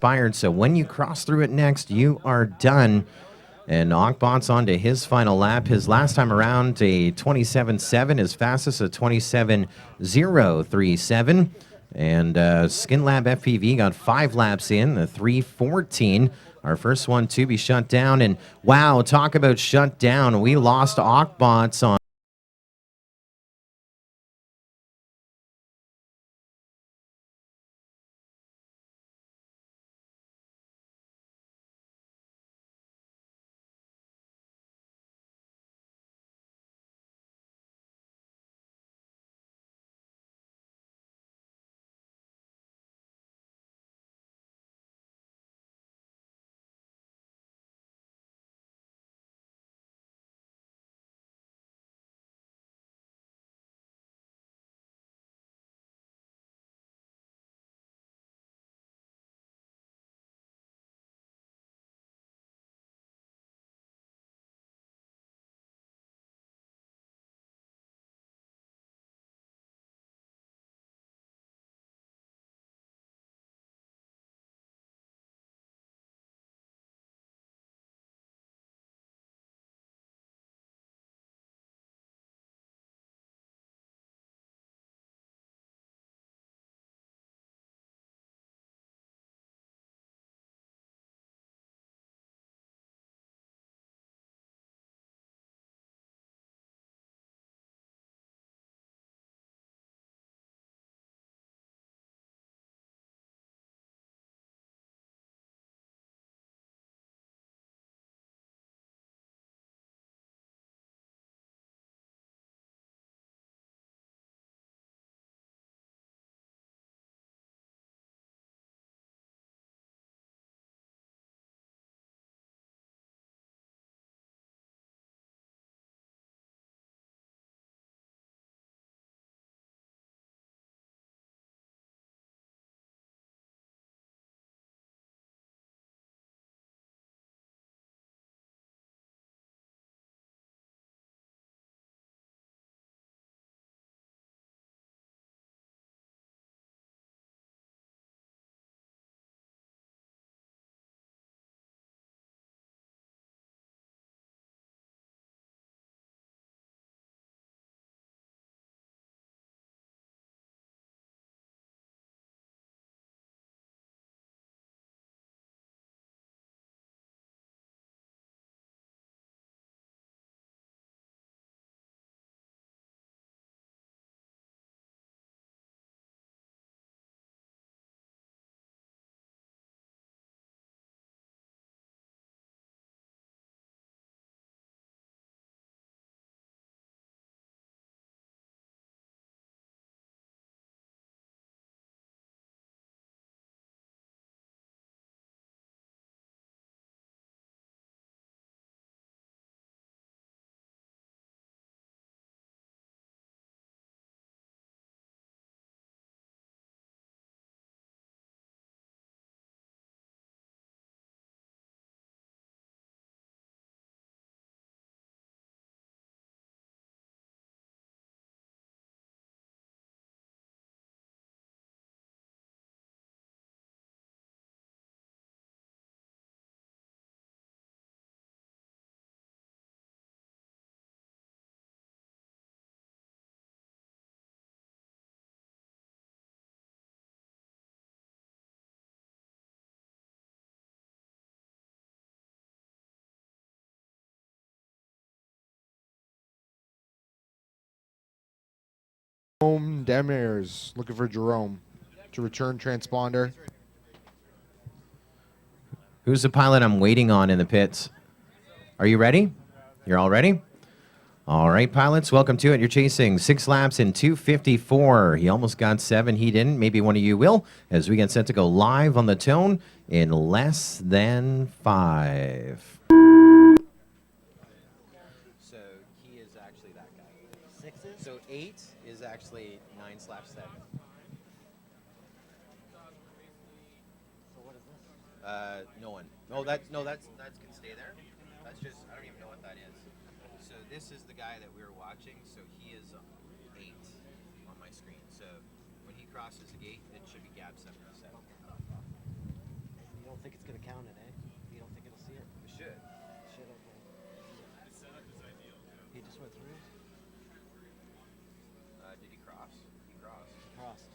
expired. So when you cross through it next, you are done. And Ockbot's on to his final lap. His last time around, a 27.7. His fastest, a 27.037. And Skin Lab FPV got 5 laps in, a 3:14. Our first one to be shut down. And wow, talk about shut down. We lost Ockbots on Demers looking for Jerome to return transponder. who's the pilot I'm waiting on in the pits? Are you ready? You're all ready? All right, pilots, welcome to it. You're chasing 6 laps in 2:54. He almost got 7. He didn't. Maybe one of you will, as we get set to go live on the tone in less than 5. So he is actually that guy. 6s? So 8 is actually 9/7. No one. That's can stay there. That's just, I don't even know what that is. So this is the guy that we were watching. So he is 8 on my screen. So when he crosses the gate, it should be gap 77. don't think it's going to count it, eh? You don't think it'll see it? It should. Shit, okay. He just went through? Did he cross? He crossed. He crossed.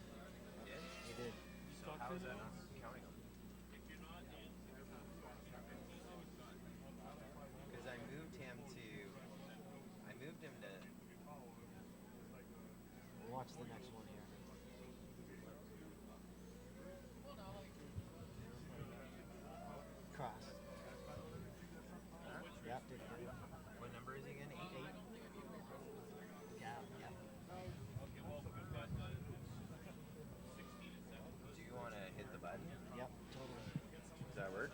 He did? He did. So how is that not counting him? Because I moved him to We'll watch the next one here. Cross. Yep, did it. what number is he again? 8? Yeah, yep. Do you want to hit the button? Yep, totally. Does that work?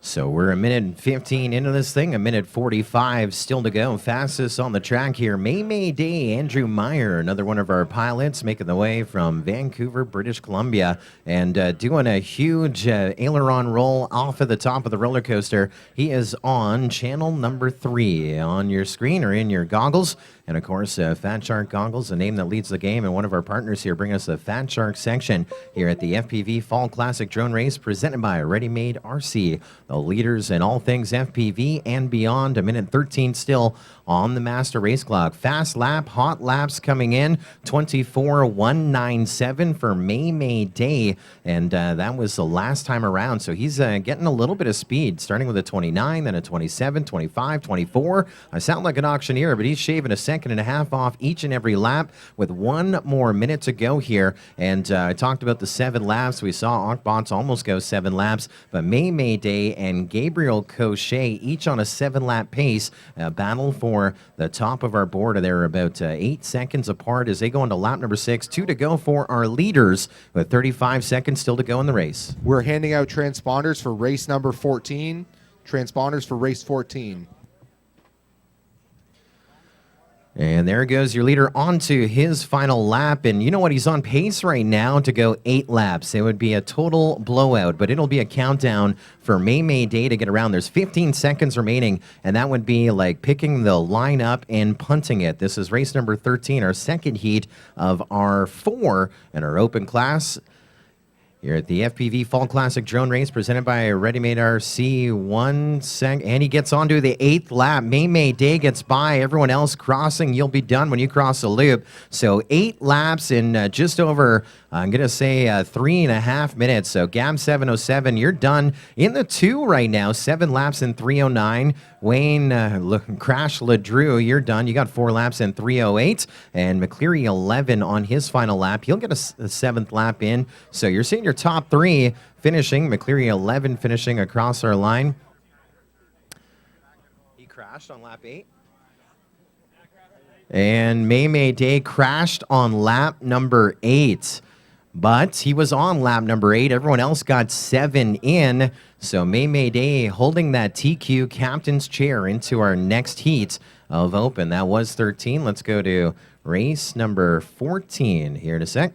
So we're a minute and 15 into this thing, a minute 45 still to go. Fastest on the track here, May Day, Andrew Meyer, another one of our pilots making the way from Vancouver, British Columbia, and doing a huge aileron roll off of the top of the roller coaster. He is on channel number 3 on your screen or in your goggles. And of course, Fat Shark Goggles, the name that leads the game, and one of our partners here bring us the Fat Shark section here at the FPV Fall Classic Drone Race presented by ReadyMadeRC, the leaders in all things FPV and beyond. A minute 13 still on the master race clock. Fast lap, hot laps coming in, 24.197 for May Day, and that was the last time around. So he's getting a little bit of speed, starting with a 29, then a 27, 25, 24. I sound like an auctioneer, but he's shaving a second and a half off each and every lap with 1 more minute to go here. And I talked about the 7 laps. We saw Ockbots almost go 7 laps, but May Day and Gabriel Cochet each on a 7-lap pace. Battle for the top of our board. They're about 8 seconds apart as they go into lap number 6. 2 to go for our leaders with 35 seconds still to go in the race. We're handing out transponders for race number 14. Transponders for race 14. And there goes your leader onto his final lap. And you know what? He's on pace right now to go 8 laps. It would be a total blowout, but it'll be a countdown for May Day to get around. There's 15 seconds remaining, and that would be like picking the line up and punting it. This is race number 13, our second heat of our 4 in our open class. Here at the FPV Fall Classic Drone Race presented by ReadyMadeRC. 1 sec, and he gets onto the 8th lap. May Day gets by. Everyone else crossing. You'll be done when you cross the loop. So 8 laps in just over, I'm going to say 3.5 minutes. So Gab 707, you're done in the 2 right now. 7 laps in 309. Wayne Crash Ledrew, you're done. You got 4 laps in 308. And McCleary 11 on his final lap. He'll get a 7th lap in. So you're seeing your top 3 finishing. McCleary 11 finishing across our line. He crashed on lap 8. And May Day crashed on lap number 8. But he was on lap number 8. Everyone else got 7 in. So May Day holding that TQ captain's chair into our next heat of open. That was 13. Let's go to race number 14 here in a sec.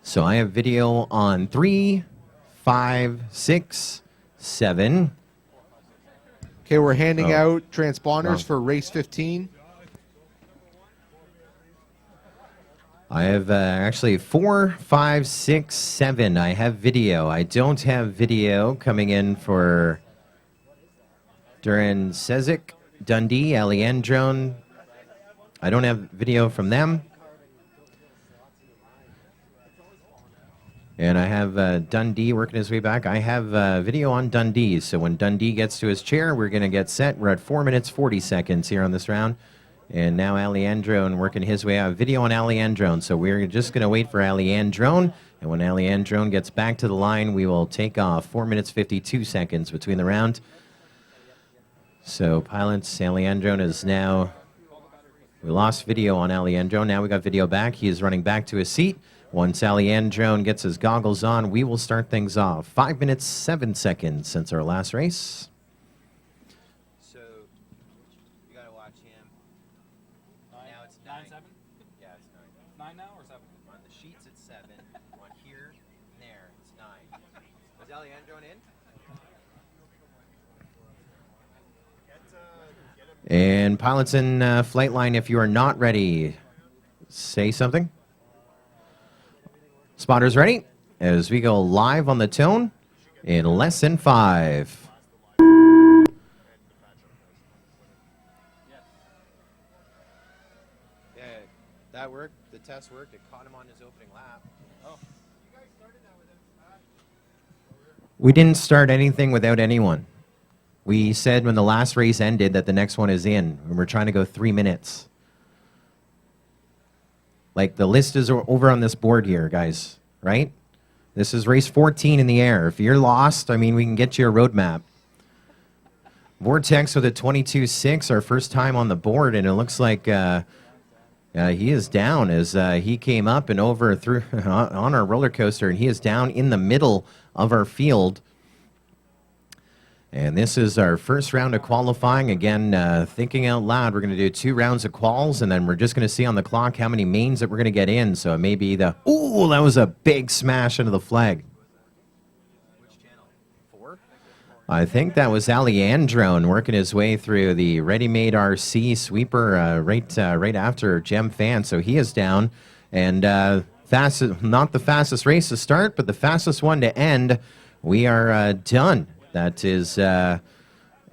So I have video on 3, 5, 6, 7. Okay, we're handing Oh. out transponders Wrong. for race 15. I have actually 4, 5, 6, 7. I have video. I don't have video coming in for Duran Sezik, Dundee, Aliendrone. I don't have video from them. And I have Dundee working his way back. I have video on Dundee. So when Dundee gets to his chair, we're going to get set. We're at 4 minutes, 40 seconds here on this round. And now Aliendrone working his way out. Video on Aliendrone. So we're just going to wait for Aliendrone. And when Aliendrone gets back to the line, we will take off. 4 minutes, 52 seconds between the round. So pilots, Aliendrone is now... We lost video on Aliendrone. Now we got video back. He is running back to his seat. Once Aliendrone gets his goggles on, we will start things off. 5 minutes, 7 seconds since our last race. So, you gotta watch him. Now it's 9. 7? Yeah, it's 9. 9 now or 7? On the sheets, it's 7. On here and there, it's 9. Was Aliendrone in? And pilots in flight line, if you are not ready, say something. Spotters ready? As we go live on the tone in less than 5. Yeah, that worked. The test worked. It caught him on his opening lap. Oh. We didn't start anything without anyone. We said when the last race ended that the next one is in, and we're trying to go 3 minutes. Like, the list is over on this board here, guys, right? This is race 14 in the air. If you're lost, I mean, we can get you a roadmap. Vortex with a 22.6, our first time on the board, and it looks like he is down as he came up and over through on our roller coaster, and he is down in the middle of our field. And this is our first round of qualifying. Again, thinking out loud, we're going to do 2 rounds of quals, and then we're just going to see on the clock how many mains that we're going to get in. So it may be the... Ooh, that was a big smash into the flag. Which channel? 4? I think that was Aliendrone working his way through the ReadyMadeRC sweeper right after Gem Fan. So he is down. And not the fastest race to start, but the fastest one to end. We are done. That is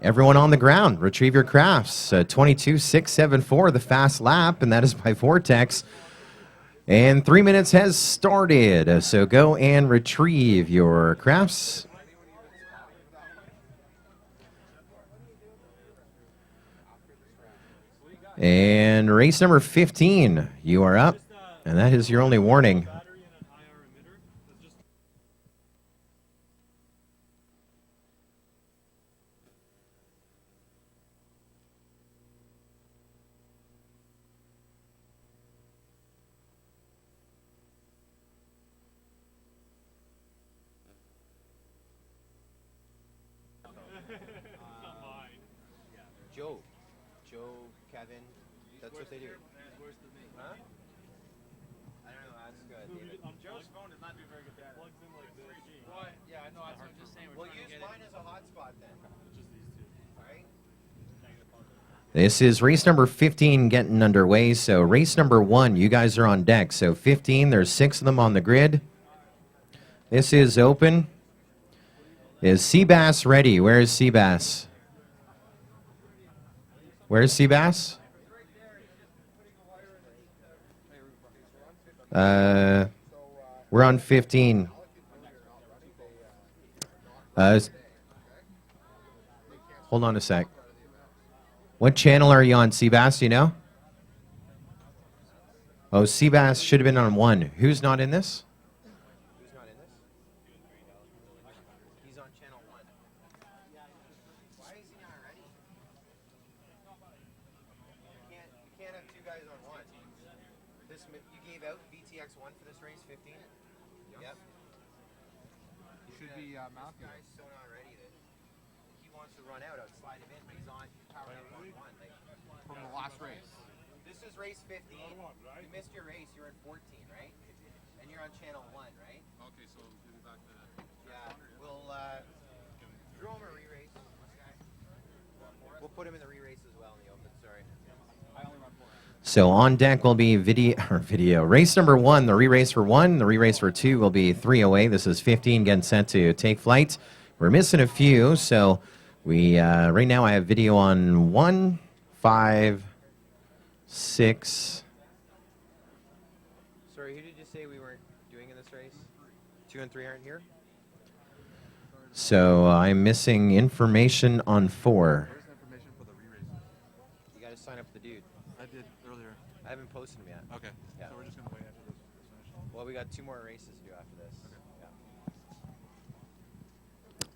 everyone on the ground. Retrieve your crafts. 22.674, the fast lap, and that is by Vortex. And 3 minutes has started. So go and retrieve your crafts. And race number 15, you are up. And that is your only warning. Joe, Kevin, that's what they do. Huh? I don't know, ask David. Joe's phone does not do very good data. Plugs in like this. What? Yeah, I know. That's what I'm just saying. Well, use mine as a hotspot then. Just these two. Alright? This is race number 15 getting underway. So race number 1, you guys are on deck. So 15, there's 6 of them on the grid. This is open. Is Seabass ready? Where is Seabass? Where's Seabass? We're on 15. Hold on a sec. What channel are you on, Seabass? Do you know? Oh, Seabass should have been on 1. Who's not in this? Who's not in this? He's on channel 1. Why is he not ready? You can't have 2 guys on 1. You gave out VTX 1 for this race, 15? Yep. Should be mounted. This guy's so not ready that he wants to run out. I'd slide him in, but he's on powered up on 1. Like, From the last race. this is race 15. You missed your race. You're at 14, right? And And you're on channel 1, right? Okay, so give me back the. Yeah. We'll throw him a re-race. We'll put him in the re-race as well in the open. Sorry. So on deck will be video. Race number 1, the re-race for 1. The re-race for 2 will be 308. This is 15 getting set to take flight. We're missing a few, so we right now I have video on 1, 5, 6. Sorry, who did you say we weren't doing in this race? 2 and 3 aren't here? So I'm missing information on 4. Where's the information for the re-races? You got to sign up for the dude. I did earlier. I haven't posted him yet. Okay. Yeah. So we're just gonna wait after this is finished. Well, we got 2 more races to do after this. Okay. Yeah.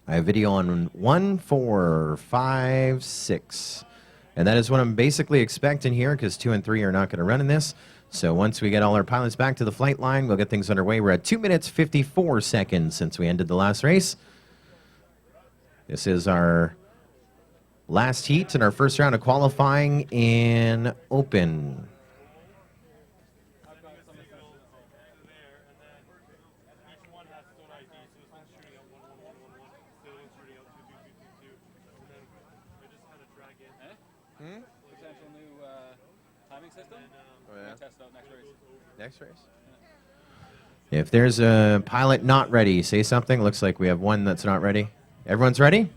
I have video on 1, 4, 5, 6. And that is what I'm basically expecting here because 2 and 3 are not going to run in this. So once we get all our pilots back to the flight line, we'll get things underway. We're at 2 minutes, 54 seconds since we ended the last race. This is our last heat in our first round of qualifying in open. I've got some there, and then each one has its own ID. So this one's shooting out 11111, the other one's shooting out 22222, and then I just kind of drag in. Potential new timing system. Oh, yeah. Test it out next race. Next race? If there's a pilot not ready, say something. Looks like we have one that's not ready. Everyone's ready?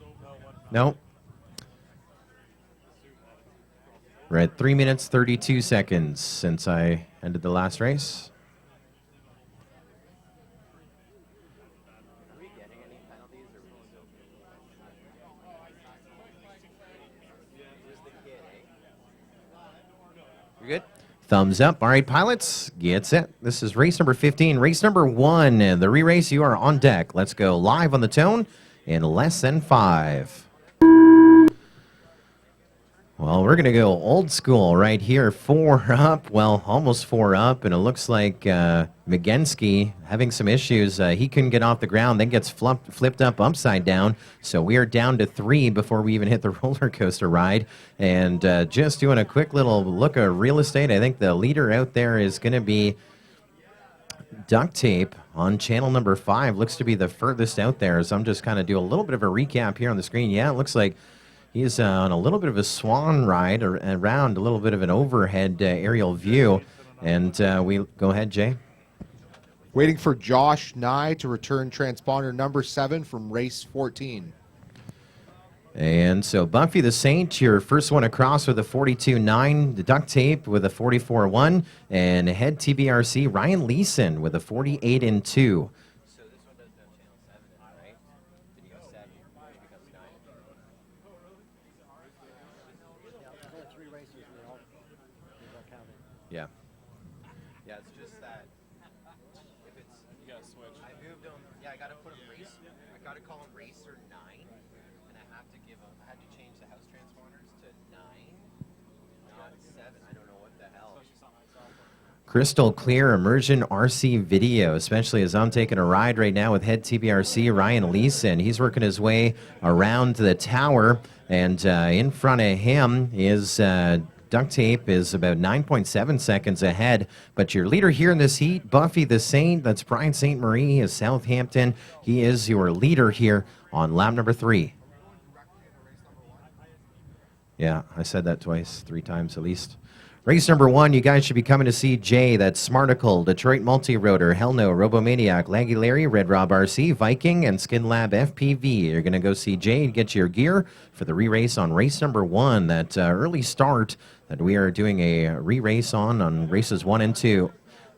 No? We're at 3 minutes, 32 seconds since I ended the last race. Are we getting any penalties or just the kid, eh? You're good? Thumbs up. All right, pilots, get set. This is race number 15. Race number 1, the re-race. You are on deck. Let's go live on the tone in less than 5. Well, we're going to go old school right here. 4 up, well, almost 4 up, and it looks like Migensky having some issues. He couldn't get off the ground, then gets flipped up upside down. So we are down to 3 before we even hit the roller coaster ride. And just doing a quick little look at real estate, I think the leader out there is going to be Duct Tape on channel number 5. Looks to be the furthest out there. So I'm just kind of do a little bit of a recap here on the screen. Yeah, it looks like he's on a little bit of a swan ride around a little bit of an overhead aerial view. And we go ahead, Jay. Waiting for Josh Nye to return transponder number 7 from race 14. And so Buffy the Saint, your first one across with a 42.9, the Duct Tape with a 44.1, and head TBRC Ryan Leeson with a 48.2. So this one doesn't have channel 7 in it, right? Video 7, which becomes 9. Only 3 races we all counted. Yeah. Yeah, it's just that if it's You gotta switch. I moved him. Yeah, I gotta put him race. I gotta call him racer 9, and I have to give him. I had to change the house transponders to 9, not 7. I don't know what the hell. Crystal clear immersion RC video, especially as I'm taking a ride right now with head TBRC Ryan Leeson. He's working his way around the tower, and in front of him is Duct Tape is about 9.7 seconds ahead. But your leader here in this heat, Buffy the Saint, that's Brian St. Marie, is Southampton. He is your leader here on lap number 3. Yeah, I said that twice, 3 times at least. Race number 1, you guys should be coming to see Jay. That's Smarticle, Detroit Multi-Rotor, Hell No, Robomaniac, Laggy Larry, Red Rob RC, Viking, and Skin Lab FPV. You're going to go see Jay and get your gear for the re-race on race number 1. That early start that we are doing a re-race on races 1 and 2.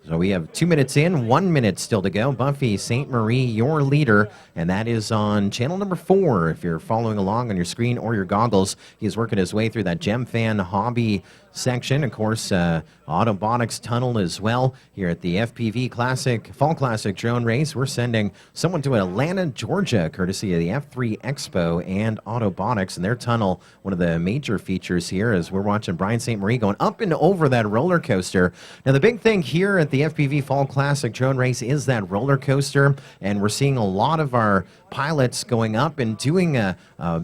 So we have 2 minutes in, 1 minute still to go. Buffy St. Marie, your leader, and that is on channel number 4. If you're following along on your screen or your goggles, he's working his way through that Gem Fan hobby section. Of course, Autobotics Tunnel as well. Here at the FPV Classic, Fall Classic Drone Race, we're sending someone to Atlanta, Georgia, courtesy of the F3 Expo and Autobotics. And their tunnel, one of the major features here, is we're watching Brian St. Marie going up and over that roller coaster. Now, the big thing here at the FPV Fall Classic drone race is that roller coaster, and we're seeing a lot of our pilots going up and doing a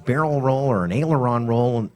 barrel roll or an aileron roll,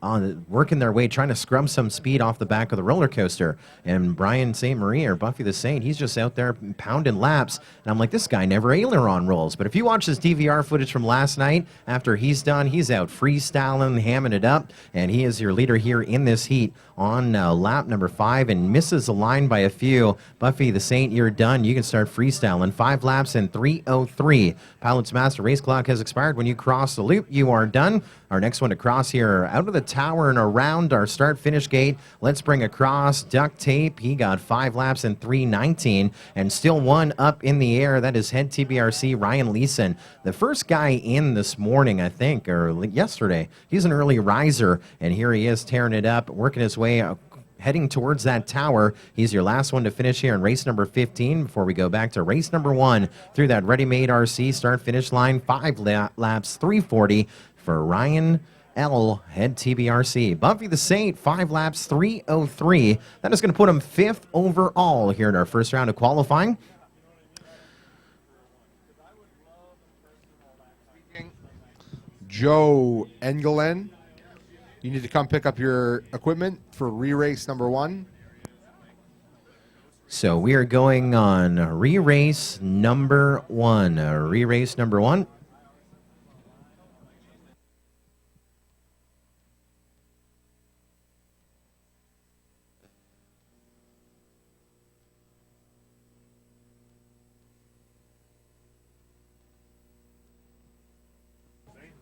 working their way, trying to scrub some speed off the back of the roller coaster. And Brian St. Marie, or Buffy the Saint, he's just out there pounding laps. And I'm like, this guy never aileron rolls. But if you watch this DVR footage from last night, after he's done, he's out freestyling, hamming it up. And he is your leader here in this heat on lap number 5 and misses the line by a few. Buffy the Saint, you're done. You can start freestyling. 5 laps in 3:03. Pilot's Master race clock has expired. When you cross the loop, you are done. Our next one to cross here out of the tower and around our start-finish gate. Let's bring across duct tape. He got 5 laps in 3:19 and still one up in the air. That is head TBRC Ryan Leeson, the first guy in this morning, I think, or yesterday. He's an early riser, and here he is tearing it up, working his way heading towards that tower. He's your last one to finish here in race number 15 before we go back to race number 1 through that ReadyMadeRC start-finish line. 5 laps, 3:40 for Ryan L. head TBRC. Buffy the Saint, 5 laps, 3:03. That is going to put him 5th overall here in our first round of qualifying. Joe Engelen, you need to come pick up your equipment for re-race number 1. So we are going on re-race number 1. Re-race number 1.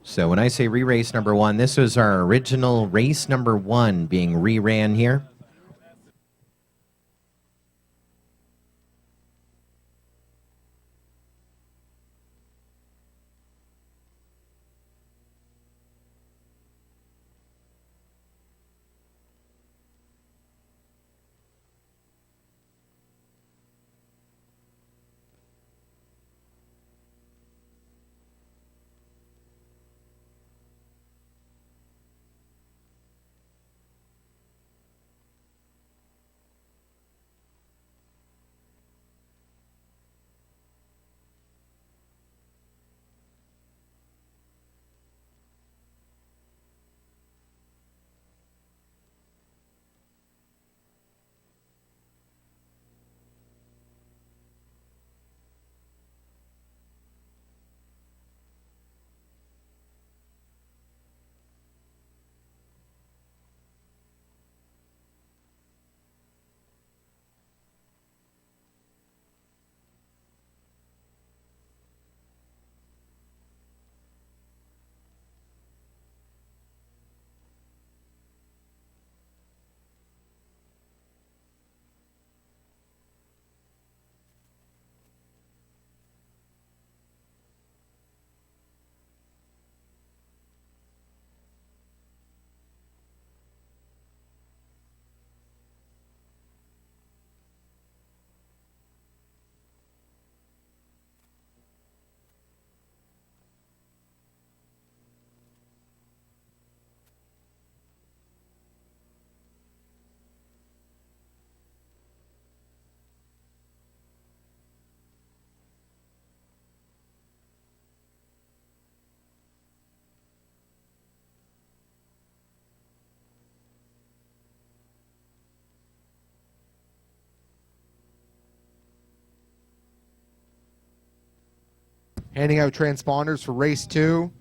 So when I say re-race number 1, this was our original race number 1 being re-ran here. Handing out transponders for race 2.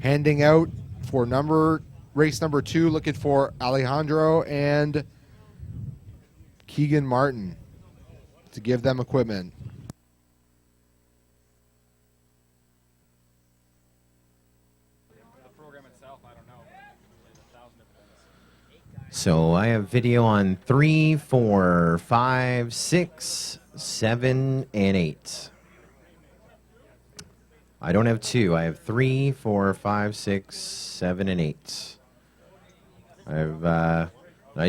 Handing out for race number 2, looking for Alejandro and Keegan Martin to give them equipment. The program itself, I don't know. There's 1,000 different things. So I have video on 3, 4, 5, 6, 7, and 8. I don't have 2. I have 3, 4, 5, 6, 7, and 8. I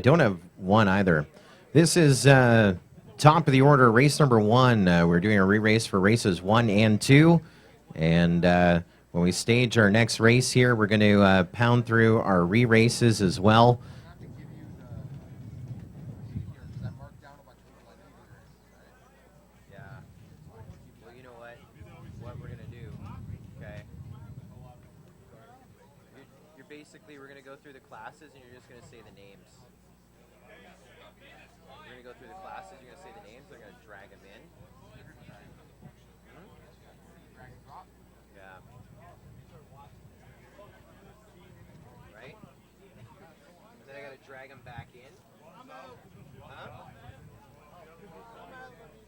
don't have 1 either. This is top of the order, race number 1. We're doing a re-race for races 1 and 2. And when we stage our next race here, we're going to pound through our re-races as well. Yeah. Well, you know what? What we're gonna do, okay? You're basically, we're gonna go through the classes and you're just gonna say the names. We're gonna go through the classes. You're gonna say the names. They're gonna drag them in. Yeah. Right? And then I gotta drag them back in. Huh?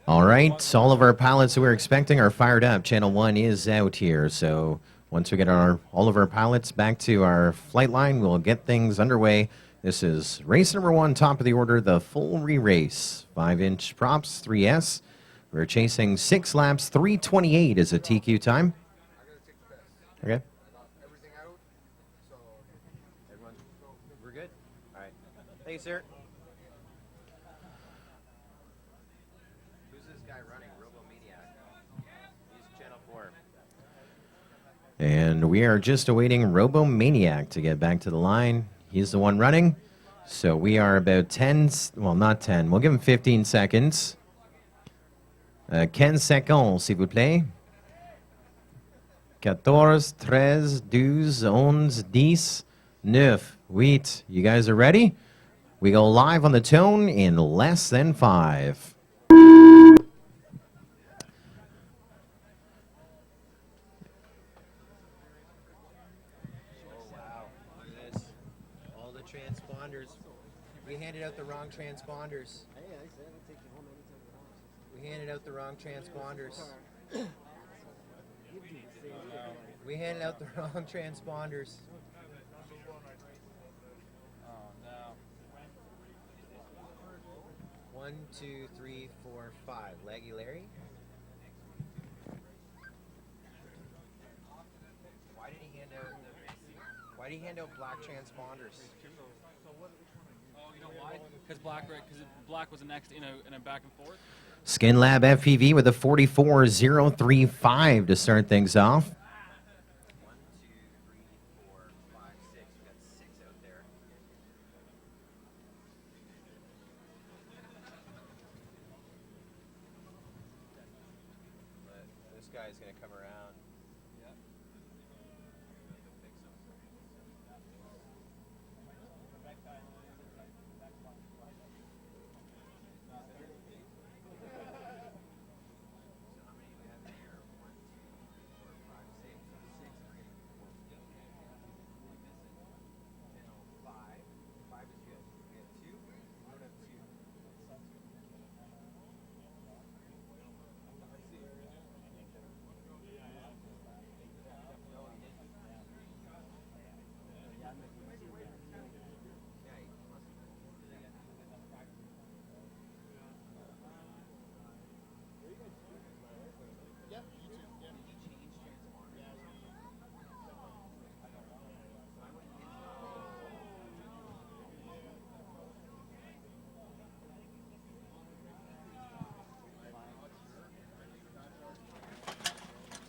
All right, so all of our pilots that we're expecting are fired up. Channel 1 is out here, so once we get all of our pilots back to our flight line, we'll get things underway. This is race number 1, top of the order, the full re-race. 5-inch props, 3S. We're chasing 6 laps, 3:28 is a TQ time. Okay. Everyone, we're good? All right. Thank you, sir. Who's this guy running? RoboManiac. He's Channel 4. And we are just awaiting RoboManiac to get back to the line. He's the one running. So we are about 10, well, not 10. We'll give him 15 seconds. 15 seconds, s'il vous plaît. 14, 13, 12, 11, 10, 9, 8. You guys are ready? We go live on the tone in less than 5. Oh, wow. Look at this. All the transponders. We handed out the wrong transponders. Hey, I said I'll take you home anytime you want. We handed out the wrong transponders. You do the same thing. We handed out the wrong transponders. Oh, no. 1, 2, 3, 4, 5. Leggy Larry. Why did he hand out black transponders? Oh, you know why? Because black was next in a back and forth. SkinLab FPV with a 44035 to start things off. 1, 2, 3, 4, 5, 6. We got 6 out there. But this guy's gonna come around. Yeah.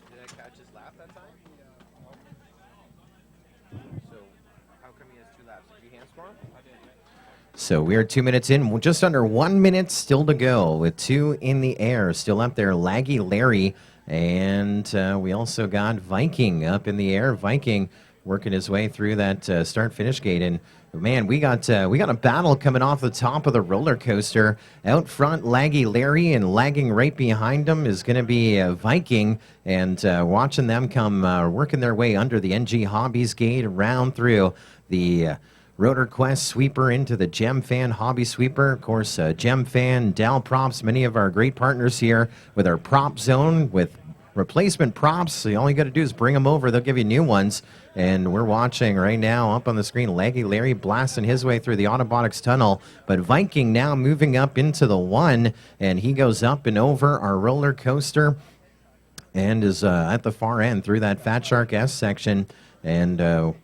Did I catch his lap that time? So, how come he has 2 laps? Did you hand score him? I did, yeah. So we are 2 minutes in, just under 1 minute still to go with 2 in the air. Still up there, Laggy Larry. And we also got Viking up in the air. Viking working his way through that start-finish gate. And man, we got a battle coming off the top of the roller coaster. Out front, Laggy Larry, and lagging right behind him is going to be Viking. And watching them come working their way under the NG Hobbies gate, around through the Rotor Quest sweeper into the Gem Fan Hobby sweeper. Of course, Gem Fan, Dow Props, many of our great partners here with our prop zone with replacement props. So all you got to do is bring them over. They'll give you new ones. And we're watching right now up on the screen, Laggy Larry blasting his way through the Autobotics tunnel. But Viking now moving up into the 1, and he goes up and over our roller coaster and is at the far end through that Fat Shark S section. And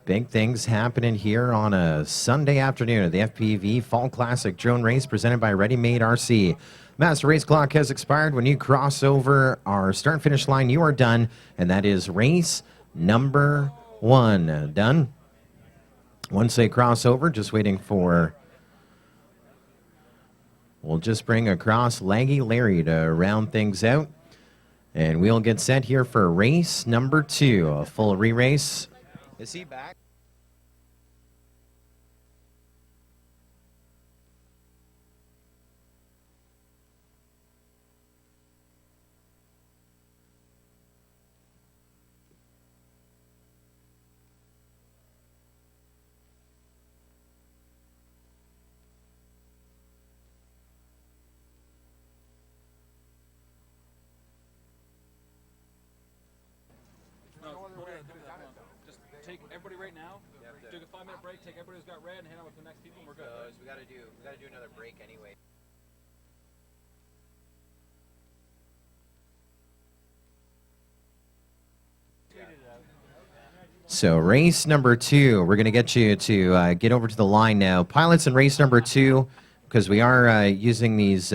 big things happening here on a Sunday afternoon at the FPV Fall Classic Drone Race presented by ReadyMadeRC. Master race clock has expired. When you cross over our start-finish line, you are done, and that is race number 1. Done. Once they cross over, just waiting for... We'll just bring across Laggy Larry to round things out, and we'll get set here for race number 2, a full re-race. Is he back? No, we're gonna do that. Just take everybody right now. Take a 5-minute break. Take everybody who's got red and hand out to the next people, and we're good. So we gotta do another break anyway. So race number 2, we're going to get you to get over to the line now. Pilots in race number 2, because we are using these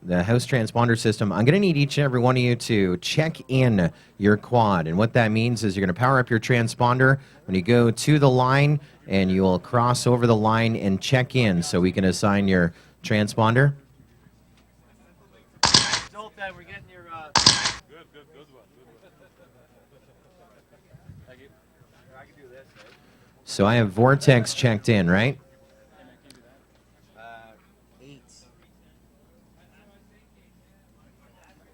the house transponder system. I'm going to need each and every one of you to check in your quad. And what that means is you're going to power up your transponder when you go to the line, and you will cross over the line and check in so we can assign your transponder. Zoltan, we're getting your. Good one. Thank you. I can do this. Right? So I have Vortex checked in, right? 8.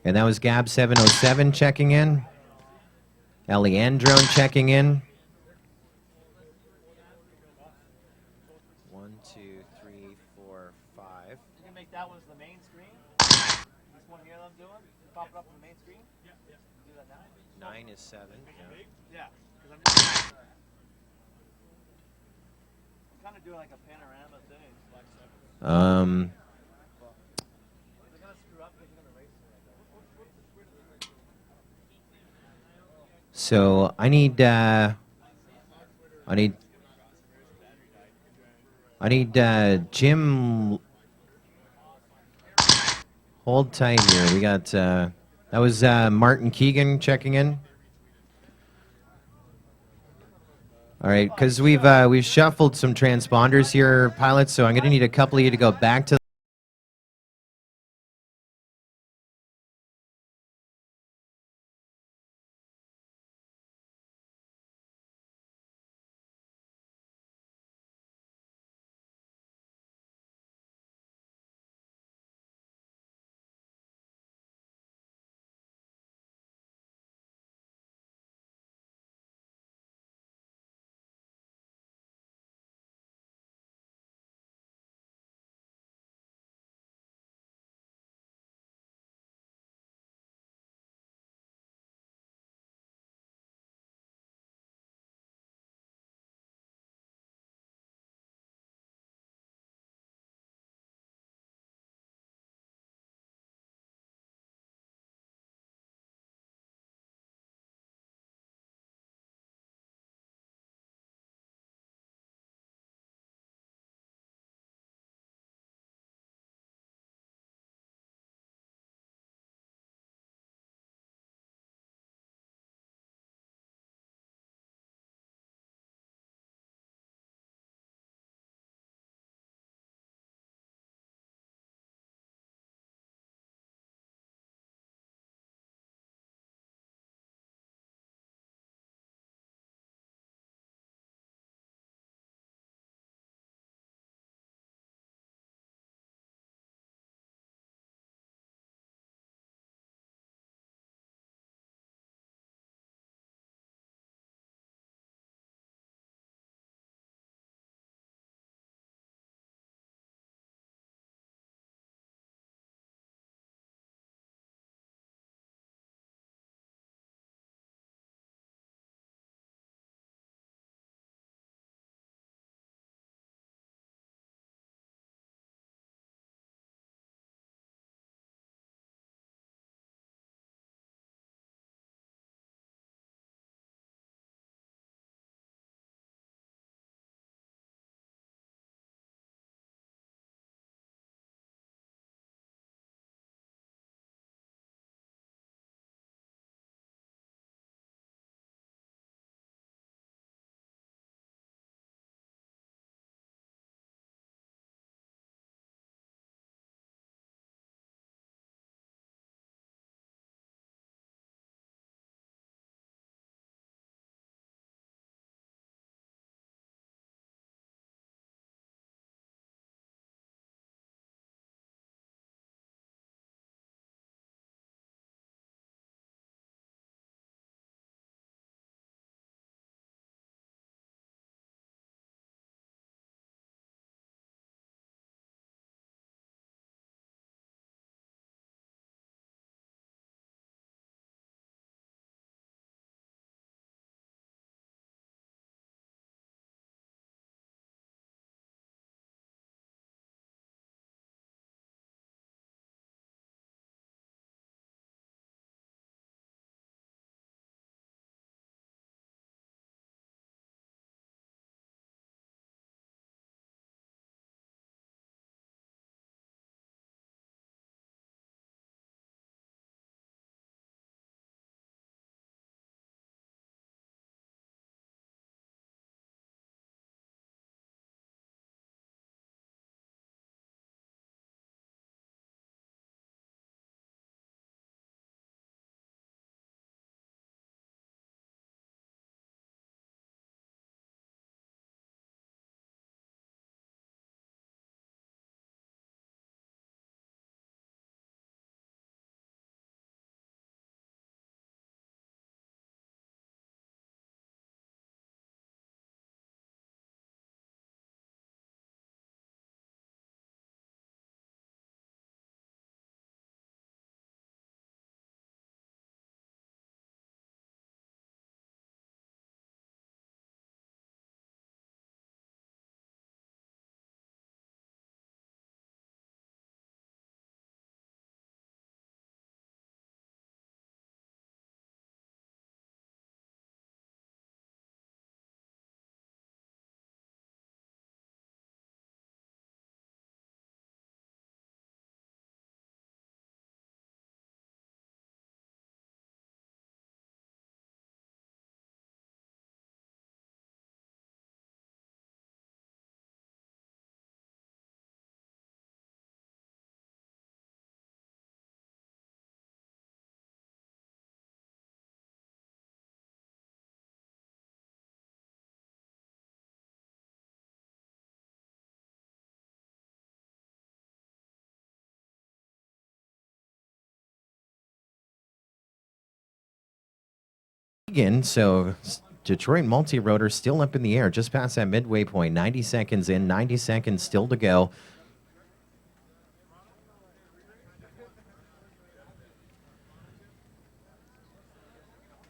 And that was Gab 707 checking in. Eliandrone checking in. 1, 2, 3, 4, 5. You can make that one the main screen. This one here that I'm doing. Pop it up on the main screen. Yeah. Do that now. 9 is 7. Yeah. Because I'm just. I'm kind of doing like a panorama thing. Um, Is it gonna screw up because you're gonna race it? so I need Jim. Hold tight here. We got that was Martin Keegan checking in. All right, because we've shuffled some transponders here, pilots. So I'm going to need a couple of you to go back to Keegan. So Detroit multi-rotor still up in the air, just past that midway point. 90 seconds in, 90 seconds still to go.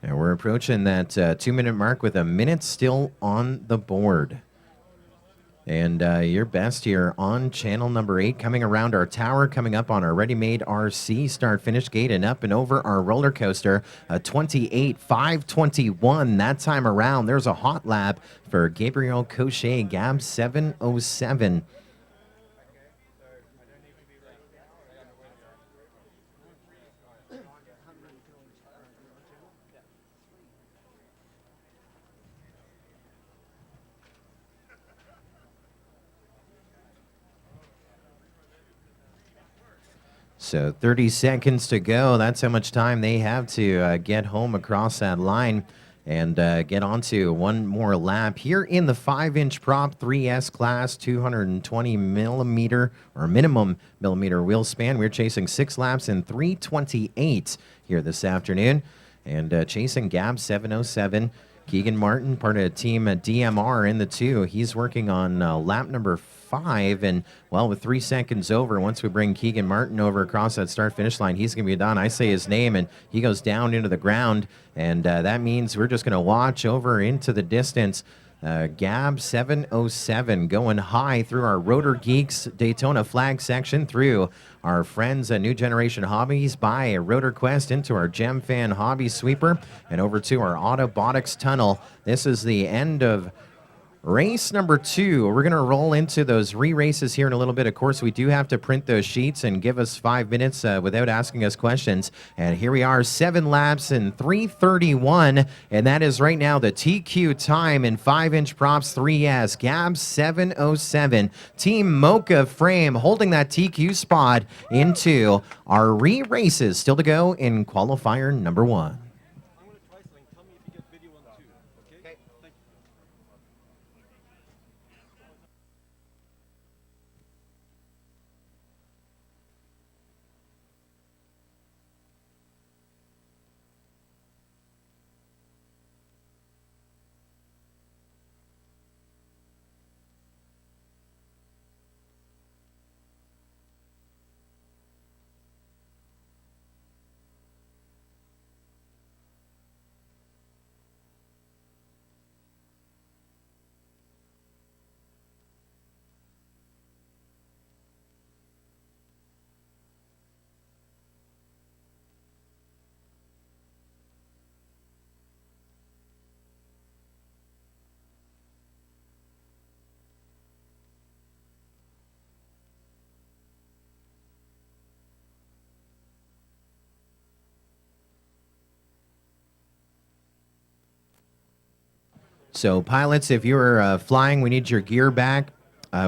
And we're approaching that 2-minute mark with a minute still on the board. And your best here on channel number 8, coming around our tower, coming up on our ReadyMadeRC start-finish gate and up and over our roller coaster, a 28.521 that time around. There's a hot lap for Gabriel Cochet, Gab 707. So 30 seconds to go. That's how much time they have to get home across that line and get onto one more lap. Here in the 5-inch prop 3S class, 220 millimeter or minimum millimeter wheel span. We're chasing 6 laps in 3:28 here this afternoon. And chasing Gab 707. Keegan Martin, part of team DMR in the 2. He's working on lap number 5. And, well, with 3 seconds over, once we bring Keegan Martin over across that start-finish line, he's going to be done. I say his name, and he goes down into the ground. And that means we're just going to watch over into the distance. Gab 707 going high through our Rotor Geeks Daytona flag section, through our friends at New Generation Hobbies, by a Rotor Quest into our Gem Fan Hobby Sweeper, and over to our Autobotics Tunnel. This is the end of race number 2. We're going to roll into those re-races here in a little bit. Of course, we do have to print those sheets and give us 5 minutes without asking us questions. And here we are, 7 laps in 3:31. And that is right now the TQ time in 5-inch props 3S. Gab 707. Team Mocha Frame holding that TQ spot into our re-races. Still to go in qualifier number 1. I'm gonna try something. Tell me if you get video on 2. Okay? Thank you. So pilots, if you're flying, we need your gear back.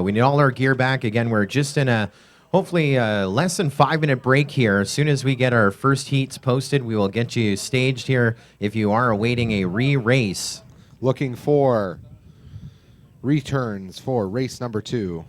We need all our gear back. Again, we're just in a hopefully less than 5-minute break here. As soon as we get our first heats posted, we will get you staged here if you are awaiting a re-race. Looking for returns for race number 2.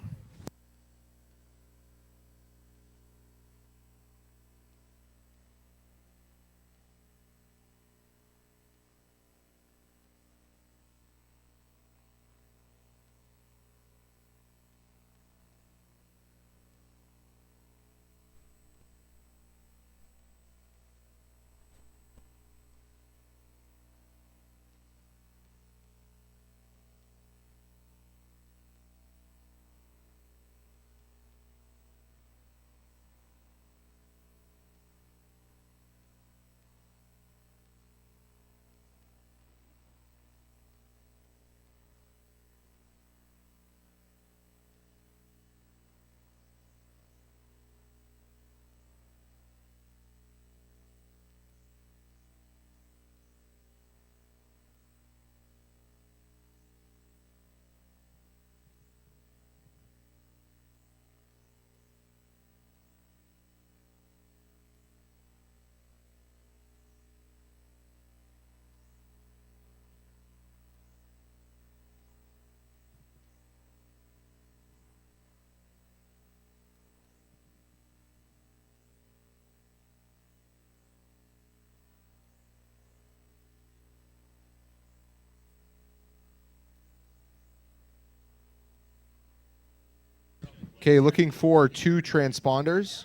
Okay, looking for 2 transponders.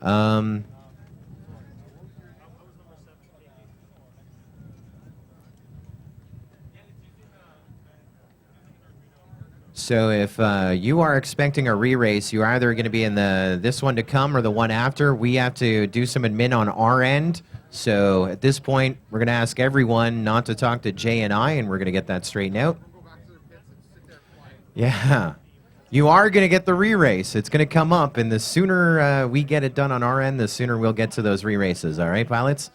Um, so if you are expecting a re-race, you're either going to be in this one to come or the one after. We have to do some admin on our end. So at this point, we're going to ask everyone not to talk to Jay and I, and we're going to get that straightened out. Yeah. You are going to get the re-race. It's going to come up, and the sooner we get it done on our end, the sooner we'll get to those re-races. All right, pilots?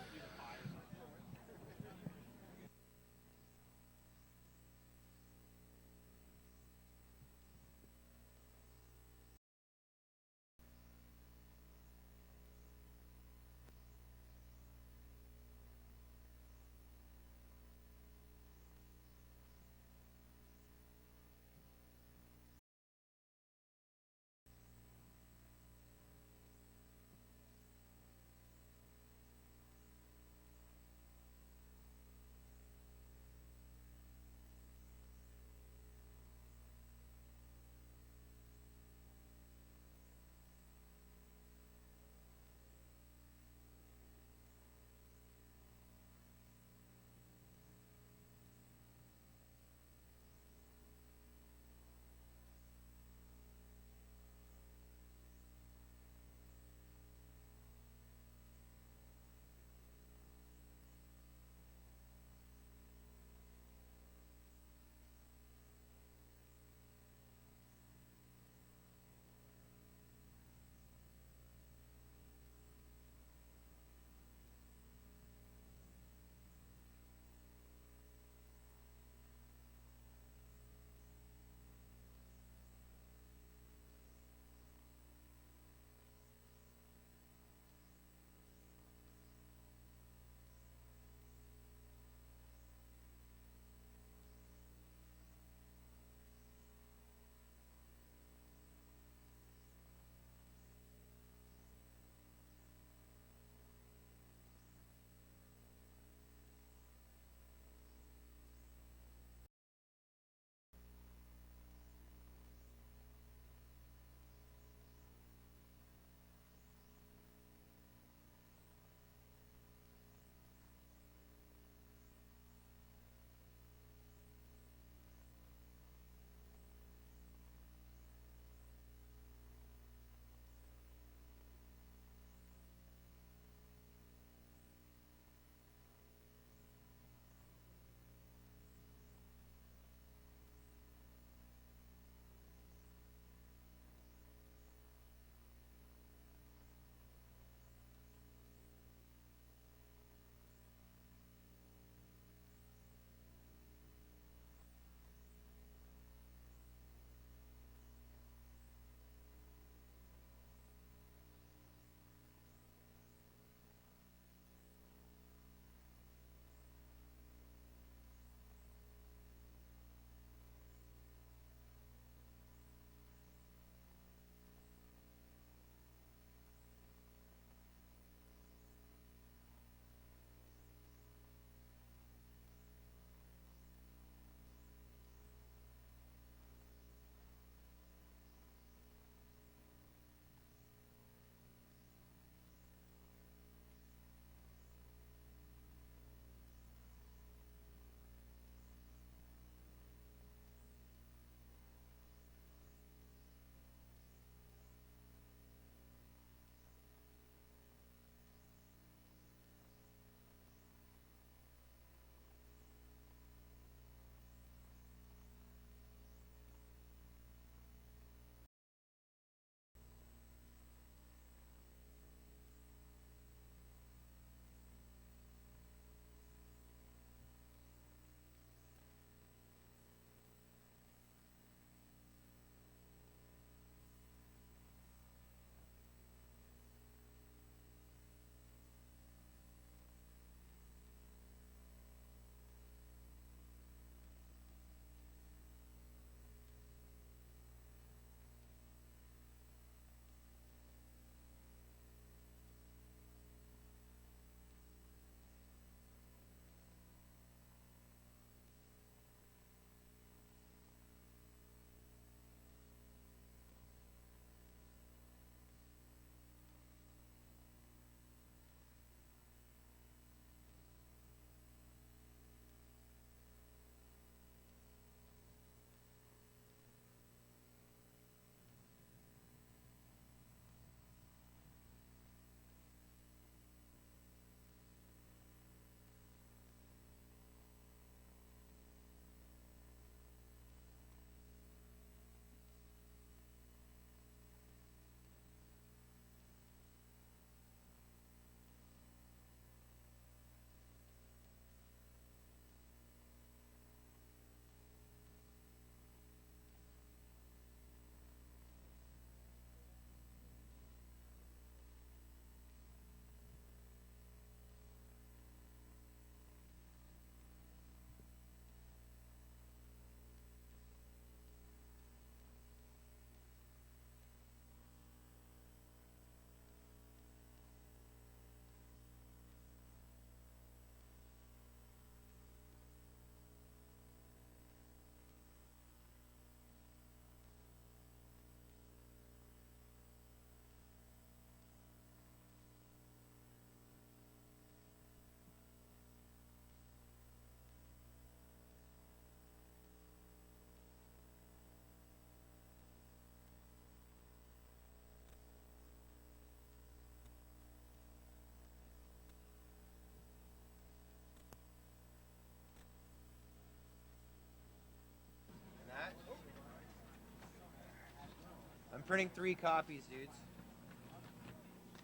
printing 3 copies, dudes.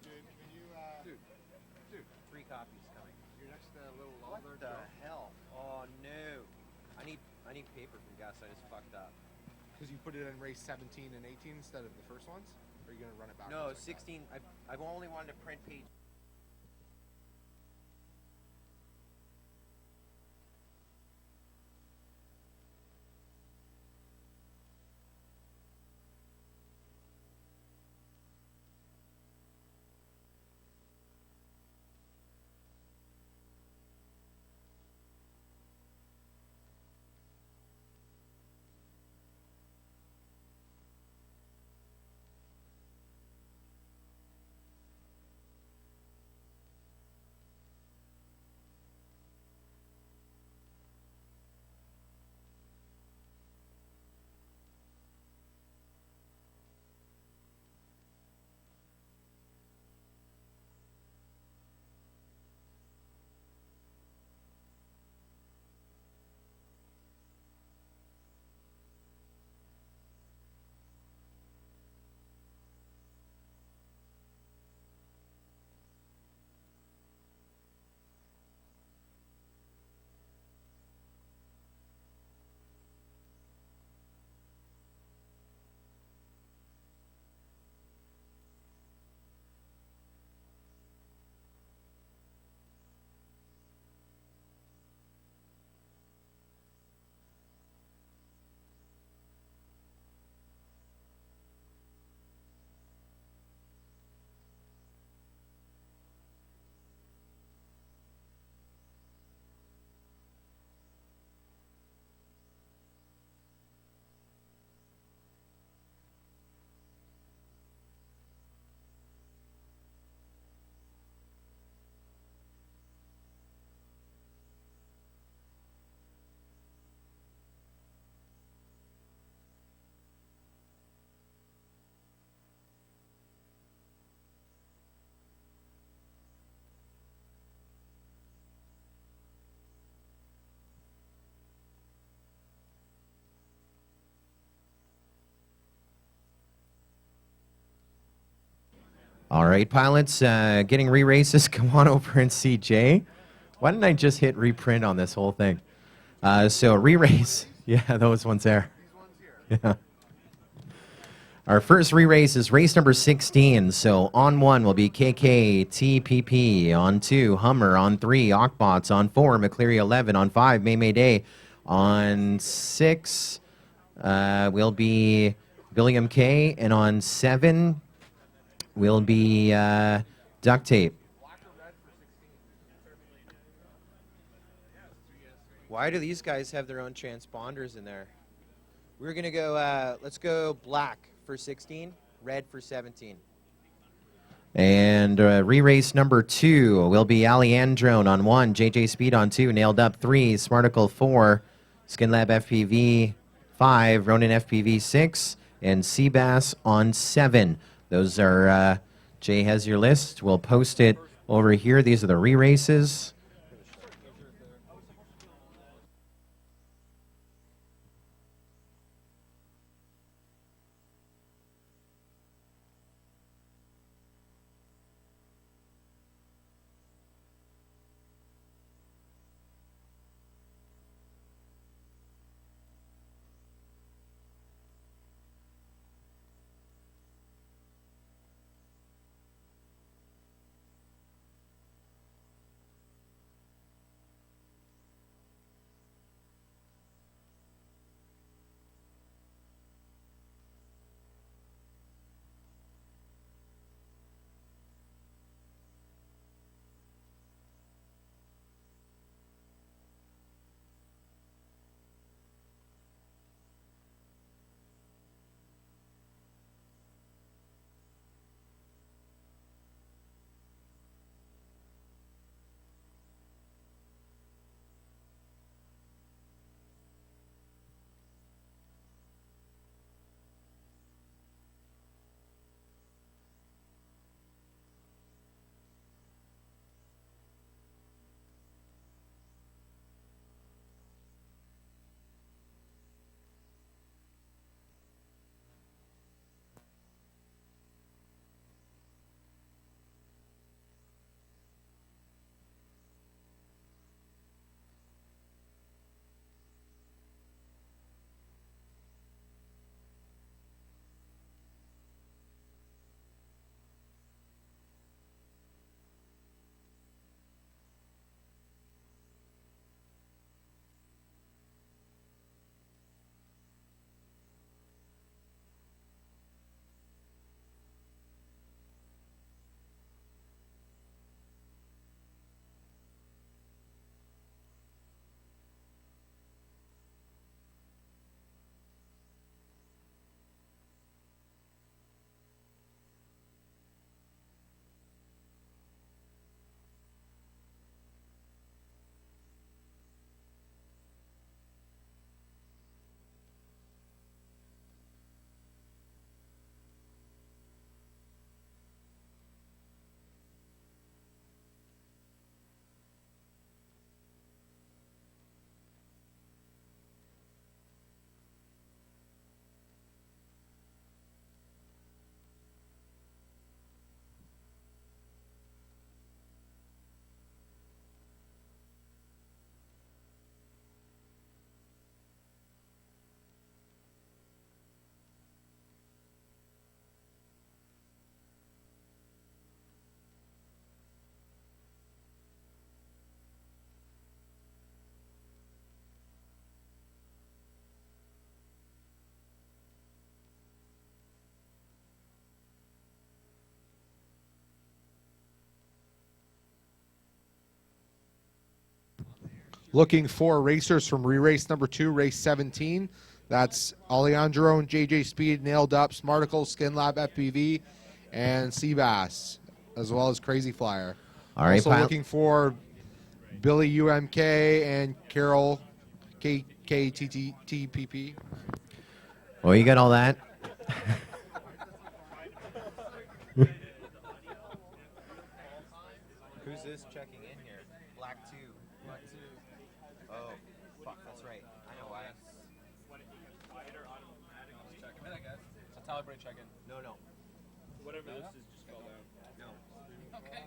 Dude, can you, Dude, 3 copies coming. your next little What the hell? Oh no. I need paper from Gus. I just fucked up. Because you put it in race 17 and 18 instead of the first ones? Or are you going to run it backwards? No, like that? 16. I've only wanted to print page. All right, pilots, getting re-races. Come on over and see Jay. Why didn't I just hit reprint on this whole thing? So re-race. Yeah, those ones there. Yeah. Our first re-race is race number 16. So on 1 will be KKTPP. On 2, Hummer. On 3, Ockbots. On 4, McCleary 11. On 5, May Day. On 6 will be Billiam K. And on 7 will be Duct Tape. Why do these guys have their own transponders in there? We're going to go, let's go black for 16, red for 17. And re-race number 2 will be Ali Androne on 1, JJ Speed on 2, Nailed Up 3, Smarticle 4, SkinLab FPV 5, Ronin FPV 6, and Seabass on 7. Those are, Jay has your list. We'll post it over here. These are the re-races. looking for racers from re-race number 2, race 17. That's Alejandro and JJ Speed, Nailed Up, Smarticle, Skin Lab FPV, and Seabass, as well as Crazy Flyer. All right, Also Pil- looking for Billy UMK and Carol KKTTPP. Well, you got all that. Who's this checking in here? Black 2. Black 2. Oh, fuck, that's right. I know why. Check in, I guess. It's a Tyler Bray check-in. No, no. Whatever this is, just call down. No. Okay.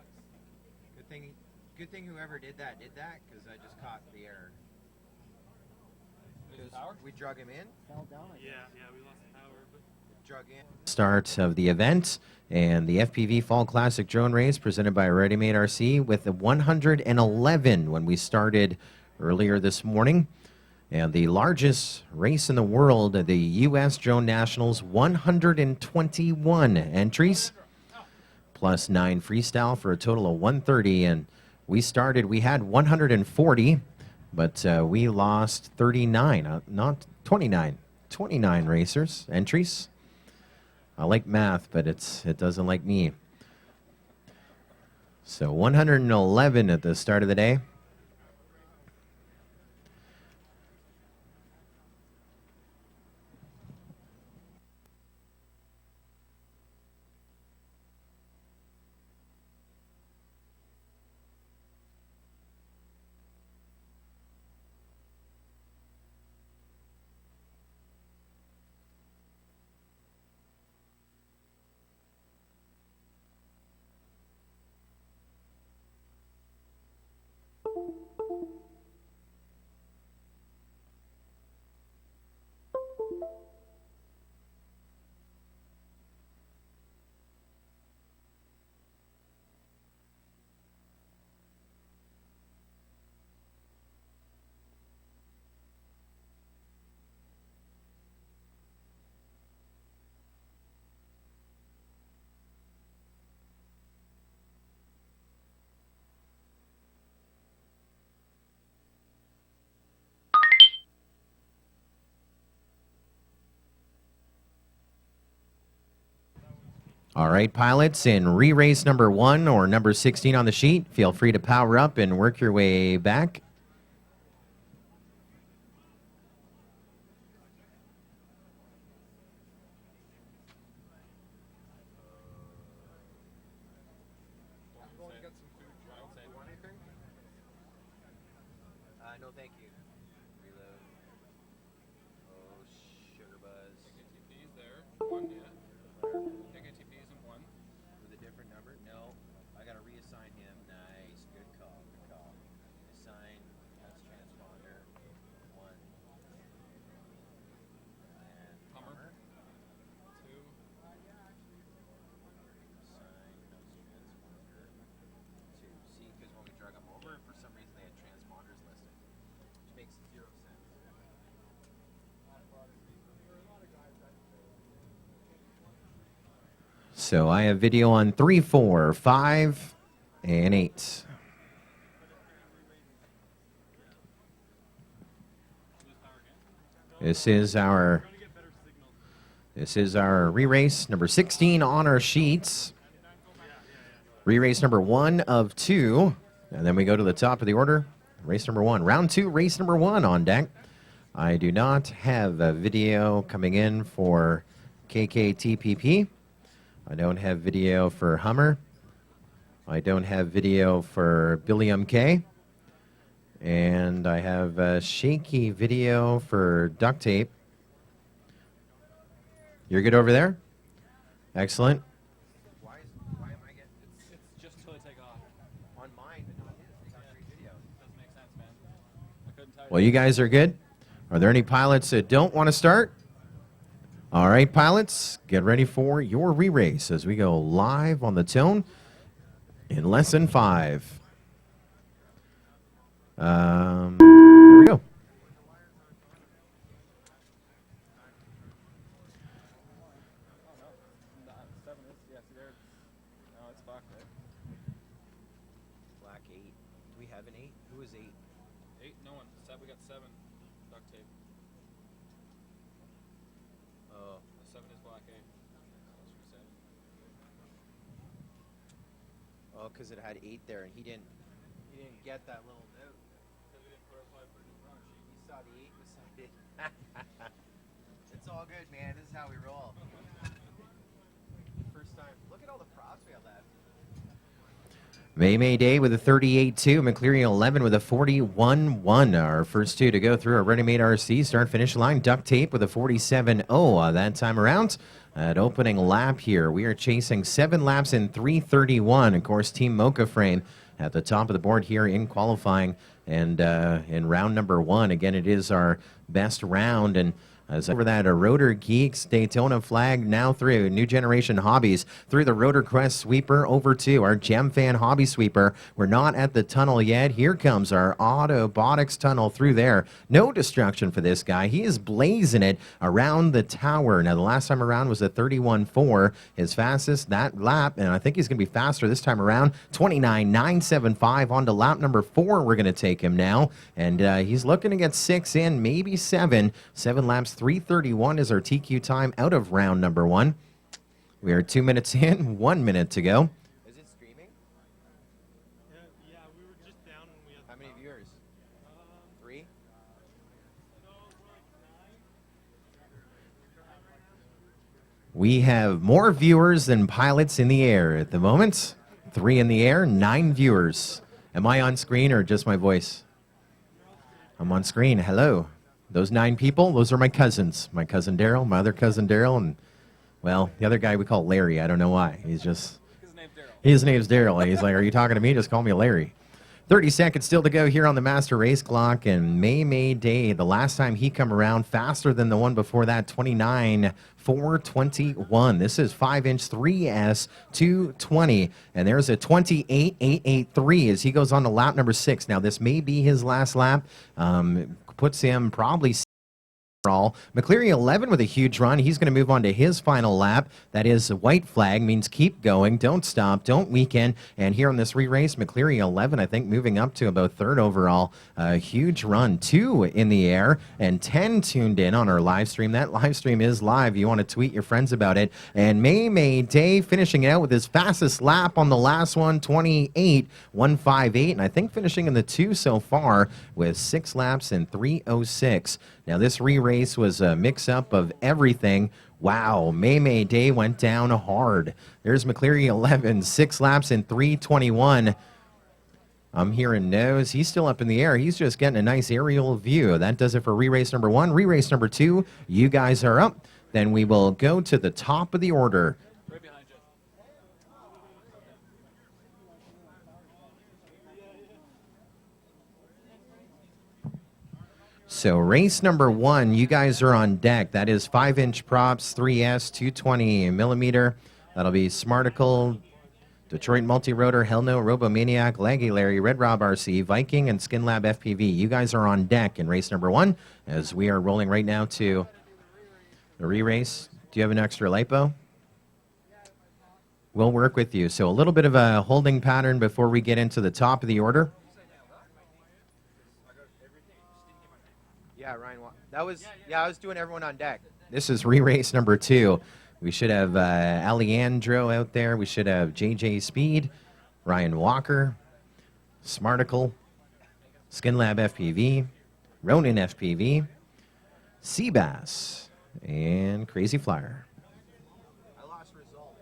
Good thing whoever did that, because I just caught the error. Is it power? We drug him in, Yeah, we lost the power. But drug in. Start of the event and the FPV Fall Classic Drone Race presented by ReadyMadeRC with the 111 when we started earlier this morning. And the largest race in the world, the U.S. Drone Nationals, 121 entries, plus 9 freestyle for a total of 130. And we had 140, but we lost 39, not 29, 29 racers, entries. I like math, but it doesn't like me. So 111 at the start of the day. All right, pilots, in re-race number 1 or number 16 on the sheet, feel free to power up and work your way back. No, thank you. Reload. Oh, sugar buzz. KKTP's there. 1, yeah. KKTP's in 1. With a different number? No. I gotta reassign him. Nice. Good call. Good call. Assign house transponder 1. And Hummer. 2. Assign house transponder 2. See, because when we drug him over, for some reason they had transponders listed. Which makes 0 sense. So I have video on 3, 4, 5, and 8. This is our re-race number 16 on our sheets. Re-race number 1 of 2, and then we go to the top of the order. Race number 1, round 2, race number 1 on deck. I do not have a video coming in for KKTPP. I don't have video for Hummer. I don't have video for Billy MK. And I have a shaky video for duct tape. You're good over there? Excellent. Why am I getting It's just until they take off. on mine but not his? They got great video. Doesn't make sense, man. I couldn't tell you. Well, you guys are good. Are there any pilots that don't want to start? All right, pilots, get ready for your re-race as we go live on the tone in less than 5. Here we go. Seven is, yeah, see there. No, it's fucked, right? Black 8. Do we have an 8? Who is 8? 8, no one. We got 7 duct tape. Oh. The 7 is block 8. That's what we said. Oh, because it had 8 there, and he didn't get that little note. Because we didn't clarify for the front sheet. He saw the 8 beside it. It's all good, man. This is how we roll. First time. Look at all the props we have left. May Day with a 38-2. McCleary 11 with a 41-1. Our first two to go through our ReadyMadeRC start-finish line. Duct Tape with a 47-0 that time around. At opening lap here, we are chasing 7 laps in 3:31. Of course, Team Mocha Frame at the top of the board here in qualifying and in round number 1. Again, it is our best round, and as over that, a Rotor Geeks Daytona flag now through New Generation Hobbies through the Rotor Crest sweeper over to our Gem Fan Hobby sweeper. We're not at the tunnel yet. Here comes our Autobotics tunnel through there. No destruction for this guy. He is blazing it around the tower. Now, the last time around was a 31.4. His fastest that lap, and I think he's going to be faster this time around. 29.975 on to lap number 4. We're going to take him now, and he's looking to get 6 in, maybe 7. 7 laps. 3:31 is our TQ time out of round number 1. We are 2 minutes in, 1 minute to go. Is it streaming? Yeah, we were just down when we had. How many viewers? 3? We have more viewers than pilots in the air at the moment. 3 in the air, 9 viewers. Am I on screen or just my voice? I'm on screen. Hello. Those 9 people, those are my cousins. My cousin Daryl, my other cousin Daryl, and, well, the other guy we call Larry. I don't know why. He's just... His name's Daryl. His name's Daryl. He's like, are you talking to me? Just call me Larry. 30 seconds still to go here on the master race clock, and May Day, the last time he come around, faster than the one before that, 29.421. This is 5-inch 3S 220, and there's a 28.883 as he goes on to lap number 6. Now, this may be his last lap. Puts him probably overall. McCleary 11 with a huge run. He's going to move on to his final lap. That is a white flag, means keep going, don't stop, don't weaken. And here on this re-race, McCleary 11, I think, moving up to about 3rd overall. A huge run. 2 in the air and 10 tuned in on our live stream. That live stream is live. You want to tweet your friends about it. And May Day finishing it out with his fastest lap on the last one, 28.158. And I think finishing in the 2 so far with 6 laps in 3:06. Now, this re-race was a mix-up of everything. Wow, May Day went down hard. There's McCleary 11, 6 laps in 3:21. I'm hearing no's. He's still up in the air. He's just getting a nice aerial view. That does it for re-race number 1. Re-race number 2, you guys are up. Then we will go to the top of the order. Right behind you. So race number 1, you guys are on deck. That is 5-inch props, 3S, 220 millimeter. That'll be Smarticle, Detroit Multi-Rotor, Hell No, Robomaniac, Laggy Larry, Red Rob RC, Viking, and Skin Lab FPV. You guys are on deck in race number 1 as we are rolling right now to the re-race. Do you have an extra lipo? We'll work with you. So a little bit of a holding pattern before we get into the top of the order. Yeah, Ryan. That was, yeah, I was doing everyone on deck. This is re-race number 2. We should have Alejandro out there. We should have JJ Speed, Ryan Walker, Smarticle, Skin Lab FPV, Ronin FPV, Seabass, and Crazy Flyer. I lost results.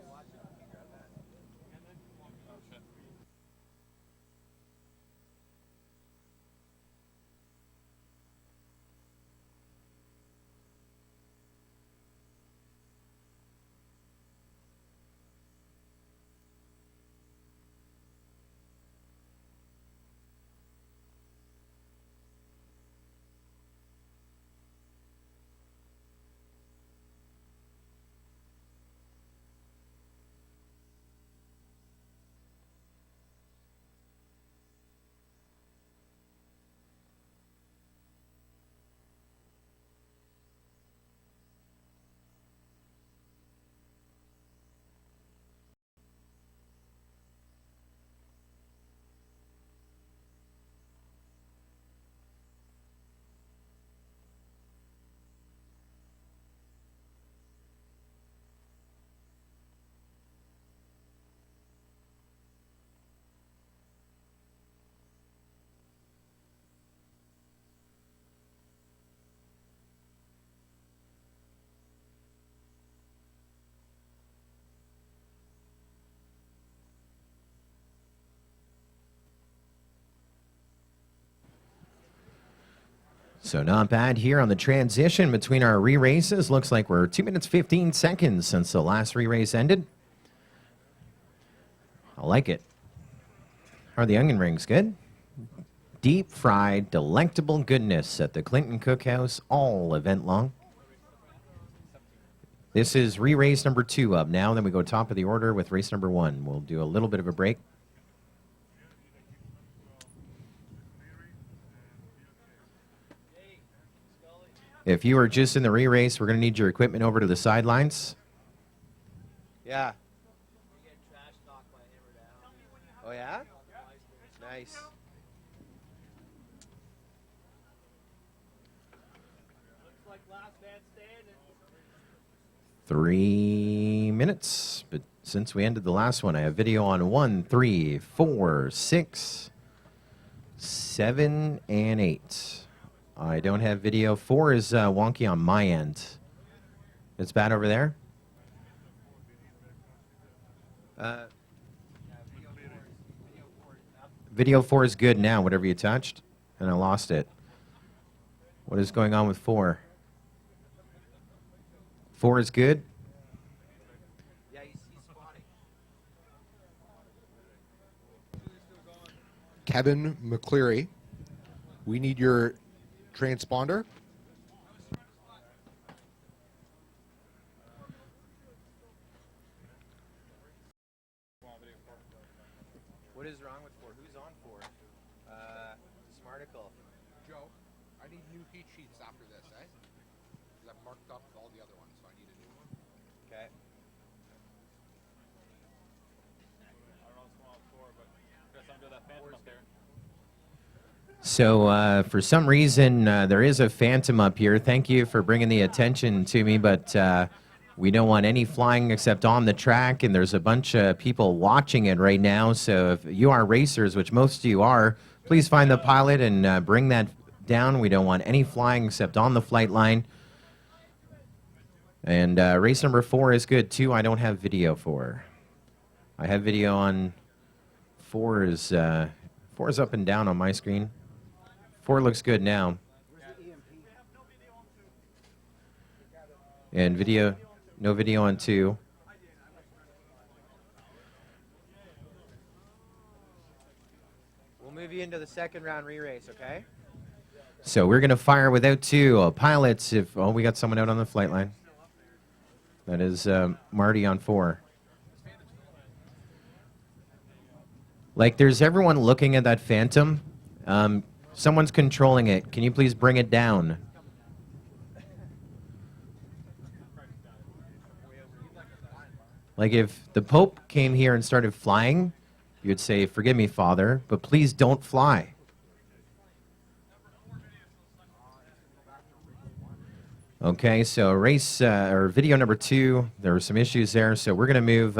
So not bad here on the transition between our re-races. Looks like we're 2 minutes 15 seconds since the last re-race ended. I like it. How are the onion rings? Good? Deep fried, delectable goodness at the Clinton Cookhouse all event long. This is re-race number 2 up now. Then we go top of the order with race number 1. We'll do a little bit of a break. If you are just in the re-race, we're going to need your equipment over to the sidelines. Yeah. You get trash talked by him or down. Oh yeah? Nice. Looks like last man standing. 3 minutes, but since we ended the last one, I have video on 1, 3, 4, 6, 7, and 8. I don't have video. 4 is wonky on my end. It's bad over there? Video 4 is good now, whatever you touched, and I lost it. What is going on with 4? 4 is good? Yeah, he's squatting. Kevin McCleary, we need your transponder. What is wrong with 4? Who's on 4? Smarticle. Joe, I need new heat sheets after this, eh? Because I've marked up all the other ones, so I need a new one. Okay. I don't know what's going on for, but guess I'm doing that phantom up there. So for some reason, there is a phantom up here. Thank you for bringing the attention to me, but we don't want any flying except on the track, and there's a bunch of people watching it right now. So if you are racers, which most of you are, please find the pilot and bring that down. We don't want any flying except on the flight line. And race number 4 is good too. I don't have video for. I have video on 4 is 4 is up and down on my screen. 4 looks good now. And video, no video on 2. We'll move you into the second round re-race, okay? So we're going to fire without 2 pilots. If we got someone out on the flight line. That is Marty on 4. Like, there's everyone looking at that phantom. Someone's controlling it. Can you please bring it down? Like, if the Pope came here and started flying, you'd say, "Forgive me, Father, but please don't fly." Okay, so race or video number 2, there were some issues there, so we're going to move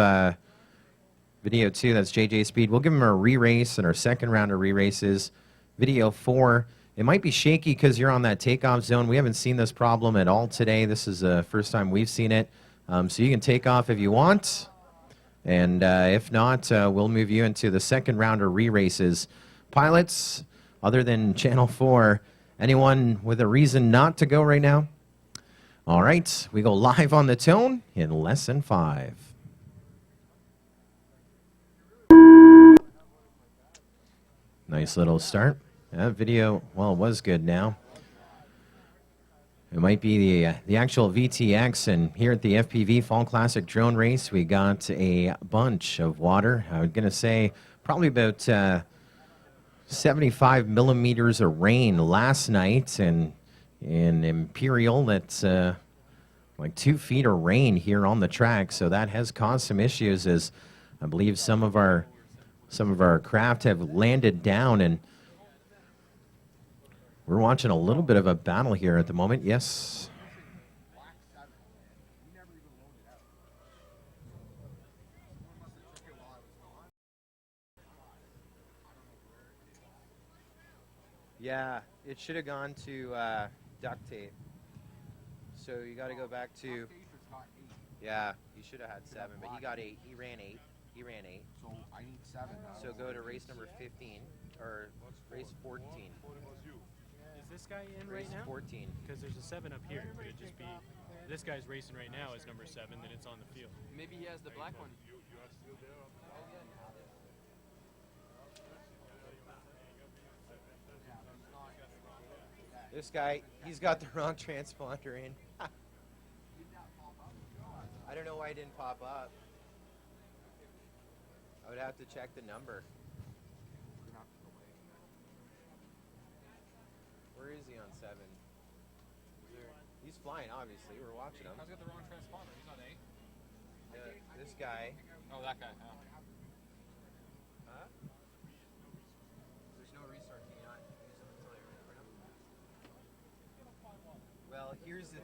video 2, that's JJ Speed. We'll give him a re-race in our second round of re-races. Video 4, it might be shaky because you're on that takeoff zone. We haven't seen this problem at all today. This is the first time we've seen it. So you can take off if you want, and if not, we'll move you into the second round of re-races. Pilots, other than Channel 4, anyone with a reason not to go right now? All right, we go live on the tone in less than 5. Nice little start. That video, well, it was good now. It might be the actual VTX, and here at the FPV Fall Classic Drone Race, we got a bunch of water. I'm going to say probably about 75 millimeters of rain last night, and in Imperial, that's like 2 feet of rain here on the track, so that has caused some issues, as I believe some of our craft have landed down, and we're watching a little bit of a battle here at the moment. Yes. Yeah, it should have gone to duct tape. So you got to go back to. Yeah, he should have had 7, but he got 8. He ran 8. He ran 8. So I need 7 now. So go to race number 15 or race 14. Is this guy in right Race now? 14. Because there's a 7 up here. Could it just be this guy's racing right now is number 7, then it's on the field. Maybe he has the black one. This guy, he's got the wrong transponder in. I don't know why it didn't pop up. I would have to check the number. Where is he on 7? He's flying, obviously. We're watching him. He's got the wrong transponder. He's on 8. This guy. Oh, that guy. Oh. Huh? There's no restart. Can you not use them until you're ready for them? Well, here's the.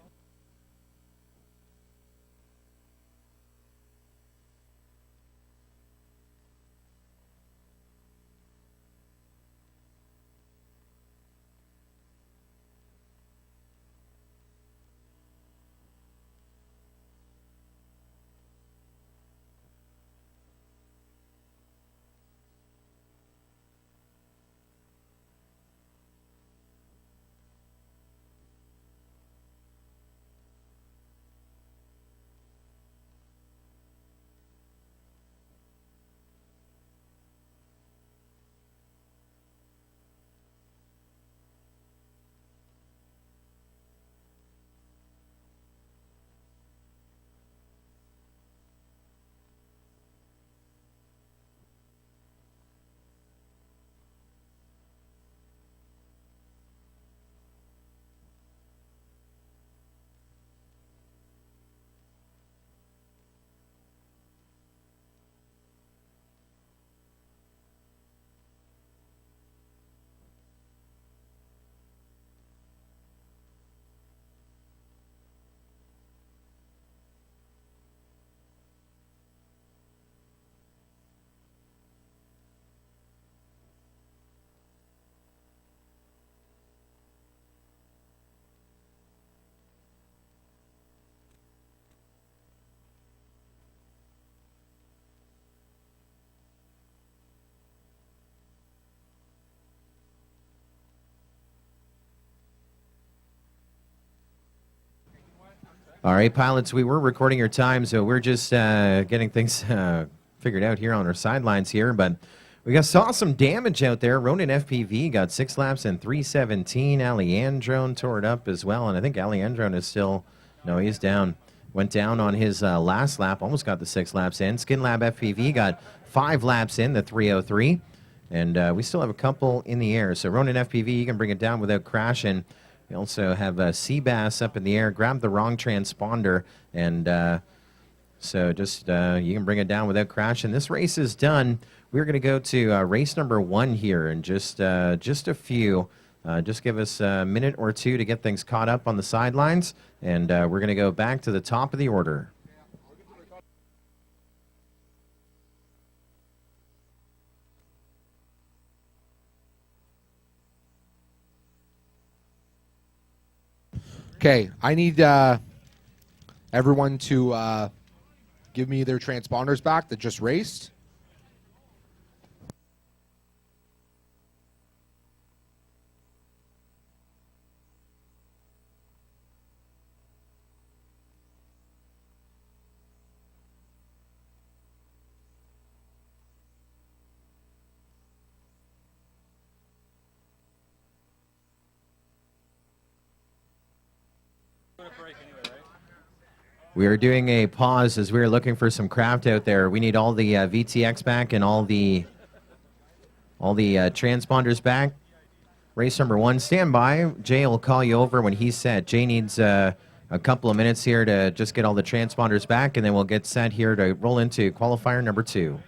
All right, pilots, we were recording your time, so we're just getting things figured out here on our sidelines here, but we saw some damage out there. Ronin FPV got 6 laps and 3:17. Alejandro tore it up as well, and I think Alejandro is still, no, he's down. Went down on his last lap, almost got the 6 laps in. Skin Lab FPV got 5 laps in, the 3:03, and we still have a couple in the air. So Ronin FPV, you can bring it down without crashing. We also have Seabass up in the air, grabbed the wrong transponder, and so just you can bring it down without crashing. This race is done. We're going to go to race number 1 here in just a few. Just give us a minute or two to get things caught up on the sidelines, and we're going to go back to the top of the order. Okay, I need everyone to give me their transponders back that just raced. We are doing a pause as we are looking for some craft out there. We need all the VTX back and all the transponders back. Race number 1, stand by. Jay will call you over when he's set. Jay needs a couple of minutes here to just get all the transponders back, and then we'll get set here to roll into qualifier number 2.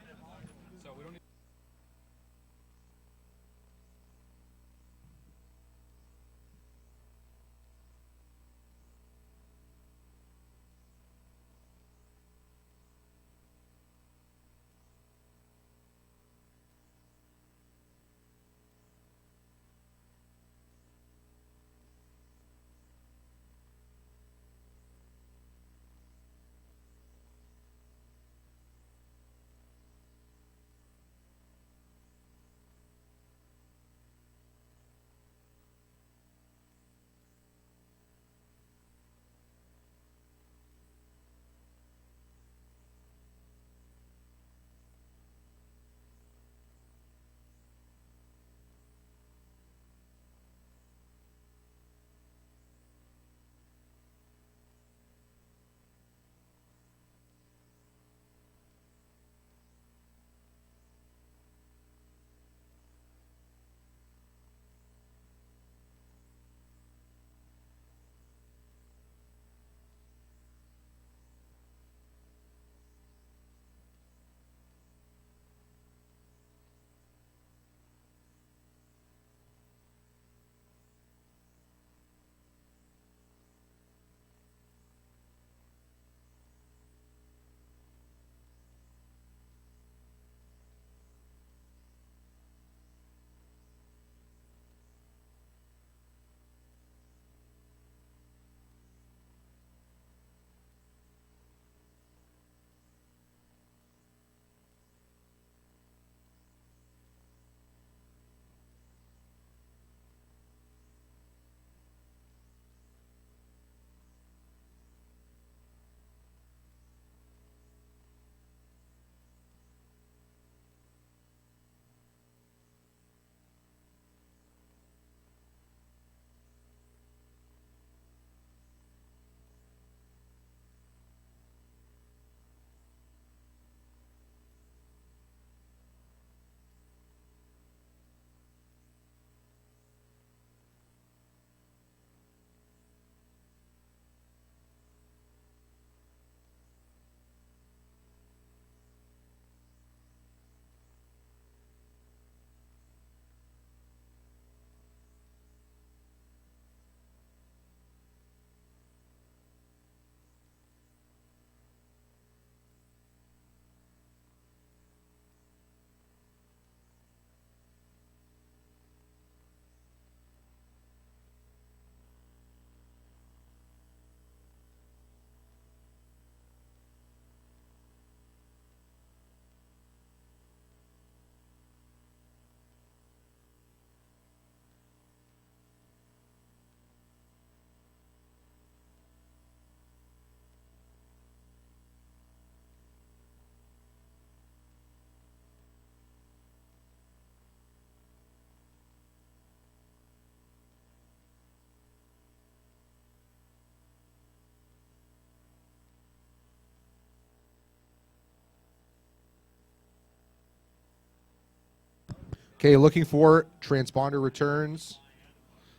Okay, looking for transponder returns.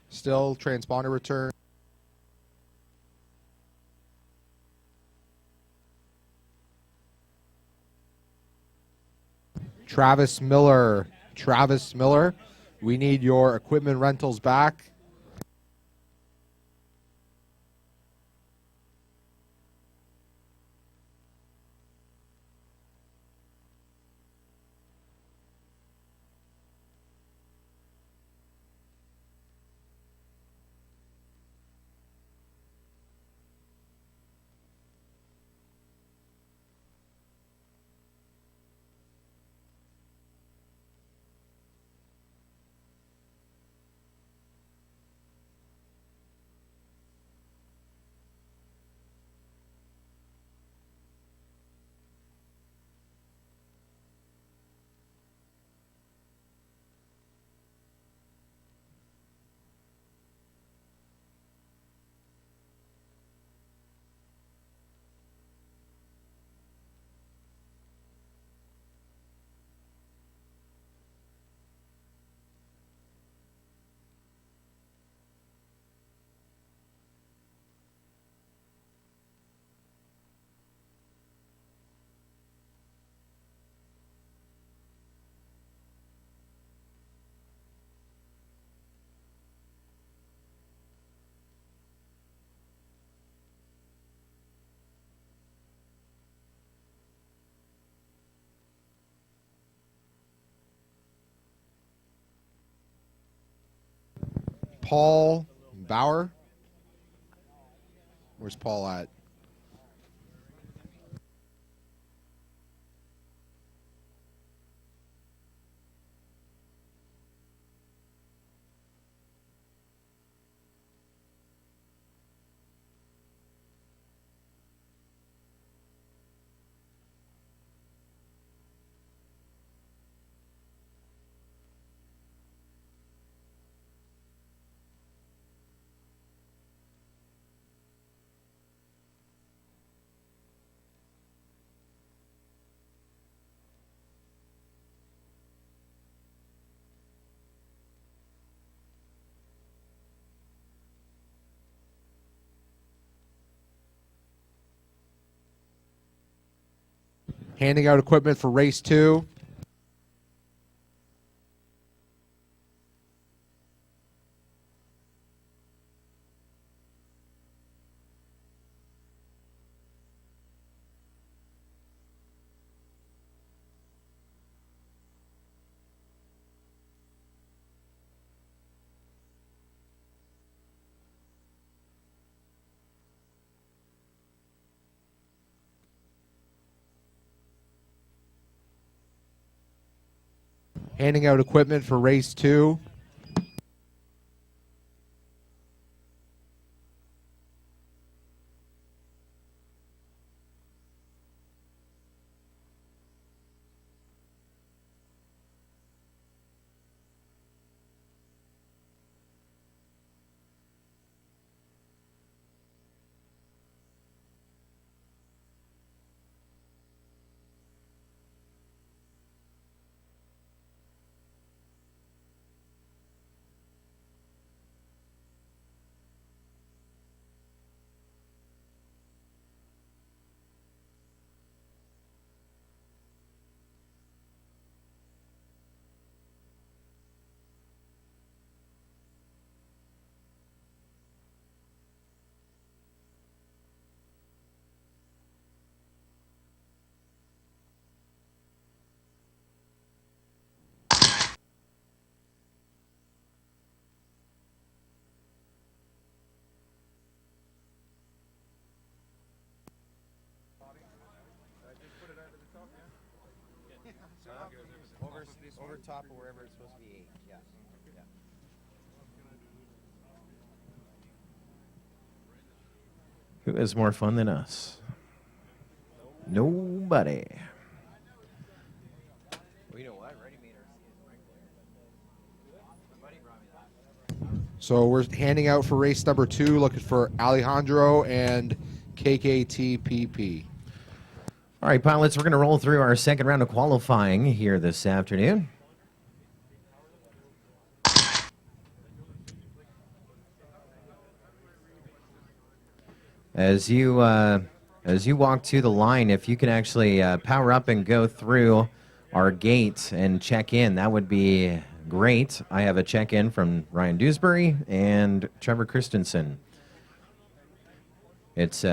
Still transponder return. Travis Miller. Travis Miller, we need your equipment rentals back. Paul Bauer. Where's Paul at? Handing out equipment for race 2. Handing out equipment for race 2. Over top or wherever it's supposed to be 8. Yeah. Yeah. Who has more fun than us? Nobody. Well, you know what? ReadyMadeRC is right there. My buddy brought me that. So we're handing out for race number 2, looking for Alejandro and KKTPP. All right, pilots, we're going to roll through our second round of qualifying here this afternoon. As you walk to the line, if you can actually power up and go through our gate and check in, that would be great. I have a check-in from Ryan Dewsbury and Trevor Christensen. It's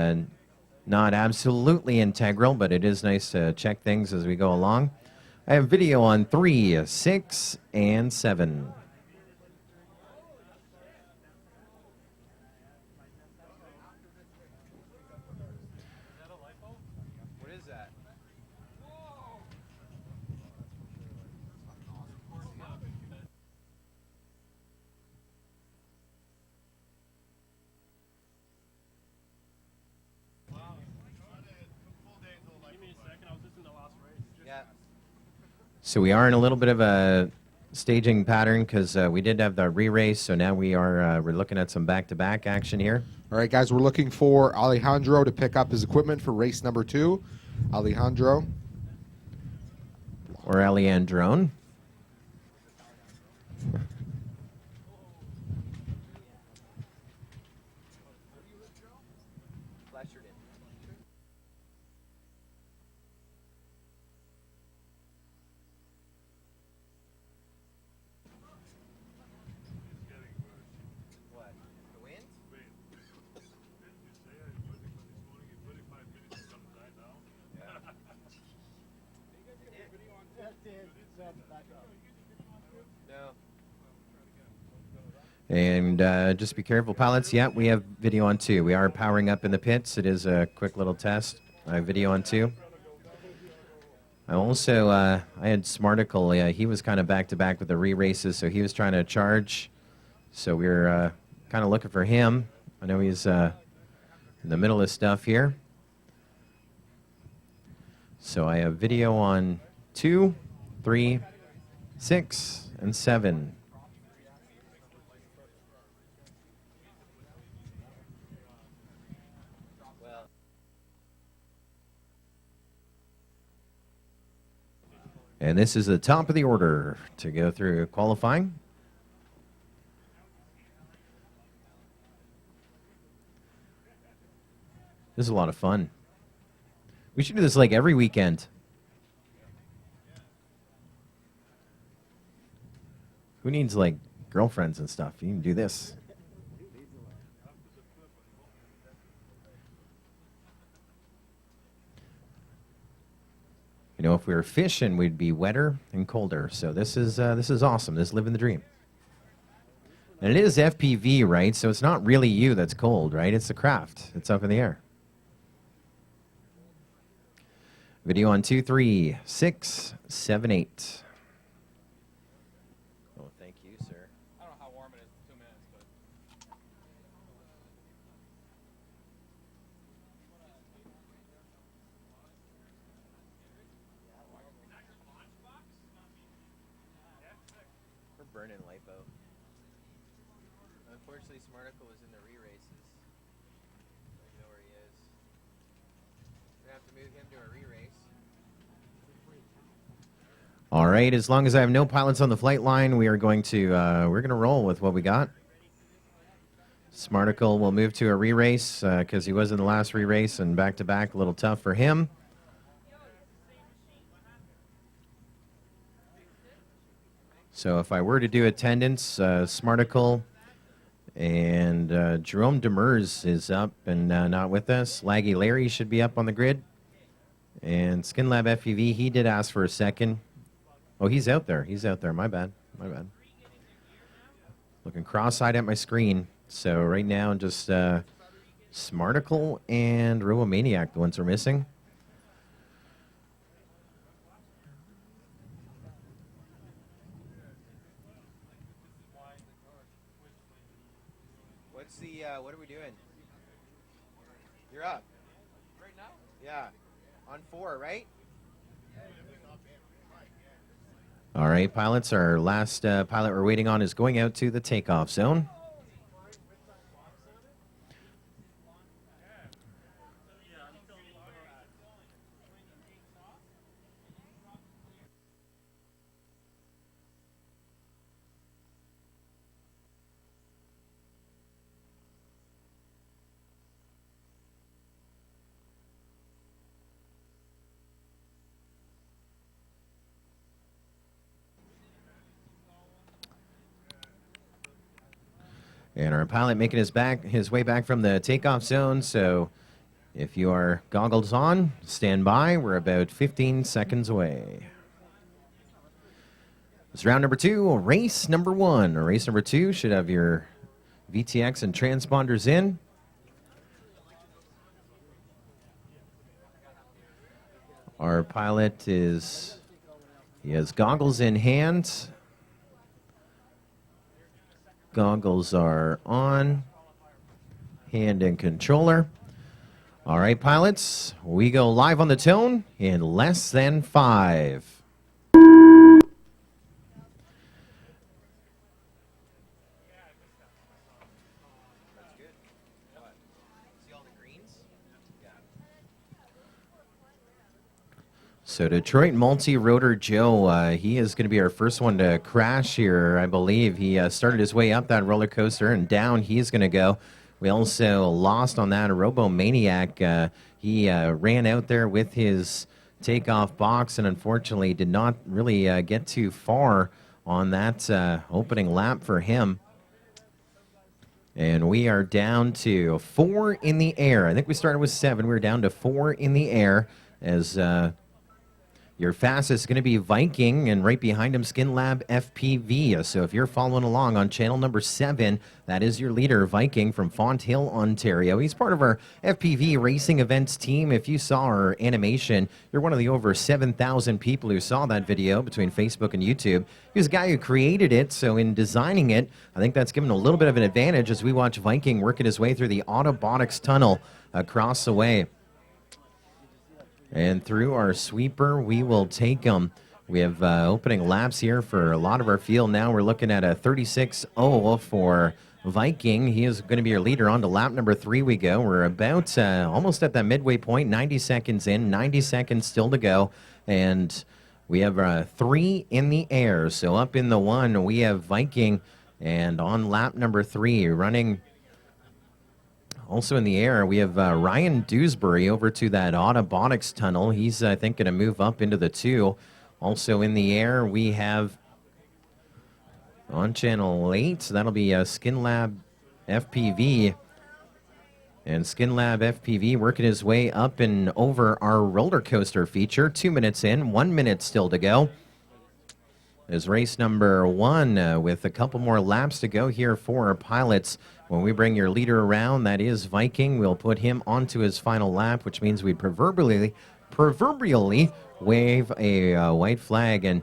not absolutely integral, but it is nice to check things as we go along. I have video on 3, 6, and 7. What is that? Give me a second. I was just in the last race. Yeah. So we are in a little bit of a staging pattern because we did have the re-race, so now we're looking at some back-to-back action here. All right, guys, we're looking for Alejandro to pick up his equipment for race number 2. Alejandro. Or Alejandrone. Flashed in. What? The wind? No. And just be careful, pilots. Yeah, we have video on 2. We are powering up in the pits. It is a quick little test. I have video on 2. I also, I had Smarticle. He was kind of back-to-back with the re-races, so he was trying to charge. So we were kind of looking for him. I know he's in the middle of stuff here. So I have video on 2, 3, 6, and 7. Well, And this is the top of the order to go through qualifying. This is a lot of fun. We should do this like every weekend. Who needs like girlfriends and stuff? You can do this. You know, if we were fishing, we'd be wetter and colder. So this is awesome. This is living the dream. And it is FPV, right? So it's not really you that's cold, right? It's the craft. It's up in the air. Video on 2, 3, 6, 7, 8. oh, thank you, sir. I don't know how warm it is in 2 minutes, but We're burning lipo. Unfortunately, Smarticle was in the re-races. I don't even know where he is. We're gonna have to move him to a re-race. All right, as long as I have no pilots on the flight line, we are going to roll with what we got. Smarticle will move to a re-race because he was in the last re-race and back-to-back, a little tough for him. So if I were to do attendance, Smarticle and Jerome Demers is up and not with us. Laggy Larry should be up on the grid. And SkinLab FPV, he did ask for a second. Oh, he's out there. He's out there. My bad. My bad. Looking cross-eyed at my screen. So right now, just Smarticle and RoboManiac, the ones we're missing. What's the, what are we doing? You're up. right now, Yeah. On 4, right? All right, pilots. Our last pilot we're waiting on is going out to the takeoff zone. And our pilot making his way back from the takeoff zone. So if you are goggles on, stand by. We're about 15 seconds away. It's round number 2, race number 1. Race number 2 should have your VTX and transponders in. Our pilot he has goggles in hand. Goggles are on. Hand and controller. All right, pilots, we go live on the tone in less than 5. So Detroit multi-rotor Joe, he is going to be our first one to crash here, I believe. He started his way up that roller coaster, and down he's going to go. We also lost on that Robo-Maniac. He ran out there with his takeoff box and unfortunately did not really get too far on that opening lap for him. And we are down to 4 in the air. I think we started with 7. We're down to 4 in the air as your fastest is going to be Viking, and right behind him, Skin Lab FPV. So if you're following along on channel number 7, that is your leader, Viking from Font Hill, Ontario. He's part of our FPV racing events team. If you saw our animation, you're one of the over 7,000 people who saw that video between Facebook and YouTube. He was a guy who created it, so in designing it, I think that's given a little bit of an advantage as we watch Viking working his way through the Autobotics tunnel across the way. And through our sweeper, we will take them. We have opening laps here for a lot of our field now. We're looking at a 36.0 for Viking. He is going to be your leader. On to lap number 3 we go. We're about almost at that midway point, 90 seconds in, 90 seconds still to go. And we have 3 in the air. So up in the 1, we have Viking. And on lap number 3, running also in the air, we have Ryan Dewsbury over to that Autobotics tunnel. He's, I think, going to move up into the 2. Also in the air, we have on channel 8, so that'll be Skin Lab FPV. And Skin Lab FPV working his way up and over our roller coaster feature. 2 minutes in, 1 minute still to go. Is race number 1 with a couple more laps to go here for our pilots. When we bring your leader around, that is Viking, we'll put him onto his final lap, which means we proverbially wave a white flag, and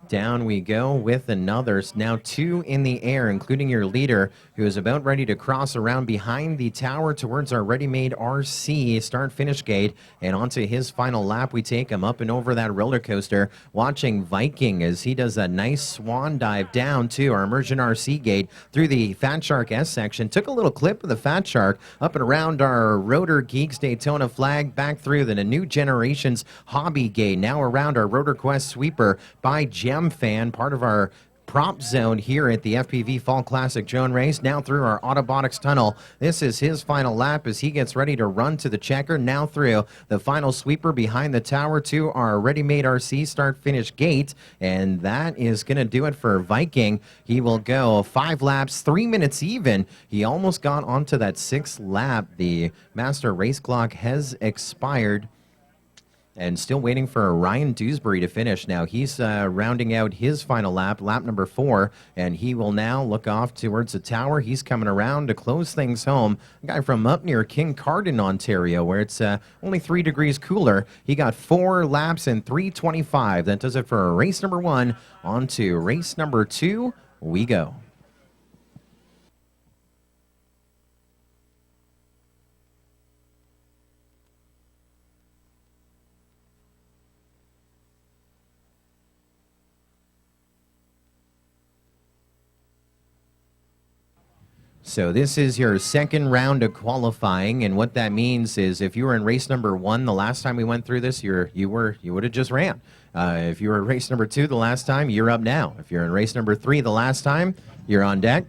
down we go with another. Now 2 in the air, including your leader, who is about ready to cross around behind the tower towards our ReadyMadeRC start-finish gate. And onto his final lap, we take him up and over that roller coaster, watching Viking as he does a nice swan dive down to our Immersion RC gate through the Fat Shark S section. Took a little clip of the Fat Shark up and around our Rotor Geeks Daytona flag, back through the New Generations Hobby gate, now around our Rotor Quest sweeper by Gem Fan, part of our prop zone here at the FPV Fall Classic Drone Race. Now through our Autobotics tunnel. This is his final lap as he gets ready to run to the checker. Now through the final sweeper behind the tower to our ReadyMadeRC start-finish gate. And that is going to do it for Viking. He will go 5 laps, 3 minutes even. He almost got onto that 6th lap. The master race clock has expired. And still waiting for Ryan Dewsbury to finish. Now he's rounding out his final lap, lap number 4, and he will now look off towards the tower. He's coming around to close things home. A guy from up near Kincardine, Ontario, where it's only 3 degrees cooler. He got 4 laps in 3:25. That does it for race number 1. On to race number 2 we go. So this is your second round of qualifying, and what that means is if you were in race number 1 the last time we went through this, you would have just ran. If you were in race number 2 the last time, you're up now. If you're in race number 3 the last time, you're on deck.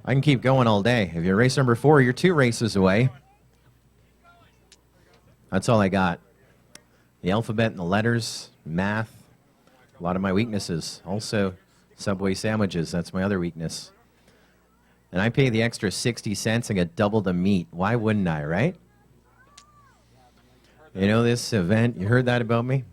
I can keep going all day. If you're in race number 4, you're 2 races away. That's all I got. The alphabet and the letters, math, a lot of my weaknesses. Also, Subway sandwiches, that's my other weakness. And I pay the extra 60 cents and get double the meat. Why wouldn't I, right? You know this event, you heard that about me?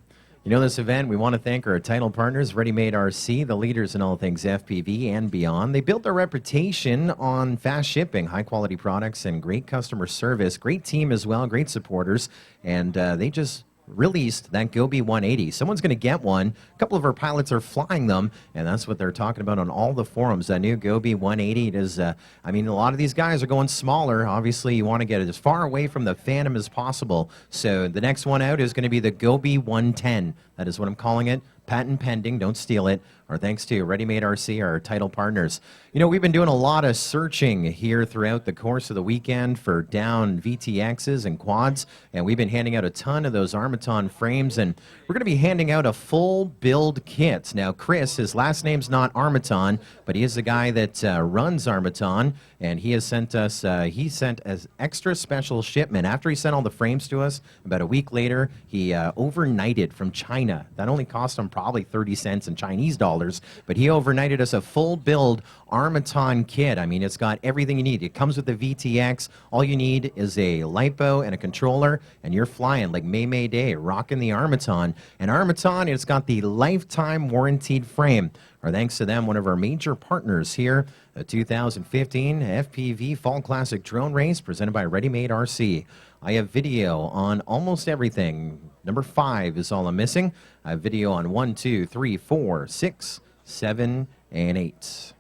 You know this event, we want to thank our title partners, ReadyMadeRC, the leaders in all things FPV and beyond. They built their reputation on fast shipping, high-quality products, and great customer service. Great team as well, great supporters, and they just released that Gobi 180. Someone's going to get one. A couple of our pilots are flying them, and that's what they're talking about on all the forums. That new Gobi 180, it is, I mean, a lot of these guys are going smaller. Obviously, you want to get it as far away from the Phantom as possible. So the next one out is going to be the Gobi 110. That is what I'm calling it. Patent pending, don't steal it. Our thanks to ReadyMadeRC, our title partners. You know, we've been doing a lot of searching here throughout the course of the weekend for down VTXs and quads, and we've been handing out a ton of those Armaton frames, and we're going to be handing out a full build kit. Now, Chris, his last name's not Armaton, but he is the guy that runs Armaton, and he has sent us, he sent as extra special shipment. After he sent all the frames to us, about a week later, he overnighted from China. That only cost him probably 30 cents in Chinese dollars, but he overnighted us a full build Armaton kit. I mean, it's got everything you need. It comes with the VTX. All you need is a lipo and a controller, and you're flying like May Day, rocking the Armaton. And Armaton, it's got the lifetime warranted frame. Our thanks to them, one of our major partners here, the 2015 FPV Fall Classic Drone Race presented by ReadyMadeRC. I have video on almost everything. Number 5 is all I'm missing. I have video on 1, 2, 3, 4, 6, 7, and 8.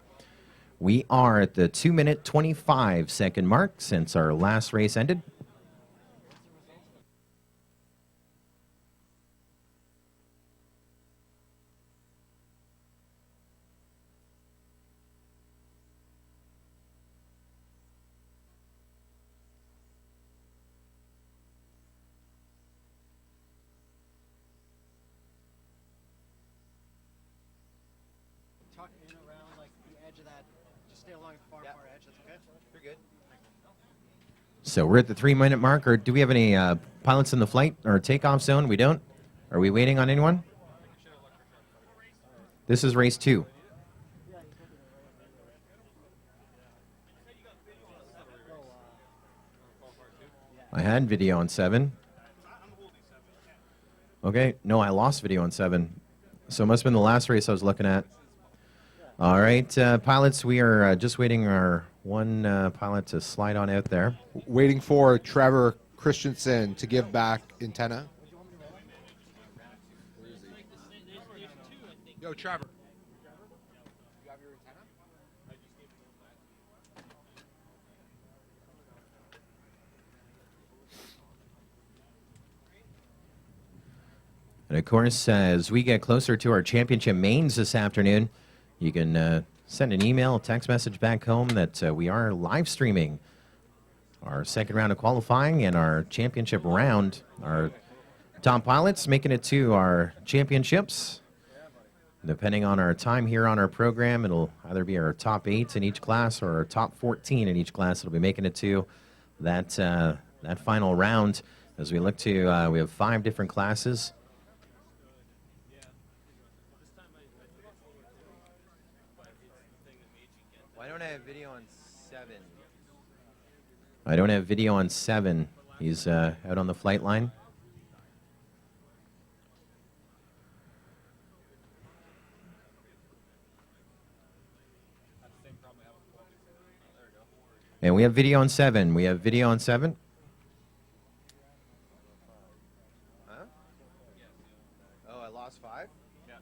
We are at the 2-minute, 25-second mark since our last race ended. Tuck in around like the edge of that. Just stay along the far edge. That's okay. You're good. So we're at the 3-minute mark, or do we have any pilots in the flight or takeoff zone? We don't? Are we waiting on anyone? This is race 2. I had video on 7. Okay, no, I lost video on 7. So it must have been the last race I was looking at. All right, pilots, we are just waiting our one pilot to slide on out there. Waiting for Trevor Christensen to give back antenna. Yo, Trevor. You have your antenna? And of course, as we get closer to our championship mains this afternoon, you can send an email, text message back home that we are live streaming our second round of qualifying and our championship round. Our top pilots making it to our championships. Depending on our time here on our program, it'll either be our top 8 in each class or our top 14 in each class. It'll be making it to that that final round. As we look to, we have 5 different classes. Why don't I have video on 7? I don't have video on 7. He's out on the flight line. And we have video on 7. We have video on 7. Huh? Oh, I lost 5? Yeah.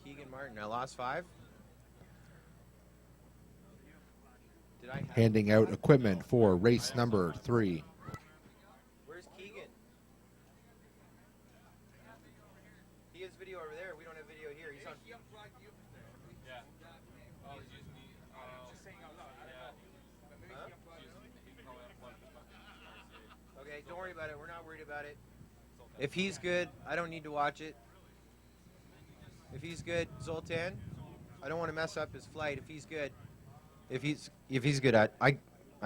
Keegan Martin, I lost 5? Did I have Handing out equipment for race number 3. Where's Keegan? He has video over there. We don't have video here. He's on. Yeah. Oh, he's using the. Just saying out loud. Huh? Okay, don't worry about it. We're not worried about it. If he's good, I don't need to watch it. If he's good, Zoltan, I don't want to mess up his flight. If he's good. If he's good, I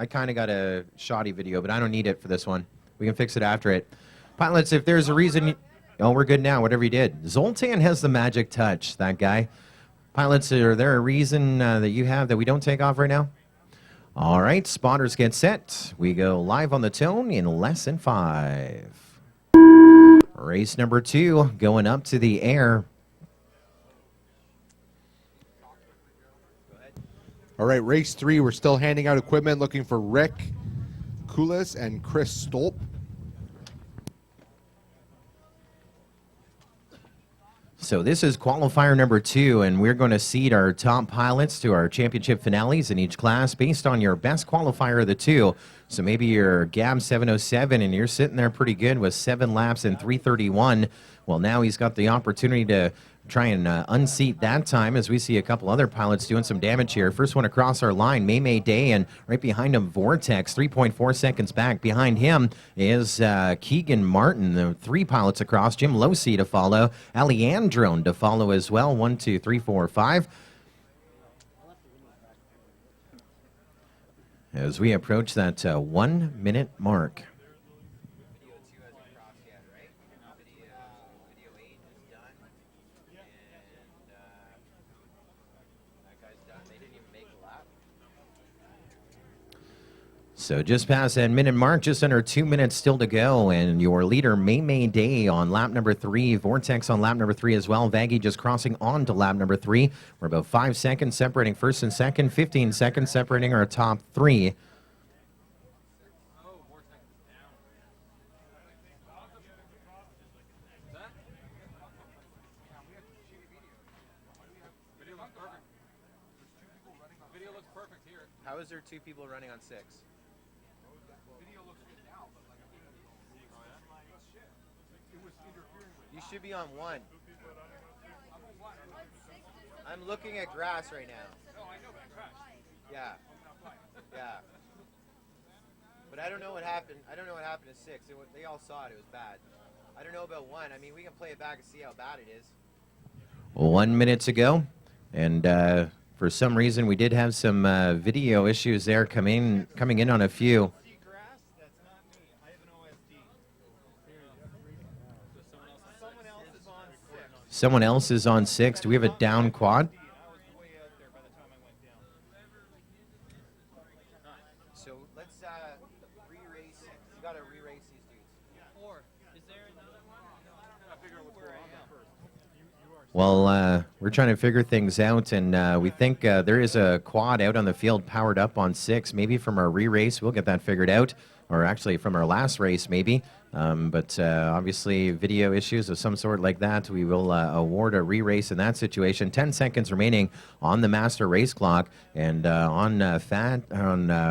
kind of got a shoddy video, but I don't need it for this one. We can fix it after it. Pilots, if there's a reason... Oh, we're good now, whatever you did. Zoltan has the magic touch, that guy. Pilots, are there a reason that you have that we don't take off right now? All right, spotters get set. We go live on the tone in less than 5. Race number 2 going up to the air. All right, race 3. We're still handing out equipment, looking for Rick Kulis and Chris Stolp. So this is qualifier number 2, and we're going to seed our top pilots to our championship finales in each class based on your best qualifier of the 2. So maybe you're GAB 707 and you're sitting there pretty good with 7 laps and 3:31. Well, now he's got the opportunity to try and unseat that time as we see a couple other pilots doing some damage here. First one across our line, May Day, and right behind him, Vortex, 3.4 seconds back. Behind him is Keegan Martin, the 3 pilots across. Jim Losey to follow. Alejandro to follow as well. 1, 2, 3, 4, 5. As we approach that 1 minute mark. So just past that minute mark, just under 2 minutes still to go, and your leader, May Day, on lap number 3. Vortex on lap number 3 as well. Vaggy just crossing on to lap number 3. We're about 5 seconds separating first and second, 15 seconds separating our top 3. Video looks perfect here. How is there 2 people running on 6? You should be on 1. I'm looking at grass right now. No, I know, but I crashed. Yeah. Yeah. But I don't know what happened. I don't know what happened to 6. They all saw it. It was bad. I don't know about 1. I mean, we can play it back and see how bad it is. 1 minute to go, and for some reason we did have some video issues there coming in on a few. Someone else is on 6. Do we have a down quad? So let's re-race. You got to re-race these dudes. Or is there another one? Well, we're trying to figure things out, and we think there is a quad out on the field powered up on 6. Maybe from our re-race, we'll get that figured out. Or actually from our last race, maybe. But obviously, video issues of some sort like that, we will award a re-race in that situation. 10 seconds remaining on the master race clock. And on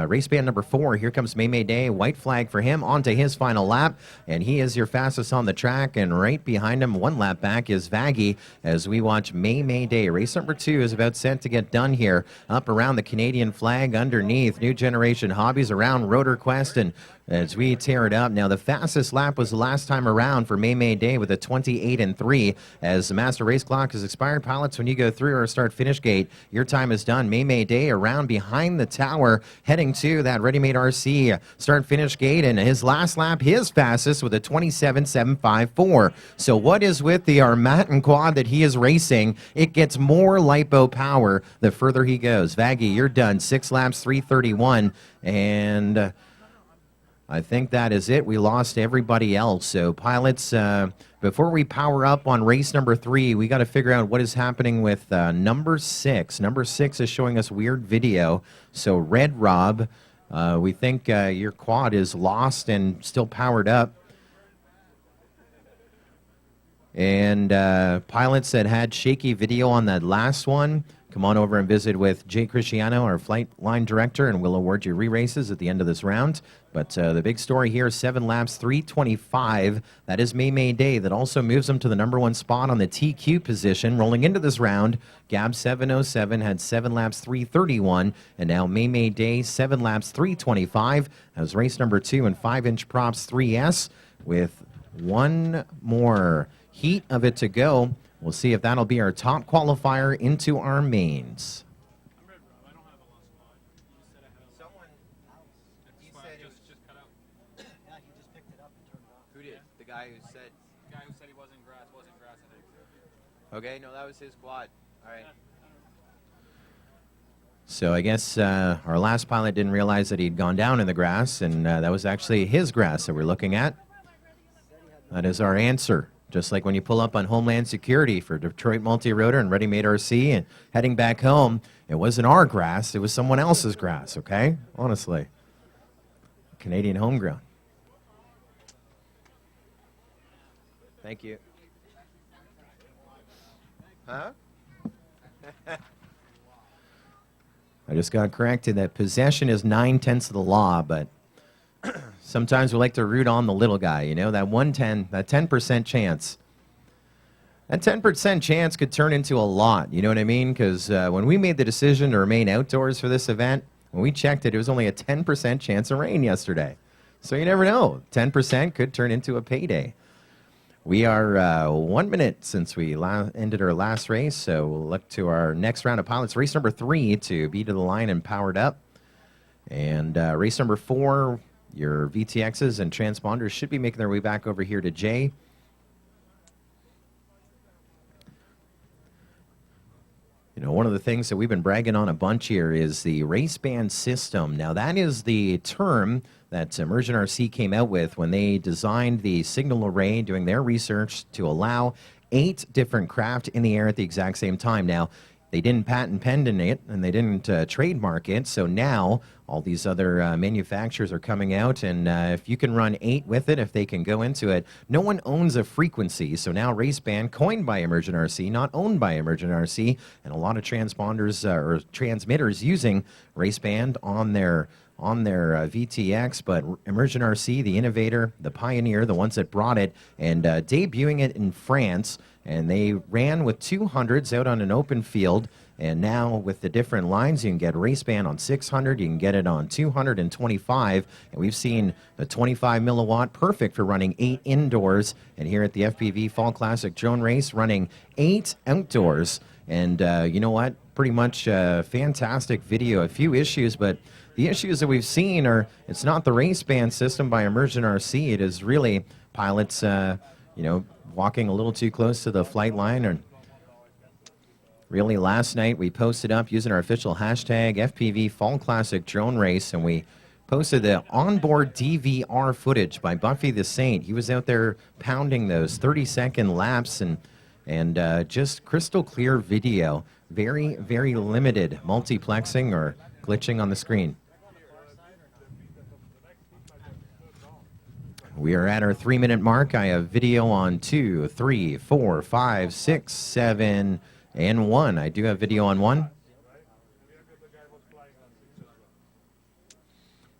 race band number 4, here comes May Day. White flag for him onto his final lap. And he is your fastest on the track. And right behind him, 1 lap back, is Vaggy as we watch May Day. Race number 2 is about set to get done here. Up around the Canadian flag underneath. New Generation Hobbies around Rotor Quest, and as we tear it up. Now, the fastest lap was the last time around for May Day with a 28.3. As the master race clock has expired, pilots, when you go through our start-finish gate, your time is done. May Day around behind the tower, heading to that ReadyMadeRC start-finish gate, and his last lap, his fastest, with a 27.754. So what is with the Armatin quad that he is racing? It gets more lipo power the further he goes. Vaggy, you're done. 6 laps, 3:31, and I think that is it. We lost everybody else. So pilots, before we power up on race number 3, we got to figure out what is happening with number 6. Number 6 is showing us weird video. So Red Rob, we think your quad is lost and still powered up. And pilots that had shaky video on that last one, come on over and visit with Jay Cristiano, our flight line director, and we'll award you re-races at the end of this round. But the big story here, 7 laps, 3:25. That is May Day. That also moves him to the number 1 spot on the TQ position. Rolling into this round, Gab 707 had 7 laps, 3:31. And now May Day, 7 laps, 3:25. As race number 2 and 5-inch props 3S with 1 more heat of it to go. We'll see if that'll be our top qualifier into our mains. Someone, he said it was Just cut out. Yeah, he just picked it up and turned it off. who did? The guy who said, The guy who said he wasn't grass, I think. okay, no, that was his quad. All right. So I guess our last pilot didn't realize that he'd gone down in the grass, and that was actually his grass that we're looking at. That is our answer. Just like when you pull up on Homeland Security for Detroit Multi-Rotor and ReadyMadeRC and heading back home, it wasn't our grass, it was someone else's grass, okay? Honestly. Canadian homegrown. Thank you. Huh? I just got corrected that possession is 9/10 of the law, but sometimes we like to root on the little guy, you know, that 10% chance. That 10% chance could turn into a lot, you know what I mean? Because when we made the decision to remain outdoors for this event, when we checked it, it was only a 10% chance of rain yesterday. So you never know. 10% could turn into a payday. We are 1 minute since we ended our last race, so we'll look to our next round of pilots. Race number 3 to be to the line and powered up. And race number 4, your VTXs and transponders should be making their way back over here to Jay. You know, one of the things that we've been bragging on a bunch here is the race band system. Now, that is the term that Immersion RC came out with when they designed the signal array, doing their research to allow 8 different craft in the air at the exact same time. Now, they didn't patent pending it, and they didn't trademark it, so now all these other manufacturers are coming out, and if you can run 8 with it, if they can go into it, no one owns a frequency, so now race band, coined by Immersion RC, not owned by Immersion RC, and a lot of transponders or transmitters using race band on their VTX, but Immersion RC, the innovator, the pioneer, the ones that brought it, and debuting it in France, and they ran with 200s out on an open field, and now with the different lines, you can get race band on 600, you can get it on 225, and we've seen the 25 milliwatt, perfect for running 8 indoors, and here at the FPV Fall Classic Drone Race, running 8 outdoors, and you know what, pretty much fantastic video, a few issues, but the issues that we've seen are, it's not the race band system by Immersion RC, it is really pilots, you know, walking a little too close to the flight line. And really last night we posted up using our official hashtag FPV Fall Classic Drone Race, and we posted the onboard DVR footage by Buffy the Saint. He was out there pounding those 30-second laps and just crystal clear video. Very, very limited multiplexing or glitching on the screen. We are at our 3-minute mark. I have video on 2, 3, 4, 5, 6, 7, and 1. I do have video on 1.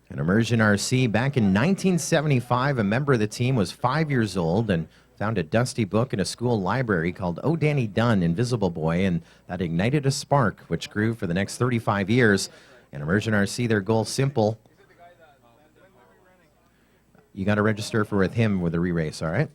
And Immersion RC, back in 1975, a member of the team was 5 years old and found a dusty book in a school library called Oh Danny Dunn, Invisible Boy, and that ignited a spark, which grew for the next 35 years. And Immersion RC, their goal simple. You got to register for with him with a re-race, all right?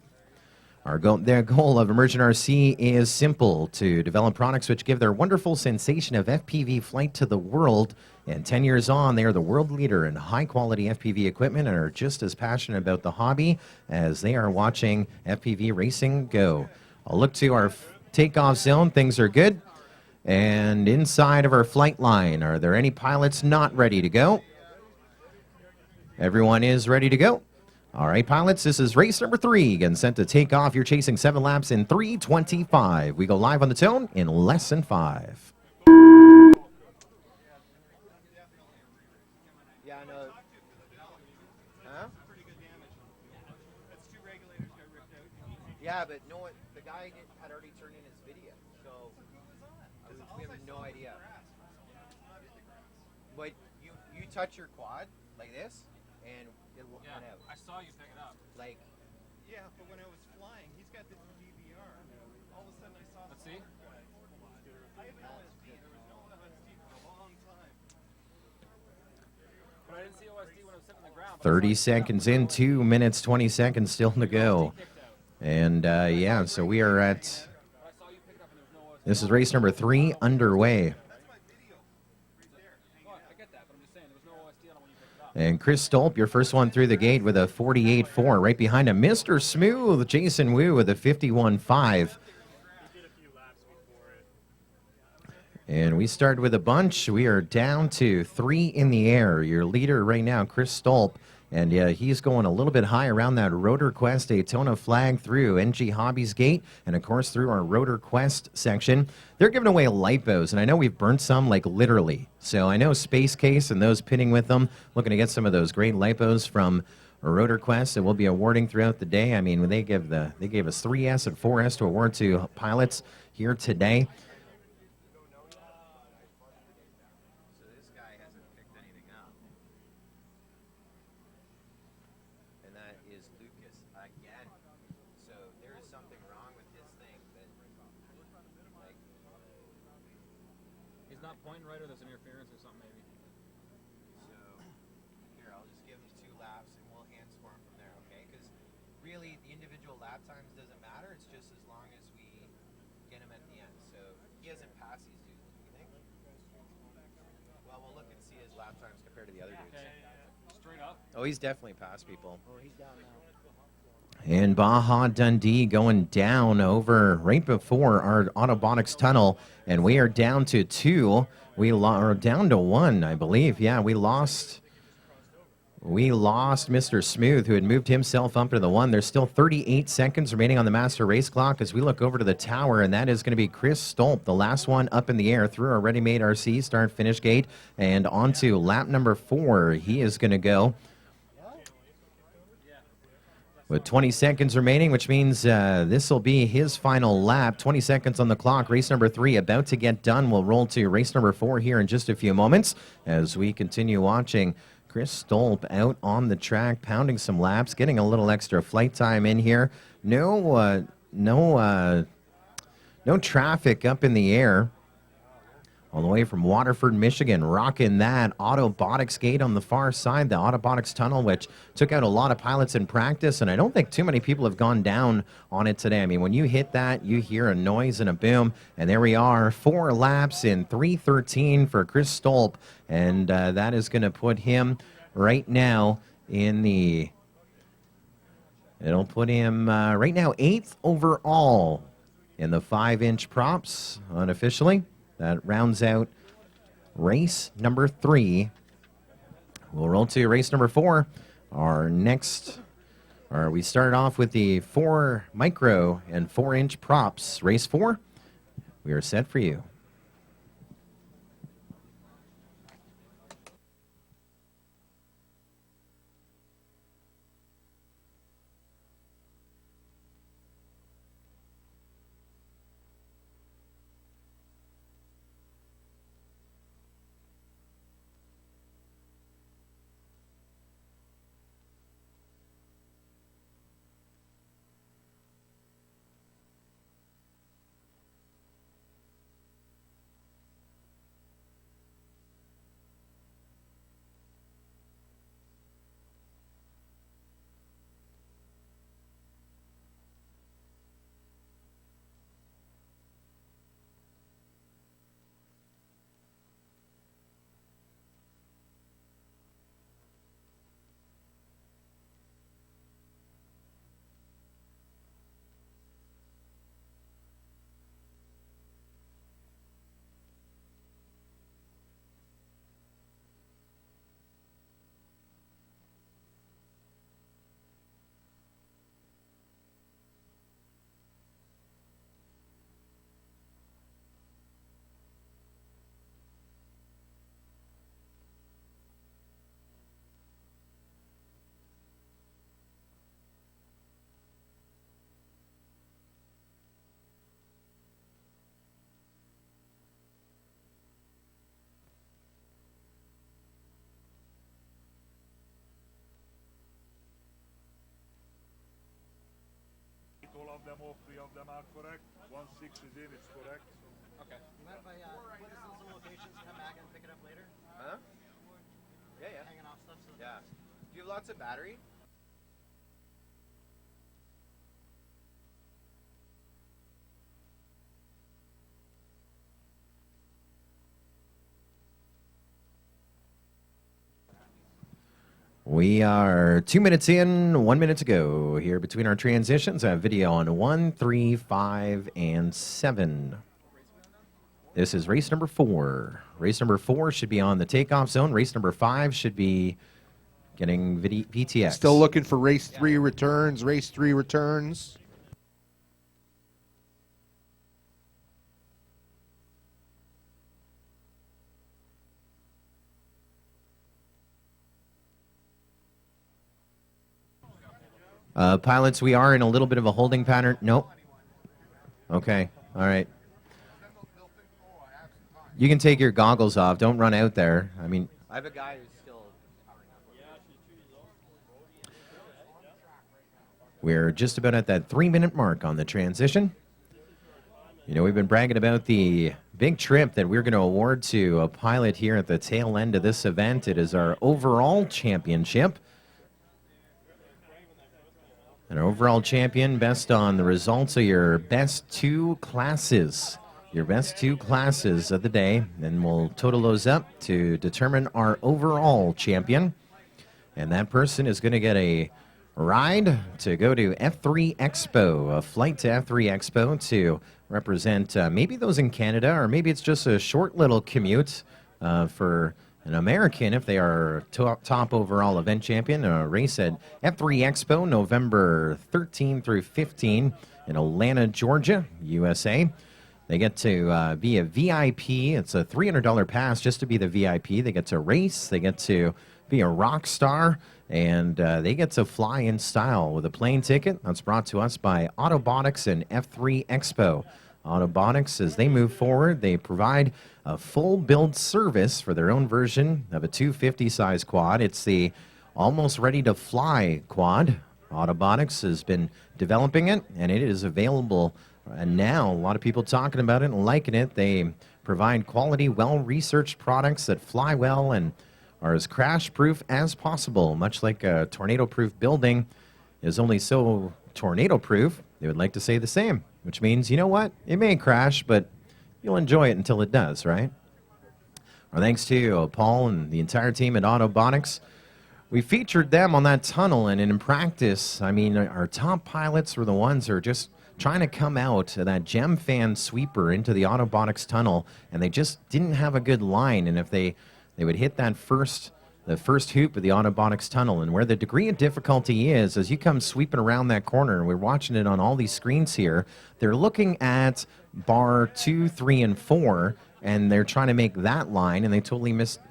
Their goal of Immersion RC is simple, to develop products which give their wonderful sensation of FPV flight to the world. And 10 years on, they are the world leader in high-quality FPV equipment and are just as passionate about the hobby as they are watching FPV racing go. I'll look to our takeoff zone. Things are good. And inside of our flight line, are there any pilots not ready to go? Everyone is ready to go. All right, pilots, this is race number 3, getting set to take off. You're chasing 7 laps in 3:25. We go live on the tone in less than 5. Yeah, I know. Huh? Yeah, but no one, the guy had already turned in his video, so we have no idea. But you touch your quad like this, and it will run out. I saw you pick it up. Like, Yeah, but when I was flying, he's got the DVR. All of a sudden I saw Let's see. I have LSD. There was no LSD for a long time. But I didn't see OSD when I was sitting on the ground. 30 seconds in, 2 minutes, 20 seconds still to go. And yeah, so we are at, this is race number 3 underway. And Chris Stolp, your first one through the gate with a 48.4. Right behind him, Mr. Smooth, Jason Wu with a 51.5. And we started with a bunch. We are down to 3 in the air. Your leader right now, Chris Stolp. And he's going a little bit high around that Rotor Quest Daytona flag through NG Hobbies Gate and, of course, through our Rotor Quest section. They're giving away lipos, and I know we've burnt some, like, literally. So I know Space Case and those pitting with them, looking to get some of those great lipos from Rotor Quest that we'll be awarding throughout the day. I mean, they gave us 3S and 4S to award to pilots here today. So this guy hasn't picked anything up. And that is Lucas again. So there is something wrong with his thing that, like, He's not pointing right, or there's interference or something maybe. so here, I'll just give him 2 laps and we'll hand score him from there, okay? Because really, the individual lap times doesn't matter. It's just as long as we get him at the end. So he hasn't passed these dudes, do you think? Well, we'll look and see his lap times compared to the other dudes. Straight up. Oh, he's definitely passed people. Oh, he's down now. And Baja Dundee going down over right before our Autobotics tunnel, and we are down to 2. We are down to 1, I believe. Yeah, we lost Mr. Smooth, who had moved himself up to the 1. There's still 38 seconds remaining on the master race clock as we look over to the tower, and that is going to be Chris Stolp, the last one up in the air through our ReadyMadeRC start-finish gate and onto lap number 4. He is going to go with 20 seconds remaining, which means this will be his final lap. 20 seconds on the clock. Race number 3 about to get done. We'll roll to race number 4 here in just a few moments as we continue watching Chris Stolp out on the track, pounding some laps, getting a little extra flight time in here. No traffic up in the air. All the way from Waterford, Michigan, rocking that Autobotics gate on the far side, the Autobotics tunnel, which took out a lot of pilots in practice, and I don't think too many people have gone down on it today. I mean, when you hit that, you hear a noise and a boom, and there we are, 4 laps in 3:13 for Chris Stolp, and that is going to put him right now in the... It'll put him right now 8th overall in the 5-inch props, unofficially. That rounds out race number 3. We'll roll to race number 4. We started off with the 4 micro and 4-inch props. Race 4, we are set for you. All of them, all 3 of them are correct. 1-6 is in, it's correct. Okay. You mind if I put this in some locations, come back and pick it up later? Huh? Yeah. Hanging off stuff. So Yeah. Do you have lots of battery? We are 2 minutes in, 1 minute to go here between our transitions. I have video on 1, 3, 5, and 7. This is race number 4. Race number 4 should be on the takeoff zone. Race number 5 should be getting VTX. Still looking for race 3 returns. Race 3 returns. Pilots, we are in a little bit of a holding pattern. Nope. Okay. All right. You can take your goggles off. Don't run out there. I mean, I have a guy who's still. we're just about at that 3-minute mark on the transition. You know, we've been bragging about the big trip that we're going to award to a pilot here at the tail end of this event. It is our overall championship. An overall champion based on the results of your best 2 classes. Your best 2 classes of the day. And we'll total those up to determine our overall champion. And that person is going to get a ride to go to F3 Expo, a flight to F3 Expo to represent maybe those in Canada, or maybe it's just a short little commute for an American if they are top overall event champion. A race at F3 Expo November 13 through 15 in Atlanta, Georgia, USA. They get to be a VIP. It's a $300 pass just to be the VIP. They get to race. They get to be a rock star. And they get to fly in style with a plane ticket. That's brought to us by Autobotics and F3 Expo. Autobotics, as they move forward, they provide a full build service for their own version of a 250 size quad. It's the almost ready to fly quad. Autobotics has been developing it, and it is available now. A lot of people talking about it and liking it. They provide quality, well-researched products that fly well and are as crash-proof as possible. Much like a tornado-proof building is only so tornado-proof, they would like to say the same, which means, you know what? It may crash, but you'll enjoy it until it does, right? Our thanks to Paul and the entire team at Autobotics. We featured them on that tunnel, and in practice, I mean, our top pilots were the ones who are just trying to come out of that gem fan sweeper into the Autobotics tunnel, and they just didn't have a good line. And if they would hit that the first hoop of the Autobotics tunnel, and where the degree of difficulty is, as you come sweeping around that corner, and we're watching it on all these screens here, they're looking at bar 2, 3, and 4, and they're trying to make that line, and they totally missed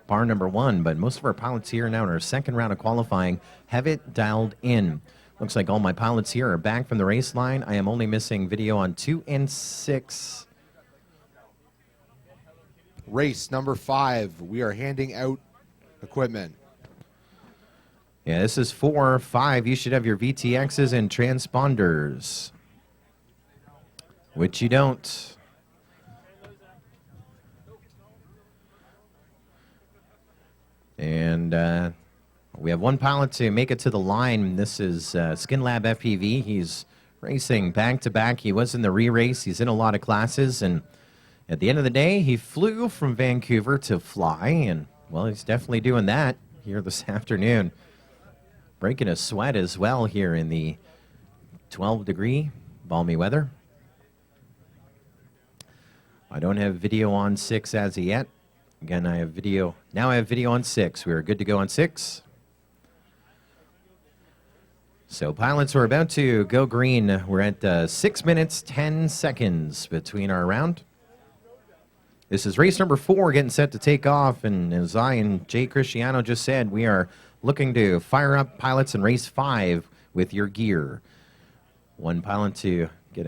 bar number 1. But most of our pilots here now in our second round of qualifying have it dialed in. Looks like all my pilots here are back from the race line. I am only missing video on 2 and 6. Race number 5. We are handing out equipment. Yeah, this is 4, 5. You should have your VTXs and transponders, which you don't. And we have one pilot to make it to the line. This is SkinLab FPV. He's racing back-to-back. He was in the re-race. He's in a lot of classes. And at the end of the day, he flew from Vancouver to fly. And, well, he's definitely doing that here this afternoon. Breaking a sweat as well here in the 12-degree balmy weather. I don't have video on 6 as of yet. Again, I have video. Now I have video on 6. We are good to go on 6. So pilots are about to go green. We're at 6 minutes, 10 seconds between our round. This is race number 4 getting set to take off. And as I and Jay Cristiano just said, we are looking to fire up pilots in race 5 with your gear. One pilot to get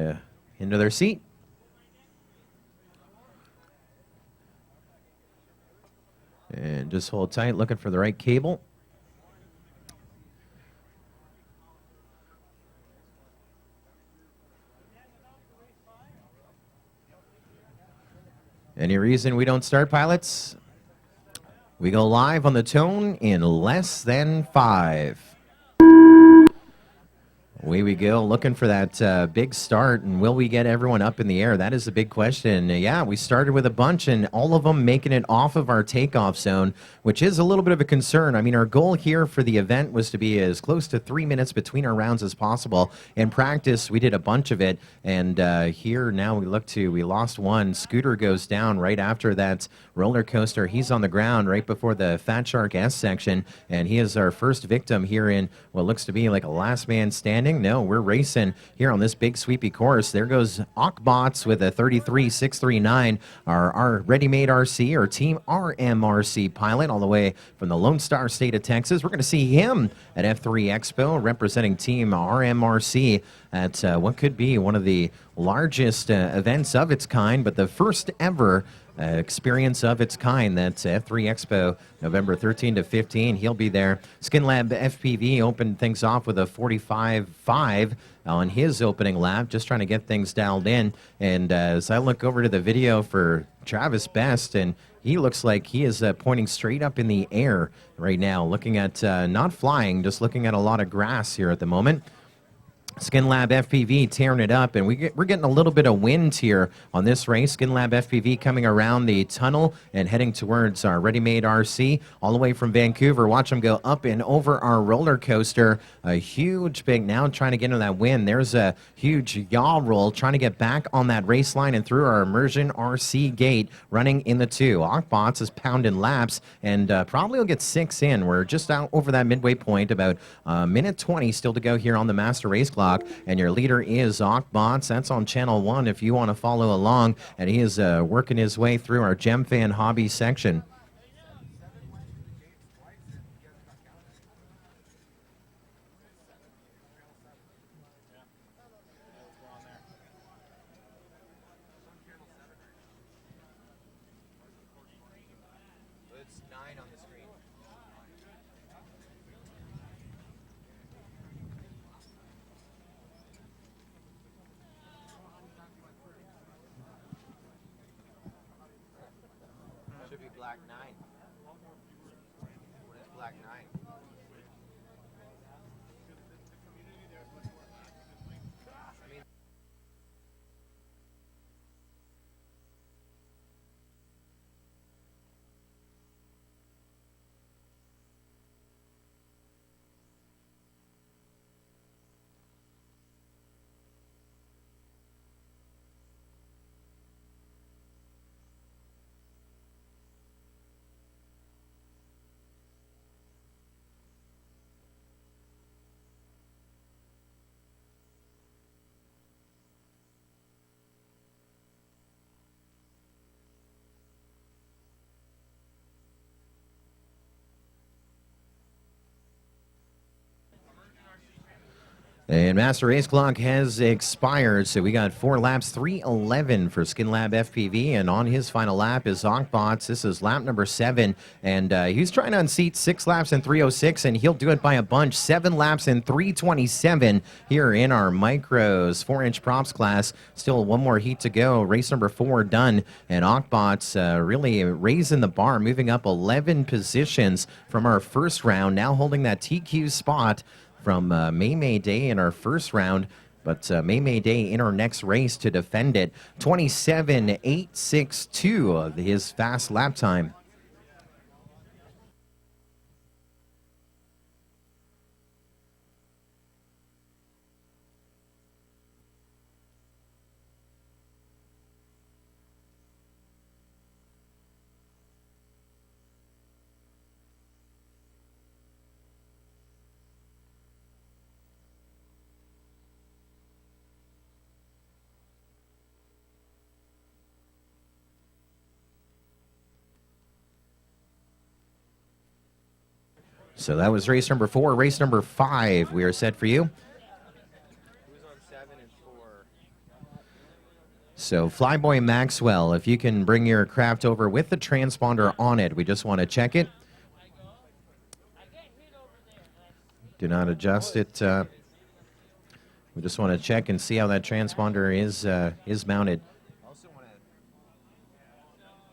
into their seat. And just hold tight, looking for the right cable. Any reason we don't start, pilots? We go live on the tone in less than 5. We Away we go, looking for that big start, and will we get everyone up in the air? That is the big question. Yeah, we started with a bunch, and all of them making it off of our takeoff zone, which is a little bit of a concern. I mean, our goal here for the event was to be as close to 3 minutes between our rounds as possible. In practice, we did a bunch of it, and here now we lost one. Scooter goes down right after that roller coaster. He's on the ground right before the Fat Shark S section, and he is our first victim here in what looks to be like a last man standing. No, we're racing here on this big sweepy course. There goes Ockbots with a 33.639, our ReadyMadeRC, or Team RMRC pilot, all the way from the Lone Star State of Texas. We're going to see him at F3 Expo representing Team RMRC at what could be one of the largest events of its kind, but the first ever experience of its kind. That's F3 Expo, November 13 to 15. He'll be there. Skin Lab FPV opened things off with a 45.5 on his opening lap, just trying to get things dialed in. And as I look over to the video for Travis Best, and he looks like he is pointing straight up in the air right now, looking at not flying, just looking at a lot of grass here at the moment. Skin Lab FPV tearing it up, and we're getting a little bit of wind here on this race. Skin Lab FPV coming around the tunnel and heading towards our ReadyMadeRC all the way from Vancouver. Watch them go up and over our roller coaster. A huge big, now trying to get into that wind. There's a huge yaw roll trying to get back on that race line and through our immersion RC gate, running in the 2. Ockbots is pounding laps and probably will get 6 in. We're just out over that midway point, about minute 20 still to go here on the master race clock. And your leader is Ockbots. That's on channel 1 if you want to follow along. And he is working his way through our Gem Fan Hobby section. It's 9 on the screen. Should be black 9. What is black 9? I mean, And Master Race Clock has expired, so we got 4 laps, 3:11 for Skin Lab FPV, and on his final lap is Ockbots. This is lap number 7, and he's trying to unseat 6 laps in 3:06, and he'll do it by a bunch. 7 laps in 3:27 here in our Micros 4-inch props class. Still one more heat to go. Race number 4 done, and Ockbots really raising the bar, moving up 11 positions from our first round, now holding that TQ spot from May Day in our first round, but May Day in our next race to defend it. 27.862 of his fast lap time. So that was race number 4. Race number 5, we are set for you. Who's on 7 and 4? So Flyboy Maxwell, if you can bring your craft over with the transponder on it, we just want to check it. Do not adjust it. We just want to check and see how that transponder is mounted. Also want to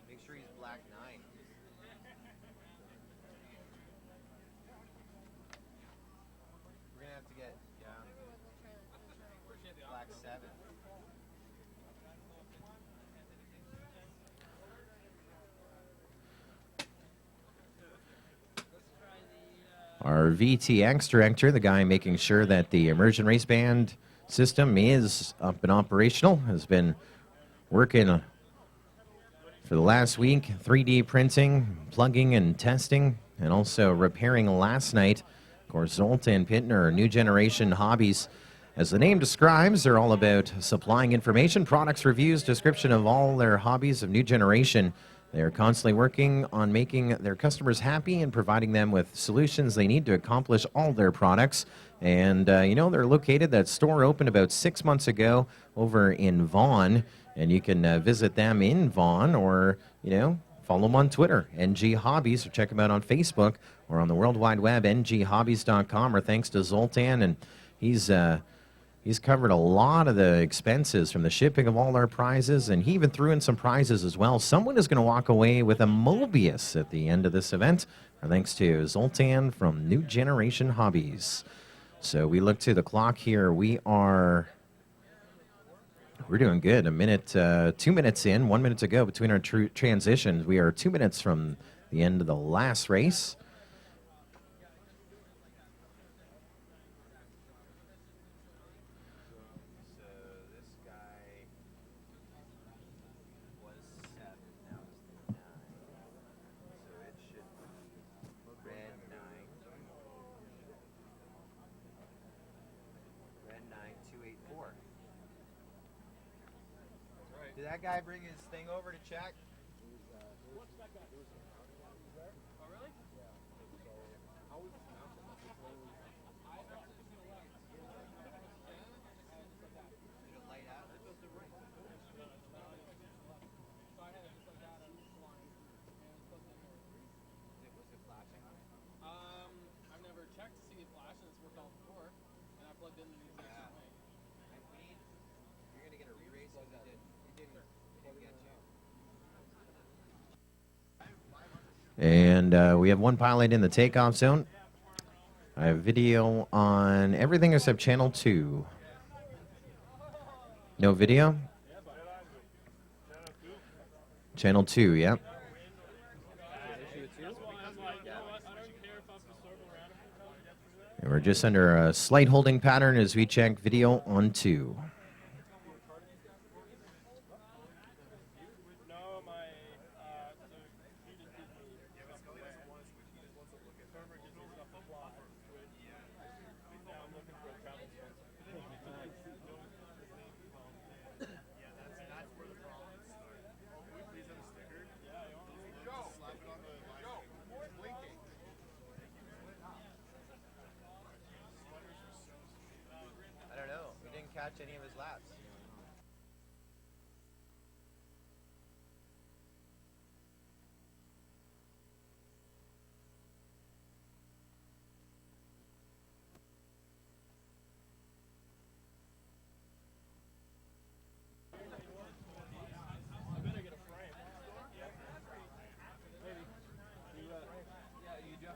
make sure he's black 9. We're gonna have to get, yeah. our VTX director, the guy making sure that the immersion race band system is up and operational, has been working for the last week, 3D printing, plugging and testing, and also repairing last night. Of course, Zoltan and Pittner, New Generation Hobbies. As the name describes, they're all about supplying information, products, reviews, description of all their hobbies of New Generation. They're constantly working on making their customers happy and providing them with solutions they need to accomplish all their products. And, you know, they're located, that store opened about 6 months ago over in Vaughan. And you can visit them in Vaughan or, you know, follow them on Twitter, NG Hobbies, or check them out on Facebook or on the World Wide Web, NGHobbies.com, or thanks to Zoltan. And he's covered a lot of the expenses from the shipping of all our prizes, and he even threw in some prizes as well. Someone is going to walk away with a Mobius at the end of this event, thanks to Zoltan from New Generation Hobbies. So we look to the clock here. We're doing good. 2 minutes in, 1 minute to go between our transitions. We are 2 minutes from the end of the last race. Did that guy bring his thing over to check? I've never checked to see it flash, and it's worked out before. And I plugged in the new thing. You're going to get a re-race if he didn't get you. And we have one pilot in the takeoff zone. I have video on everything except channel 2. No video? Channel 2, yep. And we're just under a slight holding pattern as we check video on 2. I don't know. We didn't catch any of his laps.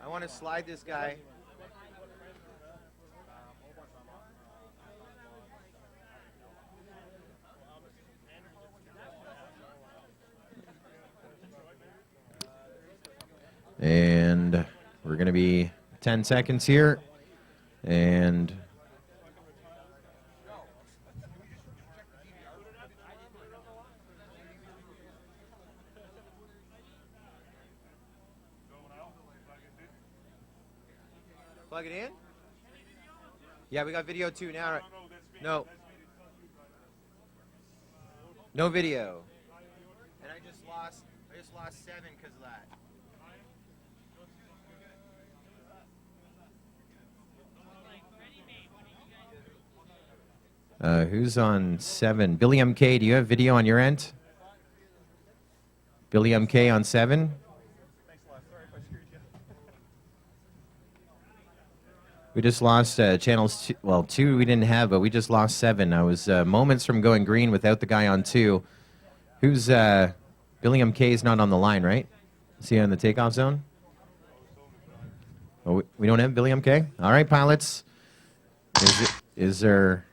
I want to slide this guy. And we're going to be 10 seconds here. And Plug it in? Yeah, we got video too now. Right? No. No video. And I just lost 7 because of that. who's on 7? Billy MK, do you have video on your end? Billy MK on 7? We just lost channels 2. Well, 2 we didn't have, but we just lost 7. I was moments from going green without the guy on 2. Who's Billy MK is not on the line, right? Is he on the takeoff zone? Oh, we don't have Billy MK? All right, pilots. Is there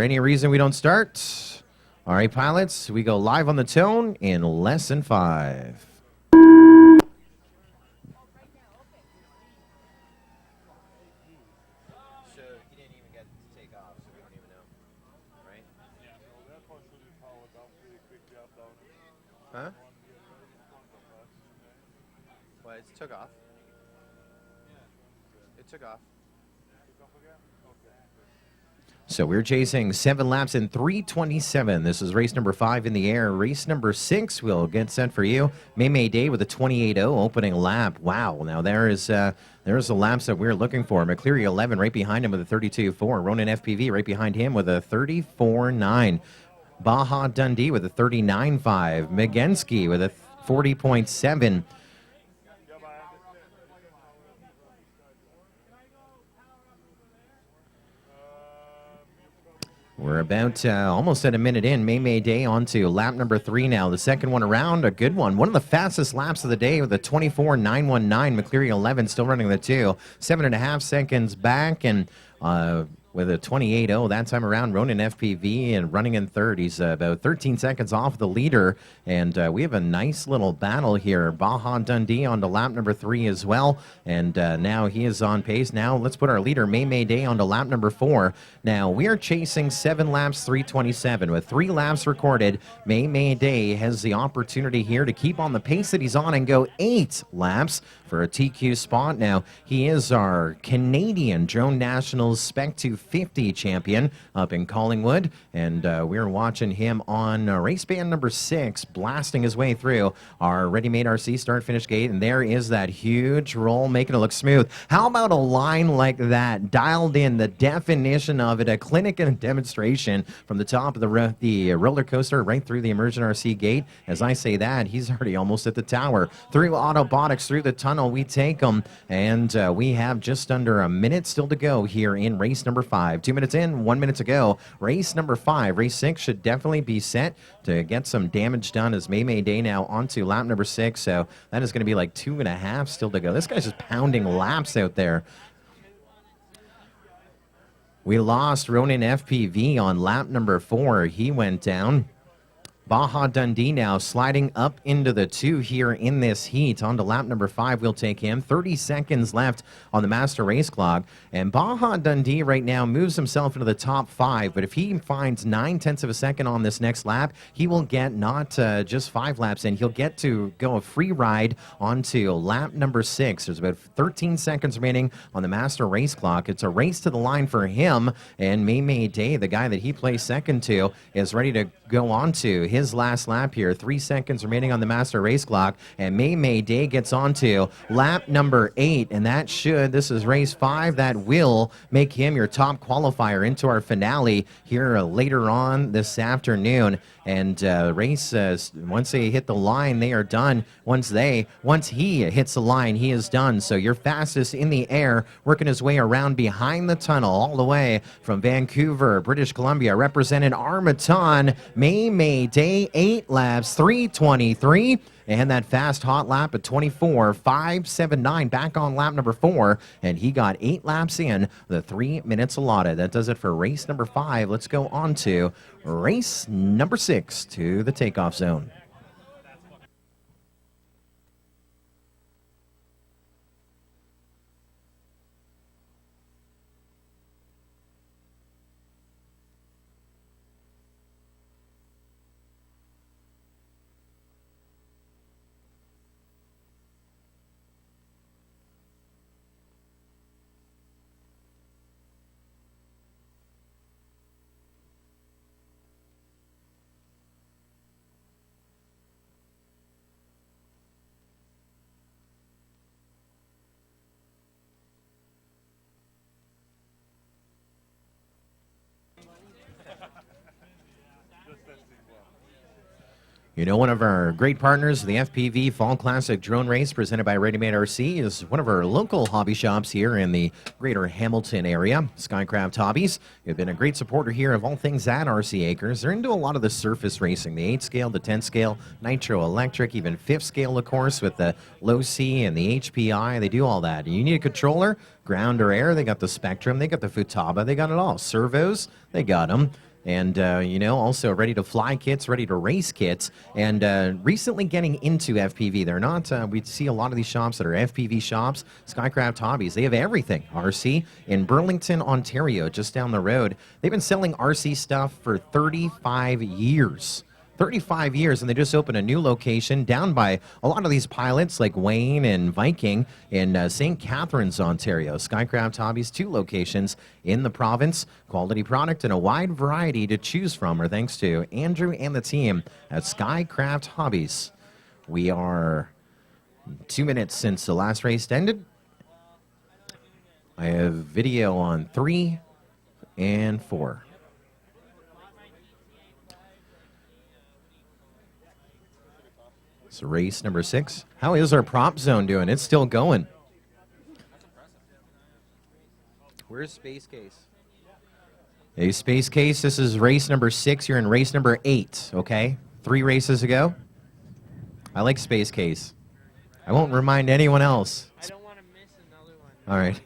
any reason we don't start? All right, pilots, we go live on the tone in less than 5. So he didn't even get to take off, so we don't even know, right? Huh? Well, it took off. It took off. So we're chasing 7 laps in 3:27. This is race number 5 in the air. Race number 6 will get set for you. May Day with a 28.0 opening lap. Wow. Now there's the laps that we're looking for. McCleary 11 right behind him with a 32.4. Ronan FPV right behind him with a 34.9. Baja Dundee with a 39.5. Megensky with a 40.7. We're about almost at a minute in. May Day on to lap number 3 now. The second one around, a good one. One of the fastest laps of the day with a 24.919. McCleary 11 still running the 2. 7.5 seconds back, and with a 28.0 that time around. Ronan FPV and running in third. He's about 13 seconds off the leader, and we have a nice little battle here. Baja Dundee on to lap number 3 as well, and now he is on pace. Now let's put our leader May Day on to lap number 4. Now we are chasing 7 laps, 3:27 with 3 laps recorded. May Day has the opportunity here to keep on the pace that he's on and go 8 laps for a TQ spot. Now he is our Canadian Drone Nationals Spec 250 champion up in Collingwood, and we're watching him on race band number 6 blasting his way through our ReadyMadeRC start-finish gate, and there is that huge roll making it look smooth. How about a line like that, dialed in, the definition of it, a clinic and a demonstration from the top of the roller coaster right through the Immersion RC gate. As I say that, he's already almost at the tower. Through Autobotics, through the tunnel, we take him, and we have just under a minute still to go here in race number 5. 2 minutes in, 1 minute to go. Race number 5. Race 6 should definitely be set to get some damage done as May Day now onto lap number 6. So that is going to be like 2.5 still to go. This guy's just pounding laps out there. We lost Ronan FPV on lap number 4. He went down. Baja Dundee now sliding up into the 2 here in this heat. On to lap number 5, we'll take him. 30 seconds left on the master race clock. And Baja Dundee right now moves himself into the top 5. But if he finds 9/10 of a second on this next lap, he will get not just 5 laps in. He'll get to go a free ride onto lap number 6. There's about 13 seconds remaining on the master race clock. It's a race to the line for him. And May Day, the guy that he placed second to, is ready to go on to his last lap here. 3 seconds remaining on the master race clock, and May Day gets on to lap number 8, and this is race 5, that will make him your top qualifier into our finale here later on this afternoon. And once they hit the line, they are done. Once he hits the line, he is done. So your fastest in the air, working his way around behind the tunnel, all the way from Vancouver, British Columbia, represented Armaton. May Day, 8 laps, 3:23. And that fast hot lap at 24.579 back on lap number 4. And he got 8 laps in the 3 minutes allotted. That does it for race number 5. Let's go on to race number 6 to the takeoff zone. You know, one of our great partners, the FPV Fall Classic Drone Race presented by ReadyMadeRC, is one of our local hobby shops here in the greater Hamilton area, Skycraft Hobbies. You've been a great supporter here of all things at RC Acres. They're into a lot of the surface racing, the 8 scale, the 10 scale, nitro electric, even 5th scale, of course, with the low C and the HPI. They do all that. You need a controller, ground or air, they got the Spectrum, they got the Futaba, they got it all. Servos, they got them. and also ready to fly kits, ready to race kits, and recently getting into FPV. They're not, we see a lot of these shops that are FPV shops, Skycraft Hobbies. They have everything. RC in Burlington, Ontario, just down the road. They've been selling RC stuff for 35 years. 35 years, and they just opened a new location down by a lot of these pilots like Wayne and Viking in St. Catharines, Ontario. Skycraft Hobbies, 2 locations in the province. Quality product and a wide variety to choose from are thanks to Andrew and the team at Skycraft Hobbies. We are 2 minutes since the last race ended. I have video on 3 and 4. So race number 6. How is our prop zone doing? It's still going. Where's Space Case? Hey, Space Case, this is race number 6. You're in race number 8, okay? 3 races ago. I like Space Case. I won't remind anyone else. I don't want to miss another one. All right.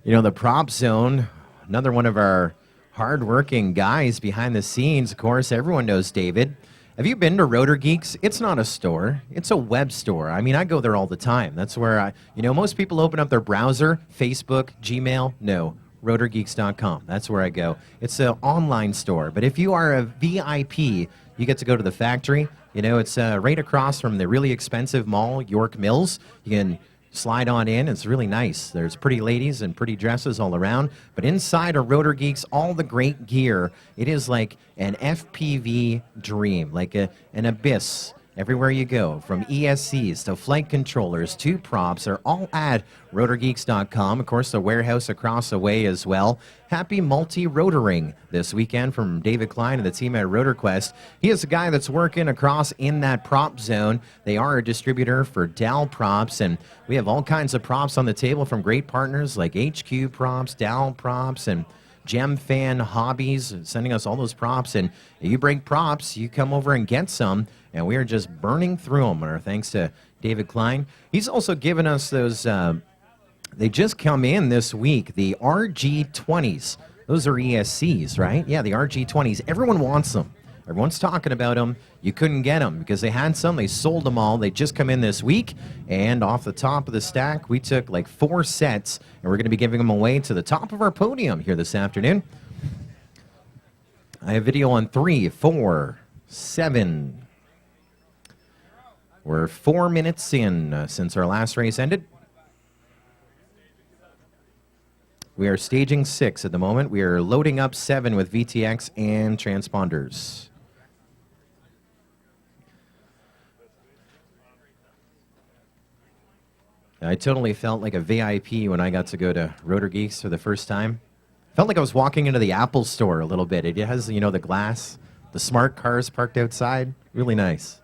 The prop zone, another one of our hardworking guys behind the scenes. Of course, everyone knows David. Have you been to Rotor Geeks? It's not a store. It's a web store. I mean, I go there all the time. That's where most people open up their browser, Facebook, Gmail. No, rotorgeeks.com. That's where I go. It's an online store. But if you are a VIP, you get to go to the factory. It's right across from the really expensive mall, York Mills. You can slide on in. It's really nice. There's pretty ladies and pretty dresses all around. But inside of Rotor Geeks, all the great gear, it is like an FPV dream, like an abyss. Everywhere you go, from ESCs to flight controllers to props, are all at rotorgeeks.com. Of course, the warehouse across the way as well. Happy multi-rotoring this weekend from David Klein and the team at RotorQuest. He is the guy that's working across in that prop zone. They are a distributor for Dow Props, and we have all kinds of props on the table from great partners like HQ Props, Dow Props, and Gem Fan Hobbies, sending us all those props. And if you break props, you come over and get some, and we are just burning through them. Our thanks to David Klein. He's also given us those, they just come in this week, the RG20s. Those are ESCs, right? Yeah, the RG20s. Everyone wants them. Everyone's talking about them. You couldn't get them because they had some. They sold them all. They just come in this week. And off the top of the stack, we took like 4 sets, and we're going to be giving them away to the top of our podium here this afternoon. I have video on 3, 4, 7. We're 4 minutes in since our last race ended. We are staging 6 at the moment. We are loading up 7 with VTX and transponders. I totally felt like a VIP when I got to go to Rotor Geeks for the first time. Felt like I was walking into the Apple store a little bit. It has, the glass, the smart cars parked outside. Really nice.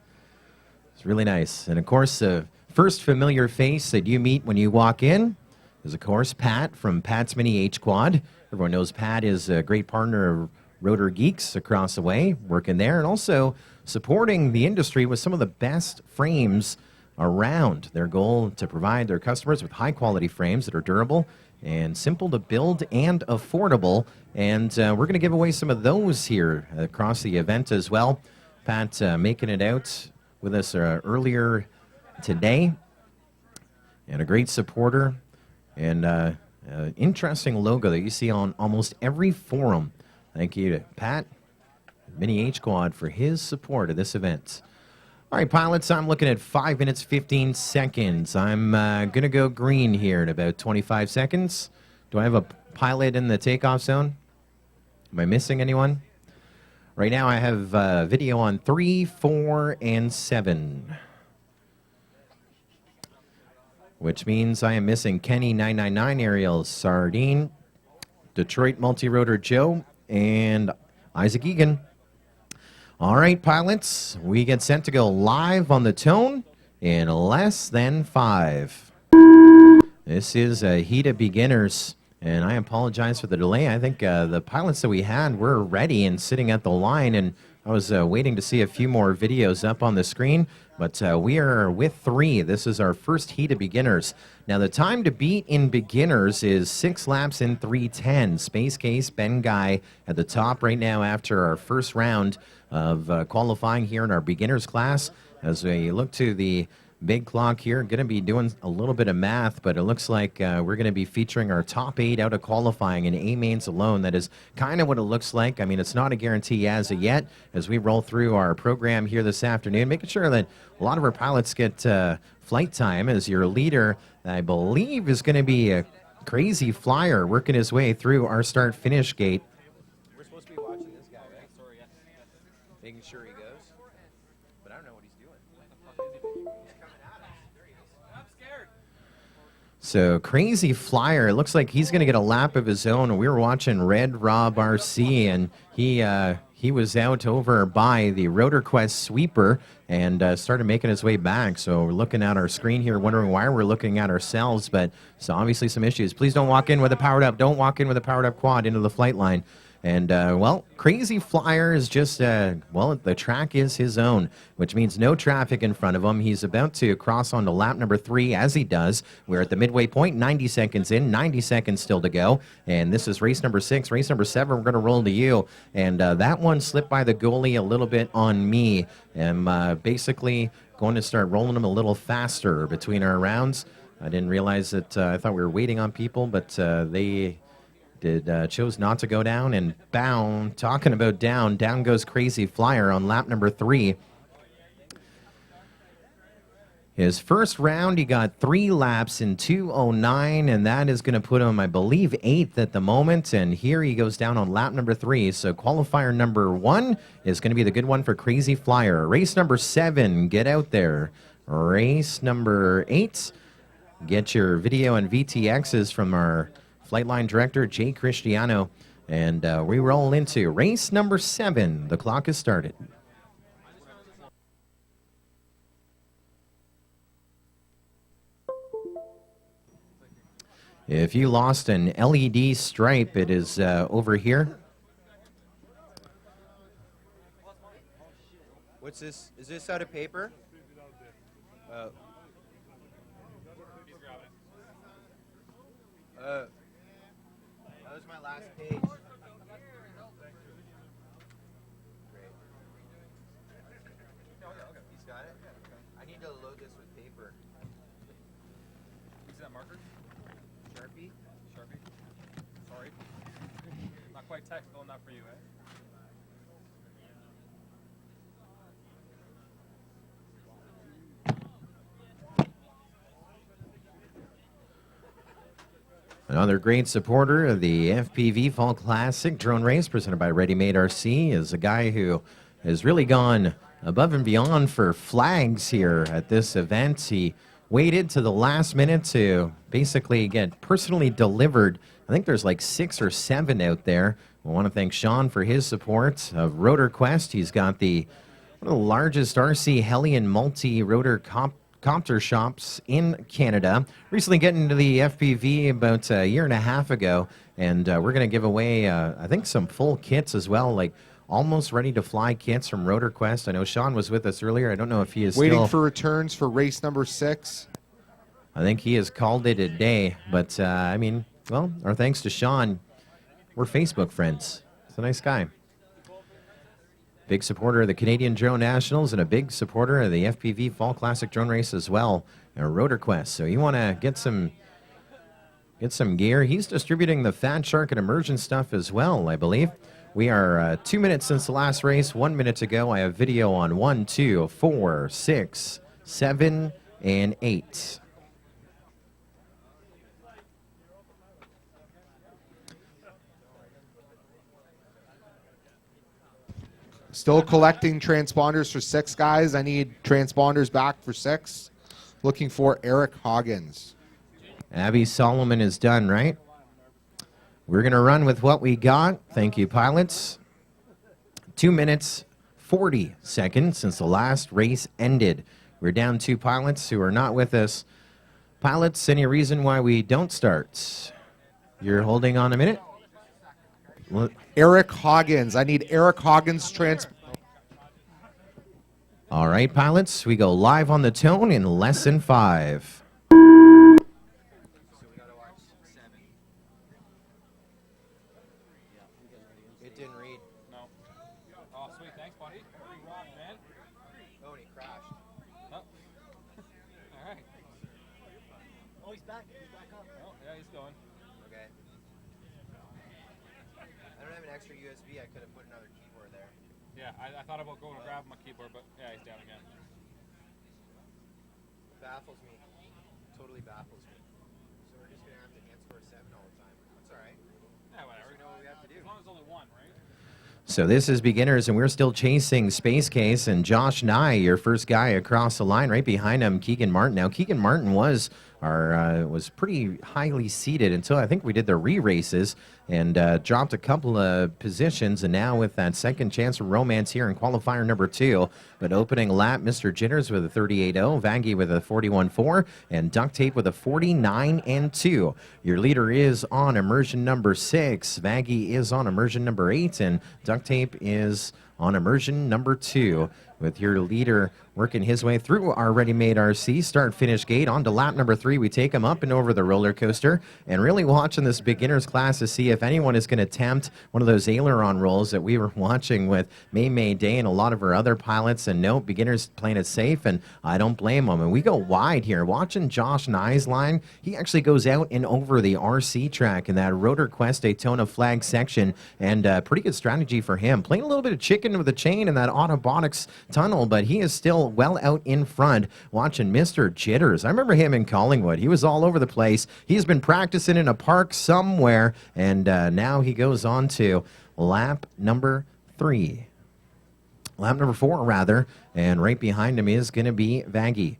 It's really nice. And of course, the first familiar face that you meet when you walk in is, of course, Pat from Pat's Mini H Quad. Everyone knows Pat is a great partner of Rotor Geeks across the way, working there, and also supporting the industry with some of the best frames around. Their goal to provide their customers with high-quality frames that are durable and simple to build and affordable. And we're going to give away some of those here across the event as well. Pat making it out with us earlier today, and a great supporter. And interesting logo that you see on almost every forum. Thank you to Pat, Mini H Quad, for his support of this event. All right, pilots, I'm looking at 5 minutes, 15 seconds. I'm going to go green here in about 25 seconds. Do I have a pilot in the takeoff zone? Am I missing anyone? Right now I have video on 3, 4, and 7. Which means I am missing Kenny 999 Ariel Sardine, Detroit Multi-Rotor Joe, and Isaac Egan. All right, pilots, we get sent to go live on the tone in less than 5. This is a heat of beginners, and I apologize for the delay. I think the pilots that we had were ready and sitting at the line, and I was waiting to see a few more videos up on the screen. But we are with 3. This is our first heat of beginners. Now, the time to beat in beginners is 6 laps in 3:10. Space Case, Ben Guy at the top right now after our first round of qualifying here in our beginners class. As we look to the big clock here, going to be doing a little bit of math, but it looks like we're going to be featuring our top 8 out of qualifying in A mains alone. That is kind of what it looks like. I mean, it's not a guarantee as of yet as we roll through our program here this afternoon, making sure that a lot of our pilots get flight time. As your leader, I believe, is going to be a Crazy Flyer working his way through our start-finish gate. We're supposed to be watching this guy, right? Sorry, yes. Making sure he goes. But I don't know what he's doing. He's coming at us. There he is. I'm scared. So Crazy Flyer, it looks like he's going to get a lap of his own. We were watching ReadyMadeRC, and he was out over by the RotorQuest sweeper and started making his way back. So we're looking at our screen here, wondering why we're looking at ourselves, but it's obviously some issues. Please don't walk in with a powered up. Don't walk in with a powered up quad into the flight line. And, well, Crazy Flyer is just, well, the track is his own, which means no traffic in front of him. He's about to cross onto lap number 3 as he does. We're at the midway point, 90 seconds in, 90 seconds still to go. And this is race number 6. Race number 7, we're going to roll to you. And that one slipped by the goalie a little bit on me. I'm basically going to start rolling them a little faster between our rounds. I didn't realize that I thought we were waiting on people, but they chose not to go down, and talking about down goes Crazy Flyer on lap number 3. His first round, he got 3 laps in 2:09, and that is going to put him, I believe, 8th at the moment, and here he goes down on lap number 3. So qualifier number 1 is going to be the good one for Crazy Flyer. Race number 7, get out there. Race number 8, get your video and VTXs from our flight line director, Jay Cristiano, and we roll into race number 7. The clock has started. If you lost an LED stripe, it is over here. What's this? Is this out of paper? That was my last page. Great. He's got it? I need to load this with paper. Is that marker? Sharpie? Sharpie? Sorry. Not quite technical enough for you, eh? Another great supporter of the FPV Fall Classic drone race presented by ReadyMadeRC is a guy who has really gone above and beyond for flags here at this event. He waited to the last minute to basically get personally delivered. I think there's like 6 or 7 out there. I want to thank Sean for his support of RotorQuest. He's got one of the largest RC heli and multi-rotor copter shops in Canada. Recently getting into the FPV about a year and a half ago, and we're going to give away, I think, some full kits as well, like almost ready to fly kits from RotorQuest. I know Sean was with us earlier. I don't know if he is Waiting for returns for race number 6. I think he has called it a day, but I mean, well, our thanks to Sean. We're Facebook friends. He's a nice guy. Big supporter of the Canadian Drone Nationals and a big supporter of the FPV Fall Classic drone race as well, and RotorQuest. So you want to get some gear. He's distributing the Fat Shark and Immersion stuff as well, I believe. We are 2 minutes since the last race. 1 minute to go. I have video on 1, 2, 4, 6, 7, and 8. Still collecting transponders for 6, guys. I need transponders back for 6. Looking for Eric Hoggins. Abby Solomon is done, right? We're going to run with what we got. Thank you, pilots. 2 minutes, 40 seconds since the last race ended. We're down 2 pilots who are not with us. Pilots, any reason why we don't start? You're holding on a minute? Eric Hoggins. I need Eric Hoggins All right, pilots, we go live on the tone in less than 5. So we gotta watch 7. It didn't read. No. Oh, sweet. Thanks, buddy. You rock, man. Oh, and he crashed. Oh. All right. Oh, he's back. He's back up. Oh, yeah, he's going. Okay. I don't have an extra USB. I could have put another keyboard there. Yeah, I thought about going and grabbing my keyboard, but yeah, he's down again. It baffles me. Totally baffles me. So we're just gonna have to answer 7 all the time. That's all right. Yeah, whatever. We know what we have to do. As long as there's only one, right? So this is beginners, and we're still chasing Space Case and Josh Nye, your first guy across the line. Right behind him, Keegan Martin. Now, Keegan Martin was pretty highly seated until I think we did the re-races and dropped a couple of positions. And now with that second chance for romance here in qualifier number 2. But opening lap, Mr. Jitters with a 38.0, Vangie with a 41.4, and Duct Tape with a 49.2. Your leader is on immersion number 6. Vangie is on immersion number 8, and Duct Tape is on immersion number 2. With your leader working his way through our ReadyMadeRC start-finish gate. On to lap number 3, we take him up and over the roller coaster, and really watching this beginner's class to see if anyone is going to attempt one of those aileron rolls that we were watching with May Day and a lot of our other pilots. And no, beginners playing it safe, and I don't blame them. And we go wide here. Watching Josh Nye's line, he actually goes out and over the RC track in that Rotor Quest Daytona flag section, and pretty good strategy for him. Playing a little bit of chicken with the chain in that Autobotics tunnel, but he is still well out in front. Watching Mr. Jitters. I remember him in Collingwood. He was all over the place. He's been practicing in a park somewhere, and now he goes on to lap number 3. Lap number 4, rather, and right behind him is going to be Vangie.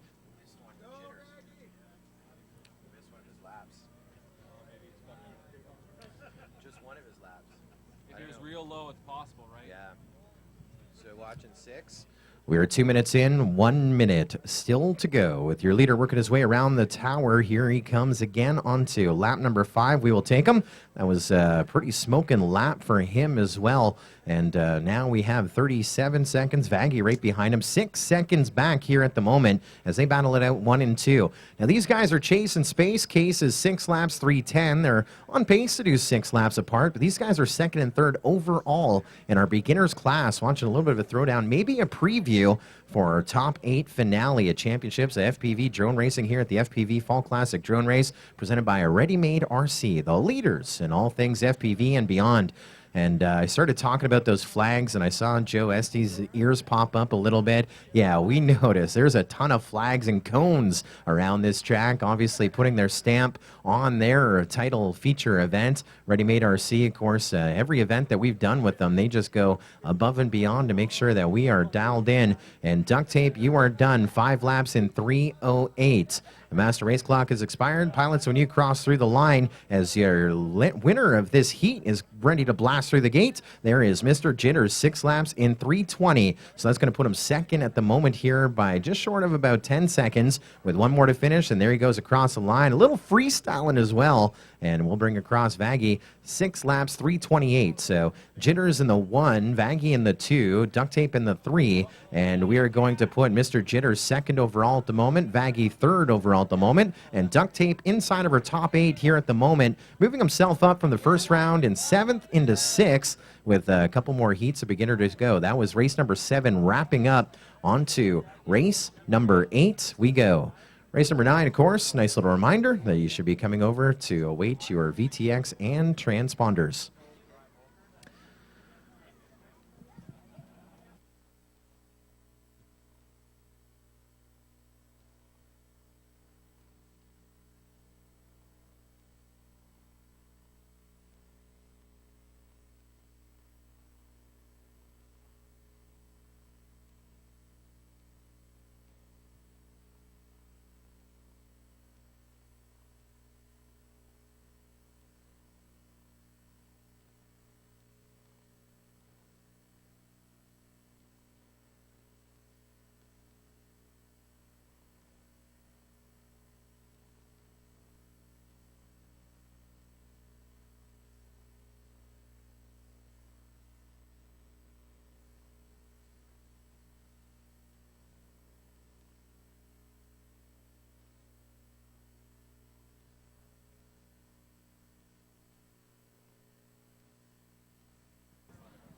Just one of his laps. If he was real low, it's possible, right? Yeah. So watching 6. We're 2 minutes in, 1 minute still to go. With your leader working his way around the tower, here he comes again onto lap number 5. We will take him. That was a pretty smoking lap for him as well. And now we have 37 seconds. Vangie right behind him. 6 seconds back here at the moment as they battle it out 1 and 2. Now these guys are chasing Space Cases 6 laps, 3:10. They're on pace to do 6 laps apart, but these guys are second and third overall in our beginners class. Watching a little bit of a throwdown, maybe a preview for our top 8 finale at championships of FPV drone racing here at the FPV Fall Classic Drone Race, presented by ReadyMadeRC, the leaders in all things FPV and beyond. And I started talking about those flags, and I saw Joe Estie's ears pop up a little bit. Yeah, we noticed there's a ton of flags and cones around this track, obviously putting their stamp on their title feature event. ReadyMadeRC, of course, every event that we've done with them, they just go above and beyond to make sure that we are dialed in. And Duct Tape, you are done. 5 laps in 3:08. The master race clock is expired. Pilots, when you cross through the line, as your winner of this heat is ready to blast through the gate, there is Mr. Jitters, 6 laps in 3:20. So that's going to put him second at the moment here by just short of about 10 seconds with 1 more to finish. And there he goes across the line. A little freestyling as well. And we'll bring across Vangie, 6 laps, 3:28. So Jitters in the 1, Vangie in the 2, Duct Tape in the 3. And we are going to put Mr. Jitters second overall at the moment, Vangie third overall at the moment, and Duct Tape inside of our top 8 here at the moment, moving himself up from the first round in 7th into 6th with a couple more heats of beginner to go. That was race number 7, wrapping up onto race number 8 we go. Race number 9, of course, nice little reminder that you should be coming over to await your VTX and transponders.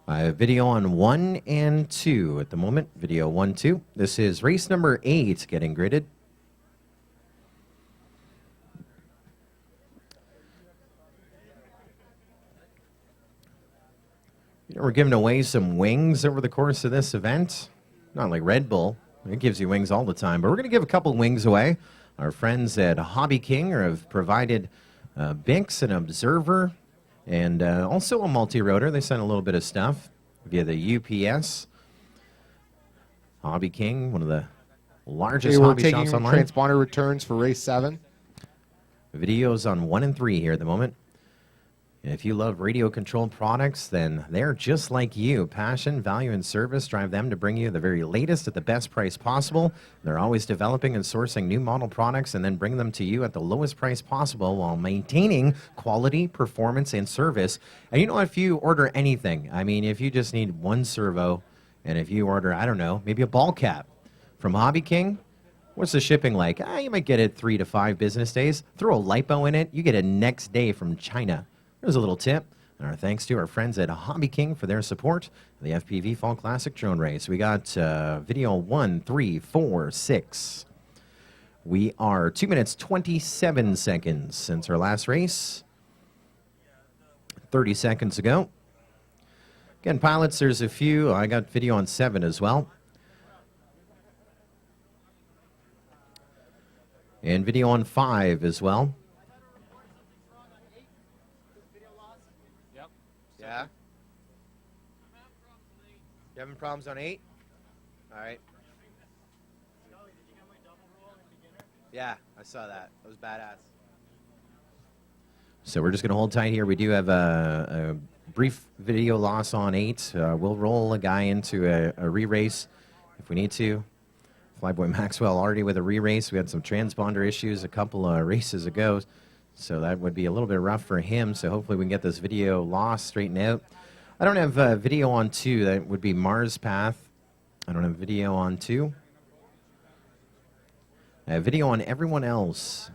I have video on 1 and 2 at the moment. Video 1, 2. This is race number 8 getting gridded. You know, we're giving away some wings over the course of this event. Not like Red Bull. It gives you wings all the time. But we're going to give a couple wings away. Our friends at Hobby King have provided Bix, an observer, and also a multi-rotor. They sent a little bit of stuff via the UPS. Hobby King, one of the largest We're hobby taking shops online. transponder returns for race 7. Videos on 1 and 3 here at the moment. And if you love radio-controlled products, then they're just like you. Passion, value, and service drive them to bring you the very latest at the best price possible. They're always developing and sourcing new model products and then bring them to you at the lowest price possible while maintaining quality, performance, and service. And you know, if you order anything, I mean, if you just need one servo, and if you order, I don't know, maybe a ball cap from Hobby King, what's the shipping like? You might get it 3 to 5 business days. Throw a lipo in it, you get it next day from China. There's a little tip, and our thanks to our friends at Hobby King for their support of the FPV Fall Classic Drone Race. We got video 1, 3, 4, 6. We are 2 minutes, 27 seconds since our last race. 30 seconds ago. Again, pilots, there's a few. I got video on 7 as well. And video on 5 as well. Yeah? You having problems on 8? All right. Yeah, I saw that. That was badass. So we're just going to hold tight here. We do have a brief video loss on 8. We'll roll a guy into a re-race if we need to. Flyboy Maxwell already with a re-race. We had some transponder issues a couple of races ago. So that would be a little bit rough for him. So hopefully we can get this video loss straightened out. I don't have video on 2. That would be Mars Path. I don't have video on 2. I have video on everyone else.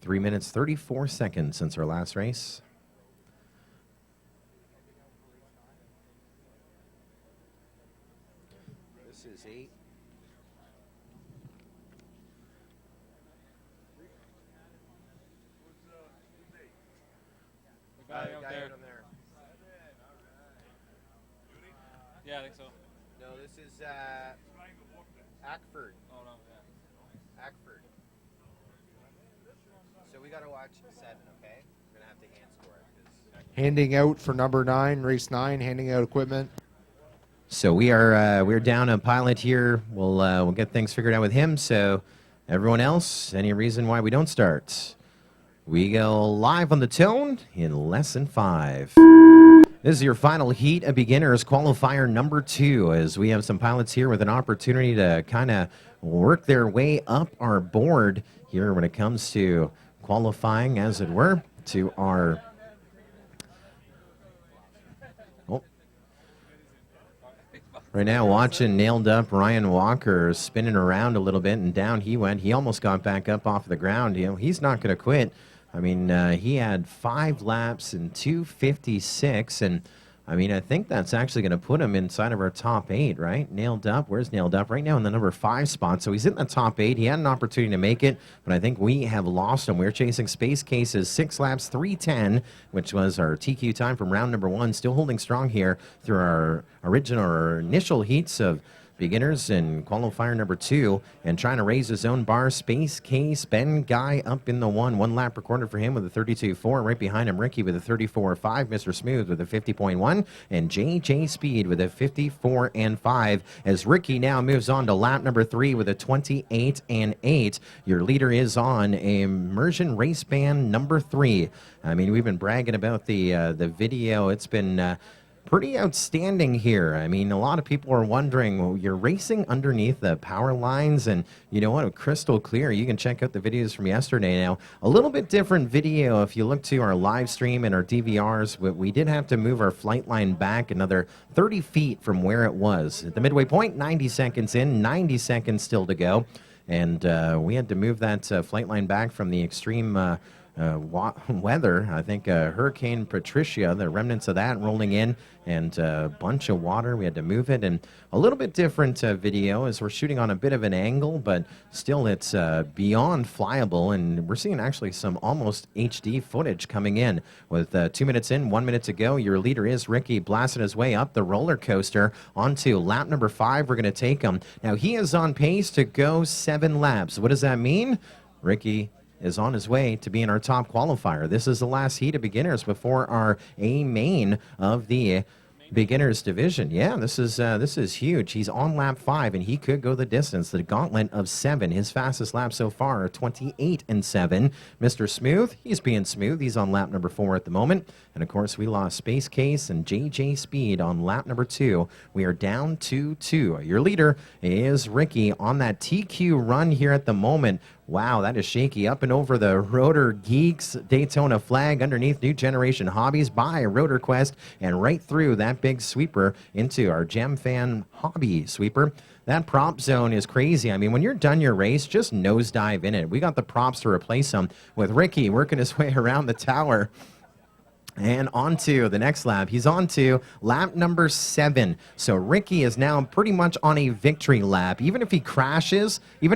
Three minutes, 34 seconds since our last race. This is 8. The guy out there. Down there. Yeah, I think so. No, this is Ackford. Oh, no, yeah. Ackford. So we got to watch 7, okay? We're going to have to hand score it. 'Cause Handing out for number 9, race 9, handing out equipment. So we're down a pilot here. We'll get things figured out with him. So everyone else, any reason why we don't start? We go live on the tone in less than 5. This is your final heat of beginners qualifier number 2, as we have some pilots here with an opportunity to kind of work their way up our board here when it comes to qualifying, as it were, to our... Oh. Right now, watching nailed up Ryan Walker spinning around a little bit, and down he went. He almost got back up off the ground. You know, he's not going to quit. I mean, he had 5 laps in 2:56, and I mean, I think that's actually going to put him inside of our top 8, right? Nailed up. Where's nailed up? Right now in the number 5 spot. So he's in the top 8. He had an opportunity to make it, but I think we have lost him. We're chasing Space Case's 6 laps, 3:10, which was our TQ time from round number 1. Still holding strong here through our initial heats of beginners in qualifier number 2, and trying to raise his own bar. Space Case, Ben Guy up in the 1 lap recorded for him with a 32.4. Right behind him, Ricky with a 34.5. Mr. Smooth with a 50.1. And JJ Speed with a 54.5. As Ricky now moves on to lap number 3 with a 28.8. Your leader is on Immersion Race Band number 3. I mean, we've been bragging about the video. It's been... pretty outstanding here. I mean, a lot of people are wondering, well, you're racing underneath the power lines, and you know what, crystal clear. You can check out the videos from yesterday now. A little bit different video if you look to our live stream and our DVRs. We did have to move our flight line back another 30 feet from where it was. At the midway point, 90 seconds in, 90 seconds still to go. And we had to move that flight line back from the extreme weather. I think Hurricane Patricia, the remnants of that rolling in, and a bunch of water. We had to move it, and a little bit different video as we're shooting on a bit of an angle, but still it's beyond flyable, and we're seeing actually some almost HD footage coming in with 2 minutes in, 1 minute to go. Your leader is Ricky, blasting his way up the roller coaster onto lap number 5. We're going to take him. Now he is on pace to go 7 laps. What does that mean? Ricky is on his way to being our top qualifier. This is the last heat of beginners before our A main of the beginners division. Yeah, this is huge. He's on lap 5 and he could go the distance. The gauntlet of 7. His fastest lap so far, 28.7. Mr. Smooth, he's being smooth. He's on lap number 4 at the moment. And of course, we lost Space Case and JJ Speed on lap number 2. We are down to 2. Your leader is Ricky on that TQ run here at the moment. Wow, that is shaky. Up and over the Rotor Geeks Daytona flag underneath New Generation Hobbies by Rotor Quest, and right through that big sweeper into our Gem Fan Hobby sweeper. That prop zone is crazy. I mean, when you're done your race, just nosedive in it. We got the props to replace them with Ricky working his way around the tower. And on to the next lap. He's on to lap number 7. So Ricky is now pretty much on a victory lap. Even if he crashes, he's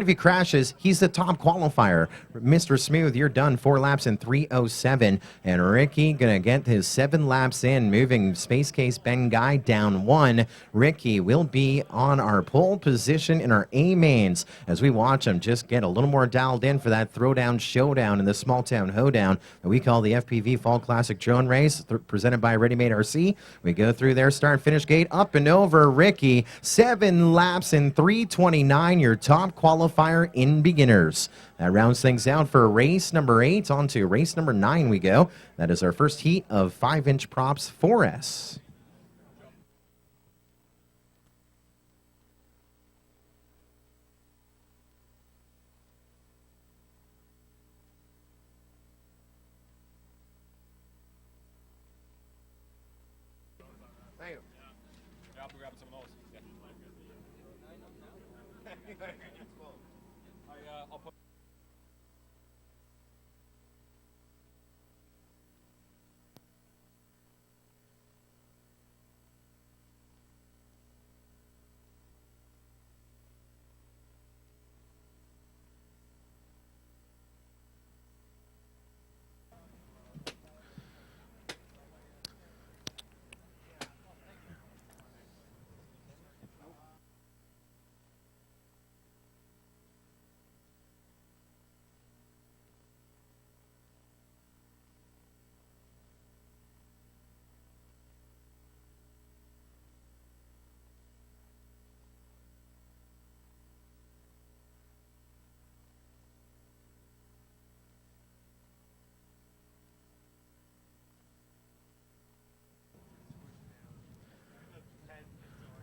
the top qualifier. Mr. Smooth, you're done 4 laps in 3:07. And Ricky gonna get his 7 laps in, moving Space Case Ben Guy down 1. Ricky will be on our pole position in our A mains as we watch him just get a little more dialed in for that throwdown showdown in the small town hoedown that we call the FPV Fall Classic Drone Race, presented by ReadyMadeRC. We go through their start-finish gate, up and over Ricky. 7 laps in 3:29, your top qualifier in beginners. That rounds things out for race number 8. On to race number 9 we go. That is our first heat of 5-inch props 4S. Yeah, I'll be grabbing some of those. Yeah. I'll put.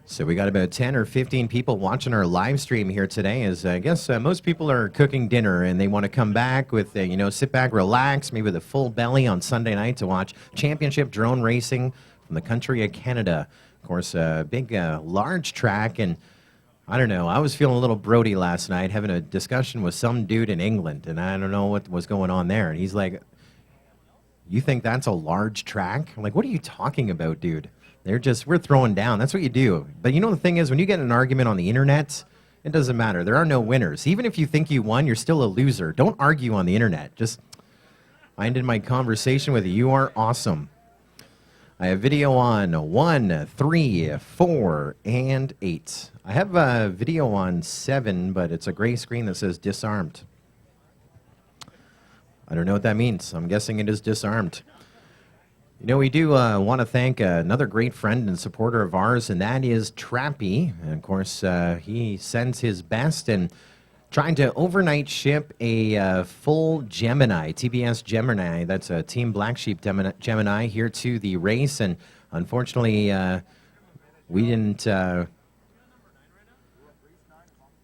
So we got about 10 or 15 people watching our live stream here today, as I guess most people are cooking dinner and they want to come back with, sit back, relax, maybe with a full belly on Sunday night to watch championship drone racing from the country of Canada. Of course, a big, large track, and I don't know, I was feeling a little Brody last night having a discussion with some dude in England, and I don't know what was going on there. And he's like, "You think that's a large track?" I'm like, "What are you talking about, dude? We're throwing down. That's what you do." But the thing is, when you get in an argument on the internet, it doesn't matter. There are no winners. Even if you think you won, you're still a loser. Don't argue on the internet. I ended my conversation with "You are awesome." I have video on 1, 3, 4, and 8. I have a video on 7, but it's a gray screen that says disarmed. I don't know what that means. I'm guessing it is disarmed. We do want to thank another great friend and supporter of ours, and that is Trappy. And of course, he sends his best and trying to overnight ship a full Gemini, TBS Gemini. That's a Team Black Sheep Gemini here to the race. And unfortunately, we didn't...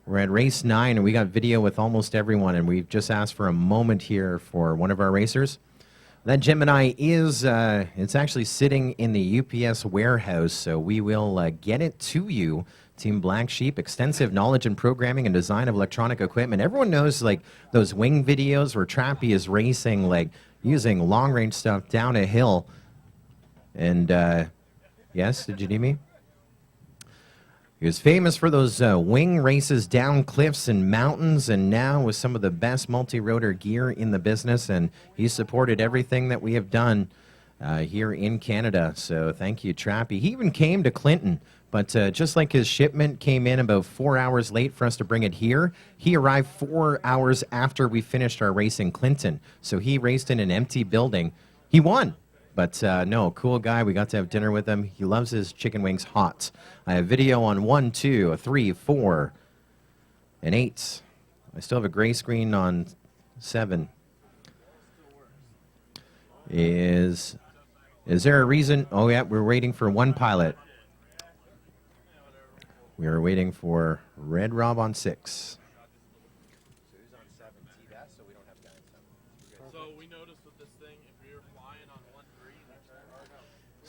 We're at race 9, and we got video with almost everyone, and we've just asked for a moment here for one of our racers. That Gemini is, it's actually sitting in the UPS warehouse, so we will get it to you Team Black Sheep, extensive knowledge in programming and design of electronic equipment. Everyone knows like those wing videos where Trappy is racing, like using long range stuff down a hill. And yes, did you need me? He was famous for those wing races down cliffs and mountains, and now with some of the best multi-rotor gear in the business, and he supported everything that we have done here in Canada. So thank you, Trappy. He even came to Clinton, but just like his shipment came in about 4 hours late for us to bring it here, he arrived 4 hours after we finished our race in Clinton. So he raced in an empty building. He won. But no, cool guy. We got to have dinner with him. He loves his chicken wings hot. I have video on 1, 2, 3, 4, and 8. I still have a gray screen on 7. Is there a reason? Oh, yeah, we're waiting for one pilot. We are waiting for Red Rob on 6.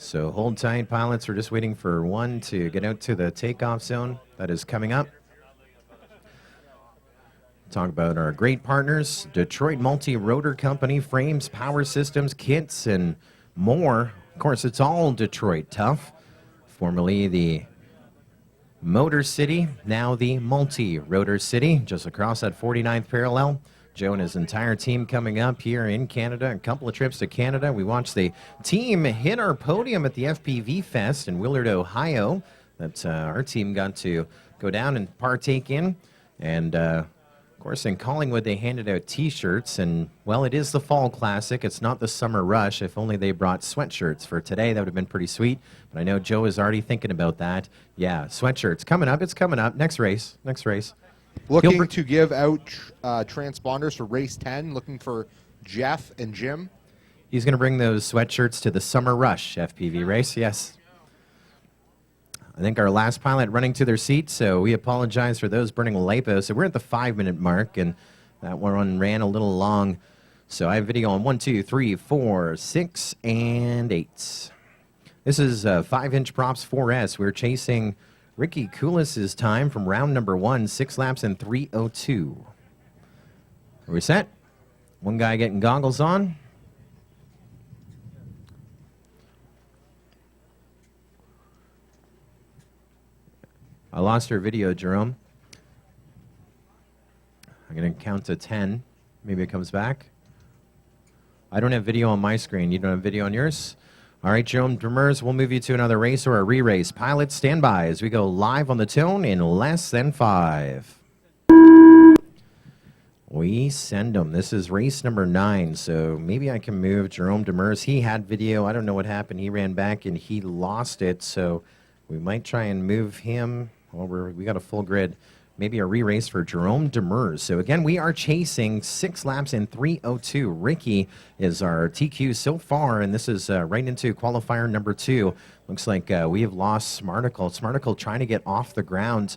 So hold tight, pilots. We're just waiting for one to get out to the takeoff zone that is coming up. Talk about our great partners, Detroit Multi-Rotor Company, frames, power systems, kits, and more. Of course, it's all Detroit Tough, formerly the Motor City, now the Multi-Rotor City, just across that 49th parallel. Joe and his entire team coming up here in Canada. A couple of trips to Canada. We watched the team hit our podium at the FPV Fest in Willard, Ohio. That our team got to go down and partake in. And, of course, in Collingwood, they handed out T-shirts. And, well, it is the Fall Classic. It's not the Summer Rush. If only they brought sweatshirts for today, that would have been pretty sweet. But I know Joe is already thinking about that. Yeah, sweatshirts. Coming up. It's coming up. Next race. Next race. Looking to give out transponders for race 10, looking for Jeff and Jim. He's going to bring those sweatshirts to the Summer Rush FPV race, yes. I think our last pilot running to their seats, so we apologize for those burning lipo. So we're at the 5-minute mark, and that one ran a little long. So I have video on 1, 2, 3, 4, 6, and 8. This is 5-inch props 4S. We're chasing Ricky Koulis's time from round number 1, 6 laps in 3:02. Are we set? One guy getting goggles on. I lost your video, Jerome. I'm going to count to 10. Maybe it comes back. I don't have video on my screen. You don't have video on yours? All right, Jerome Demers, we'll move you to another race or a re-race. Pilots, stand by as we go live on the tone in less than 5. We send them. This is race number 9, so maybe I can move Jerome Demers. He had video. I don't know what happened. He ran back and he lost it, so we might try and move him. Well, we got a full grid. Maybe a re-race for Jerome Demers. So again, we are chasing 6 laps in 3:02. Ricky is our TQ so far, and this is right into qualifier number 2. Looks like we have lost Smarticle. Smarticle trying to get off the ground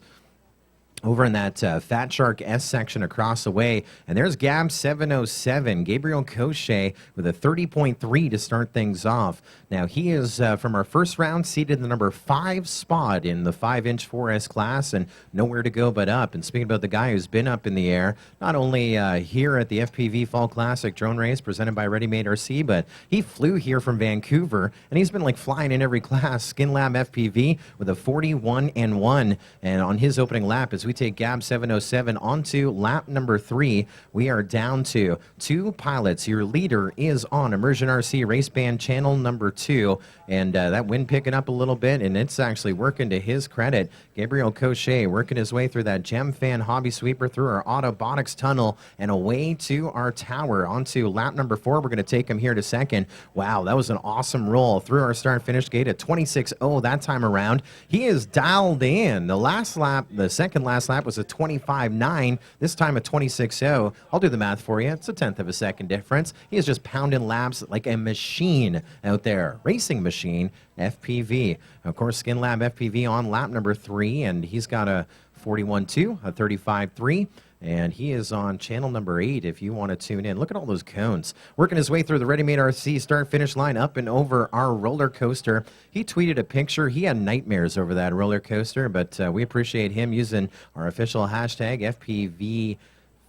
over in that Fat Shark S section across the way. And there's Gab 707, Gabriel Cochet with a 30.3 to start things off. Now, he is, from our first round, seated in the number 5 spot in the 5-inch 4S class, and nowhere to go but up. And speaking about the guy who's been up in the air, not only here at the FPV Fall Classic drone race presented by ReadyMadeRC, but he flew here from Vancouver, and he's been like flying in every class. Skin Lab FPV with a 41-1. And on his opening lap, as we take Gab 707 onto lap number 3, we are down to 2 pilots. Your leader is on Immersion RC Race Band channel number 2, and that wind picking up a little bit, and it's actually working to his credit. Gabriel Cochet working his way through that Gem Fan Hobby Sweeper through our Autobotics tunnel and away to our tower onto lap number 4. We're going to take him here to second. Wow, that was an awesome roll through our start-finish gate at 26.0 that time around. He is dialed in. The last lap, the second last lap was a 25.9, this time a 26.0. I'll do the math for you. It's a 1/10 of a second difference. He is just pounding laps like a machine out there. Racing machine, FPV. Of course, Skin Lab FPV on lap number 3, and he's got a 41.2, a 35.3. And he is on channel number 8 if you want to tune in. Look at all those cones. Working his way through the ReadyMadeRC start-finish line up and over our roller coaster. He tweeted a picture. He had nightmares over that roller coaster, but we appreciate him using our official hashtag FPV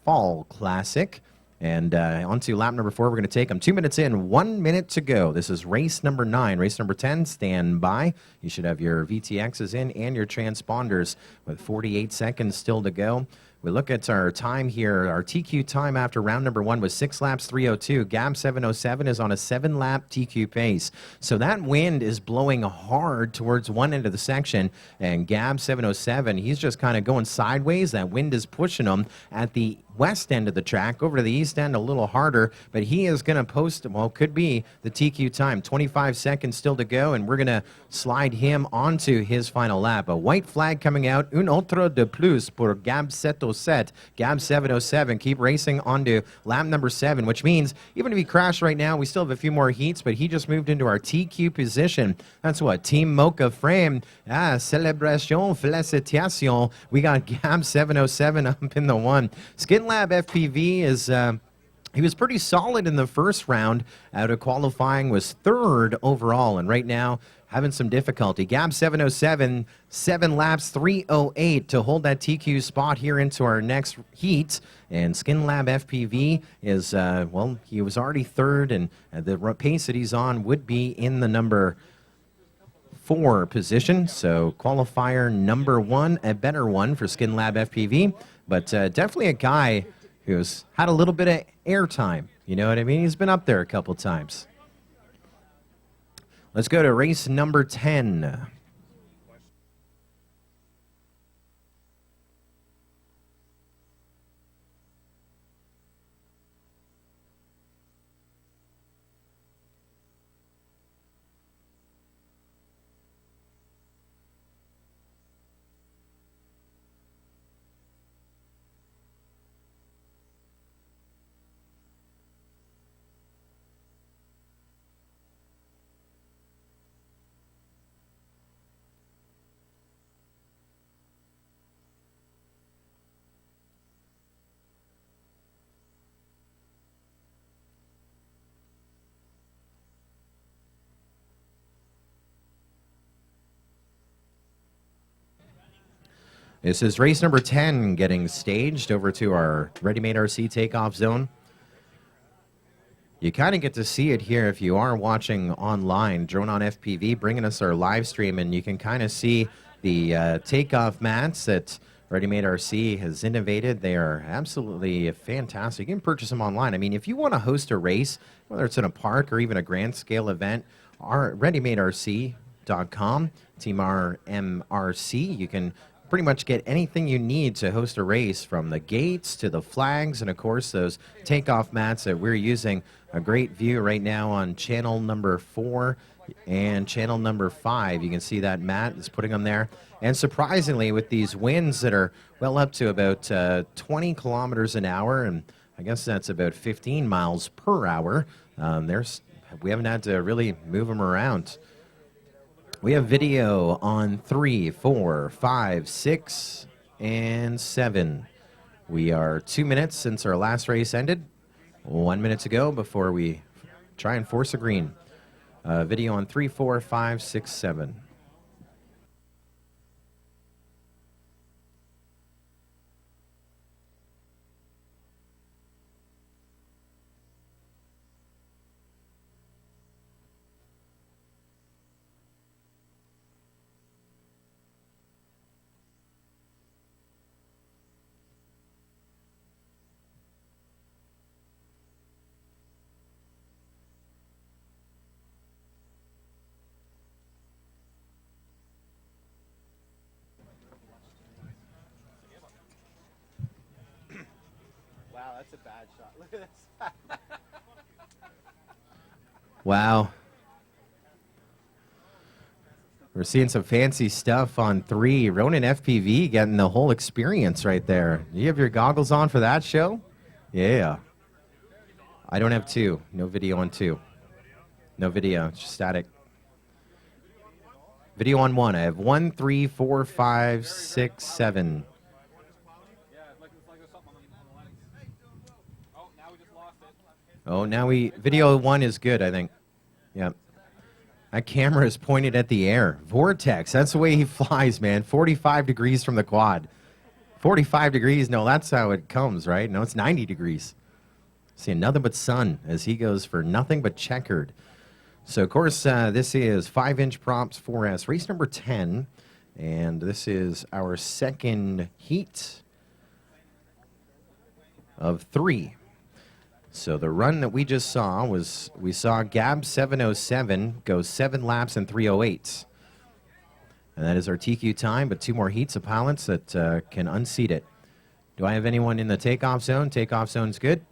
Fall Classic. And on to lap number 4, we're going to take them 2 minutes in, 1 minute to go. This is race number 9. Race number 10, stand by. You should have your VTXs in and your transponders with 48 seconds still to go. We look at our time here. Our TQ time after round number 1 was 6 laps 3:02. Gab 7:07 is on a 7-lap TQ pace. So that wind is blowing hard towards one end of the section, and Gab 7:07, he's just kind of going sideways. That wind is pushing him at the west end of the track, over to the east end a little harder, but he is going to post, well, could be the TQ time. 25 seconds still to go, and we're going to slide him onto his final lap. A white flag coming out, un autre de plus pour Gab 707. Gab 707, keep racing onto lap number 7, which means even if he crashed right now, we still have a few more heats, but he just moved into our TQ position. That's what Team Mocha Frame. Celebration, felicitation. We got Gab 707 up in the 1. Skin Lab FPV is he was pretty solid in the first round. Out of qualifying, was 3rd overall, and right now having some difficulty. Gab 707, 7 laps 3:08 to hold that TQ spot here into our next heat. And Skin Lab FPV is well, he was already 3rd, and the pace that he's on would be in the number 4 position. So qualifier number 1, a better one for Skin Lab FPV. But definitely a guy who's had a little bit of airtime. You know what I mean? He's been up there a couple times. Let's go to race number 10. This is race number 10 getting staged over to our ReadyMadeRC takeoff zone. You kind of get to see it here if you are watching online. Drone on FPV bringing us our live stream, and you can kind of see the takeoff mats that ReadyMadeRC has innovated. They are absolutely fantastic. You can purchase them online. I mean, if you want to host a race, whether it's in a park or even a grand scale event, our ReadyMadeRC.com, Team RMRC, you can pretty much get anything you need to host a race, from the gates to the flags and of course those takeoff mats that we're using. A great view right now on channel number 4 and channel number 5. You can see that mat is putting them there. And surprisingly, with these winds that are well up to about 20 kilometers an hour, and I guess that's about 15 miles per hour, we haven't had to really move them around. We have video on 3, 4, 5, 6, and 7. We are 2 minutes since our last race ended. 1 minute to go before we try and force a green. Video on 3, 4, 5, 6, 7. Wow, that's a bad shot. Look at this. Wow. We're seeing some fancy stuff on 3. Ronin FPV getting the whole experience right there. Do you have your goggles on for that show? Yeah. I don't have 2. No video on 2. No video, it's just static. Video on 1. I have 1, 3, 4, 5, 6, 7. Oh, now video 1 is good, I think. Yep. That camera is pointed at the air. Vortex, that's the way he flies, man. 45 degrees from the quad. 45 degrees, no, that's how it comes, right? No, it's 90 degrees. See, nothing but sun as he goes for nothing but checkered. So, of course, this is 5-inch props 4S, race number 10. And this is our second heat of 3. So the run that we just saw was, we saw Gab 707 go 7 laps in 3:08. And that is our TQ time, but 2 more heats of pilots that can unseat it. Do I have anyone in the takeoff zone? Takeoff zone's good.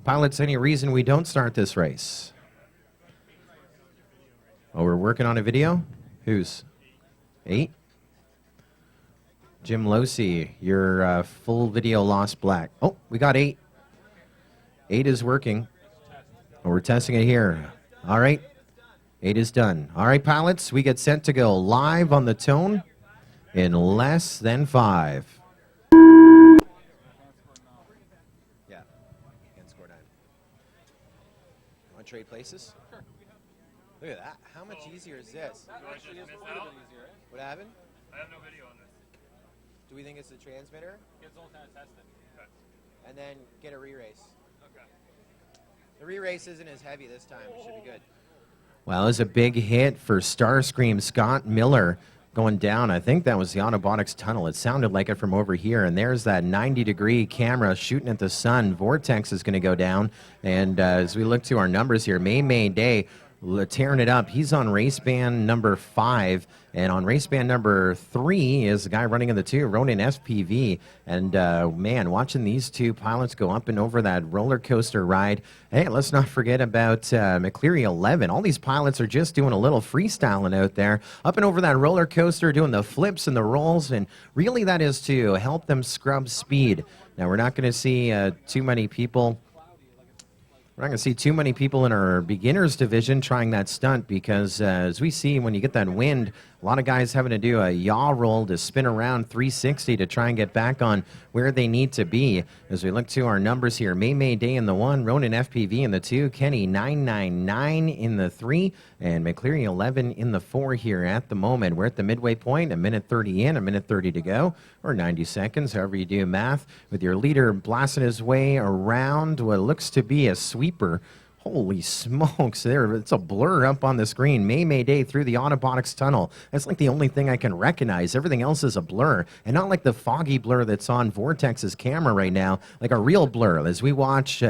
Pilots, any reason we don't start this race? Oh, we're working on a video? Who's? 8? Jim Losey, your full video lost black. Oh, we got 8. 8 is working. Oh, we're testing it here. All right. 8 is done. All right, pilots, we get set to go live on the tone in less than 5. Yeah, can't score 9. Want to trade places? Sure. Look at that. How much easier is this? That actually is quite a bit easier, eh? What happened? I have no video on this. Do we think it's the transmitter? Kids all kind of test it. Okay. And then get a re-race. Okay. The re-race isn't as heavy this time. It should be good. Well, it was a big hit for Starscream Scott Miller going down. I think that was the Autobotics tunnel. It sounded like it from over here. And there's that 90-degree camera shooting at the sun. Vortex is going to go down. And as we look to our numbers here, May Day tearing it up. He's on race band number 5. And on race band number 3 is the guy running in the 2, Ronin FPV. And man, watching these 2 pilots go up and over that roller coaster ride. Hey, let's not forget about McCleary 11. All these pilots are just doing a little freestyling out there, up and over that roller coaster, doing the flips and the rolls. And really that is to help them scrub speed. Now, we're not going to see too many people. We're not going to see too many people in our beginners division trying that stunt because as we see when you get that wind, a lot of guys having to do a yaw roll to spin around 360 to try and get back on where they need to be. As we look to our numbers here, May Day in the 1, Ronin FPV in the 2, Kenny 999 in the 3, and McCleary 11 in the 4 here at the moment. We're at the midway point, a minute 30 in, a minute 30 to go, or 90 seconds, however you do math, with your leader blasting his way around what looks to be a sweeper. Holy smokes, there, it's a blur up on the screen. May Day through the Autobotics tunnel. That's like the only thing I can recognize. Everything else is a blur, and not like the foggy blur that's on Vortex's camera right now, like a real blur. As we watch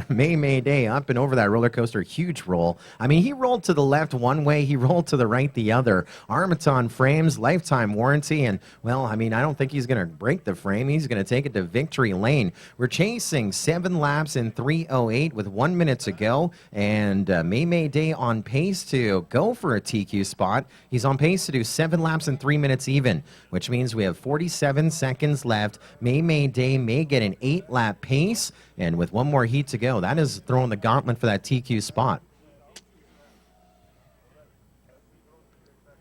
May Day up and over that roller coaster, huge roll. I mean, he rolled to the left one way, he rolled to the right the other. Armaton frames, lifetime warranty, and, well, I mean, I don't think he's going to break the frame. He's going to take it to victory lane. We're chasing 7 laps in 3:08 with 1 minute to go, and May Day on pace to go for a TQ spot. He's on pace to do 7 laps in 3 minutes even, which means we have 47 seconds left. May Day may get an 8-lap pace, and with 1 more heat to go, that is throwing the gauntlet for that TQ spot.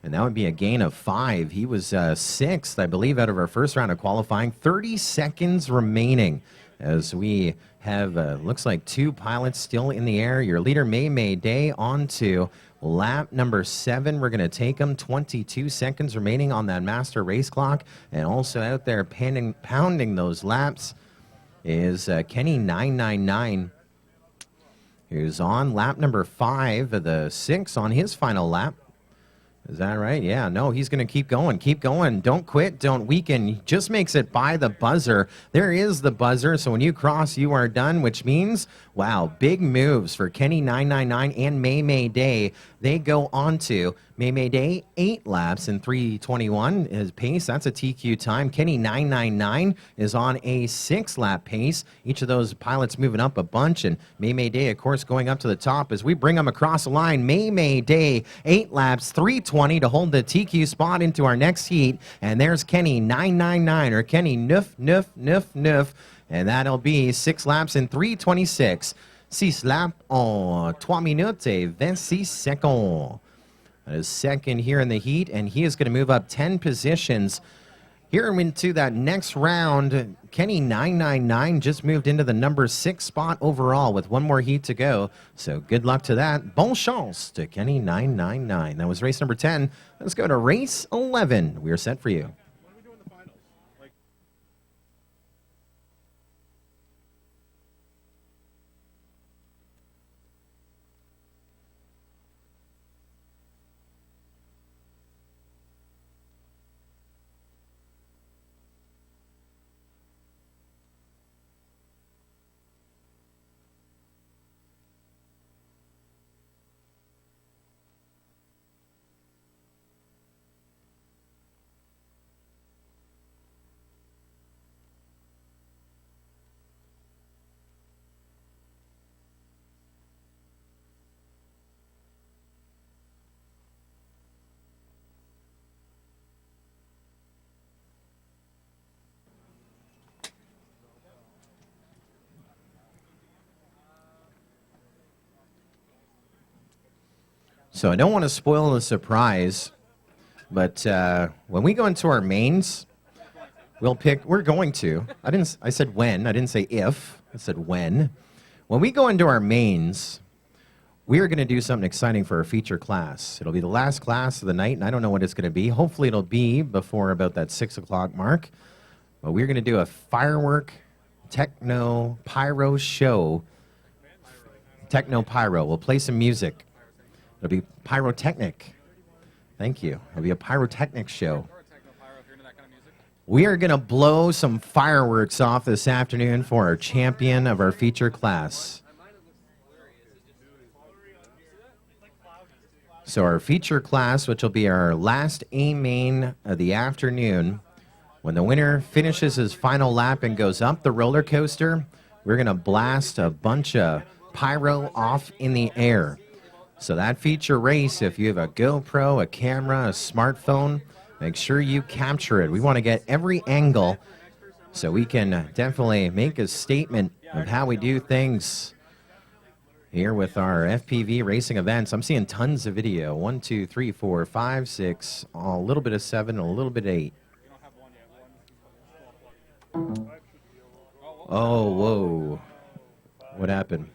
And that would be a gain of 5. He was 6th, I believe, out of our first round of qualifying. 30 seconds remaining as we have, looks like 2 pilots still in the air. Your leader, May Day, on to lap number 7. We're going to take him. 22 seconds remaining on that master race clock. And also out there pounding those laps is Kenny 999, who's on lap number 5 of the 6 on his final lap. Is that right? Yeah, no, he's going to keep going. Keep going. Don't quit. Don't weaken. He just makes it by the buzzer. There is the buzzer. So when you cross, you are done, which means, wow, big moves for Kenny 999 and May Day. They go on to May Day, 8 laps in 3:21. His pace, that's a TQ time. Kenny 999 is on a 6-lap pace. Each of those pilots moving up a bunch, and May Day, of course, going up to the top as we bring them across the line. May Day, 8 laps, 3:20 to hold the TQ spot into our next heat. And there's Kenny 999, or Kenny Noof, and that'll be 6 laps in 3:26. 6 laps en 3 minutes et 26 seconds. That is second here in the heat, and he is going to move up 10 positions Here into that next round, Kenny 999 just moved into the number 6 spot overall with one more heat to go. So good luck to that. Bon chance to Kenny 999. That was race number 10. Let's go to race 11. We're set for you. So I don't want to spoil the surprise, but when we go into our mains, we're going to. I said when, I didn't say if, I said when. When we go into our mains, we are going to do something exciting for our feature class. It'll be the last class of the night, and I don't know what it's going to be. Hopefully it'll be before about that 6 o'clock mark. But we're going to do a firework techno pyro show. Techno pyro. We'll play some music. It'll be pyrotechnic. Thank you. It'll be a pyrotechnic show. We are going to blow some fireworks off this afternoon for our champion of our feature class. So our feature class, which will be our last A main of the afternoon, when the winner finishes his final lap and goes up the roller coaster, we're going to blast a bunch of pyro off in the air. So that feature race, if you have a GoPro, a camera, a smartphone, make sure you capture it. We want to get every angle so we can definitely make a statement of how we do things here with our FPV racing events. I'm seeing tons of video. 1, 2, 3, 4, 5, 6, a little bit of 7, a little bit of 8. Oh, whoa. What happened?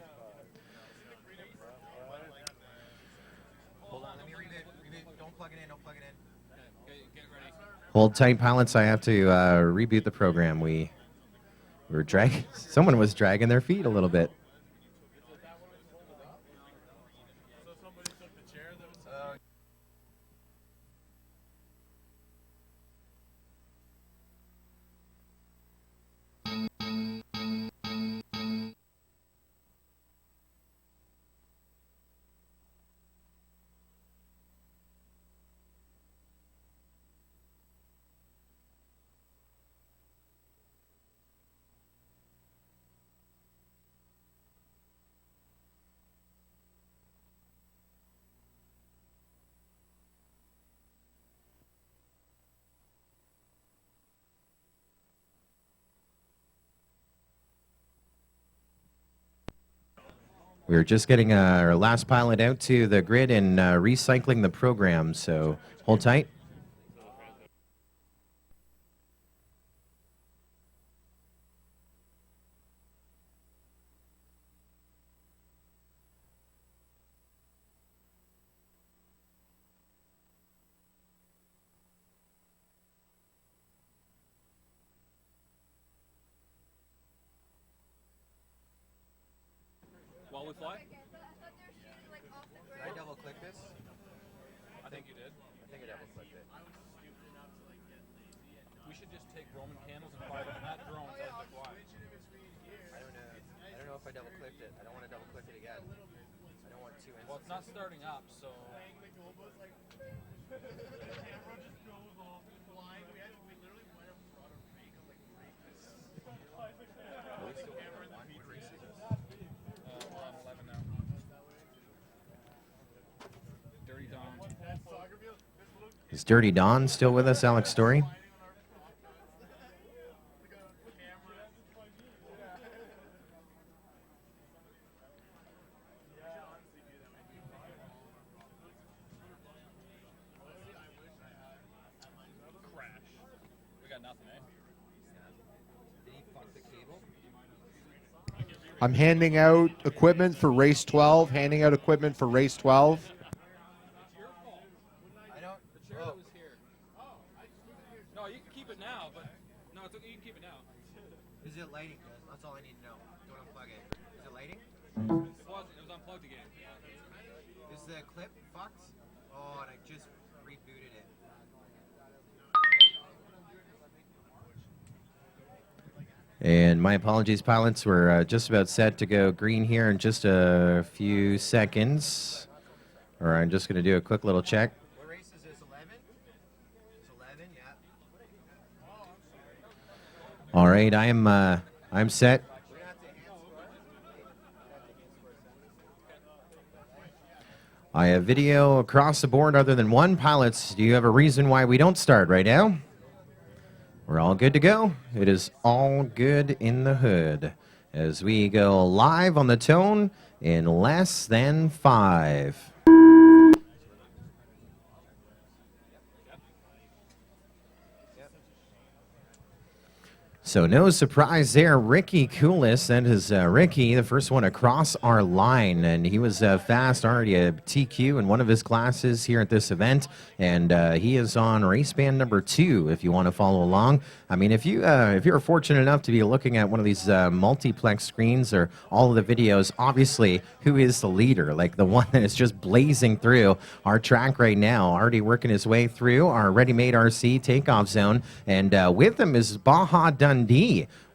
Hold tight, pilots. I have to reboot the program. We were dragging. Someone was dragging their feet a little bit. We were just getting our last pilot out to the grid and recycling the program, so hold tight. While we fly? Did I double click this? I think you did. I think I double clicked it. We should just take Roman candles and fire them in that drone and let it fly. I don't know if I double clicked it. I don't want to double click it again. I don't want 2 instances. Well, it's not starting up, so... We're on 11 now. Dirty Dom. Is Dirty Don still with us, Alex Story? We got nothing. I'm handing out equipment for race 12. Handing out equipment for race 12. I don't. The chair that was here. No, you can keep it now, but no, it's okay. You can keep it now. Is it lighting? That's all I need to know. Don't unplug it. Is it lighting? It wasn't. It was unplugged again. Is the clip fucked? Oh, and I just rebooted it. And my apologies, pilots. We're just about set to go green here in just a few seconds. Or I'm just going to do a quick little check. What race is this? 11? It's 11, yeah. All right, I'm set. I have video across the board other than one. Pilots, do you have a reason why we don't start right now? We're all good to go. It is all good in the hood as we go live on the tone in less than 5. So no surprise there. Ricky Coolis, that is Ricky, the first one across our line, and he was fast, already a TQ in one of his classes here at this event, and he is on race band number 2 if you want to follow along. I mean, if you're fortunate enough to be looking at one of these multiplex screens or all of the videos, obviously, who is the leader? Like the one that is just blazing through our track right now, already working his way through our ReadyMadeRC takeoff zone, and with him is Baja Dundee.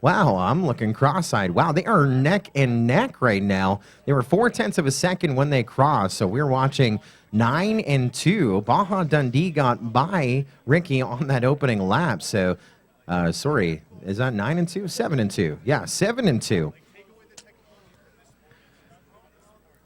Wow, I'm looking cross-eyed. Wow, they are neck and neck right now. They were 0.4 of a second when they crossed, so we're watching 9 and 2. Baja Dundee got by Ricky on that opening lap. So, sorry, is that 9 and 2? 7 and 2. Yeah, 7 and 2.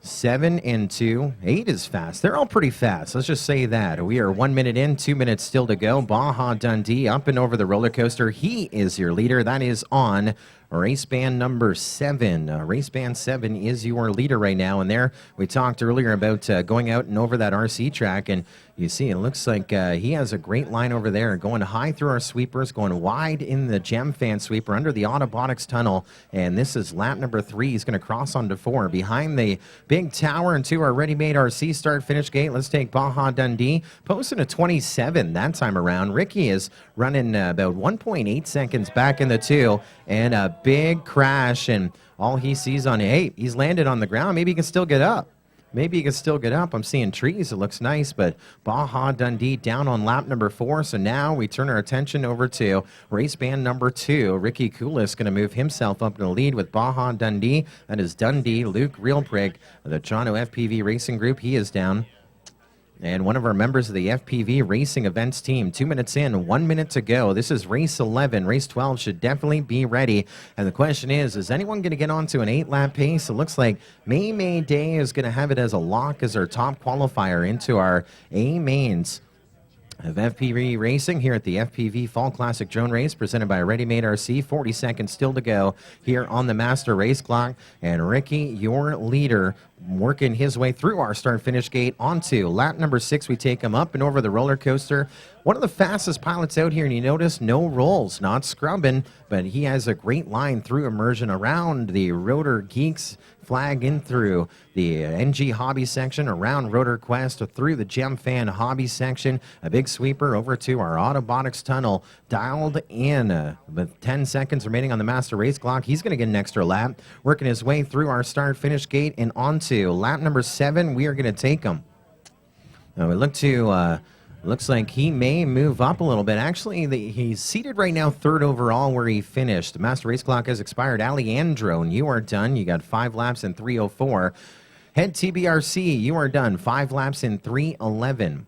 7 and 2. 8 is fast. They're all pretty fast. Let's just say that. We are 1 minute in, 2 minutes still to go. Baja Dundee up and over the roller coaster. He is your leader. That is on race band number 7. Race band 7 is your leader right now. And there, we talked earlier about going out and over that RC track. And you see, it looks like he has a great line over there, going high through our sweepers, going wide in the gem fan sweeper under the Autobotics tunnel. And this is lap number 3. He's going to cross onto 4 behind the big tower into our ReadyMadeRC start-finish gate. Let's take Baja Dundee, posting a 27 that time around. Ricky is running about 1.8 seconds back in the 2, and a big crash, and all he sees on, hey, he's landed on the ground. Maybe he can still get up. Maybe he can still get up. I'm seeing trees. It looks nice, but Baja Dundee down on lap number 4. So now we turn our attention over to race band number 2. Ricky Coolis going to move himself up in the lead with Baja Dundee. That is Dundee. Luke Realprig of the Toronto FPV Racing Group. He is down. And one of our members of the FPV Racing Events team, 2 minutes in, 1 minute to go. This is race 11. Race 12 should definitely be ready. And the question is anyone going to get onto an 8-lap pace? It looks like May Day is going to have it as a lock as our top qualifier into our A mains of FPV Racing here at the FPV Fall Classic Drone Race presented by ReadyMadeRC. 40 seconds still to go here on the master race clock. And Ricky, your leader, working his way through our start-finish gate onto lap number 6. We take him up and over the roller coaster. One of the fastest pilots out here, and you notice no rolls, not scrubbing, but he has a great line through immersion around the Rotor Geeks flag in through the NG Hobby section, around Rotor Quest, through the Gem Fan Hobby section, a big sweeper over to our Autobotics tunnel, dialed in with 10 seconds remaining on the master race clock. He's going to get an extra lap, working his way through our start-finish gate and onto lap number 7. We are going to take him. Now we look to... looks like he may move up a little bit. Actually, he's seated right now 3rd overall where he finished. The master race clock has expired. Alejandro, you are done. You got 5 laps in 3:04. Head TBRC, you are done. 5 laps in 3:11.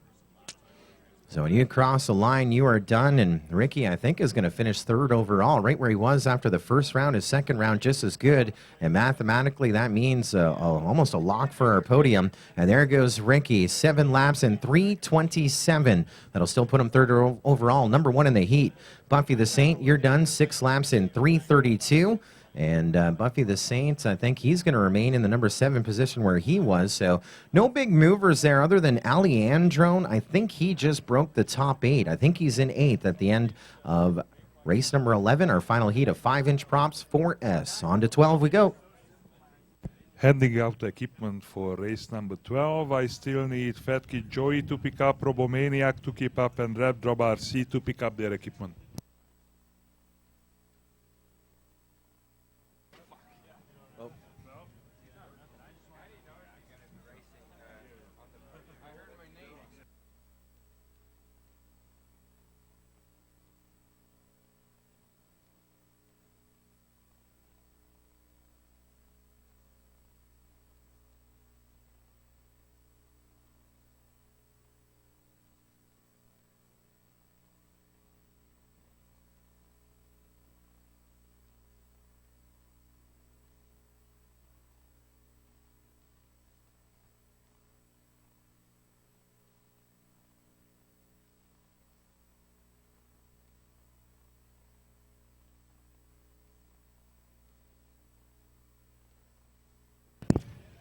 So when you cross the line, you are done. And Ricky, I think, is going to finish 3rd overall, right where he was after the first round. His second round just as good. And mathematically, that means almost a lock for our podium. And there goes Ricky, 7 laps in 3:27. That'll still put him 3rd overall, number 1 in the heat. Buffy the Saint, you're done. 6 laps in 3:32. And Buffy the Saint, I think he's going to remain in the number 7 position where he was. So no big movers there other than Alejandro. I think he just broke the top 8. I think he's in 8th at the end of race number 11, our final heat of 5-inch props 4S. On to 12 we go. handing out equipment for race number 12. I still need Fat Kid Joey to pick up, Robomaniac to keep up, and ReadyMadeRC to pick up their equipment.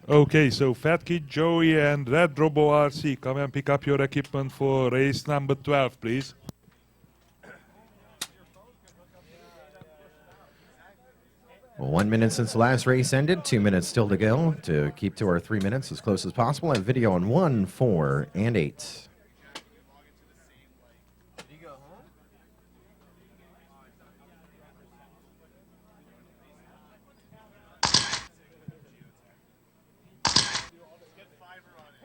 Okay, so Fat Kid Joey and Red Robo RC, come and pick up your equipment for race number 12, please. Well, 1 minute since the last race ended, 2 minutes still to go to keep to our 3 minutes as close as possible. I have video on 1, 4, and 8.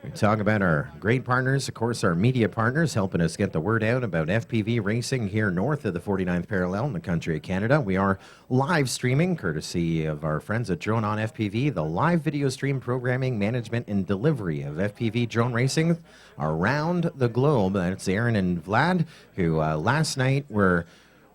We talk about our great partners, of course, our media partners helping us get the word out about FPV racing here north of the 49th parallel in the country of Canada. We are live streaming, courtesy of our friends at Drone on FPV, the live video stream programming, management, and delivery of FPV drone racing around the globe. That's Aaron and Vlad, who last night were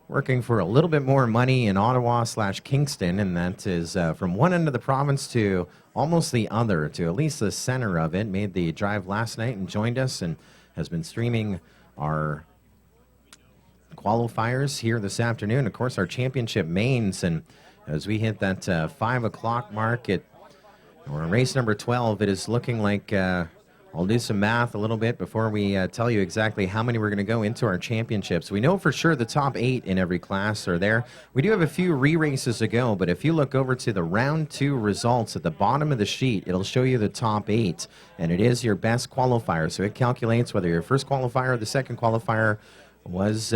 working for a little bit more money in Ottawa/Kingston, and that is from one end of the province to almost the other, to at least the center of it. Made the drive last night and joined us and has been streaming our qualifiers here this afternoon. Of course, our championship mains, and as we hit that 5 o'clock mark at race number 12, it is looking like I'll do some math a little bit before we tell you exactly how many we're going to go into our championships. We know for sure the top 8 in every class are there. We do have a few re-races to go, but if you look over to the round 2 results at the bottom of the sheet, it'll show you the top 8, and it is your best qualifier. So it calculates whether your first qualifier or the second qualifier was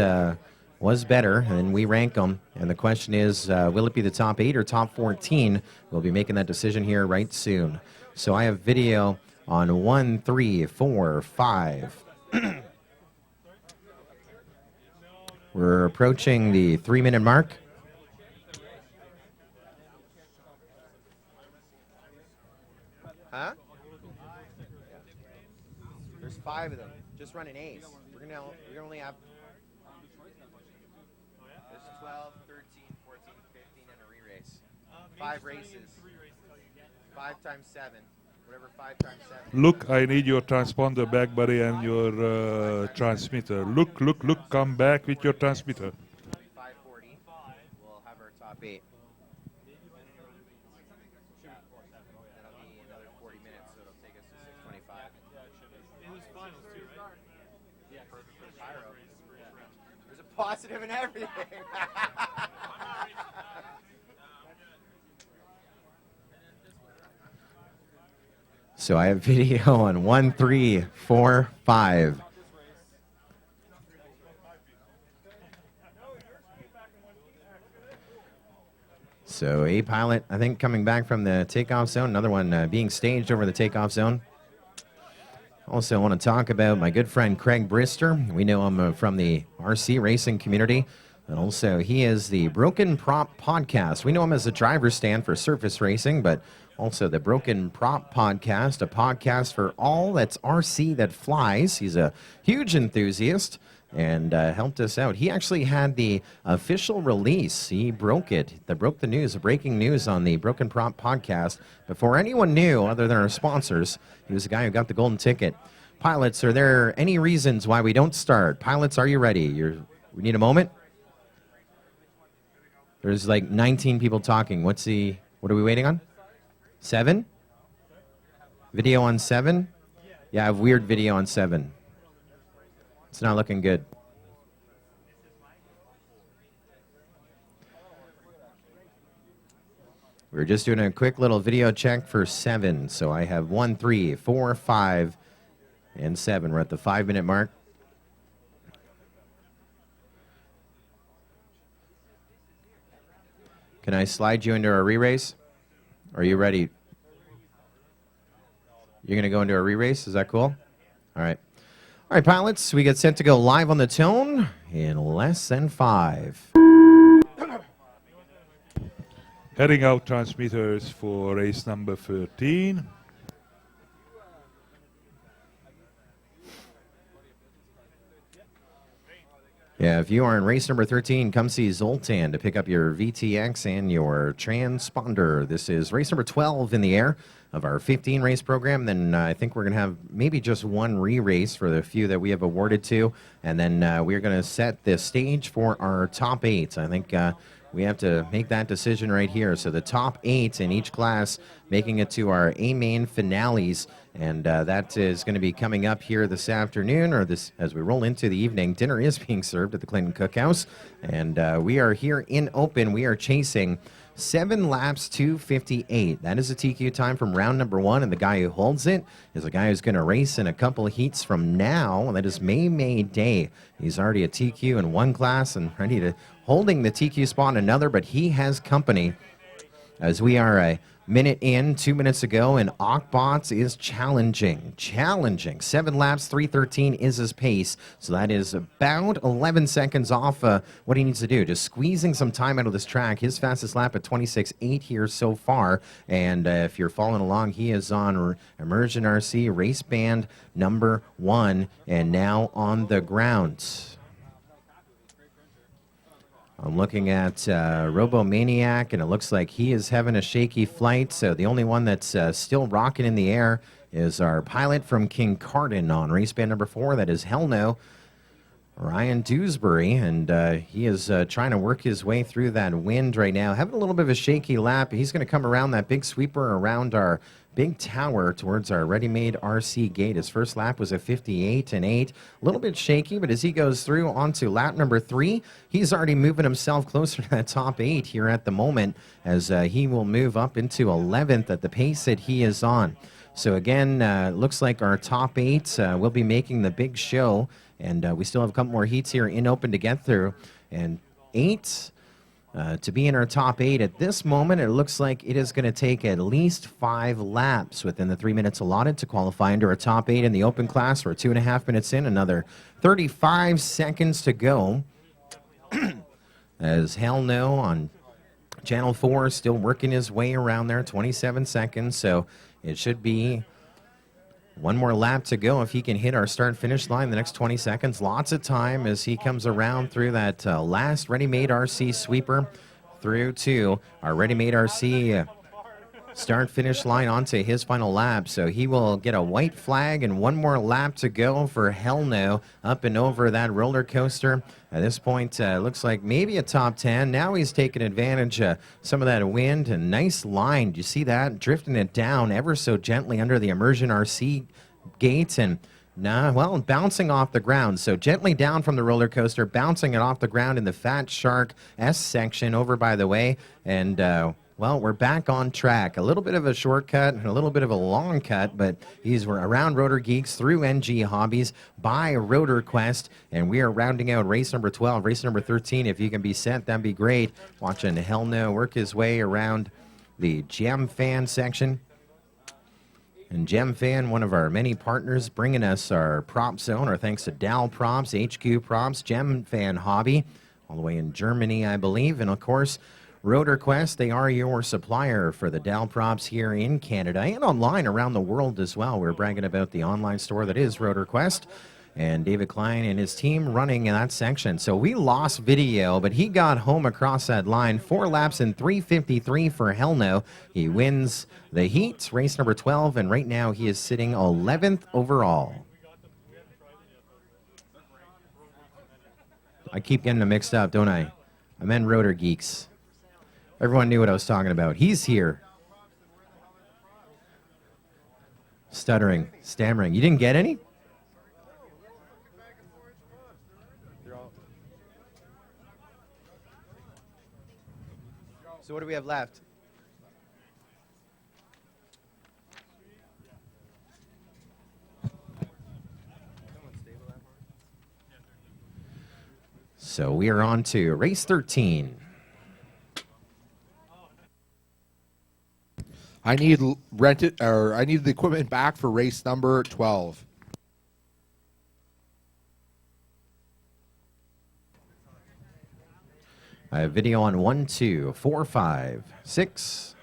better, and we rank them. And the question is, will it be the top 8 or top 14? We'll be making that decision here right soon. So I have video on 1, 3, 4, 5. We're approaching the 3-minute mark. Huh? There's 5 of them. Just run an ace. We're gonna only have. There's 12, 13, 14, 15, and a re-race. 5 races. 5 times 7. Whatever 5 times 7. Look, I need your transponder back, buddy, and your transmitter. Look, come back with your transmitter. 5:40. We'll have our top 8. That'll be another 40 minutes, so it'll take us to 6:25. It was finals too, right? Yeah, perfect. Pyro. There's a positive in everything. So I have video on 1, 3, 4, 5. So a pilot, I think, coming back from the takeoff zone. Another one being staged over the takeoff zone. Also want to talk about my good friend Craig Brister. We know him from the RC racing community. And also, he is the Broken Prop Podcast. We know him as the driver's stand for surface racing, but also the Broken Prop Podcast, a podcast for all that's RC that flies. He's a huge enthusiast and helped us out. He actually had the official release. He broke it. Broke the news, the breaking news on the Broken Prop Podcast before anyone knew other than our sponsors. He was the guy who got the golden ticket. Pilots, are there any reasons why we don't start? Pilots, are you ready? We need a moment? There's like 19 people talking. What are we waiting on? 7? Video on 7? Yeah, I have weird video on 7. It's not looking good. We were just doing a quick little video check for 7. So I have 1, 3, 4, 5, and 7. We're at the 5-minute mark. Can I slide you into a re-race? Are you ready? You're going to go into a re-race? Is that cool? All right. All right, pilots, we get set to go live on the tone in less than 5. Heading out transmitters for race number 13. Yeah, if you are in race number 13, come see Zoltan to pick up your VTX and your transponder. This is race number 12 in the air of our 15 race program. Then I think we're going to have maybe just one re-race for the few that we have awarded to. And then we're going to set the stage for our top 8. I think we have to make that decision right here. So the top 8 in each class making it to our A-main finales. And that is going to be coming up here this afternoon, or this as we roll into the evening. Dinner is being served at the Clinton Cookhouse. And we are here in open. We are chasing 7 laps, 2:58. That is the TQ time from round number 1. And the guy who holds it is a guy who's going to race in a couple of heats from now. And that is May Day. He's already a TQ in one class and ready to holding the TQ spot in another. But he has company as we are a minute in, 2 minutes ago, and Ockbots is challenging. 7 laps, 3:13 is his pace. So that is about 11 seconds off what he needs to do. Just squeezing some time out of this track. His fastest lap at 26.8 here so far. And if you're following along, he is on Immersion RC race band number 1 and now on the ground. I'm looking at Robomaniac, and it looks like he is having a shaky flight. So the only one that's still rocking in the air is our pilot from Kincardine on race band number 4. That is Hell No, Ryan Dewsbury, and he is trying to work his way through that wind right now. Having a little bit of a shaky lap. He's going to come around that big sweeper around our big tower towards our ReadyMadeRC gate. His first lap was a 58.8. A little bit shaky, but as he goes through onto lap number 3, he's already moving himself closer to that top 8 here at the moment, as he will move up into 11th at the pace that he is on. So again, looks like our top 8 will be making the big show, and we still have a couple more heats here in open to get through. And 8 to be in our top 8 at this moment, it looks like it is going to take at least 5 laps within the 3 minutes allotted to qualify into our top 8 in the open class. We're 2.5 minutes in, another 35 seconds to go. As Hell No on Channel 4 still working his way around there, 27 seconds. So it should be one more lap to go if he can hit our start-finish line in the next 20 seconds. Lots of time as he comes around through that last ReadyMadeRC sweeper through to our ReadyMadeRC start-finish line onto his final lap. So he will get a white flag and one more lap to go for Hell No up and over that roller coaster. At this point, looks like maybe a top 10. Now he's taking advantage of some of that wind. And nice line. Do you see that? Drifting it down ever so gently under the Immersion RC gates. And bouncing off the ground. So gently down from the roller coaster, bouncing it off the ground in the Fat Shark S section over by the way. And we're back on track. A little bit of a shortcut and a little bit of a long cut, but we're around Rotor Geeks through NG Hobbies by Rotor Quest, and we are rounding out race number 12, race number 13. If you can be sent, that'd be great. Watching Hell No work his way around the Gem Fan section. And Gem Fan, one of our many partners, bringing us our prop zone. Our thanks to Dow Props, HQ Props, Gem Fan Hobby, all the way in Germany, I believe. And of course, Rotor Quest, they are your supplier for the Dow Props here in Canada and online around the world as well. We're bragging about the online store that is Rotor Quest, and David Klein and his team running in that section. So we lost video, but he got home across that line. 4 laps in 3:53 for Hell No. He wins the heat, race number 12, and right now he is sitting 11th overall. I keep getting them mixed up, don't I? I meant Rotor Geeks. Everyone knew what I was talking about. He's here. Stuttering, stammering. You didn't get any? So what do we have left? So we are on to race 13. I need I need the equipment back for race number 12. I have video on 1, 2, 4, 5, 6.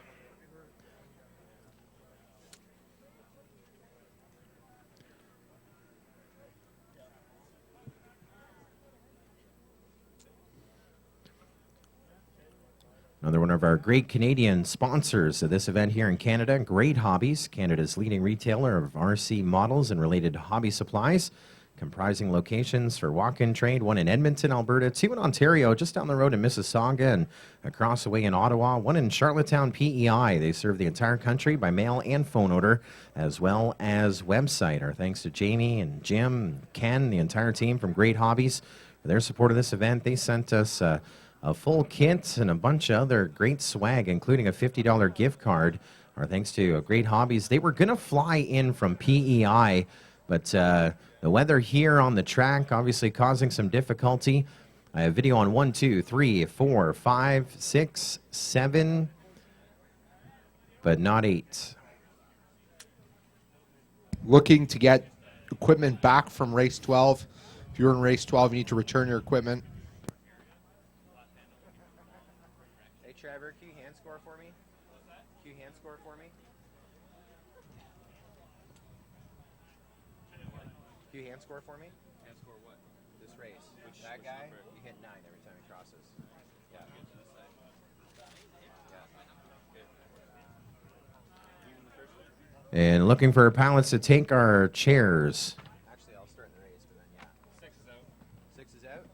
Another one of our great Canadian sponsors of this event here in Canada, Great Hobbies, Canada's leading retailer of RC models and related hobby supplies, comprising locations for walk-in trade, one in Edmonton, Alberta, 2 in Ontario, just down the road in Mississauga, and across the way in Ottawa, 1 in Charlottetown, PEI. They serve the entire country by mail and phone order, as well as website. Our thanks to Jamie and Jim, Ken, the entire team from Great Hobbies for their support of this event. They sent us a full kit and a bunch of other great swag, including a $50 gift card. Our thanks to Great Hobbies. They were going to fly in from PEI, but the weather here on the track obviously causing some difficulty. I have video on 1, 2, 3, 4, 5, 6, 7, but not 8. Looking to get equipment back from race 12. If you're in race 12, you need to return your equipment. Hey, Trevor, can you hand score for me? Can you hand score for me? Can you hand score for me? Hand score what? This race. That guy, you hit 9 every time he crosses. Yeah. And looking for pallets to take our chairs. Actually, I'll start the race, but then yeah. 6 is out. 6 is out.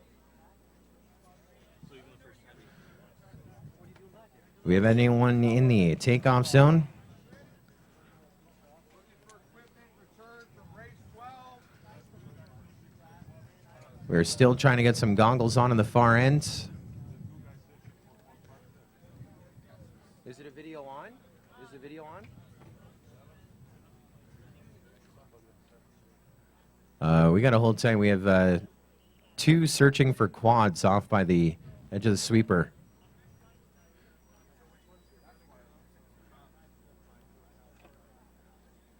So even the first heavy. Do we have anyone in the takeoff zone? We're still trying to get some goggles on the far end. Is it a video on? Is the video on? We got to hold tight. We have 2 searching for quads off by the edge of the sweeper.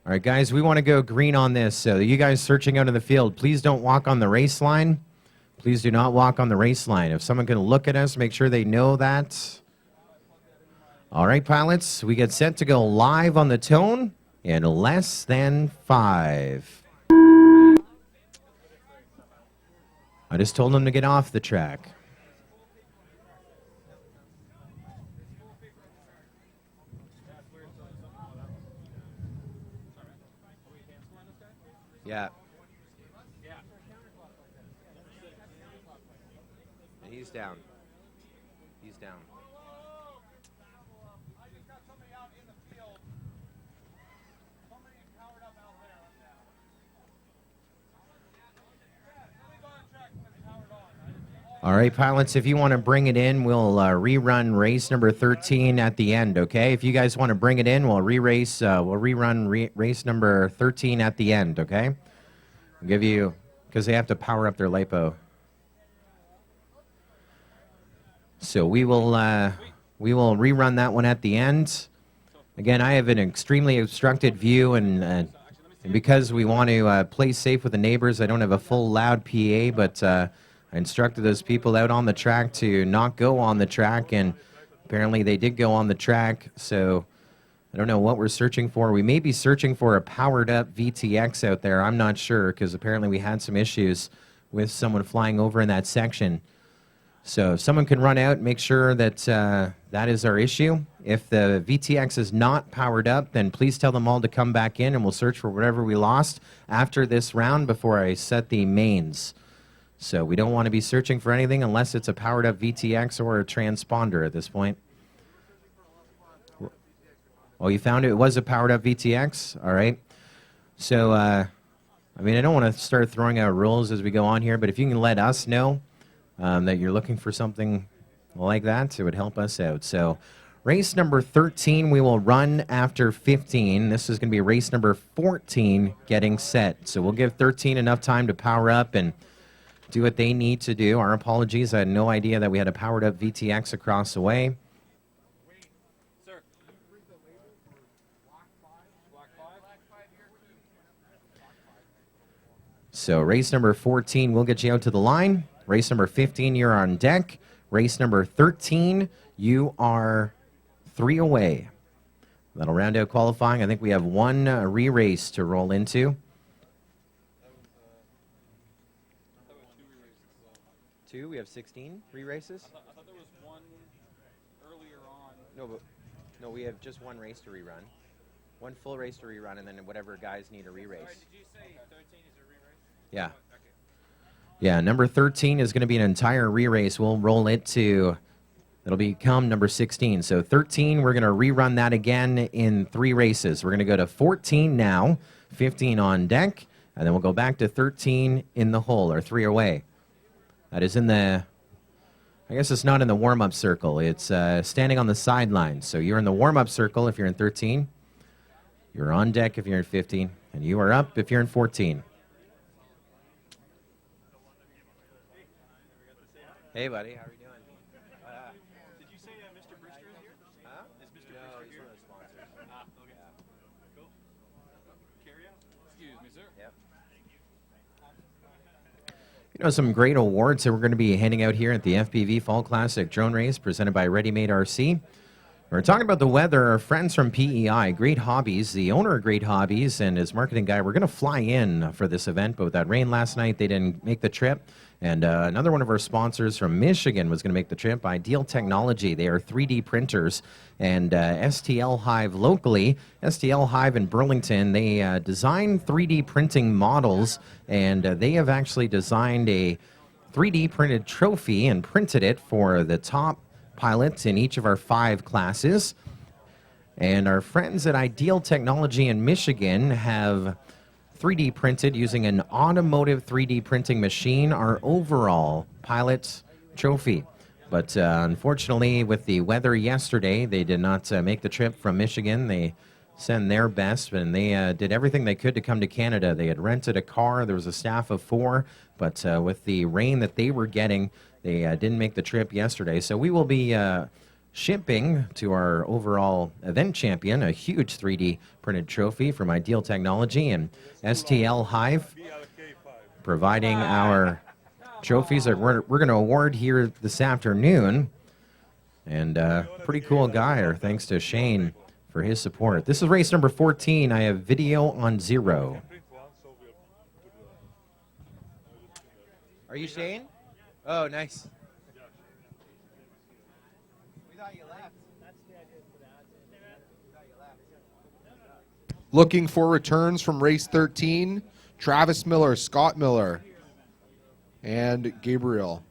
All right, guys, we want to go green on this. So you guys searching out in the field, please don't walk on the race line. Please do not walk on the race line. If someone can look at us, make sure they know that. All right, pilots, we get set to go live on the tone in less than 5. I just told them to get off the track. Yeah. And he's down. He's down. All right, pilots, if you want to bring it in, we'll rerun race number 13 at the end, okay? If you guys want to bring it in, we'll rerun race number 13 at the end, okay? I'll give you, because they have to power up their LiPo. So we will rerun that one at the end. Again, I have an extremely obstructed view, and because we want to play safe with the neighbors, I don't have a full loud PA, but I instructed those people out on the track to not go on the track, and apparently they did go on the track, so I don't know what we're searching for. We may be searching for a powered-up VTX out there. I'm not sure, because apparently we had some issues with someone flying over in that section. So if someone can run out and make sure that that is our issue. If the VTX is not powered up, then please tell them all to come back in, and we'll search for whatever we lost after this round before I set the mains. So we don't want to be searching for anything unless it's a powered-up VTX or a transponder at this point. Oh, you found it? It was a powered-up VTX? All right. So, I mean, I don't want to start throwing out rules as we go on here, but if you can let us know that you're looking for something like that, it would help us out. So race number 13 we will run after 15. This is going to be race number 14 getting set. So we'll give 13 enough time to power up and do what they need to do. Our apologies. I had no idea that we had a powered up VTX across the way. Sir. Black 5. So race number 14 will get you out to the line. Race number 15, you're on deck. Race number 13, you are 3 away. That'll round out qualifying. I think we have one re-race to roll into. Two? We have 16 re-races? I thought there was one earlier on. No, we have just one race to rerun. One full race to rerun, and then whatever guys need a re-race. Sorry, did you say 13 is a re-race? Yeah. Yeah, number 13 is going to be an entire re-race. We'll roll it to, it'll become number 16. So 13, we're going to rerun that again in 3 races. We're going to go to 14 now, 15 on deck, and then we'll go back to 13 in the hole, or 3 away. That is in the, I guess it's not in the warm-up circle. It's standing on the sidelines. So you're in the warm-up circle if you're in 13. You're on deck if you're in 15. And you are up if you're in 14. Hey, buddy, how are you doing? Did you say Mr. Brewster is here? Huh? Is Mr. No, Brewster he's here? one of the sponsors. Okay. Cool. Carry on. Excuse me, sir. Yep. You know, some great awards that we're going to be handing out here at the FPV Fall Classic Drone Race presented by ReadyMadeRC. We're talking about the weather. Our friends from PEI, Great Hobbies, the owner of Great Hobbies and his marketing guy, we're going to fly in for this event, but with that rain last night, they didn't make the trip. And another one of our sponsors from Michigan was going to make the trip, Ideal Technology. They are 3D printers. And STL Hive locally, STL Hive in Burlington, they design 3D printing models, and they have actually designed a 3D printed trophy and printed it for the top pilots in each of our 5 classes. And our friends at Ideal Technology in Michigan have 3D printed using an automotive 3D printing machine our overall pilot trophy. But unfortunately, with the weather yesterday, they did not make the trip from Michigan. They sent their best, and they did everything they could to come to Canada. They had rented a car. There was a staff of 4, but with the rain that they were getting, they didn't make the trip yesterday. So we will be shipping to our overall event champion a huge 3D printed trophy from Ideal Technology and STL Hive, providing our trophies that we're going to award here this afternoon. And pretty cool guy, or thanks to Shane for his support. This is race number 14. I have video on 0. Are you Shane? Oh, nice. We thought you left. Looking for returns from race 13, Travis Miller, Scott Miller, and Gabriel.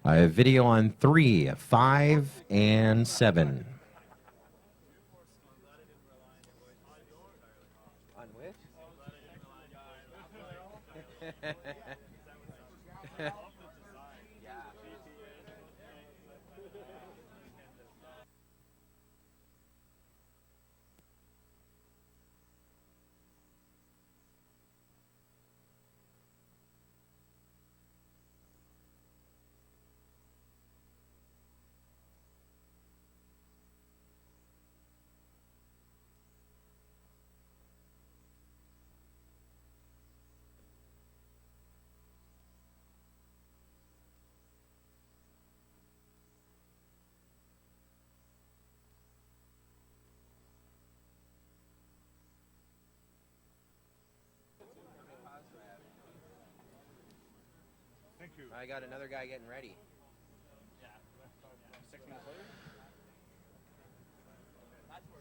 I have video on 3, 5, and 7. On which? Thank you. I got another guy getting ready.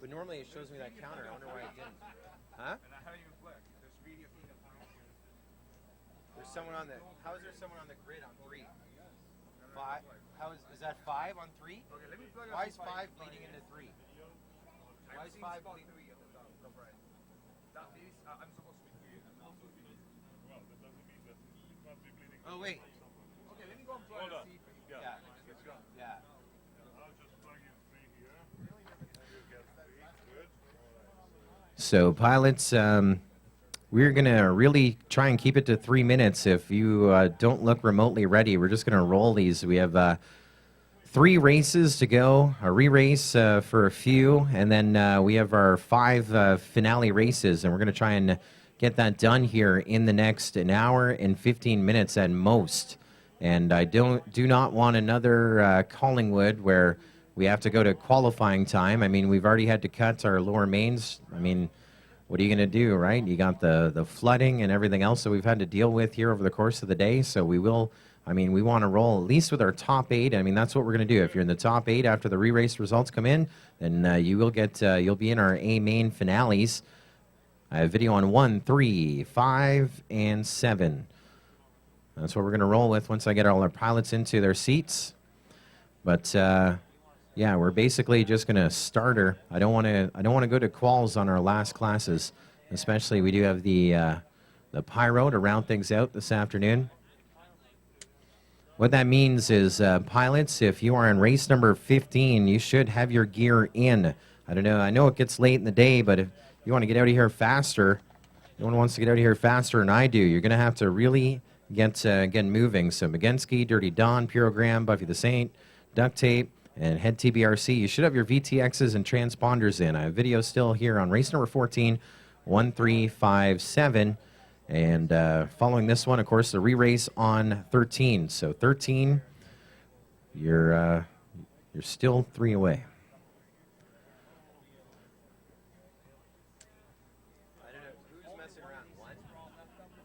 But normally it shows me that counter. I wonder why it didn't. Huh? There's someone on the. How is there someone on the grid on 3? 5. How is that 5 on 3? Why is 5 bleeding into 3? Why is 5 bleeding? Oh wait. Okay, let me go and try to see. Yeah. Yeah. I'll just plug in 3 here. You get 3. Good. So pilots, we're going to really try and keep it to 3 minutes. If you don't look remotely ready, we're just going to roll these. We have 3 races to go, a re-race for a few, and then we have our 5 finale races, and we're going to try and get that done here in the next an hour and 15 minutes at most. And I do not want another Collingwood where we have to go to qualifying time. I mean, we've already had to cut our lower mains. I mean, what are you going to do, right? You got the flooding and everything else that we've had to deal with here over the course of the day. So we will, I mean, we want to roll at least with our top 8. I mean, that's what we're going to do. If you're in the top 8 after the re-race results come in, then you will get, you'll be in our A main finales. I have video on 1, 3, 5, and 7. That's what we're going to roll with once I get all our pilots into their seats. But yeah, we're basically just going to starter. I don't want to go to quals on our last classes, especially we do have the pyro to round things out this afternoon. What that means is, pilots, if you are in race number 15, you should have your gear in. I don't know. I know it gets late in the day, but if you want to get out of here faster, no one wants to get out of here faster than I do. You're going to have to really get moving. So Magensky, Dirty Don, Purogram, Buffy the Saint, Duct Tape, and Head TBRC. You should have your VTXs and transponders in. I have video still here on race number 14, 1357. And following this one, of course, the re-race on 13. So 13, you're still 3 away. I don't know who's messing around. 1.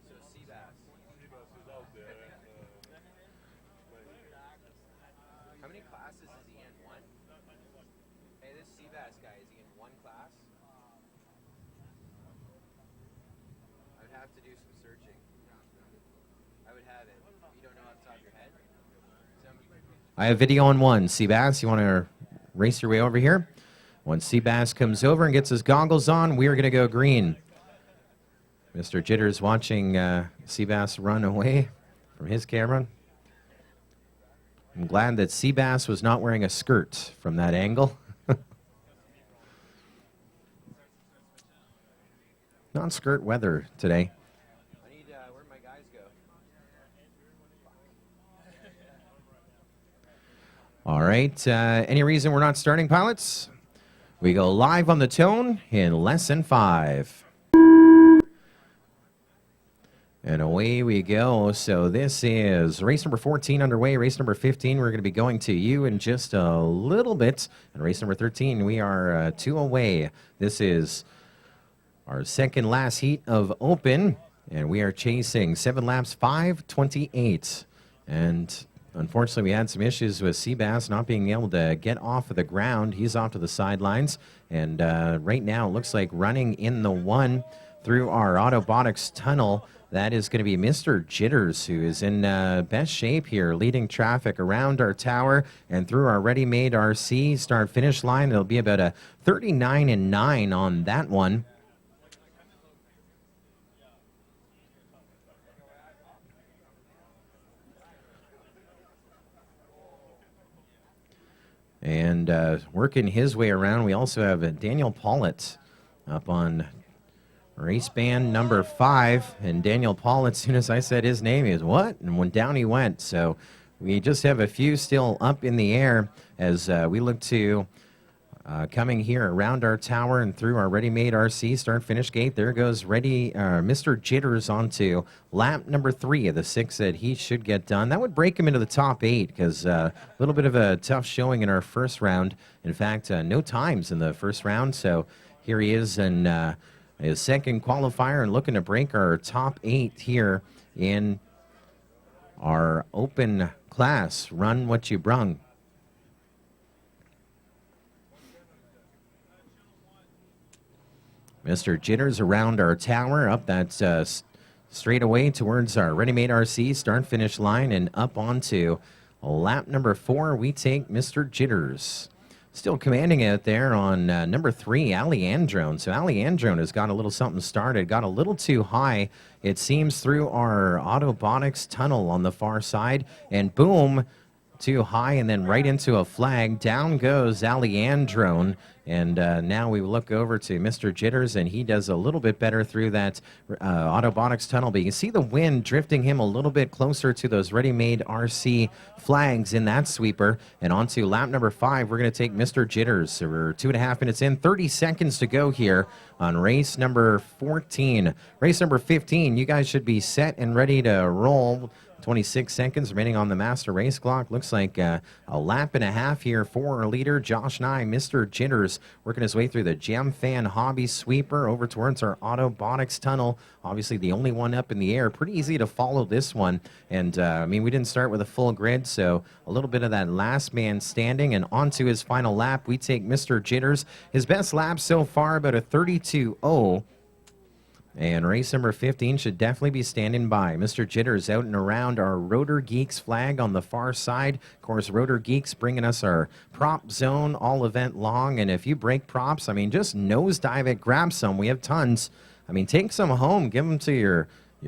So Seabass. Seabass is out there. How many classes is he in? 1? Hey, this Seabass guy, is he in 1 class? I would have to do some searching. I would have it. You don't know off the top of your head? I have video on 1. Seabass, you want to race your way over here? Once Seabass comes over and gets his goggles on, we are going to go green. Mr. Jitters watching Seabass run away from his camera. I'm glad that Seabass was not wearing a skirt from that angle. Non-skirt weather today. I need, where'd my guys go? All right, any reason we're not starting, pilots? We go live on the tone in less than 5. And away we go. So this is race number 14 underway. Race number 15, we're going to be going to you in just a little bit. And race number 13, we are 2 away. This is our second last heat of open. And we are chasing 7 laps, 5:28. And unfortunately, we had some issues with Seabass not being able to get off of the ground. He's off to the sidelines. And right now, it looks like running in the 1 through our Autobotics tunnel. That is going to be Mr. Jitters, who is in best shape here, leading traffic around our tower and through our ReadyMadeRC start-finish line. It'll be about a 39-9 on that one. And working his way around, we also have Daniel Pollitt up on race band number 5. And Daniel Pollitt, as soon as I said his name, he was, what? And when down he went. So we just have a few still up in the air as we look to coming here around our tower and through our ReadyMadeRC start-finish gate. There goes Mr. Jitters onto lap number 3 of the 6 that he should get done. That would break him into the top 8 because a little bit of a tough showing in our first round. In fact, no times in the first round. So here he is in his second qualifier and looking to break our top 8 here in our open class. Run what you brung. Mr. Jitters around our tower, up that straight away towards our ReadyMadeRC start-finish line, and up onto lap number 4, we take Mr. Jitters. Still commanding it there on number 3, Alejandro. So Alejandro has got a little something started, got a little too high, it seems, through our Autobotics tunnel on the far side, and boom, too high, and then right into a flag. Down goes Alejandro, and now we look over to Mr. Jitters, and he does a little bit better through that Autobotics tunnel, but you can see the wind drifting him a little bit closer to those ReadyMadeRC flags in that sweeper. And on to lap number 5, we're going to take Mr. Jitters. So we're 2.5 minutes in, 30 seconds to go here on race number 14. Race number 15, you guys should be set and ready to roll. 26 seconds remaining on the master race clock. Looks like a lap and a half here for our leader, Josh Nye. Mr. Jitters working his way through the Gem Fan Hobby Sweeper over towards our Autobotics tunnel. Obviously the only one up in the air. Pretty easy to follow this one. And I mean, we didn't start with a full grid, so a little bit of that last man standing. And onto his final lap, we take Mr. Jitters. His best lap so far, about a 32.0. And race number 15 should definitely be standing by. Mr. Jitters out and around our Rotor Geeks flag on the far side. Of course, Rotor Geeks bringing us our prop zone all event long. And if you break props, I mean, just nosedive it, grab some. We have tons. I mean, take some home, give them to your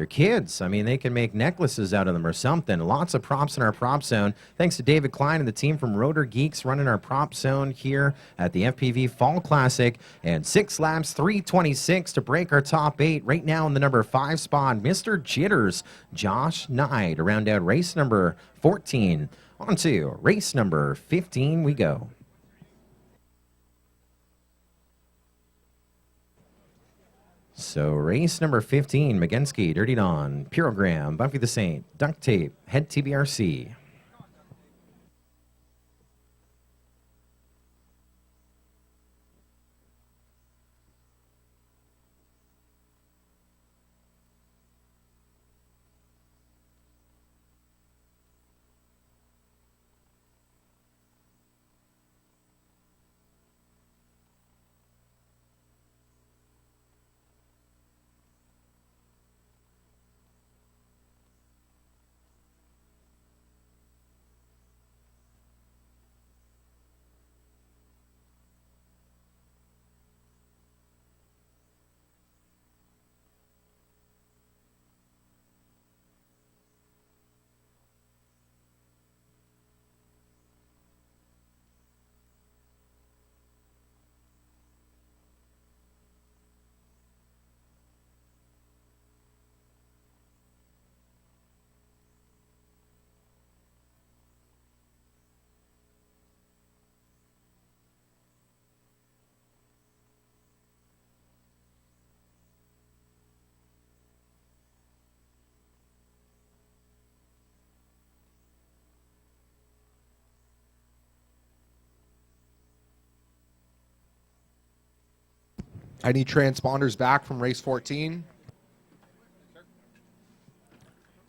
kids. I mean, they can make necklaces out of them or something. Lots of props in our prop zone. Thanks to David Klein and the team from Rotor Geeks running our prop zone here at the FPV Fall Classic. And 6 laps, 3:26 to break our top 8. Right now in the number 5 spot, Mr. Jitters, Josh Nye, to round out race number 14. On to race number 15 we go. So race number 15, Magensky, Dirty Dawn, Purogram, Buffy the Saint, Duct Tape, Head TBRC. I need transponders back from race 14.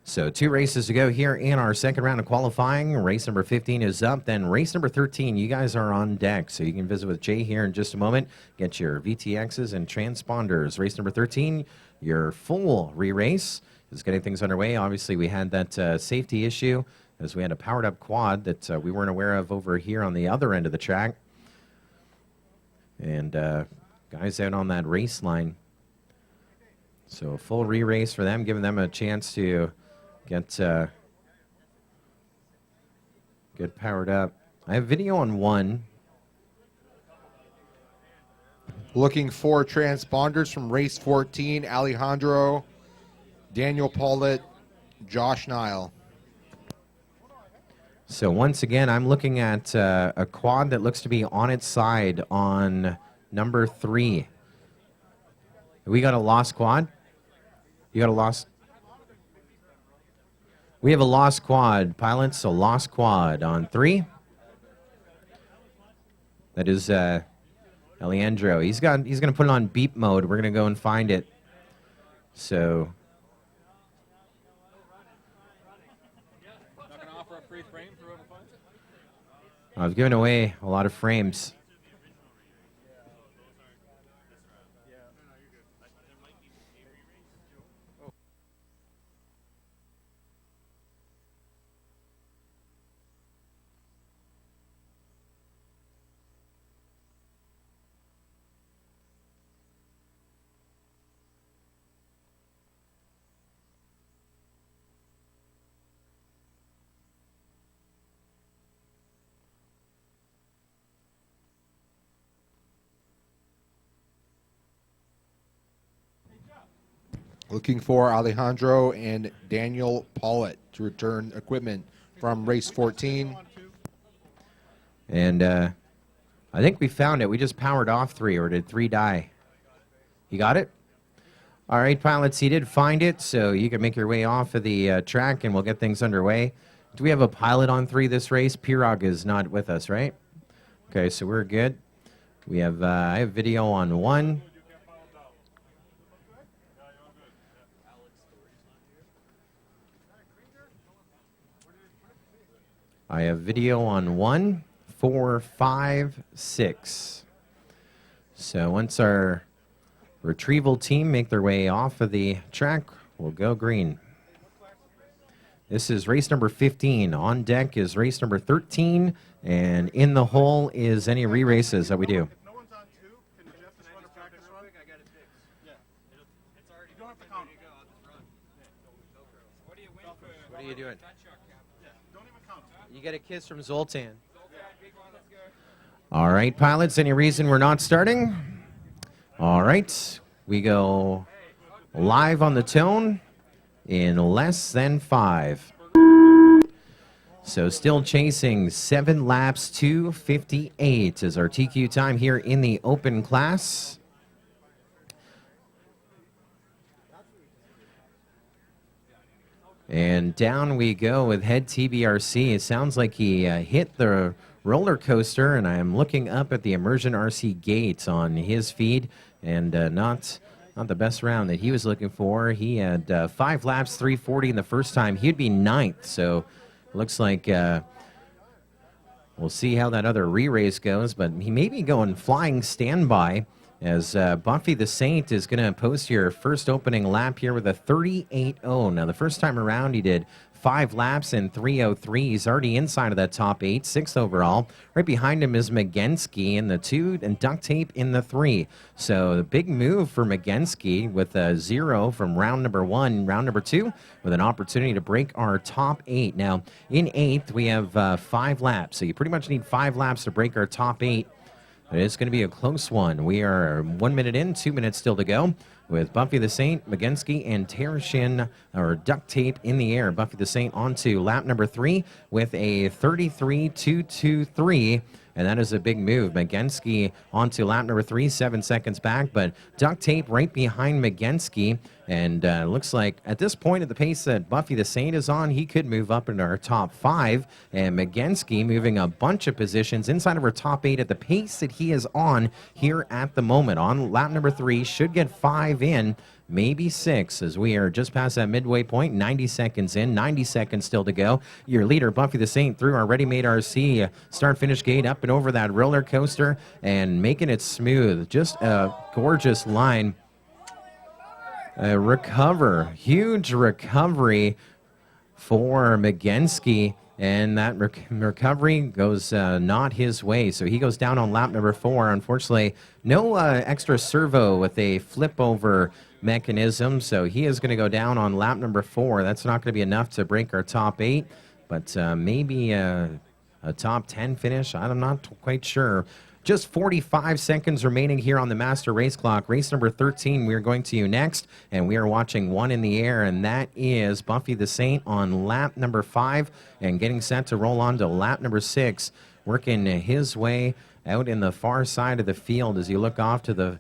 So 2 races to go here in our second round of qualifying. Race number 15 is up. Then race number 13, you guys are on deck. So you can visit with Jay here in just a moment. Get your VTXs and transponders. Race number 13, your full re-race is getting things underway. Obviously, we had that safety issue as we had a powered-up quad that we weren't aware of over here on the other end of the track. And guys out on that race line. So a full re-race for them, giving them a chance to get powered up. I have video on 1. Looking for transponders from race 14, Alejandro, Daniel Paulett, Josh Nile. So once again, I'm looking at a quad that looks to be on its side on number 3. We got a lost quad? You got a lost? We have a lost quad, pilots, a lost quad on 3. That is Alejandro. He's going to put it on beep mode. We're going to go and find it. So Not going to offer a free frame for whoever finds it? I've given away a lot of frames. Looking for Alejandro and Daniel Paulett to return equipment from race 14. And I think we found it. We just powered off 3, or did 3 die? You got it? All right, pilots, you did find it, so you can make your way off of the track and we'll get things underway. Do we have a pilot on 3 this race? Pirog is not with us, right? Okay, so we're good. We have, I have video on 1. I have video on 1, 4, 5, 6. So once our retrieval team make their way off of the track, we'll go green. This is race number 15. On deck is race number 13, and in the hole is any re-races that we do. No one's on 2. Can Jeff just run a practice run? I got it fixed. Yeah. It's already. You don't have to count. What do you win for? What are you doing? Don't even count. You get a kiss from Zoltan. Big one, let's go. All right, pilots, any reason we're not starting? All right, we go live on the tone in less than 5. So still chasing 7 laps, 2:58 is our TQ time here in the open class. And down we go with head TBRC. It sounds like he hit the roller coaster, and I am looking up at the Immersion RC gate on his feed, and not the best round that he was looking for. He had 5 laps, 3:40 in the first time. He'd be 9th, so looks like we'll see how that other re-race goes, but he may be going flying standby as Buffy the Saint is going to post your first opening lap here with a 38.0. Now, the first time around, he did 5 laps in 3:03. He's already inside of that top 8, 6th overall. Right behind him is Magensky in the 2 and Duct Tape in the 3. So the big move for Magensky with a 0 from round number 1. Round number 2 with an opportunity to break our top 8. Now, in 8th, we have 5 laps. So you pretty much need 5 laps to break our top 8. It's going to be a close one. We are 1 minute in, 2 minutes still to go with Buffy the Saint, Magensky, and Tereshin, or Duct Tape in the air. Buffy the Saint onto lap number 3 with a 33.223. And that is a big move. Magensky onto lap number 3, 7 seconds back, but Duct Tape right behind Magensky. And looks like at this point, at the pace that Buffy the Saint is on, he could move up into our top 5. And Magensky moving a bunch of positions inside of our top 8 at the pace that he is on here at the moment. On lap number 3, should get 5 in. Maybe 6, as we are just past that midway point, 90 seconds in, 90 seconds still to go. Your leader, Buffy the Saint, through our ReadyMadeRC start-finish gate, up and over that roller coaster, and making it smooth. Just a gorgeous line. Huge recovery for Magensky, and that recovery goes not his way. So he goes down on lap number 4. Unfortunately, no extra servo with a flip-over mechanism, so he is going to go down on lap number 4. That's not going to be enough to break our top 8, but maybe a top 10 finish. I'm not quite sure. Just 45 seconds remaining here on the master race clock. Race number 13, we are going to you next, and we are watching 1 in the air, and that is Buffy the Saint on lap number 5 and getting set to roll on to lap number 6, working his way out in the far side of the field as you look off to the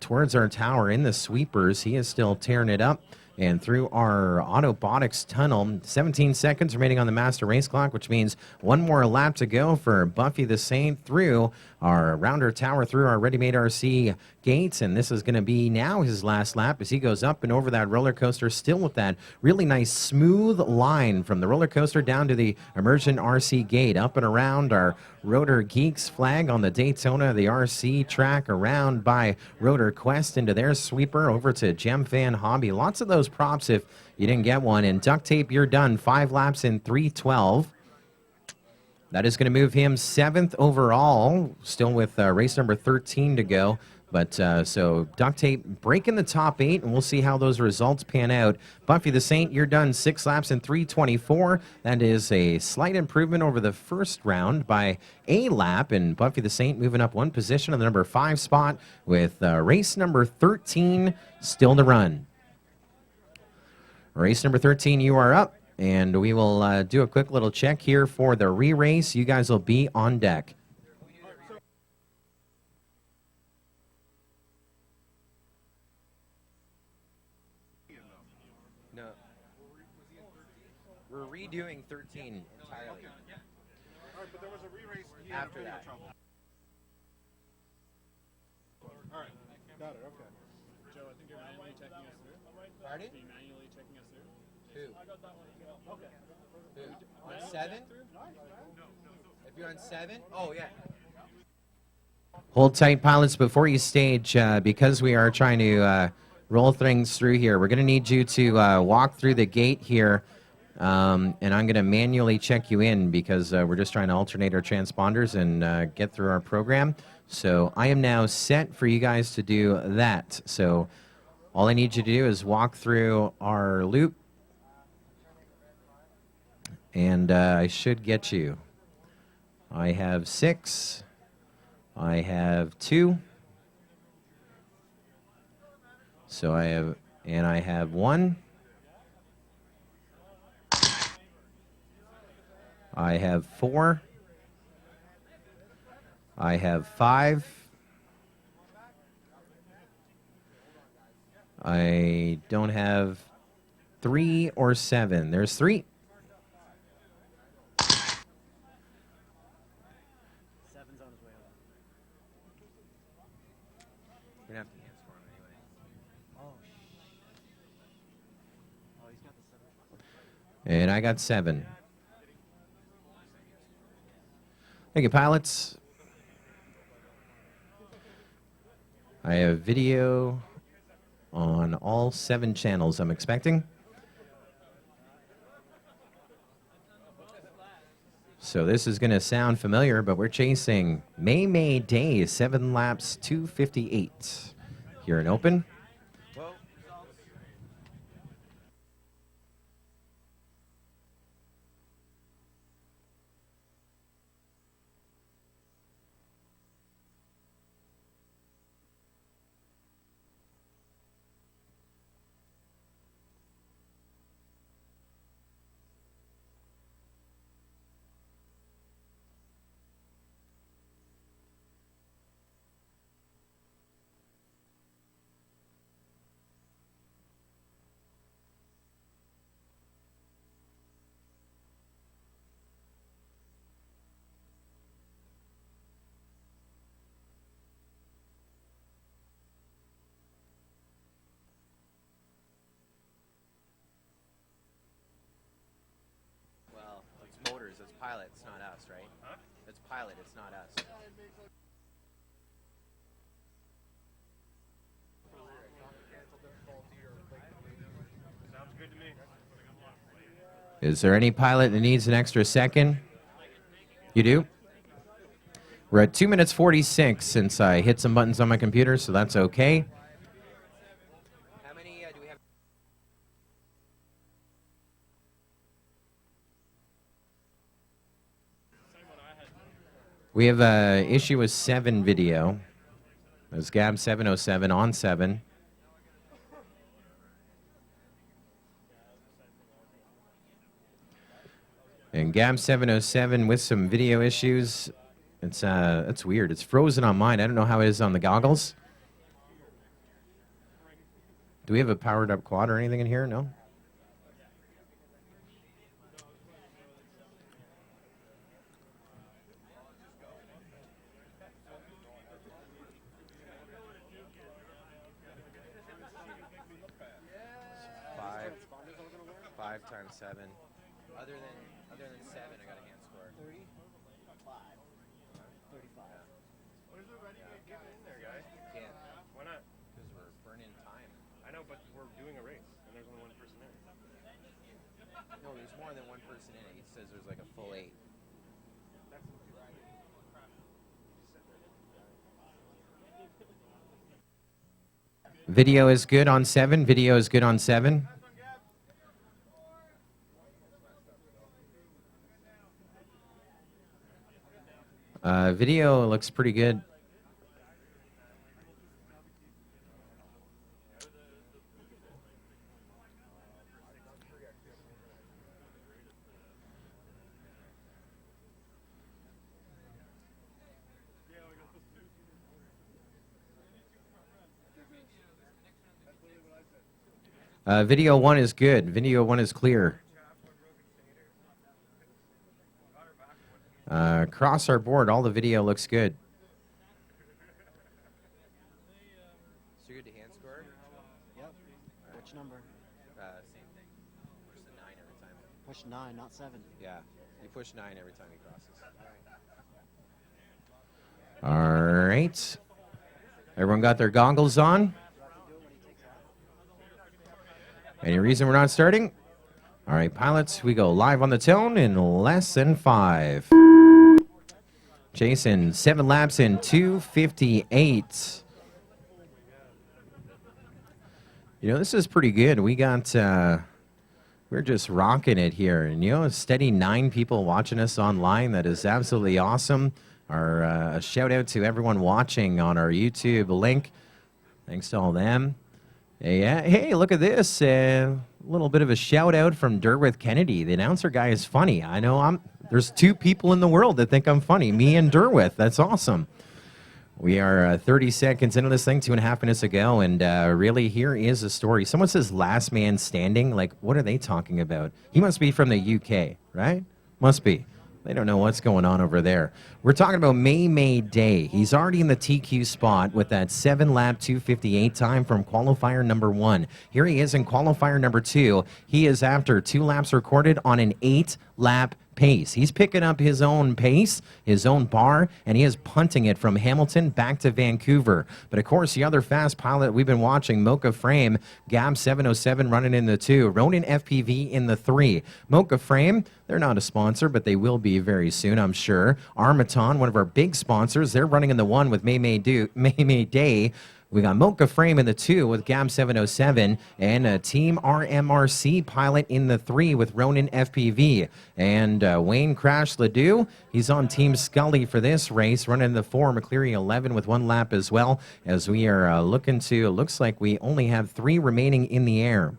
towards our tower in the sweepers. He is still tearing it up. And through our Autobotics tunnel, 17 seconds remaining on the master race clock, which means 1 more lap to go for Buffy the Saint through our rounder tower, through our ReadyMadeRC gates. And this is going to be now his last lap as he goes up and over that roller coaster, still with that really nice smooth line from the roller coaster down to the Immersion RC gate, up and around our Rotor Geeks flag on the Daytona, the RC track, around by Rotor Quest into their sweeper, over to Gem Fan Hobby. Lots of those props if you didn't get one. And Duct Tape, you're done. 5 laps in 3:12. That is going to move him 7th overall, still with race number 13 to go. But so Duct Tape breaking the top 8, and we'll see how those results pan out. Buffy the Saint, you're done 6 laps in 3:24. That is a slight improvement over the first round by a lap, and Buffy the Saint moving up 1 position on the number 5 spot with race number 13 still to run. Race number 13, you are up. And we will do a quick little check here for the re-race. You guys will be on deck. No. We're redoing 13 entirely. All right, but there was a re-race After that. All right, got it. Okay. Joe, I think you're manually checking us through. Pardon? Are you manually checking us through? Who? Okay. Who? On 7? If you're on 7? Oh, yeah. Hold tight, pilots, before you stage, because we are trying to roll things through here. We're going to need you to walk through the gate here, and I'm going to manually check you in because we're just trying to alternate our transponders and get through our program. So I am now set for you guys to do that. So all I need you to do is walk through our loop, and I should get you. I have 6. I have 2. So I have 1. I have 4. I have 5. I don't have 3 or 7. There's 3. Seven's on his way up. You're going to have to answer for him anyway. Oh, oh, he's got the 7. And I got 7. Thank you, pilots. I have video on all 7 channels I'm expecting. So this is going to sound familiar, but we're chasing May Day, 7 laps, 2:58 here in open. Well, it's motors, it's pilot, it's not us, right? Huh? It's pilot, it's not us. Sounds good to me. Is there any pilot that needs an extra second? You do? We're at 2 minutes 46 since I hit some buttons on my computer, so that's okay. How many do we have? We have an issue with 7 video. There's Gab 707 on 7. And Gab 707 with some video issues. It's weird. It's frozen on mine. I don't know how it is on the goggles. Do we have a powered up quad or anything in here? No? Five times 7. Other than 7, I got a hand score. 35. 35. Where's the ReadyMade getting in there, guys? Can't, Why not? because we're burning time. I know, but we're doing a race, and there's only one person in. No, there's more than one person in it. He says there's like a full 8. Video is good on 7. Video is good on 7. Video looks pretty good. Video 1 is good. Video 1 is clear. Across our board, all the video looks good. So you're the hand scorer? Yep. Which number? Same thing. Push the 9 every time. Push 9, not 7. Yeah. You push 9 every time he crosses. All right. Everyone got their goggles on? Any reason we're not starting? All right, pilots, we go live on the tone in less than 5. Jason, 7 laps in 2:58. You know, this is pretty good. We got, we're just rocking it here. And, you know, a steady 9 people watching us online. That is absolutely awesome. Our a shout out to everyone watching on our YouTube link. Thanks to all them. Hey, look at this. A little bit of a shout out from Derwith Kennedy. The announcer guy is funny. I know there's 2 people in the world that think I'm funny, me and Derwith. That's awesome. We are 30 seconds into this thing, 2.5 minutes ago, and really here is a story. Someone says last man standing. Like, what are they talking about? He must be from the UK, right? Must be. They don't know what's going on over there. We're talking about May Day. He's already in the TQ spot with that 7-lap 2:58 time from qualifier number 1. Here he is in qualifier number 2. He is after 2 laps recorded on an 8-lap pace. He's picking up his own pace, his own bar, and he is punting it from Hamilton back to Vancouver. But of course, the other fast pilot we've been watching, Mocha Frame, Gab 707 running in the 2, Ronin FPV in the 3. Mocha Frame, they're not a sponsor, but they will be very soon, I'm sure. Armaton, one of our big sponsors, they're running in the 1 with May Day. We got Mocha Frame in the 2 with Gab 707 and a Team RMRC pilot in the 3 with Ronin FPV. And Wayne Crash Ledoux, he's on Team Scully for this race, running the 4 McCleary 11 with 1 lap as well, as we are looking to, it looks like we only have 3 remaining in the air.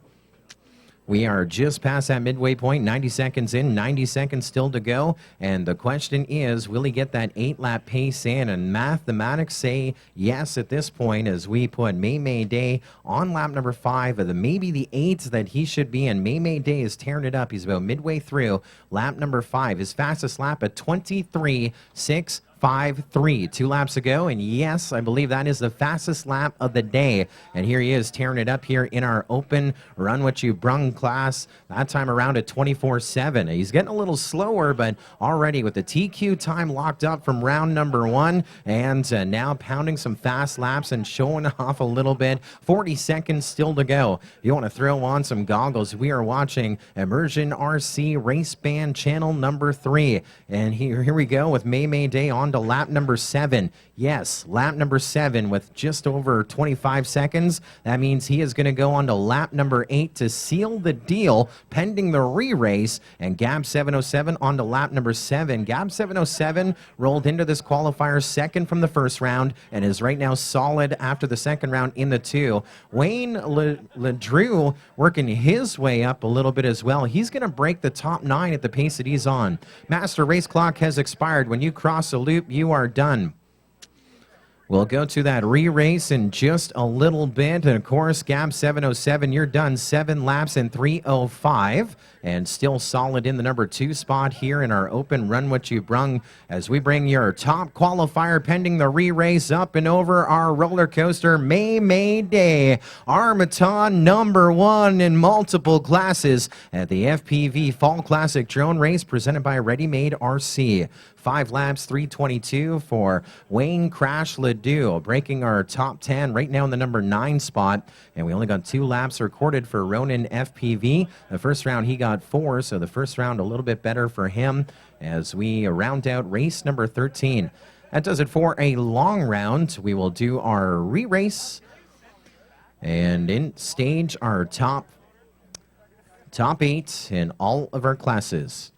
We are just past that midway point, 90 seconds in, 90 seconds still to go. And the question is, will he get that 8-lap pace in? And mathematics say yes at this point, as we put May Day on lap number 5 of maybe the 8 that he should be in. May Day is tearing it up. He's about midway through lap number 5. His fastest lap at 23.653. 2 laps ago, and yes, I believe that is the fastest lap of the day. And here he is tearing it up here in our open Run What You Brung class, that time around at 24.7. He's getting a little slower, but already with the TQ time locked up from round number 1, and now pounding some fast laps and showing off a little bit. 40 seconds still to go. You want to throw on some goggles. We are watching Immersion RC Race Band channel number 3. And here we go with May Day on to lap number 7. Yes, lap number 7 with just over 25 seconds. That means he is going to go on to lap number 8 to seal the deal pending the re-race. And Gab 707 on to lap number 7. Gab 707 rolled into this qualifier second from the first round and is right now solid after the second round in the 2. Wayne Ledoux working his way up a little bit as well. He's going to break the top 9 at the pace that he's on. Master race clock has expired. When you cross a loop, you are done. We'll go to that re-race in just a little bit. And of course, Gab 707, you're done 7 laps in 3:05. And still solid in the number 2 spot here in our open Run What You Brung, as we bring your top qualifier pending the re-race up and over our roller coaster May Day. Armaton number 1 in multiple classes at the FPV Fall Classic Drone Race presented by ReadyMadeRC. 5 laps, 3:22 for Wayne Crash Ledoux, breaking our top 10 right now in the number 9 spot. And we only got 2 laps recorded for Ronin FPV. The first round he got 4, so the first round a little bit better for him as we round out race number 13. That does it for a long round. We will do our re-race and in stage our top 8 in all of our classes.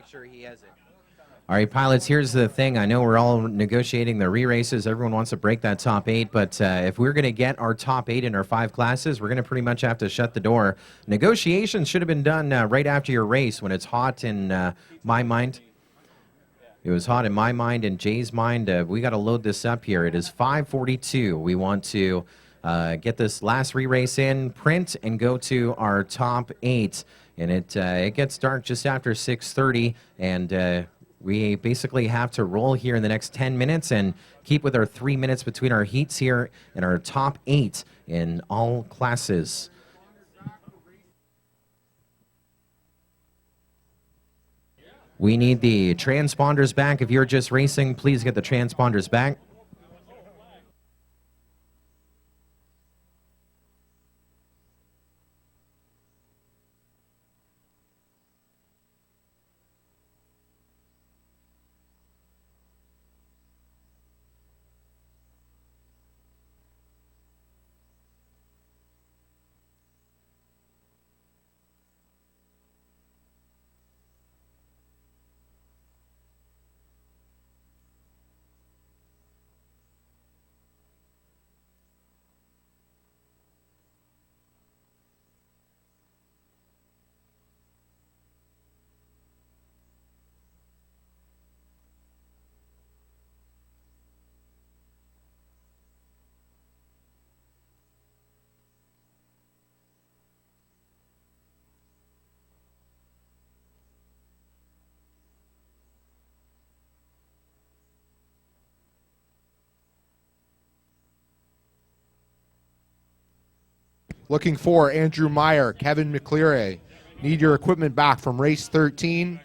make sure he has it. All right, pilots, here's the thing. I know we're all negotiating the re-races. Everyone wants to break that top 8, but if we're going to get our top 8 in our 5 classes, we're going to pretty much have to shut the door. Negotiations should have been done right after your race when it's hot in my mind. It was hot in my mind and Jay's mind. We got to load this up here. It is 5:42. We want to get this last re-race in, print, and go to our top 8. And it gets dark just after 6:30, and we basically have to roll here in the next 10 minutes and keep with our 3 minutes between our heats here and our top 8 in all classes. We need the transponders back. If you're just racing, please get the transponders back. Looking for Andrew Meyer, Kevin McCleary. Need your equipment back from race 13.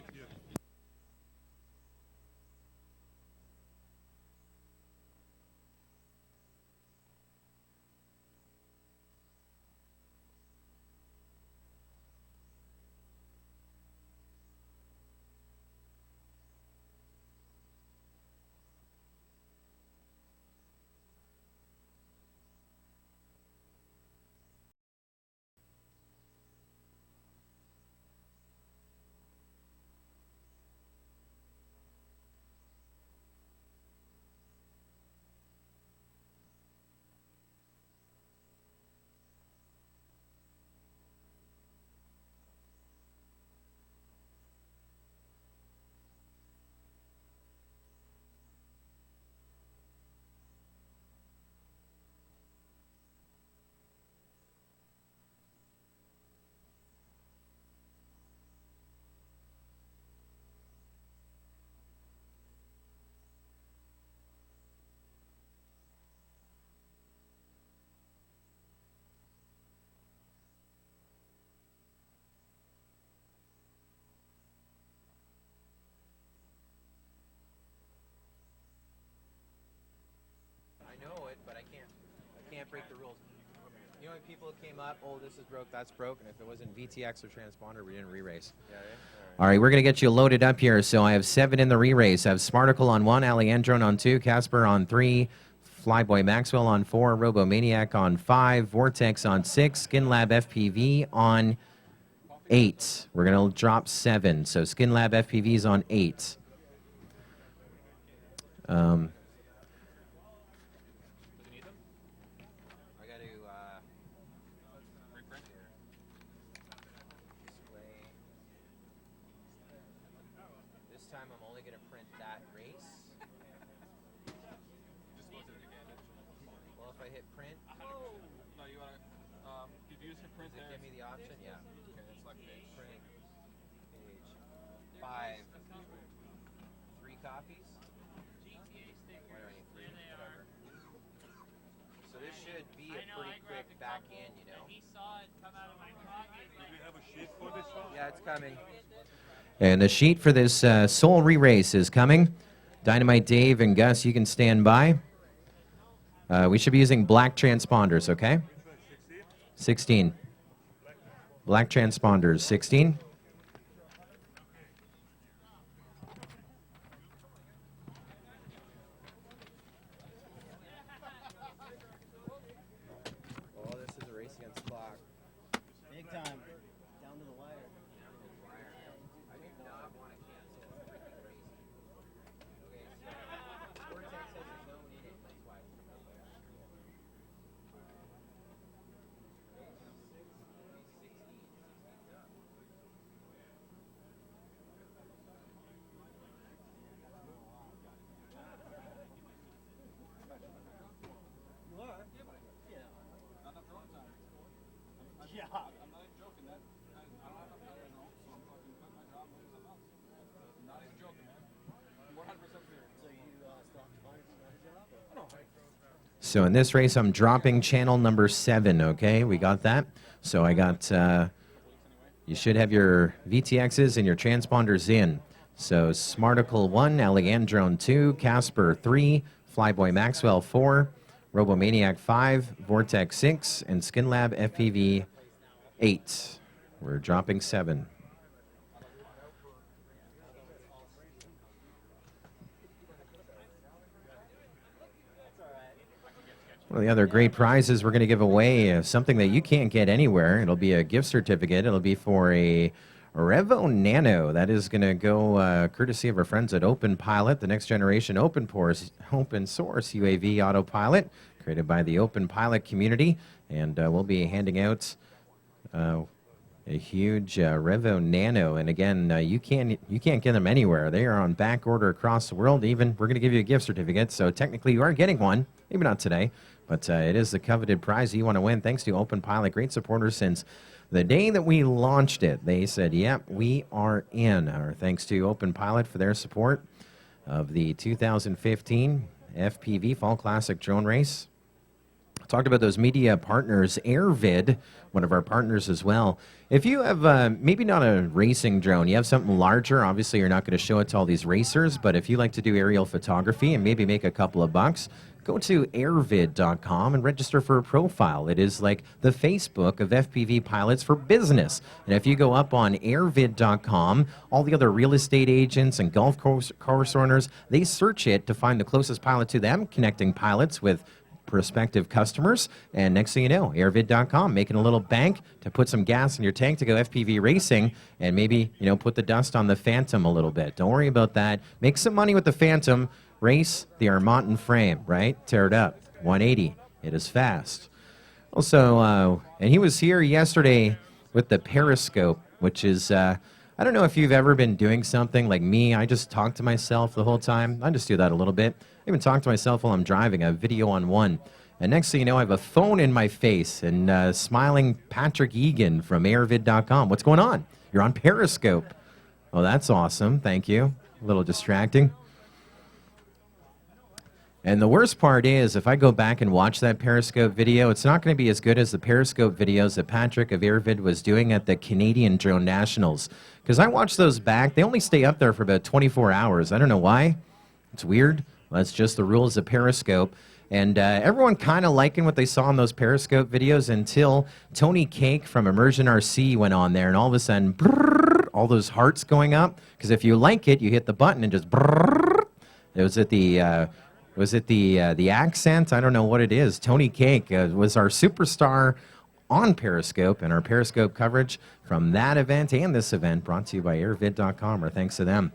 I know it, but I can't break the rules. You know when people came up, oh, this is broke, that's broke, and if it wasn't VTX or transponder, we didn't re-race. Yeah, All right, we're going to get you loaded up here. So I have 7 in the re-race. I have Smarticle on 1, Alejandro on 2, Casper on 3, Flyboy Maxwell on 4, Robomaniac on 5, Vortex on 6, SkinLab FPV on 8. We're going to drop 7. So SkinLab FPV is on 8. I got to reprint here. Display. This time I'm only going to print that race. Well, if I hit print, No, you want to, did you use your print does it there? give me the option? Yeah. Okay, then select page. Print. Page. 5. 3 copies. Why do I need 3? Whatever. So this should be a pretty quick back in, you know. Yeah, it's coming. And the sheet for this Soul re-race is coming. Dynamite Dave and Gus, you can stand by. We should be using black transponders, okay? 16. Black transponders, 16. Oh, this is a race against clock. Big time. Down to the wire. I do not want to cancel So in this race, I'm dropping channel number 7, okay? We got that? So I got, you should have your VTXs and your transponders in. So Smarticle 1, Alejandrone 2, Casper 3, Flyboy Maxwell 4, Robomaniac 5, Vortex 6, and SkinLab FPV 8. We're dropping 7. One of the other great prizes we're going to give away is something that you can't get anywhere. It'll be a gift certificate. It'll be for a Revo Nano. That is going to go courtesy of our friends at Open Pilot, the next generation open source UAV autopilot created by the Open Pilot community. And we'll be handing out a huge Revo Nano. And again, you can't get them anywhere. They are on back order across the world. Even we're going to give you a gift certificate. So technically you are getting one. Maybe not today. But it is the coveted prize you want to win. Thanks to Open Pilot, great supporters since the day that we launched it. They said, yep, we are in. Our thanks to Open Pilot for their support of the 2015 FPV Fall Classic Drone Race. Talked about those media partners, AirVid, one of our partners as well. If you have maybe not a racing drone, you have something larger, obviously you're not going to show it to all these racers, but if you like to do aerial photography and maybe make a couple of bucks, go to airvid.com and register for a profile. It is like the Facebook of FPV pilots for business. And if you go up on airvid.com, all the other real estate agents and golf course owners, they search it to find the closest pilot to them, connecting pilots with prospective customers. And next thing you know, airvid.com, making a little bank to put some gas in your tank to go FPV racing and maybe, you know, put the dust on the Phantom a little bit. Don't worry about that. Make some money with the Phantom. Race the Armonton frame, right? Tear it up. 180. It is fast. Also, and he was here yesterday with the Periscope, which is, I don't know if you've ever been doing something like me. I just talk to myself the whole time. I just do that a little bit. I even talk to myself while I'm driving. I have video on one. And next thing you know, I have a phone in my face and smiling Patrick Egan from airvid.com. What's going on? You're on Periscope. Oh, that's awesome. Thank you. A little distracting. And the worst part is, if I go back and watch that Periscope video, it's not going to be as good as the Periscope videos that Patrick of Airvid was doing at the Canadian Drone Nationals. Because I watch those back. They only stay up there for about 24 hours. I don't know why. It's weird. That's just the rules of Periscope. And everyone kind of liking what they saw in those Periscope videos until Tony Cake from Immersion RC went on there, and all of a sudden, brrr, all those hearts going up. Because if you like it, you hit the button and just brrr. It was at the... Was it the accent? I don't know what it is. Tony Cake was our superstar on Periscope, and our Periscope coverage from that event and this event brought to you by airvid.com. Our thanks to them.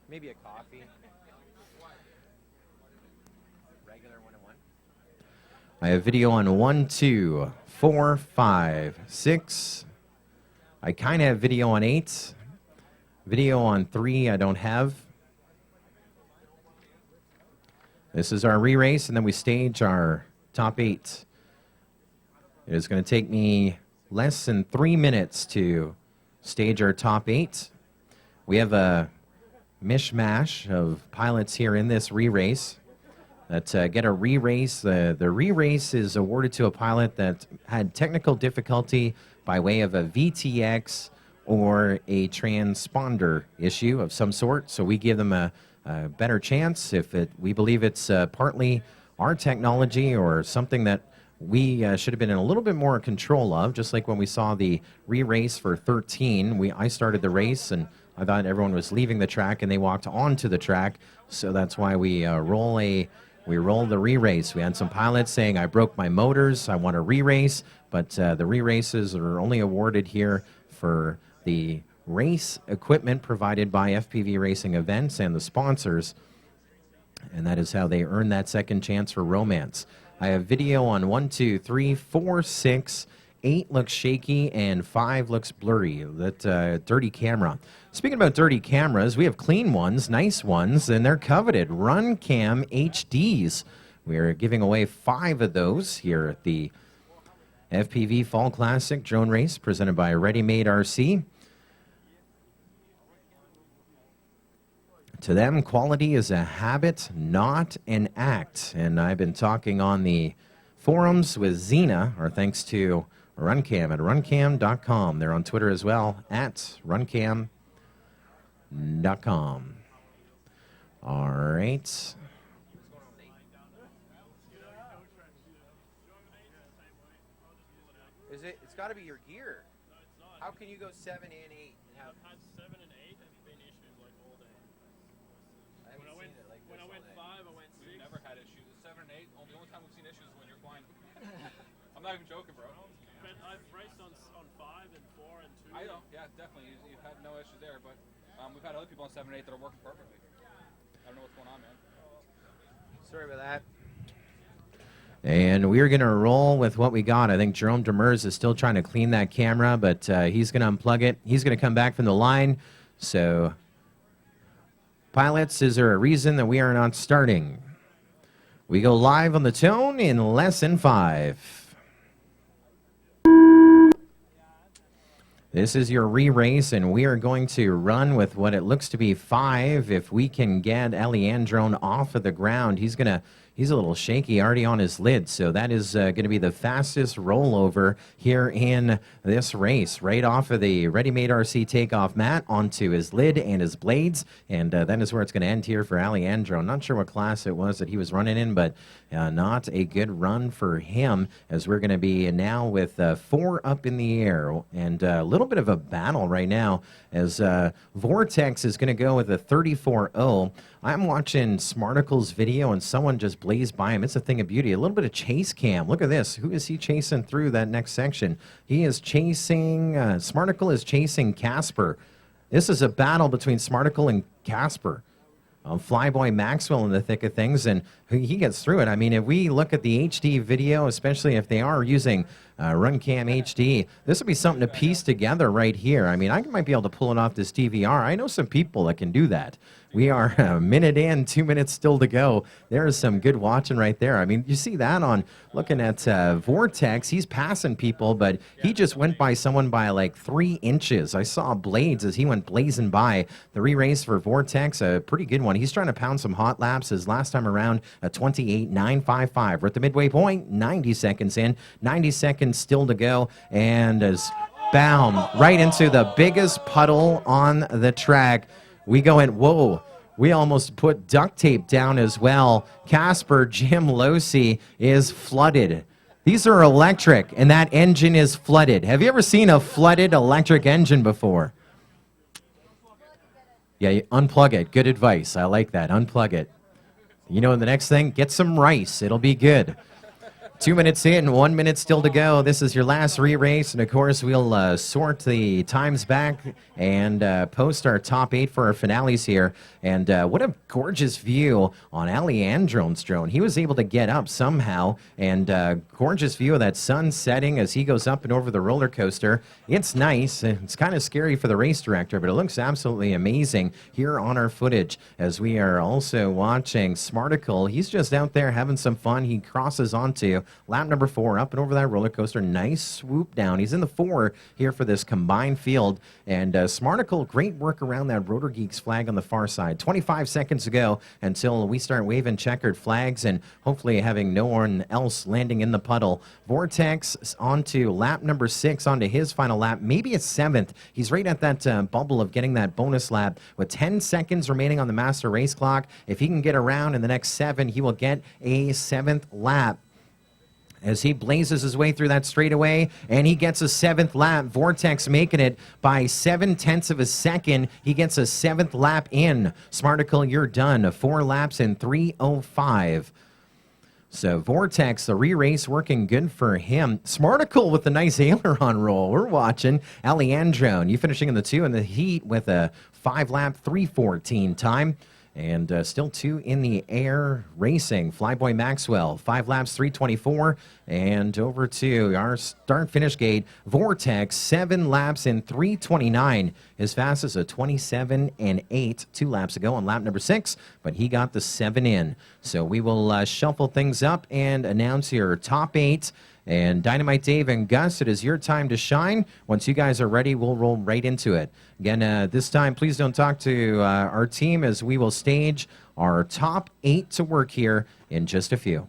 Maybe a coffee. Regular 101. I have video on 1, 2, 4, 5, 6. I kind of have video on 8. Video on 3 I don't have. This is our re-race, and then we stage our top 8. It is going to take me less than 3 minutes to stage our top 8. We have a mishmash of pilots here in this re-race that get a re-race. The re-race is awarded to a pilot that had technical difficulty by way of a VTX or a transponder issue of some sort, so we give them a better chance if we believe it's partly our technology or something that we should have been in a little bit more control of, just like when we saw the re-race for 13. I started the race, and I thought everyone was leaving the track, and they walked onto the track, so that's why we roll the re-race. We had some pilots saying, I broke my motors, I want a re-race, but the re-races are only awarded here for the race equipment provided by FPV Racing Events and the sponsors, and that is how they earn that second chance for romance. I have video on 1, 2, 3, 4, 6, 8 looks shaky, and 5 looks blurry. That dirty camera. Speaking about dirty cameras, we have clean ones, nice ones, and they're coveted. RunCam HDs. We are giving away 5 of those here at the FPV Fall Classic Drone Race presented by ReadyMadeRC. To them, quality is a habit, not an act. And I've been talking on the forums with Xena, our thanks to Runcam at runcam.com. They're on Twitter as well, at runcam.com. All right. It's got to be your gear. How can you go 7 and 8 and have? I've had 7 and 8 have been issues like all day. I haven't seen it like this When I all went day. 5, I went 6. We've never had issues. 7 and 8. The only time we've seen issues is when you're flying. I'm not even joking, bro. But I've raced on 5 and 4 and 2. I know. Yeah, definitely. You've had no issues there, but we've had other people on 7 and 8 that are working perfectly. I don't know what's going on, man. Sorry about that. And we're going to roll with what we got. I think Jerome Demers is still trying to clean that camera, but he's going to unplug it. He's going to come back from the line. So, pilots, is there a reason that we are not starting? We go live on the tone in less than 5. This is your re-race, and we are going to run with what it looks to be 5. If we can get Eliandrone off of the ground, he's a little shaky already on his lid, so that is going to be the fastest rollover here in this race. Right off of the ReadyMadeRC takeoff mat onto his lid and his blades, and that is where it's going to end here for Eliandrone. Not sure what class it was that he was running in, but not a good run for him, as we're going to be now with 4 up in the air, and a little bit of a battle right now, as Vortex is going to go with a 34-0. I'm watching Smarticle's video, and someone just blazed by him. It's a thing of beauty. A little bit of chase cam. Look at this. Who is he chasing through that next section? He is chasing, Smarticle is chasing Casper. This is a battle between Smarticle and Casper. Flyboy Maxwell in the thick of things, and he gets through it. I mean, if we look at the HD video, especially if they are using RunCam HD, this would be something to piece together right here. I mean, I might be able to pull it off this DVR. I know some people that can do that. We are a minute in, 2 minutes still to go. There is some good watching right there. I mean, you see that on looking at Vortex. He's passing people, but he just went by someone by like 3 inches. I saw blades as he went blazing by. The re-race for Vortex, a pretty good one. He's trying to pound some hot laps. His last time around, a 28.955. We're at the midway point, 90 seconds in, 90 seconds still to go, and as bound right into the biggest puddle on the track. We go in, whoa, we almost put duct tape down as well. Casper, Jim Losi is flooded. These are electric, and that engine is flooded. Have you ever seen a flooded electric engine before? Yeah, you unplug it. Good advice. I like that. Unplug it. You know, the next thing, get some rice. It'll be good. 2 minutes in, 1 minute still to go. This is your last re-race, and of course we'll sort the times back and post our top 8 for our finales here. And what a gorgeous view on Eliandrone's drone. He was able to get up somehow, and gorgeous view of that sun setting as he goes up and over the roller coaster. It's nice. It's kind of scary for the race director, but it looks absolutely amazing here on our footage, as we are also watching Smarticle. He's just out there having some fun. He crosses onto lap number 4, up and over that roller coaster. Nice swoop down. He's in the 4 here for this combined field. And Smarticle, great work around that Rotor Geeks flag on the far side. 25 seconds to go until we start waving checkered flags and hopefully having no one else landing in the puddle. Vortex onto lap number 6, onto his final lap, maybe a 7th. He's right at that bubble of getting that bonus lap with 10 seconds remaining on the master race clock. If he can get around in the next 7, he will get a 7th lap. As he blazes his way through that straightaway, and he gets a 7th lap. Vortex making it by 7/10 of a second. He gets a 7th lap in. Smarticle, you're done. 4 laps in 3:05. So Vortex, the re-race working good for him. Smarticle with a nice aileron roll. We're watching. Eliandrone, you finishing in the 2 in the heat with a 5-lap 3:14 time. And still 2 in the air racing. Flyboy Maxwell, 5 laps, 3:24. And over to our start-finish gate, Vortex, 7 laps in 3:29. His fastest, a 27.8, 2 laps ago on lap number 6. But he got the 7 in. So we will shuffle things up and announce your top 8. And Dynamite Dave and Gus, it is your time to shine. Once you guys are ready, we'll roll right into it. Again, this time, please don't talk to our team as we will stage our top 8 to work here in just a few.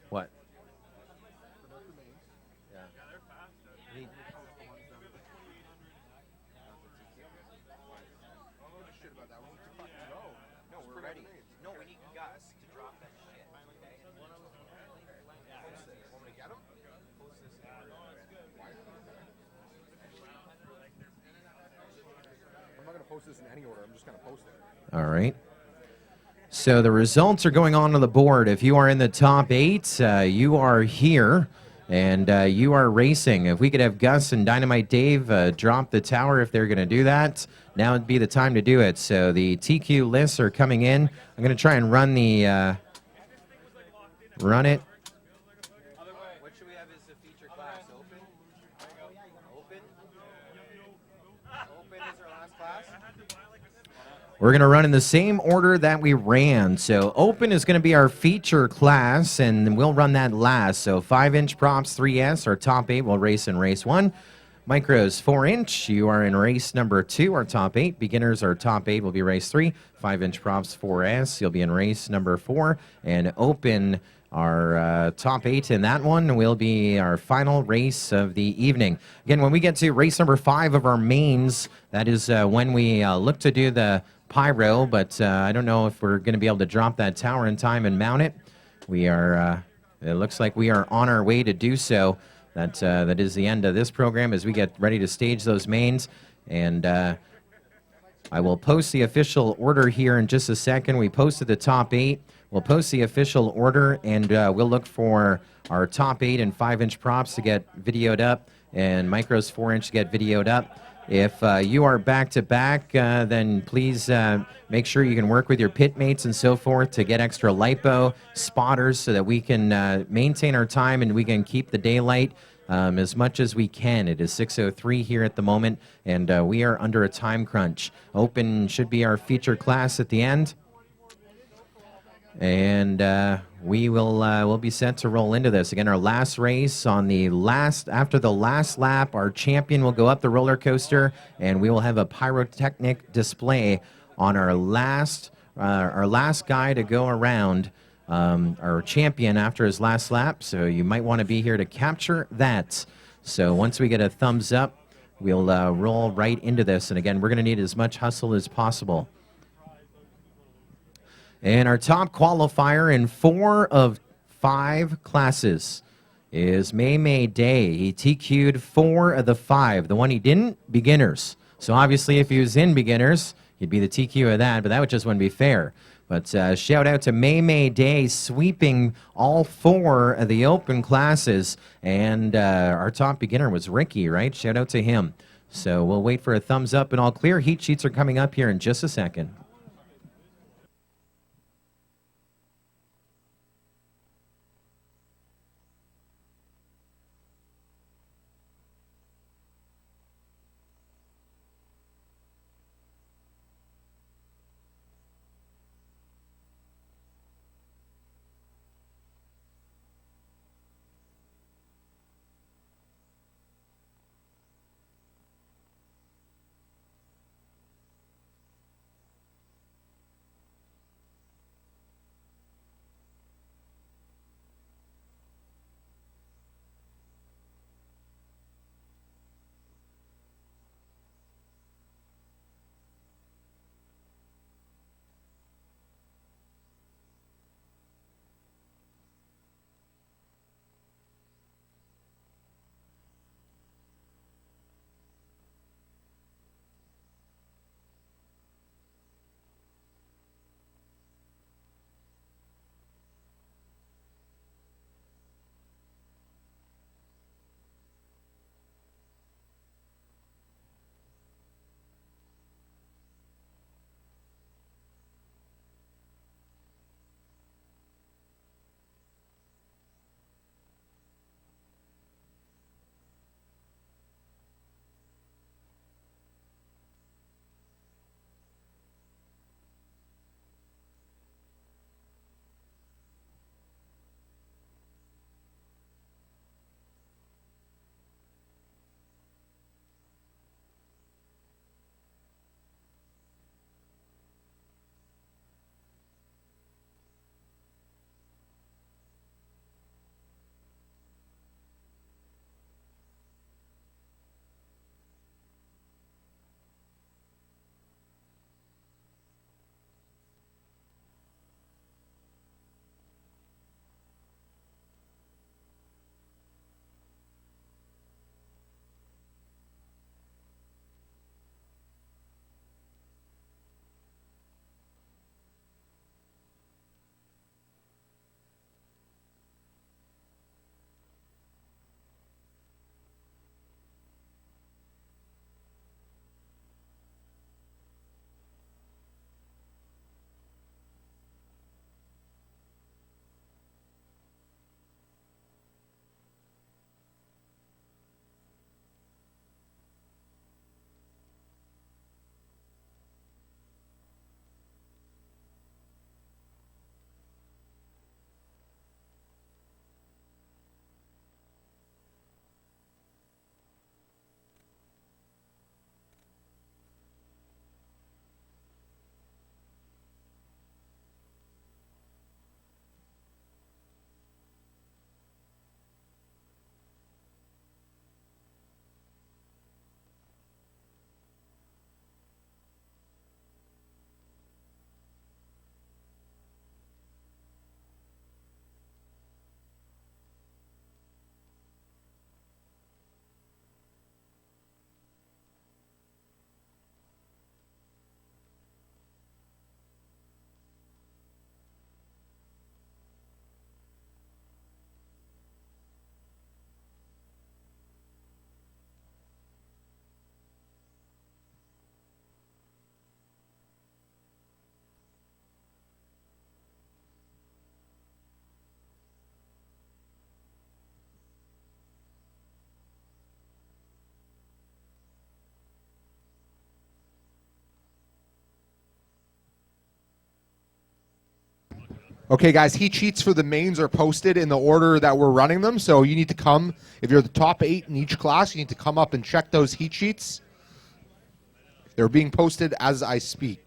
What? Yeah. No, we're ready. No, we need Gus to drop that shit. Okay? Want me to get him? Post this in I'm not going to post this in any order. I'm just going to post it. All right. So the results are going on the board. If you are in the top 8, you are here, and you are racing. If we could have Gus and Dynamite Dave drop the tower if they're going to do that, now would be the time to do it. So the TQ lists are coming in. I'm going to try and run the run it. What should we have as a feature class? Open? Open? Open is our last class? We're going to run in the same order that we ran. So open is going to be our feature class, and we'll run that last. So 5-inch props 3S, our top 8 will race in race 1. Micros 4-inch, you are in race number 2, our top 8. Beginners, our top 8 will be race 3. 5-inch props 4S, you'll be in race number 4. And open Our top 8 in that one will be our final race of the evening. Again, when we get to race number 5 of our mains, that is when we look to do the pyro, but I don't know if we're going to be able to drop that tower in time and mount it. We are, it looks like we are on our way to do so. That is the end of this program as we get ready to stage those mains. And I will post the official order here in just a second. We posted the top 8. We'll post the official order, and we'll look for our top 8 and 5-inch props to get videoed up, and micros 4-inch to get videoed up. If you are back-to-back, then please make sure you can work with your pit mates and so forth to get extra lipo spotters so that we can maintain our time and we can keep the daylight as much as we can. It is 6:03 here at the moment, and we are under a time crunch. Open should be our feature class at the end. And we will we'll be set to roll into this. Again, our last race after the last lap, our champion will go up the roller coaster, and we will have a pyrotechnic display on our last guy to go around, our champion after his last lap. So you might want to be here to capture that. So once we get a thumbs up, we'll roll right into this. And again, we're going to need as much hustle as possible. And our top qualifier in 4 of 5 classes is May Day. He TQ'd 4 of the 5. The one he didn't, beginners. So obviously if he was in beginners, he'd be the TQ of that, but that just wouldn't be fair. But shout out to May Day sweeping all 4 of the open classes. And our top beginner was Ricky, right? Shout out to him. So we'll wait for a thumbs up and all clear. Heat sheets are coming up here in just a second. Okay, guys, heat sheets for the mains are posted in the order that we're running them. So you need to come, if you're the top 8 in each class, you need to come up and check those heat sheets. They're being posted as I speak.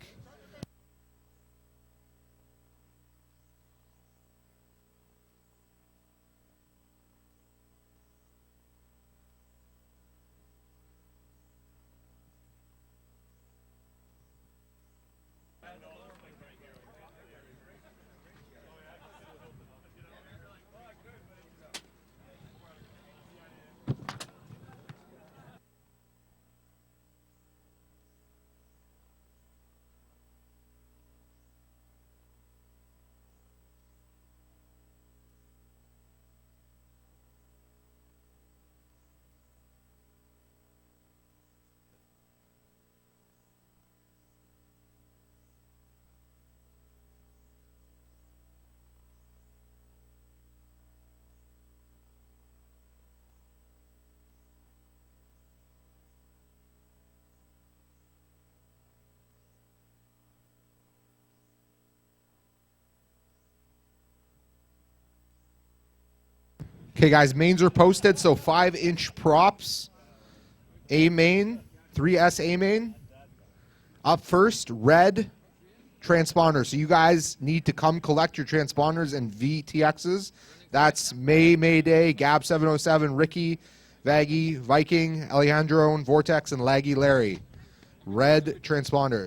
Okay, guys, mains are posted. So 5-inch props, A main, 3S A main. Up first, red transponder. So you guys need to come collect your transponders and VTXs. That's Mayday, Gab 707, Ricky, Vaggy, Viking, Alejandro, Vortex, and Laggy Larry. Red transponder.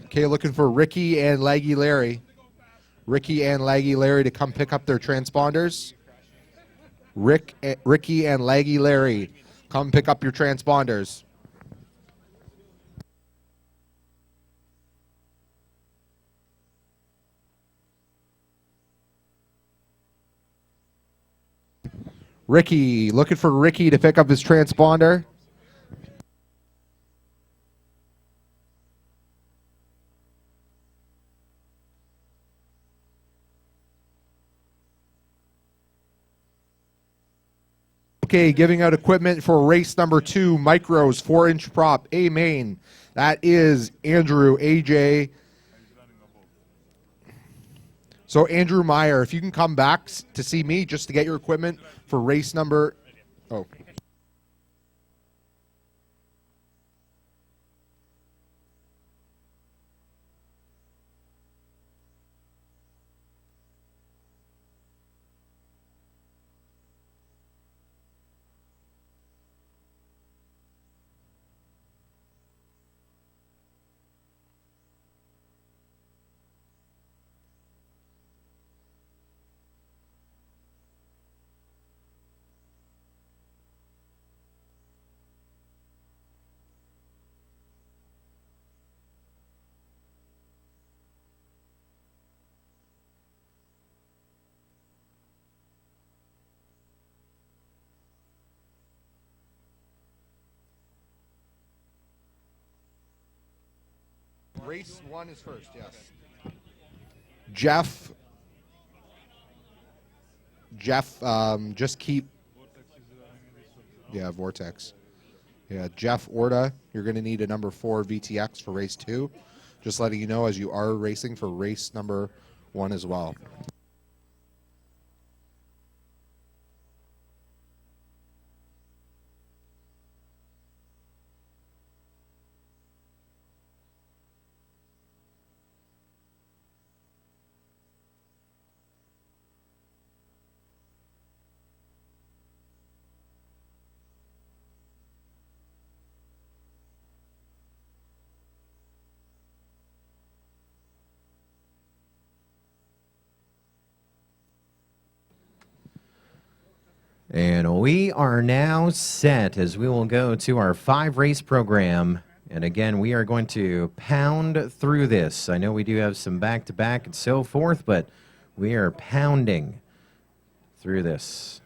Okay, looking for Ricky and Laggy Larry. Ricky and Laggy Larry to come pick up their transponders. Ricky and Laggy Larry, come pick up your transponders. Ricky, looking for Ricky to pick up his transponder. Okay, giving out equipment for race number 2, micros, 4-inch prop, A main. That is Andrew, AJ. So Andrew Meyer, if you can come back to see me just to get your equipment for race number. Oh. Race 1 is first, yes. Jeff, just keep. Yeah, Vortex. Yeah, Jeff Orta, you're going to need a number 4 VTX for race 2. Just letting you know as you are racing for race number 1 as well. And we We are now set as we will go to our 5-race program. And again, we are going to pound through this. I know we do have some back-to-back and so forth, but we are pounding through this.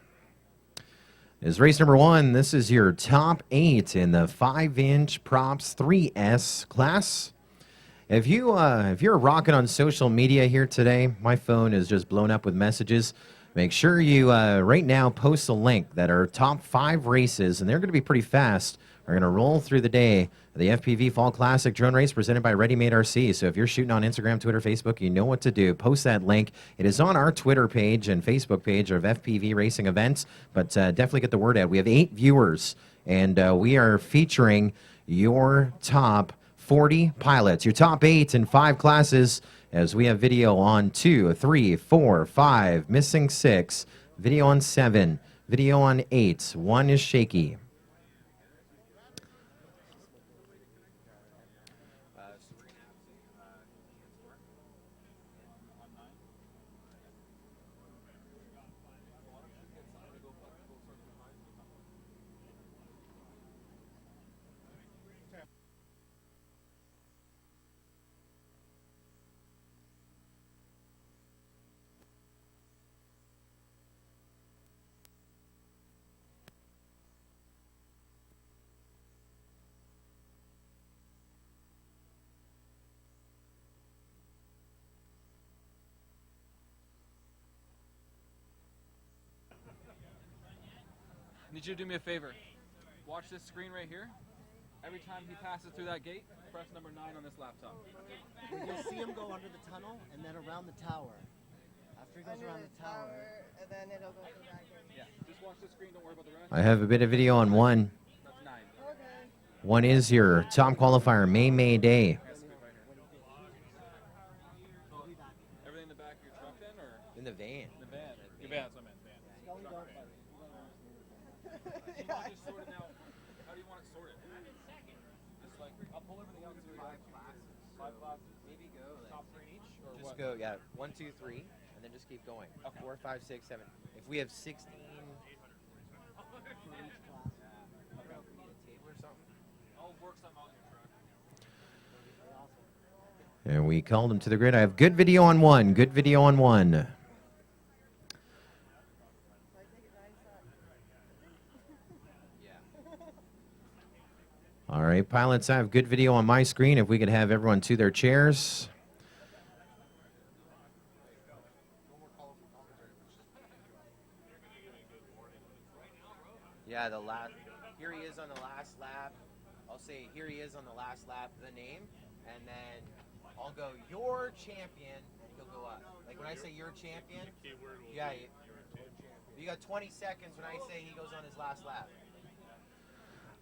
Is race number 1. This is your top 8 in the 5-inch props 3S class. If you're rocking on social media here today, my phone is just blown up with messages. Make sure you right now post a link that our top 5 races, and they're going to be pretty fast, are going to roll through the day. The FPV Fall Classic Drone Race presented by ReadyMadeRC. So if you're shooting on Instagram, Twitter, Facebook, you know what to do. Post that link. It is on our Twitter page and Facebook page of FPV racing events, but definitely get the word out. We have 8 viewers, and we are featuring your top 40 pilots, your top 8 in 5 classes, as we have video on 2, 3, 4, 5, missing 6, video on 7, video on 8. 1 is shaky. I need you to do me a favor. Watch this screen right here. Every time he passes through that gate, press number 9 on this laptop. You'll see him go under the tunnel and then around the tower. After he goes around the tower, and then it'll go through that gate. Yeah, just watch the screen. Don't worry about the rest. I have a bit of video on 1. That's 9. Okay. 1 is your top qualifier, May Day. Everything in the back of your truck then, or In the van. in the van? Your van, that's what I meant. Van. Truck, right. You want to just sort it out? How do you want it sorted? Just like, I'll pull everything out. 5 classes. Maybe go like, Top 3 in each, or just what? go, yeah, 1, 2, 3, and then just keep going. Okay. 4, 5, 6, 7. If we have 16 for each class, I don't know if we need a table or something. I'll work something out in your truck. And we called him to the grid. I have good video on 1. Good video on 1. All right, pilots, I have good video on my screen. If we could have everyone to their chairs. Yeah, the last. Here he is on the last lap. I'll say here he is on the last lap, the name, and then I'll go your champion. He'll go up. Like when I say your champion, yeah, you got 20 seconds when I say he goes on his last lap.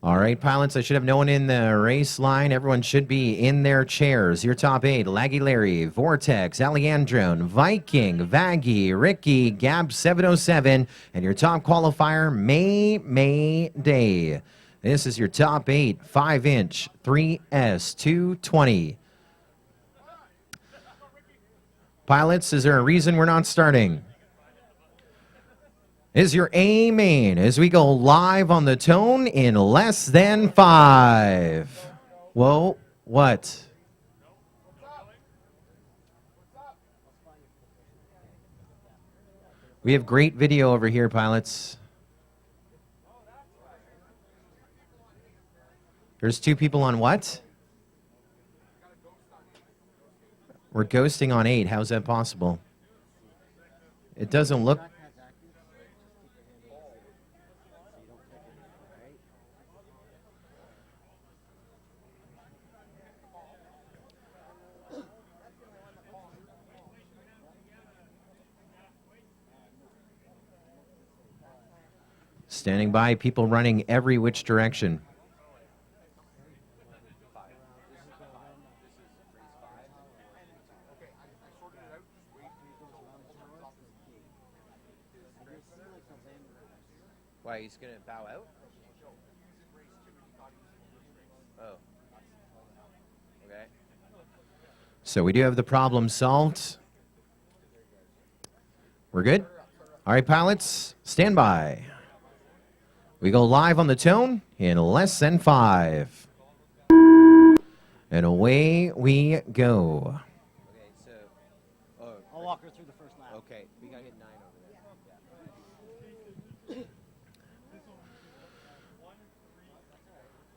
All right, pilots, I should have no one in the race line. Everyone should be in their chairs. Your top 8, Laggy Larry, Vortex, Alejandro, Viking, Vaggy, Ricky, Gab 707, and your top qualifier, May Day. This is your top 8, 5-inch, 3S 220. Pilots, is there a reason we're not starting? Is your A main as we go live on the tone in less than 5. Whoa, what? We have great video over here, pilots. There's 2 people on what? We're ghosting on 8. How's that possible? It doesn't look... Standing by, people running every which direction. Why, he's going to bow out? Oh. Okay. So we do have the problem solved. We're good? All right, pilots, stand by. We go live on the tone in less than 5. And away we go. Okay, so. Oh, I'll walk her through the first lap. okay. We got to hit 9 over there.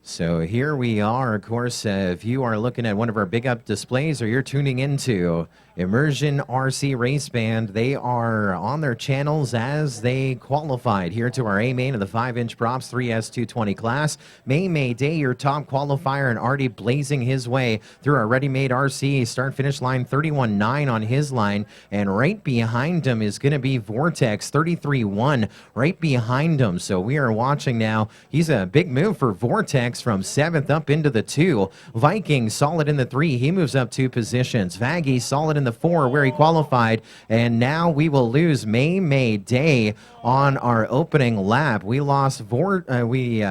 So here we are, of course, if you are looking at one of our big up displays or you're tuning into Immersion RC Race Band, they are on their channels as they qualified here to our A main of the 5-inch props 3S220 class. May Day, your top qualifier, and already blazing his way through our ReadyMadeRC start finish line 31.9 on his line, and right behind him is going to be Vortex 33.1 right behind him. So we are watching now. He's a big move for Vortex from 7th up into the 2. Viking solid in the 3. He moves up 2 positions. Vaggy solid in the 4 where he qualified. And now we will lose May Day on our opening lap. We lost we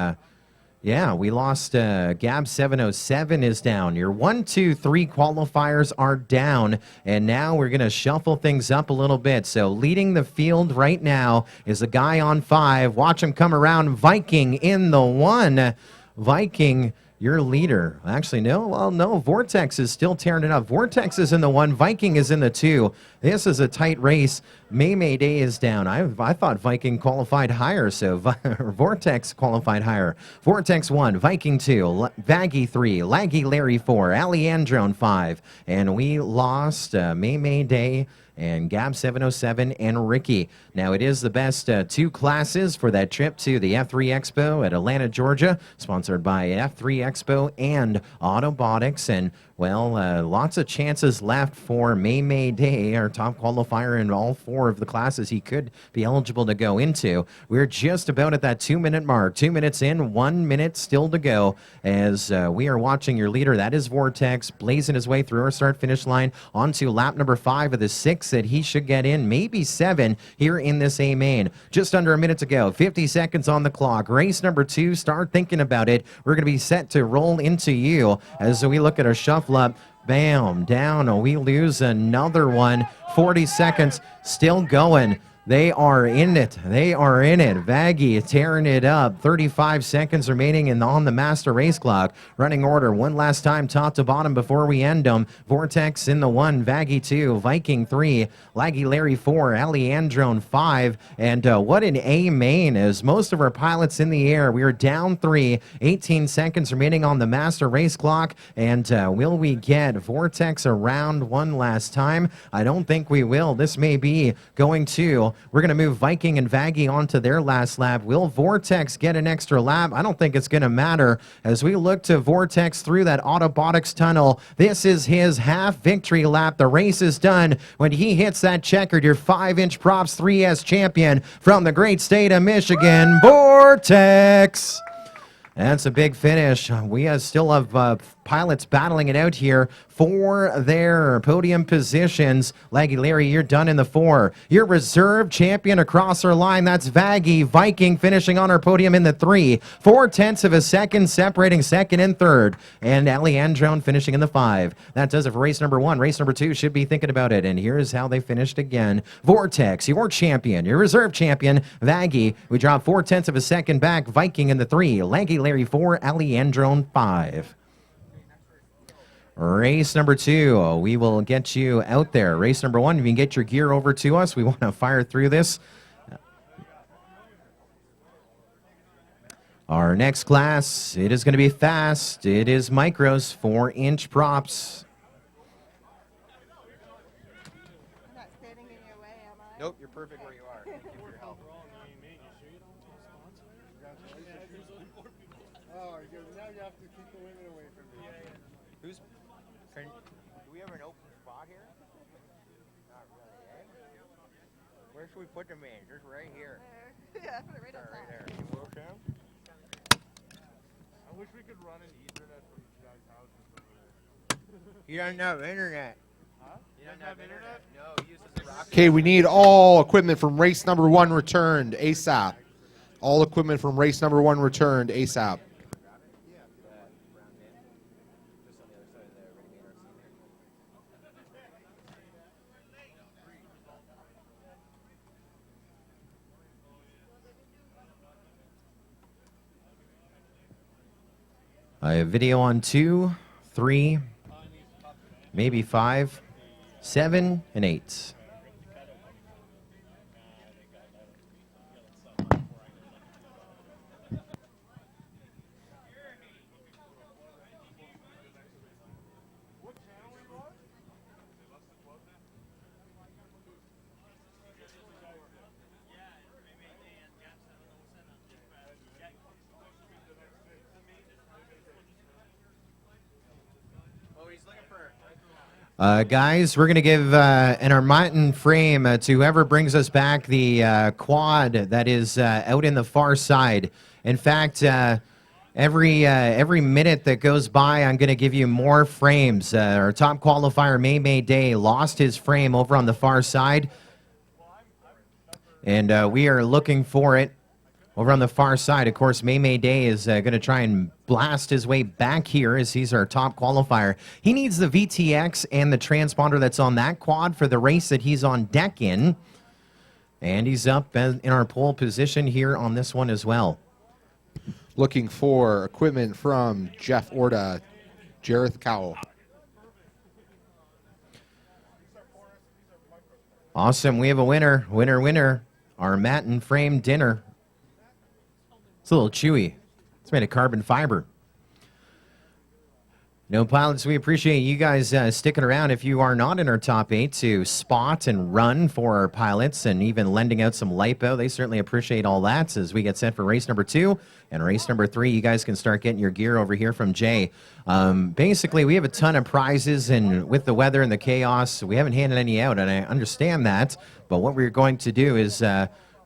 lost Gab 707 is down. Your 1, 2, 3 qualifiers are down, and now we're going to shuffle things up a little bit. So leading the field right now is a guy on 5. Watch him come around. Viking in the 1. Viking, your leader. Actually, no. Well, no. Vortex is still tearing it up. Vortex is in the 1. Viking is in the 2. This is a tight race. May Day is down. I thought Viking qualified higher, so Vortex qualified higher. Vortex 1, Viking 2, Vaggy 3, Laggy Larry 4, Alejandrone 5, and we lost May Day and Gab 707 and Ricky. Now, it is the best 2 classes for that trip to the F3 Expo at Atlanta, Georgia, sponsored by F3 Expo and Autobotics. And, well, lots of chances left for May Day, our top qualifier in all 4 of the classes he could be eligible to go into. We're just about at that 2-minute mark. 2 minutes in, 1 minute still to go as we are watching your leader. That is Vortex, blazing his way through our start-finish line onto lap number 5 of the 6 that he should get in, maybe 7 here in this A main. Just under a minute to go, 50 seconds on the clock. Race number 2, start thinking about it. We're going to be set to roll into you as we look at our shuffle up. Bam, down. We lose another one. 40 seconds, still going. They are in it. They are in it. Vaggy tearing it up. 35 seconds remaining and on the master race clock. Running order one last time, top to bottom before we end them. Vortex in the 1, Vaggy 2, Viking 3, Laggy Larry 4, Alejandrone 5. And what an A main as most of our pilots in the air. We are down 3, 18 seconds remaining on the master race clock. And will we get Vortex around one last time? I don't think we will. This may be going to. We're going to move Viking and Vaggy onto their last lap. Will Vortex get an extra lap? I don't think it's going to matter as we look to Vortex through that Autobotics tunnel. This is his half victory lap. The race is done when he hits that checkered. Your 5-inch props 3S champion from the great state of Michigan, Vortex. That's a big finish. We still have pilots battling it out here for their podium positions. Laggy Larry, you're done in the 4. Your reserve champion across our line, that's Vaggy. Viking finishing on our podium in the 3. 4/10 of a second separating second and third. And Alejandrone finishing in the 5. That does it for race number 1. Race number 2 should be thinking about it. And here's how they finished again. Vortex, your champion. Your reserve champion, Vaggy. We drop 4/10 of a second back. Viking in the 3. Laggy Larry 4. Alejandrone 5. Race number 2, we will get you out there. Race number 1, you can get your gear over to us. We want to fire through this. Our next class, it is going to be fast. It is micros, 4-inch props. I'm not standing in your way, am I? Nope, you're perfect where you are. Thank you for your help. Oh, now you have to keep the women away from me. Do we have an open spot here? Not really, eh? Where should we put them in? Just right here. There. Yeah, put it right on Right top. there. You will, Sam? I wish we could run an Ethernet from these guys' houses over there. He doesn't have internet. Huh? He doesn't have internet? No, he uses the rocket. Okay, we need all equipment from race number 1 returned ASAP. All equipment from race number 1 returned ASAP. I have video on 2, 3, maybe 5, 7, and 8. Guys, we're going to give an Armatin frame to whoever brings us back the quad that is out in the far side. In fact, every minute that goes by, I'm going to give you more frames. Our top qualifier, May Day, lost his frame over on the far side. And we are looking for it over on the far side. Of course, May Day is going to try and blast his way back here as he's our top qualifier. He needs the VTX and the transponder that's on that quad for the race that he's on deck in. And he's up in our pole position here on this one as well. Looking for equipment from Jeff Orta, Jareth Cowell. Awesome. We have a winner. Winner. Our Matin frame dinner. It's a little chewy. It's made of carbon fiber. No, pilots, we appreciate you guys sticking around. If you are not in our top 8 to spot and run for our pilots and even lending out some LiPo, they certainly appreciate all that as we get set for race number 2 and race number 3. You guys can start getting your gear over here from Jay. Basically, we have a ton of prizes, and with the weather and the chaos, we haven't handed any out, and I understand that. But what we're going to do is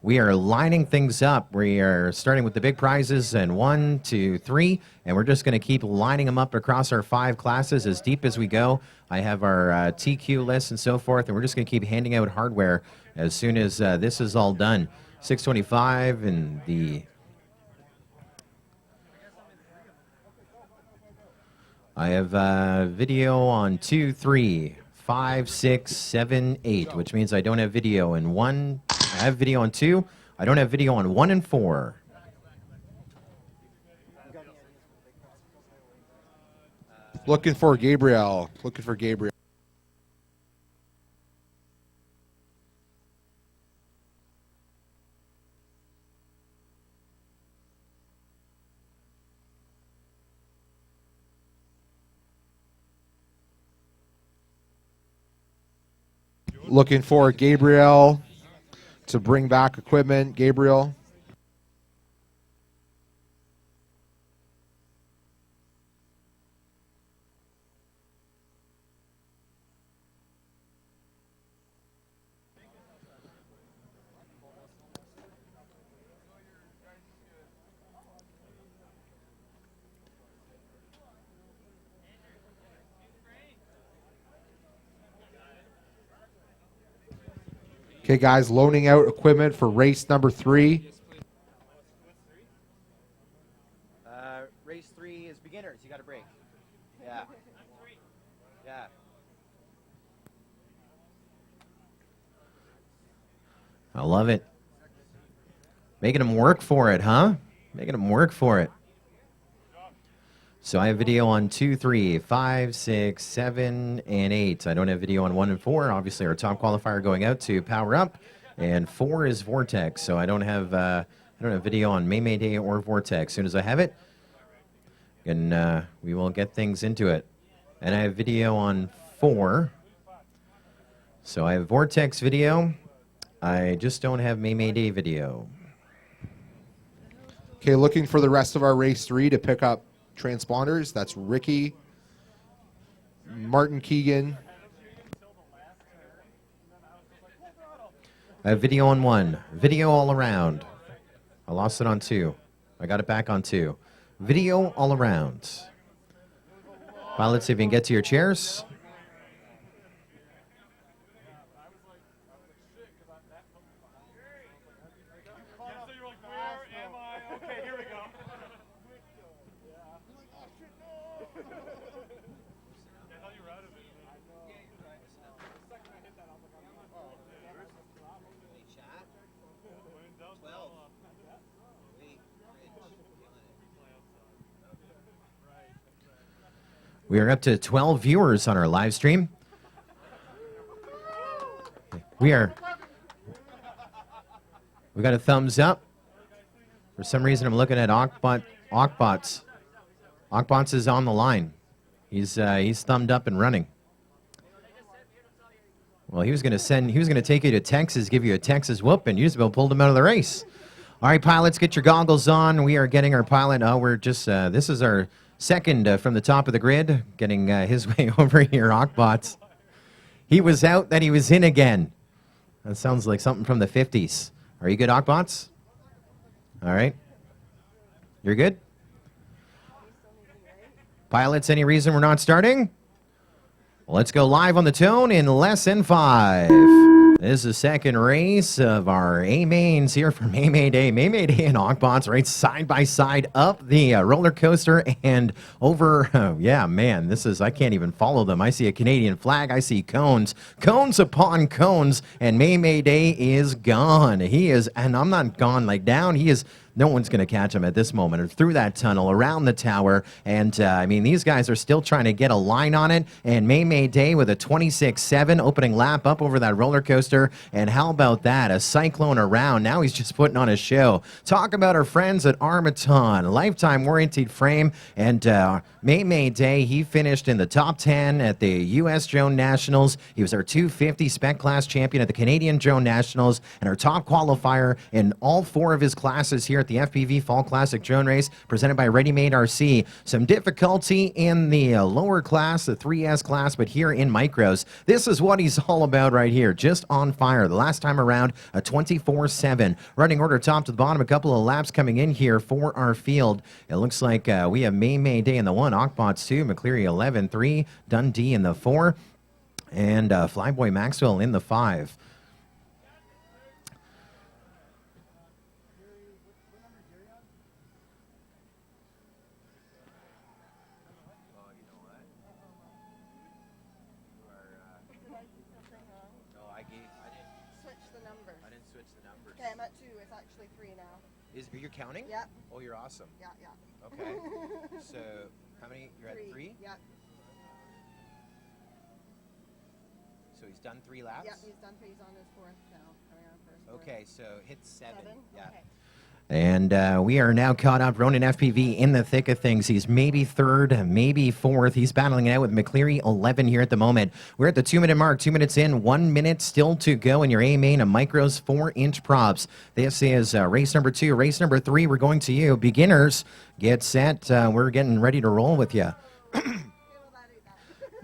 we are lining things up. We are starting with the big prizes and 1, 2, 3, and we're just going to keep lining them up across our 5 classes as deep as we go. I have our TQ list and so forth, and we're just going to keep handing out hardware as soon as this is all done. 625 and the... I have video on 2, 3, 5, 6, 7, 8, which means I don't have video in 1. I have video on 2. I don't have video on 1 and 4. Looking for Gabriel. Looking for Gabriel to bring back equipment. Gabriel. Okay, guys, loaning out equipment for race number 3. Race 3 is beginners. You got to break. Yeah. Yeah. I love it. Making them work for it, huh? Making them work for it. So I have video on 2, 3, 5, 6, 7, and 8. I don't have video on 1 and 4. Obviously, our top qualifier going out to Power Up, and 4 is Vortex. So I don't have video on May Day or Vortex. As soon as I have it, and we will get things into it. And I have video on 4. So I have Vortex video. I just don't have May Day video. Okay, looking for the rest of our race 3 to pick up transponders. That's Ricky, Martin Keegan. I have video on 1. Video all around. I lost it on 2. I got it back on 2. Video all around. Pilots, if you can get to your chairs. We are up to 12 viewers on our live stream. We got a thumbs up. For some reason, I'm looking at Ockbots. Ockbots is on the line. He's thumbed up and running. Well, he was going to take you to Texas, give you a Texas whoop, and you just about pulled him out of the race. All right, pilots, get your goggles on. We are getting our pilot. This is our second from the top of the grid, getting his way over here, Ockbots. He was out, then he was in again. That sounds like something from the 50s. Are you good, Ockbots? All right. You're good? Pilots, any reason we're not starting? Well, let's go live on the tone in less than 5. This is the second race of our A-Mains here from May Day. May Day and Ockbots right side by side up the roller coaster and over. Yeah, man, I can't even follow them. I see a Canadian flag. I see cones upon cones, and May Day is gone. He is, and I'm not gone like down. He is. No one's going to catch him at this moment, or through that tunnel, around the tower. And, these guys are still trying to get a line on it. And May Day with a 26.7 opening lap up over that roller coaster. And how about that? A cyclone around. Now he's just putting on a show. Talk about our friends at Armaton. Lifetime warranted frame. And May Day, he finished in the top 10 at the U.S. Drone Nationals. He was our 250 spec class champion at the Canadian Drone Nationals. And our top qualifier in all 4 of his classes here at the FPV Fall Classic Drone Race presented by ReadyMadeRC. Some difficulty in the lower class, the 3S class, but here in micros, this is what he's all about right here. Just on fire. The last time around, a 24/7. Running order top to the bottom, a couple of laps coming in here for our field. It looks like we have May Day in the 1, Ockbots 2, McCleary 11-3, Dundee in the 4, and Flyboy Maxwell in the 5. Okay, I'm at 2. It's actually 3 now. You're counting? Yep. Oh, you're awesome. Yeah. Okay. So, how many? You're at 3? Yep. So he's done 3 laps? Yep, he's done 3. He's on his 4th now. Coming on first. Okay, so hit 7. 7? Yeah. Okay. And we are now caught up. Ronan FPV in the thick of things. He's maybe 3rd, maybe 4th. He's battling it out with McCleary 11 here at the moment. We're at the 2-minute mark. 2 minutes in, 1 minute still to go in your A-Main of Micros 4-inch props. This is race number 2. Race number 3, we're going to you. Beginners, get set. We're getting ready to roll with you.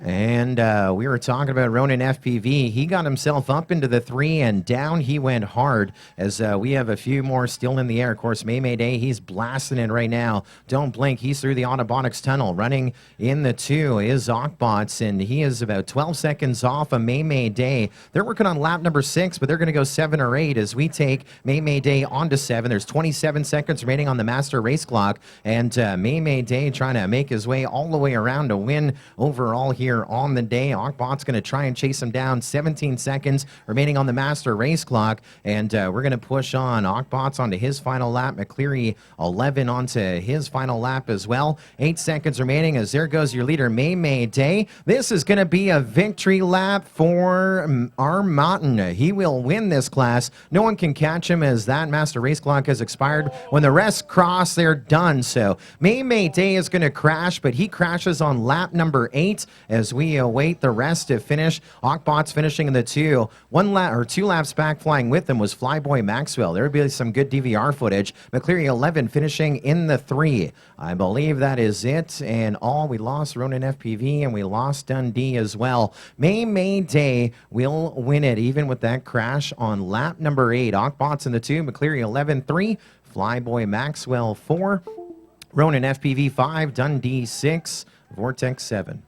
And we were talking about Ronan FPV. He got himself up into the 3 and down he went hard as we have a few more still in the air. Of course, May Day, he's blasting it right now. Don't blink. He's through the Autobonics tunnel. Running in the 2 is Ockbots, and he is about 12 seconds off of May Day. They're working on lap number 6, but they're going to go 7 or 8 as we take May Day onto 7. There's 27 seconds remaining on the master race clock, and May Day trying to make his way all the way around to win overall here on the day. Ockbot's going to try and chase him down. 17 seconds remaining on the master race clock, and we're going to push on. Ockbot's onto his final lap. McCleary 11 onto his final lap as well. 8 seconds remaining as there goes your leader, May Day. This is going to be a victory lap for Armaton. He will win this class. No one can catch him as that master race clock has expired. When the rest cross, they're done. So May Day is going to crash, but he crashes on lap number 8 as we await the rest to finish. Ockbots finishing in the 2. 2 laps back flying with them was Flyboy Maxwell. There would be some good DVR footage. McCleary 11 finishing in the 3. I believe that is it. And we lost Ronan FPV and we lost Dundee as well. May Day will win it even with that crash on lap number 8. Ockbots in the 2. McCleary 11-3. Flyboy Maxwell 4. Ronan FPV 5. Dundee 6. Vortex 7.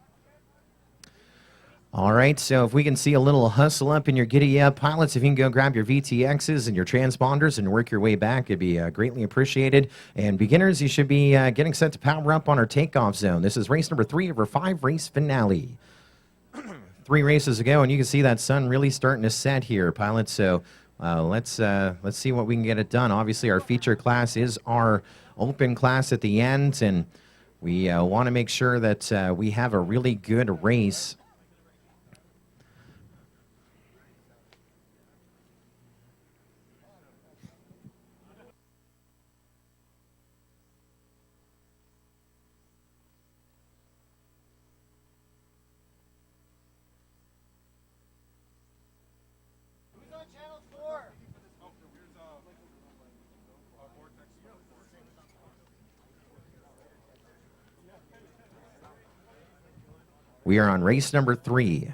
All right, so if we can see a little hustle up in your giddy up, pilots, if you can go grab your VTXs and your transponders and work your way back, it'd be greatly appreciated. And beginners, you should be getting set to power up on our takeoff zone. This is race number 3 of our 5 race finale. 3 races ago, and you can see that sun really starting to set here, pilots. So let's see what we can get it done. Obviously, our feature class is our open class at the end, and We want to make sure that we have a really good race. Who's on channel 4? We are on race number 3.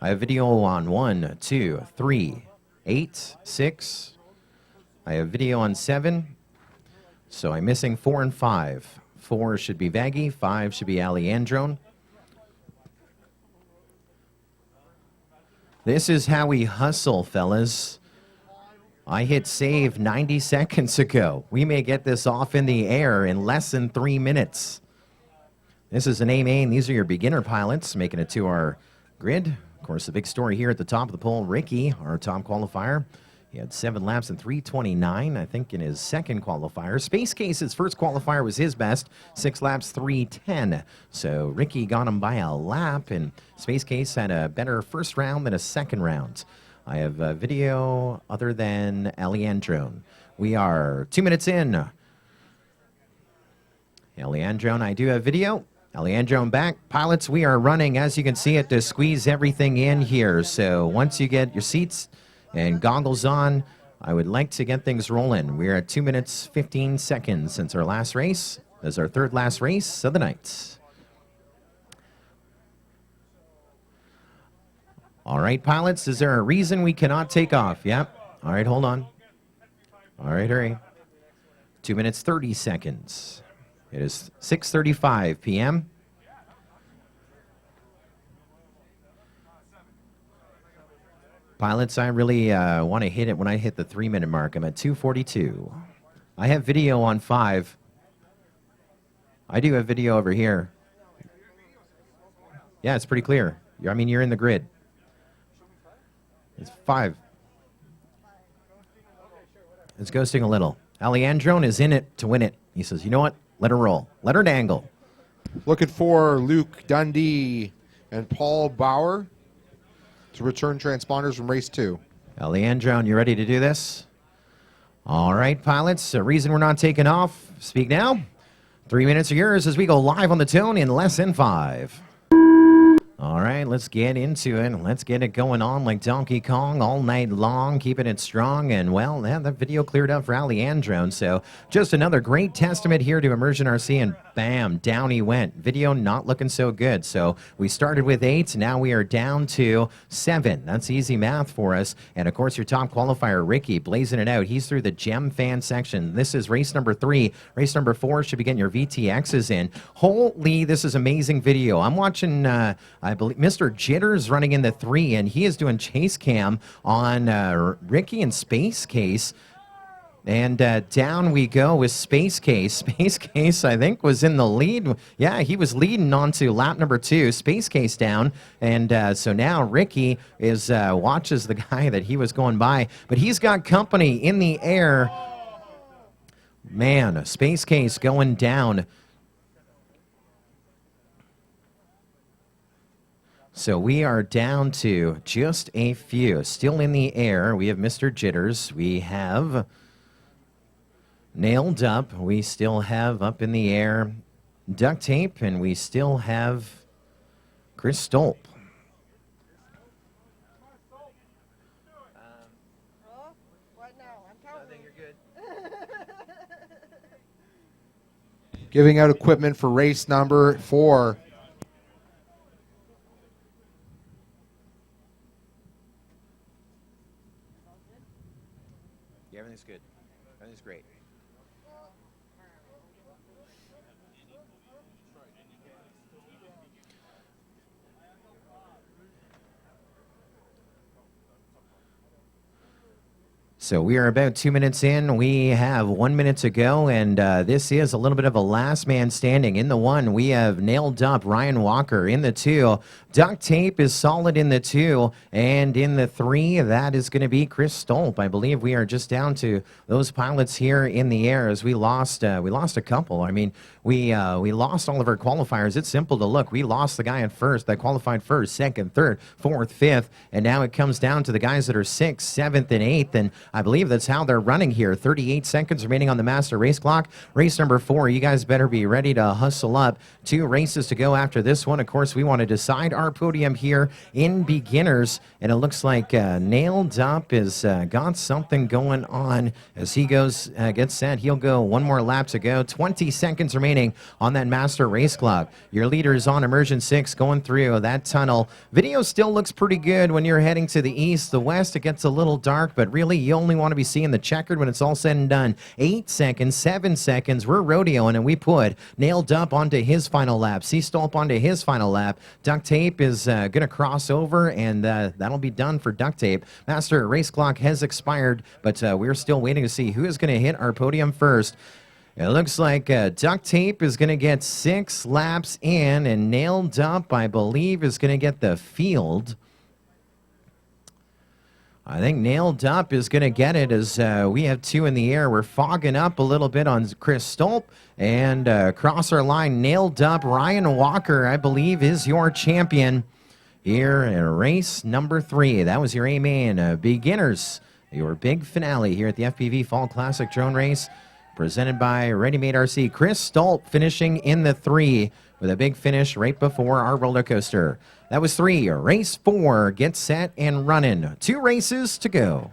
I have video on 1, 2, 3, 8, 6. I have video on 7. So I'm missing 4 and 5. 4 should be Vaggy, 5 should be Alejandro. This is how we hustle, fellas. I hit save 90 seconds ago. We may get this off in the air in less than 3 minutes. This is an A-main. These are your beginner pilots making it to our grid. Of course, the big story here at the top of the poll, Ricky, our top qualifier. He had 7 laps in 3:29, I think, in his second qualifier. Space Case's first qualifier was his best, 6 laps, 3:10. So Ricky got him by a lap, and Space Case had a better first round than a second round. I have a video other than Alejandro. We are 2 minutes in. Alejandro, I do have video. Alejandro back. Pilots, we are running, as you can see it, to squeeze everything in here. So once you get your seats and goggles on, I would like to get things rolling. We're at 2 minutes, 15 seconds since our last race. This is our third last race of the night. All right, pilots, is there a reason we cannot take off? Yep. All right, hold on. All right, hurry. 2 minutes, 30 seconds. It is 6:35 p.m. Pilots, I really want to hit it when I hit the 3-minute mark. I'm at 2:42. I have video on 5. I do have video over here. Yeah, it's pretty clear. I mean, you're in the grid. It's 5. It's ghosting a little. Alejandro is in it to win it. He says, you know what? Let her roll. Let her dangle. Looking for Luke Dundee and Paul Bauer to return transponders from race 2. Alejandro, you ready to do this? All right, pilots. The reason we're not taking off, speak now. 3 minutes are yours as we go live on the tone in less than 5. All right, let's get into it. Let's get it going on like Donkey Kong all night long, keeping it strong. And, well, yeah, that video cleared up for Alejandro. So just another great testament here to Immersion RC, and bam, down he went. Video not looking so good. So we started with 8. Now we are down to 7. That's easy math for us. And, of course, your top qualifier, Ricky, blazing it out. He's through the gem fan section. This is race number 3. Race number 4 should be getting your VTXs in. Holy, this is amazing video. I'm watching... I believe Mr. Jitters running in the 3, and he is doing chase cam on Ricky and Space Case. And down we go with Space Case. Space Case, I think, was in the lead. Yeah, he was leading on to lap number 2. Space Case down. And so now Ricky is watches the guy that he was going by. But he's got company in the air. Man, Space Case going down. So we are down to just a few. Still in the air, we have Mr. Jitters. We have Nailed Up. We still have up in the air Duct Tape. And we still have Chris Stolp. Oh, what now? I'm counting. I think you're good. Giving out equipment for race number 4. Yeah, everything's good. Everything's great. So we are about 2 minutes in. We have 1 minute to go, and this is a little bit of a last man standing. In the 1, we have nailed up Ryan Walker. In the 2, Duct Tape is solid in the 2, and in the 3, that is going to be Chris Stolp. I believe we are just down to those pilots here in the air as we lost a couple. I mean, we lost all of our qualifiers. It's simple to look. We lost the guy in first that qualified first, second, third, fourth, fifth, and now it comes down to the guys that are 6th, 7th, and 8th, and I believe that's how they're running here. 38 seconds remaining on the master race clock. Race number 4, you guys better be ready to hustle up. 2 races to go after this one. Of course, we want to decide our podium here in beginners, and it looks like Nailed Up has got something going on as he goes, gets set. He'll go 1 more lap to go. 20 seconds remaining on that master race clock. Your leader is on immersion 6 going through that tunnel. Video still looks pretty good when you're heading to the east. The west, it gets a little dark, but really you only want to be seeing the checkered when it's all said and done. 8 seconds, 7 seconds. We're rodeoing, and we put Nailed Up onto his final lap. C-Stolp onto his final lap. Duct Tape is going to cross over, and that'll be done for Duct Tape. Master race clock has expired, but we're still waiting to see who is going to hit our podium first. It looks like Duct Tape is going to get 6 laps in, and Nailed Up, I believe, is going to get the field. I think Nailed Up is going to get it as we have 2 in the air. We're fogging up a little bit on Chris Stolp, and across our line, Nailed Up. Ryan Walker, I believe, is your champion here in race number 3. That was your A-Main beginners, your big finale here at the FPV Fall Classic Drone Race, presented by ReadyMadeRC. Chris Stolp finishing in the 3 with a big finish right before our roller coaster. That was 3. Race 4, get set and running. 2 races to go.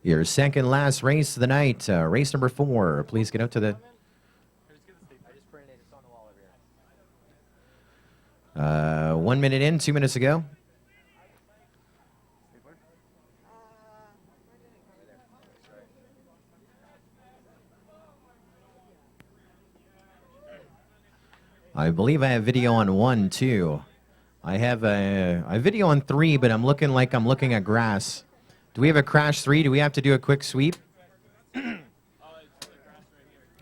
Your second last race of the night, race number 4. Please get up to the... I just printed it. It's on the wall over here. 1 minute in, 2 minutes to go. I believe I have video on 1, too. I have a video on 3, but I'm looking like I'm looking at grass. Do we have a crash 3? Do we have to do a quick sweep?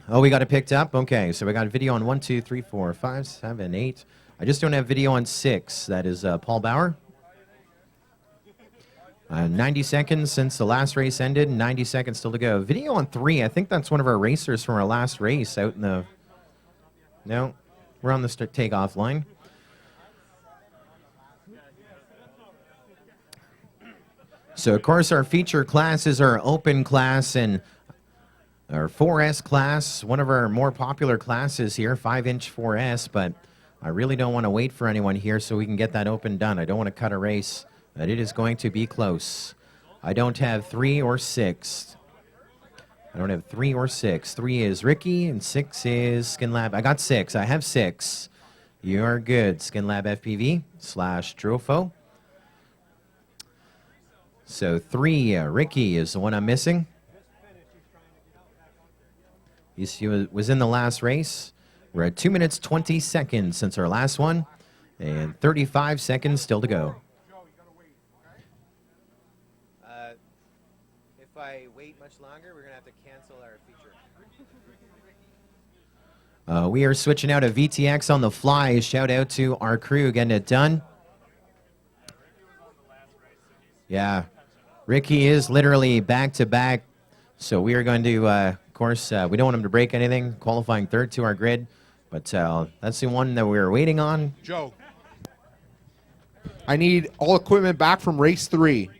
Oh, we got it picked up? Okay, so we got video on 1, 2, 3, 4, 5, 7, 8. I just don't have video on 6. That is Paul Bauer. 90 seconds since the last race ended, 90 seconds still to go. Video on 3, I think that's one of our racers from our last race out in the... No, we're on the takeoff line. So, of course, our feature class is our open class, and our 4S class, one of our more popular classes here, 5-inch 4S, but I really don't want to wait for anyone here so we can get that open done. I don't want to cut a race, but it is going to be close. I don't have 3 or 6. I don't have 3 or 6. 3 is Ricky, and 6 is SkinLab. I got 6. I have 6. You're good. SkinLab FPV / Trofo. So 3, Ricky is the one I'm missing. He was in the last race. We're at 2 minutes, 20 seconds since our last one, and 35 seconds still to go. If I wait much longer, we're going to have to cancel our feature. We are switching out a VTX on the fly. Shout out to our crew getting it done. Yeah. Ricky is literally back-to-back, so we are going to, of course, we don't want him to break anything, qualifying 3rd to our grid, but that's the one that we were waiting on. Joe, I need all equipment back from race 3.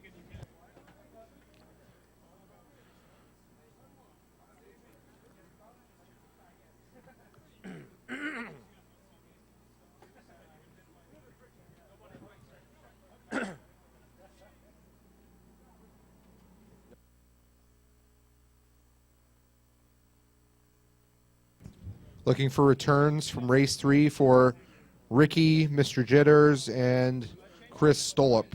Looking for returns from race 3 for Ricky, Mr. Jitters, and Chris Stolop.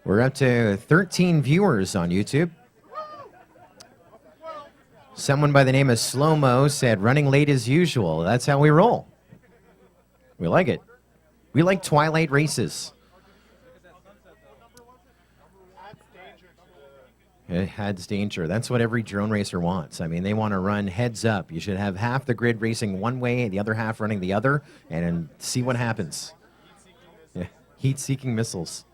We're up to 13 viewers on YouTube. Someone by the name of Slow Mo said, running late as usual. That's how we roll. We like it. We like twilight races. It adds danger. That's what every drone racer wants. I mean, they want to run heads up. You should have half the grid racing one way and the other half running the other, and see what happens. Yeah. Heat-seeking missiles.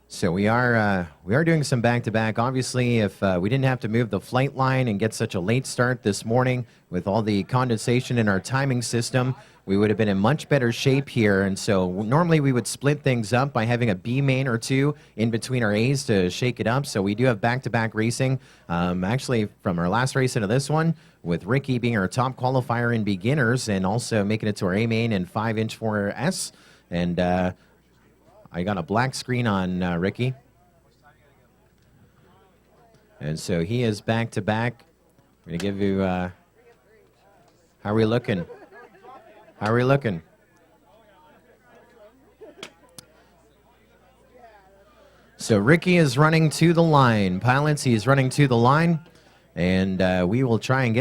So we are doing some back-to-back. Obviously, if we didn't have to move the flight line and get such a late start this morning with all the condensation in our timing system, we would have been in much better shape here. And so normally we would split things up by having a B main or two in between our A's to shake it up. So we do have back-to-back racing. Actually, from our last race into this one, with Ricky being our top qualifier in beginners and also making it to our A main and 5-inch 4S. And I got a black screen on Ricky. And so he is back-to-back. I'm going to give you, how are we looking? How are we looking? So Ricky is running to the line. Pilots, he's running to the line. And we will try and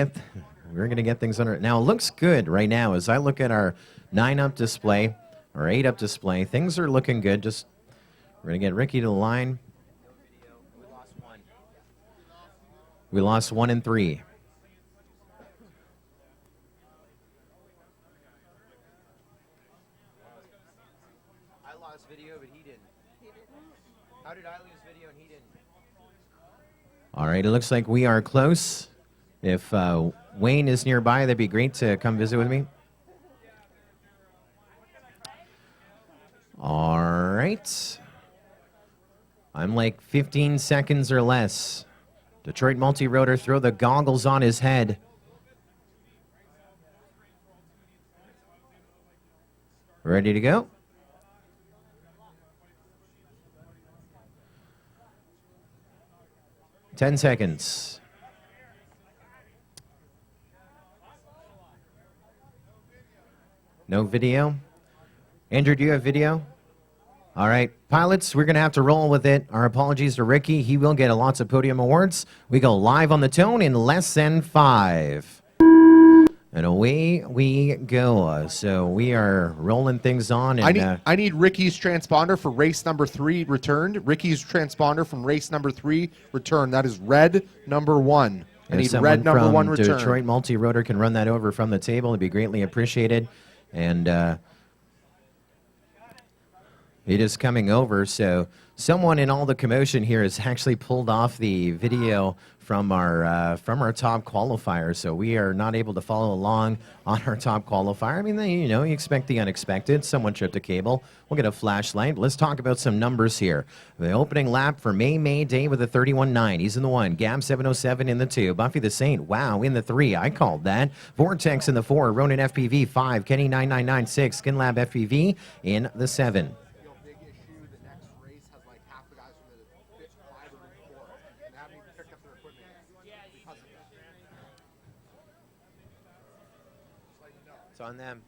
we're going to get things under. Now, it looks good right now as I look at our 9-up display. Or 8-up display. Things are looking good. We're going to get Ricky to the line. We lost 1 and 3. I lost video, but he didn't. How did I lose video and he didn't? All right, it looks like we are close. If Wayne is nearby, that'd be great to come visit with me. All right. I'm like 15 seconds or less. Detroit multi-rotor, throw the goggles on his head. Ready to go? Ten seconds. No video? Andrew, do you have video? All right, pilots, we're going to have to roll with it. Our apologies to Ricky. He will get lots of podium awards. We go live on the tone in less than 5. And away we go. So we are rolling things on. And, I need Ricky's transponder for race number 3 returned. Ricky's transponder from race number 3 returned. That is red number 1. I need red number 1 returned. Detroit multi-rotor can run that over from the table. It'd be greatly appreciated. And it is coming over, so someone in all the commotion here has actually pulled off the video from our top qualifier, so we are not able to follow along on our top qualifier. I mean, you expect the unexpected. Someone tripped a cable. We'll get a flashlight. Let's talk about some numbers here. The opening lap for May Day with a 31.9. He's in the 1. Gab 707 in the 2. Buffy the Saint, wow, in the 3. I called that. Vortex in the 4. Ronin FPV 5. Kenny 9996. SkinLab FPV in the 7. On them.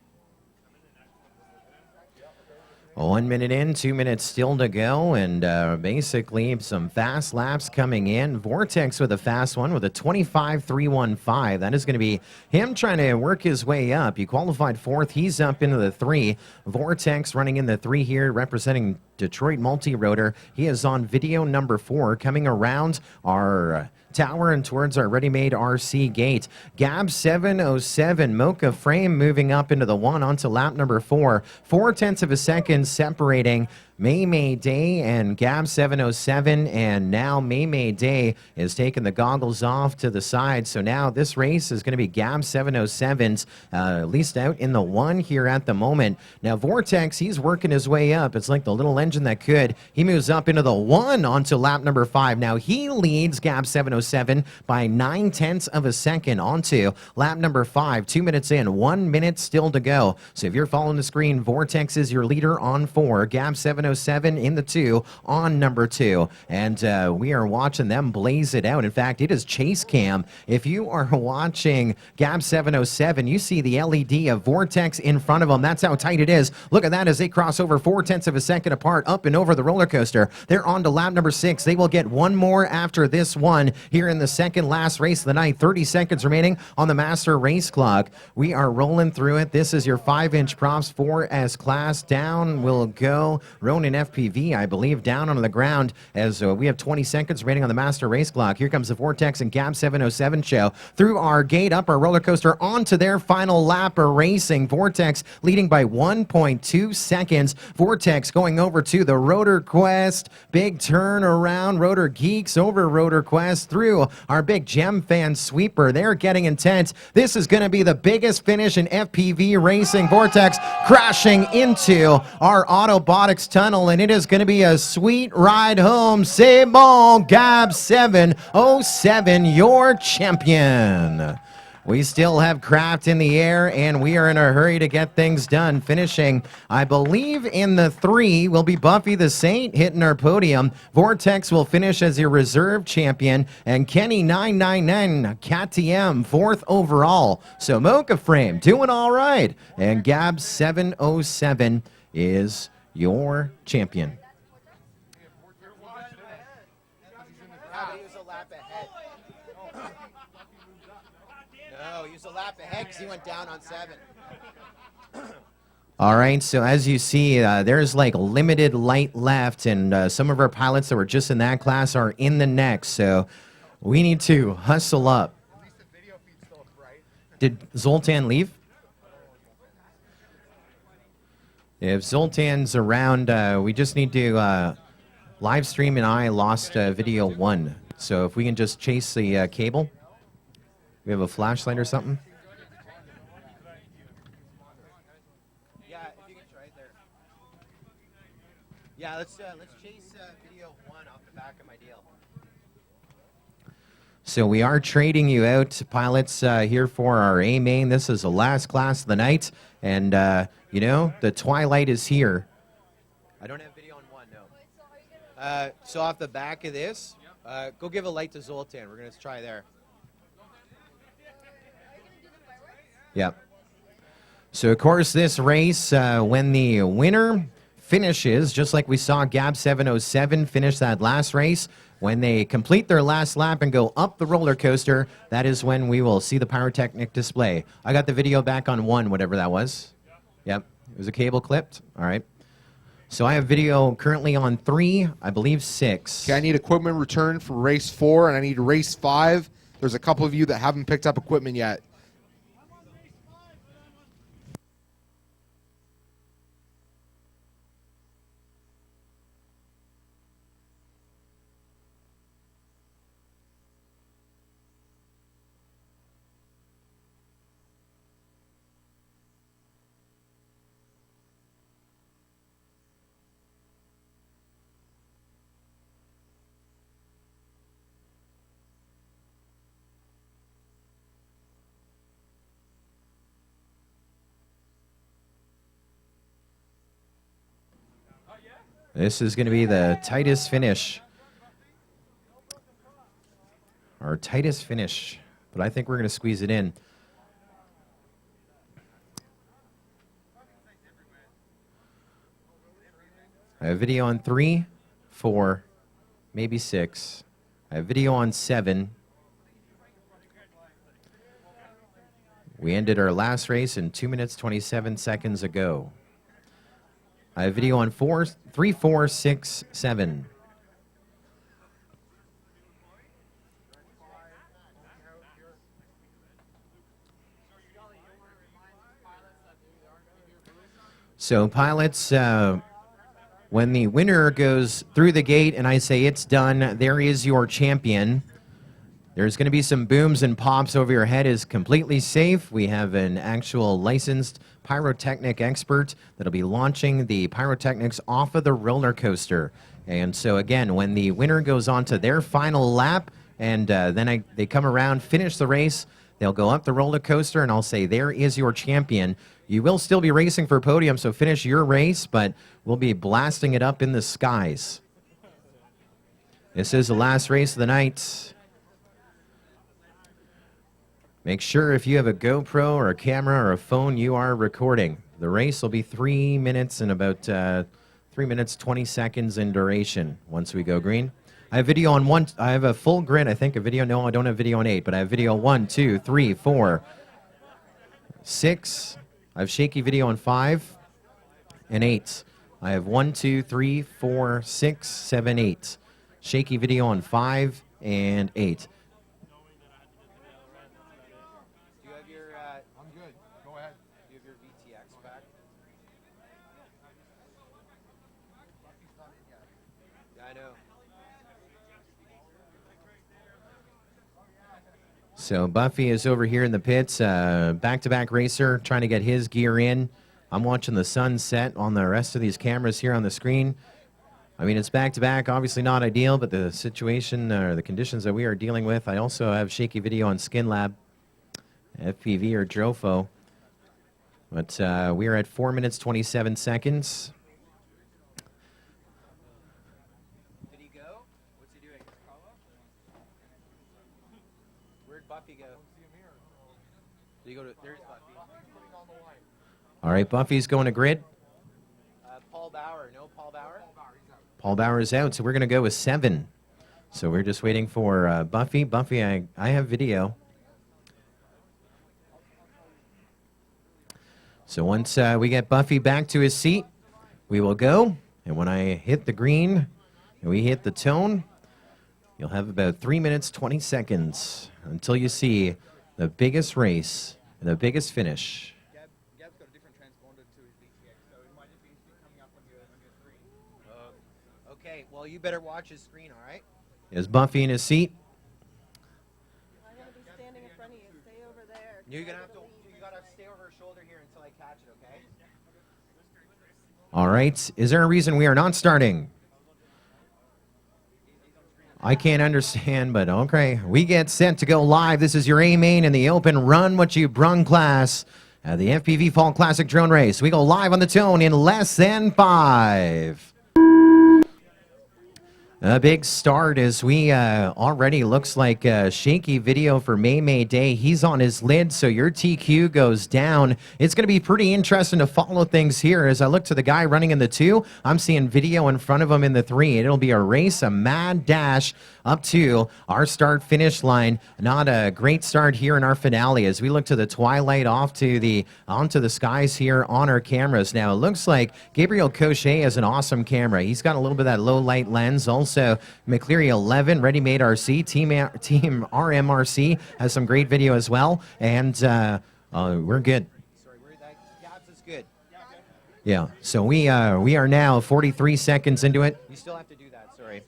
1 minute in, 2 minutes still to go, and basically some fast laps coming in. Vortex with a fast one with a 25.315. That is going to be him trying to work his way up. He qualified 4th. He's up into the 3. Vortex running in the 3 here, representing Detroit multi-rotor. He is on video number 4, coming around our tower and towards our ReadyMadeRC gate. Gab 707, Mocha Frame moving up into the 1 onto lap number 4. 0.4 of a second separating May Day and Gab 707, and now May Day is taking the goggles off to the side. So now this race is going to be Gab 707's, at least out in the one here at the moment. Now Vortex, he's working his way up. It's like the little engine that could. He moves up into the one onto lap number 5. Now he leads Gab 707 by 9/10 of a second onto lap number 5. 2 minutes in, 1 minute still to go. So if you're following the screen, Vortex is your leader on 4. Gab 707 in the 2 on number 2. And we are watching them blaze it out. In fact, it is chase cam. If you are watching Gab 707, you see the LED of Vortex in front of them. That's how tight it is. Look at that as they cross over 4/10 of a second apart up and over the roller coaster. They're on to lap number 6. They will get one more after this one here in the second last race of the night. 30 seconds remaining on the master race clock. We are rolling through it. This is your 5-inch props 4S class. Down will go Ronin FPV, I believe, down on the ground as we have 20 seconds remaining on the master race clock. Here comes the Vortex and Gab 707 show through our gate, up our roller coaster onto their final lap of racing. Vortex leading by 1.2 seconds. Vortex going over to the Rotor Quest. Big turn around. Rotor Geeks over Rotor Quest through our big Gem Fan sweeper. They're getting intense. This is going to be the biggest finish in FPV racing. Vortex crashing into our Autobotics tunnel, and it is going to be a sweet ride home. C'est bon, Gab 707, your champion. We still have Kraft in the air, and we are in a hurry to get things done. Finishing, I believe, in the 3 will be Buffy the Saint hitting our podium. Vortex will finish as your reserve champion, and Kenny 999 KTM 4th overall. So Mocha Frame doing all right, and Gab 707 is your champion. Use a lap ahead because he went down on 7. All right, so as you see, there's like limited light left, and some of our pilots that were just in that class are in the next, so we need to hustle up. Did Zoltan leave? If Zoltan's around, we just need to live stream, and I lost video 1. So if we can just chase the cable. We have a flashlight or something? Yeah, if you can try it there. Yeah, let's chase video 1 off the back of my deal. So we are trading you out, pilots, here for our A main. This is the last class of the night, and you know, the twilight is here. I don't have video on 1, no. So off the back of this, go give a light to Zoltan. We're gonna try there. Yep. So, of course, this race, when the winner finishes, just like we saw Gab 707 finish that last race, when they complete their last lap and go up the roller coaster, that is when we will see the pyrotechnic display. I got the video back on 1, whatever that was. Yep. It was a cable clipped. All right. So I have video currently on 3, I believe 6. Okay, I need equipment returned from race 4, and I need race 5. There's a couple of you that haven't picked up equipment yet. This is going to be the tightest finish. Our tightest finish. But I think we're going to squeeze it in. I have video on 3, 4, maybe 6. I have video on 7. We ended our last race in 2 minutes, 27 seconds ago. I have video on 3, 4, 6, 7. So pilots, When the winner goes through the gate and I say it's done, there is your champion. There's going to be some booms and pops over your head is completely safe. We have an actual licensed pyrotechnic expert that'll be launching the pyrotechnics off of the roller coaster. And so again, when the winner goes on to their final lap and then they come around, finish the race, they'll go up the roller coaster and I'll say, there is your champion. You will still be racing for a podium, so finish your race, but we'll be blasting it up in the skies. This is the last race of the night. Make sure if you have a GoPro or a camera or a phone, you are recording. The race will be 3 minutes and about 3 minutes, 20 seconds in duration once we go green. I have video on one, I have a full grid, I think a video, no, I don't have video on 8, but I have video 1, 2, 3, 4, 6. I have shaky video on 5 and 8. I have 1, 2, 3, 4, 6, 7, 8. Shaky video on 5 and 8. I'm good. Go ahead. Do you have your VTX back? Yeah, I know. So Buffy is over here in the pits, back-to-back racer, trying to get his gear in. I'm watching the sun set on the rest of these cameras here on the screen. I mean, it's back-to-back, obviously not ideal, but the situation or the conditions that we are dealing with. I also have shaky video on SkinLab, FPV or Drofo. But we are at 4 minutes, 27 seconds. Did he go? What's he doing? Where'd Buffy go? Did he go to, there's Buffy. All right, Buffy's going to grid. Paul Bauer, no Paul Bauer? Paul Bauer is out, so we're going to go with 7. So we're just waiting for Buffy. Buffy, I have video. So once we get Buffy back to his seat, we will go. And when I hit the green and we hit the tone, you'll have about 3 minutes, 20 seconds until you see the biggest race and the biggest finish. Gab's got a different transponder to his VTX, so it might just be coming up on your screen. Okay, well, you better watch his screen, all right? Is Buffy in his seat? I'm going to be standing in front of you. Stay over there. You're gonna have to, you gotta stay over her shoulder here until I catch it, okay? All right. Is there a reason we are not starting? I can't understand, but okay. We get set to go live. This is your A-Main in the open Run What You Brung class at the FPV Fall Classic Drone Race. We go live on the tone in less than 5. A big start as we already looks like a shaky video for May Day. He's on his lid, so your TQ goes down. It's going to be pretty interesting to follow things here. As I look to the guy running in the 2, I'm seeing video in front of him in the 3. It'll be a race, a mad dash up to our start-finish line. Not a great start here in our finale as we look to the twilight onto the skies here on our cameras. Now, it looks like Gabriel Cochet has an awesome camera. He's got a little bit of that low-light lens. Also, McCleary 11, ReadyMadeRC, Team RMRC has some great video as well. And we're good. Sorry, Gabs is good. Yeah, so we are now 43 seconds into it. You still have to do that, sorry.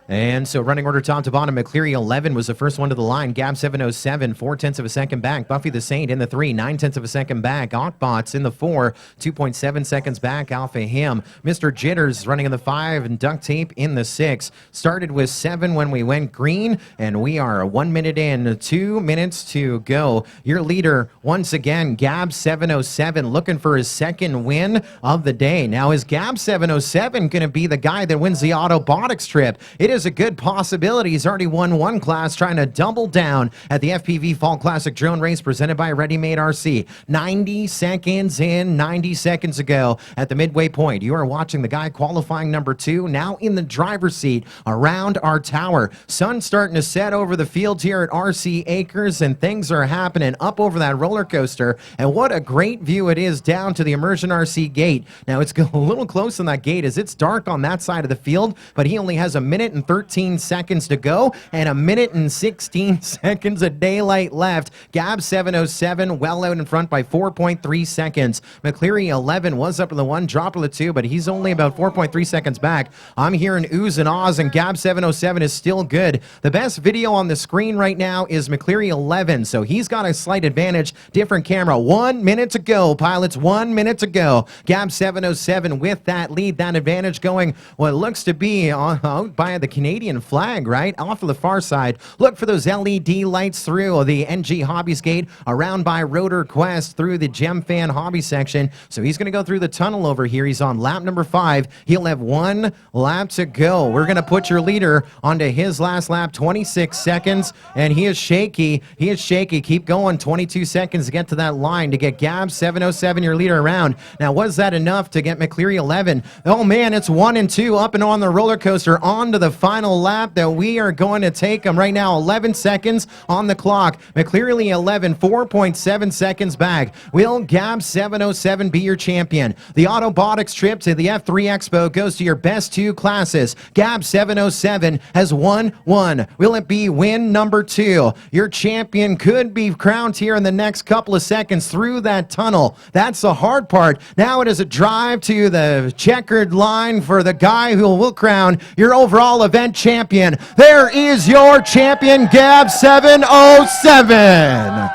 And so running order top to bottom, McCleary 11 was the first one to the line. Gab 707, 0.4 of a second back. Buffy the Saint in the 3, 0.9 of a second back. Ockbots in the 4, 2.7 seconds back. Alpha Him. Mr. Jitters running in the 5 and Duct Tape in the 6. Started with 7 when we went green, and we are 1 minute in, 2 minutes to go. Your leader, once again, Gab 707, looking for his second win of the day. Now, is Gab 707 going to be the guy that wins the Autobotics trip? It is a good possibility. He's already won one class, trying to double down at the FPV Fall Classic Drone Race presented by ReadyMadeRC. 90 seconds in, 90 seconds ago at the midway point. You are watching the guy qualifying number 2, now in the driver's seat around our tower. Sun starting to set over the fields here at RC Acres, and things are happening up over that roller coaster. And what a great view it is down to the Immersion RC gate. Now, it's a little close on that gate as it's dark on that side of the field, but he only has 1 minute and and 13 seconds to go, and 1 minute and 16 seconds of daylight left. Gab 707 well out in front by 4.3 seconds. McCleary 11 was up to the 1, dropped to the 2, but he's only about 4.3 seconds back. I'm hearing oohs and ahs, and Gab 707 is still good. The best video on the screen right now is McCleary 11, so he's got a slight advantage. Different camera. 1 minute to go, pilots. 1 minute to go. Gab 707 with that lead, that advantage going what looks to be out by the Canadian flag, right? Off of the far side. Look for those LED lights through the NG Hobbies Gate, around by Rotor Quest, through the Gem Fan Hobby section. So he's going to go through the tunnel over here. He's on lap number 5. He'll have 1 lap to go. We're going to put your leader onto his last lap, 26 seconds, and he is shaky. He is shaky. Keep going. 22 seconds to get to that line to get Gab 707, your leader, around. Now, was that enough to get McCleary 11? Oh, man, it's 1 and 2 up and on the roller coaster on to the final lap that we are going to take them right now. 11 seconds on the clock. McCleary 11, 4.7 seconds back. Will Gab 707 be your champion? The Autobotics trip to the F3 Expo goes to your best 2 classes. Gab 707 has won 1. Will it be win number 2? Your champion could be crowned here in the next couple of seconds through that tunnel. That's the hard part. Now it is a drive to the checkered line for the guy who will crown your overall event champion. There is your champion, Gab 707.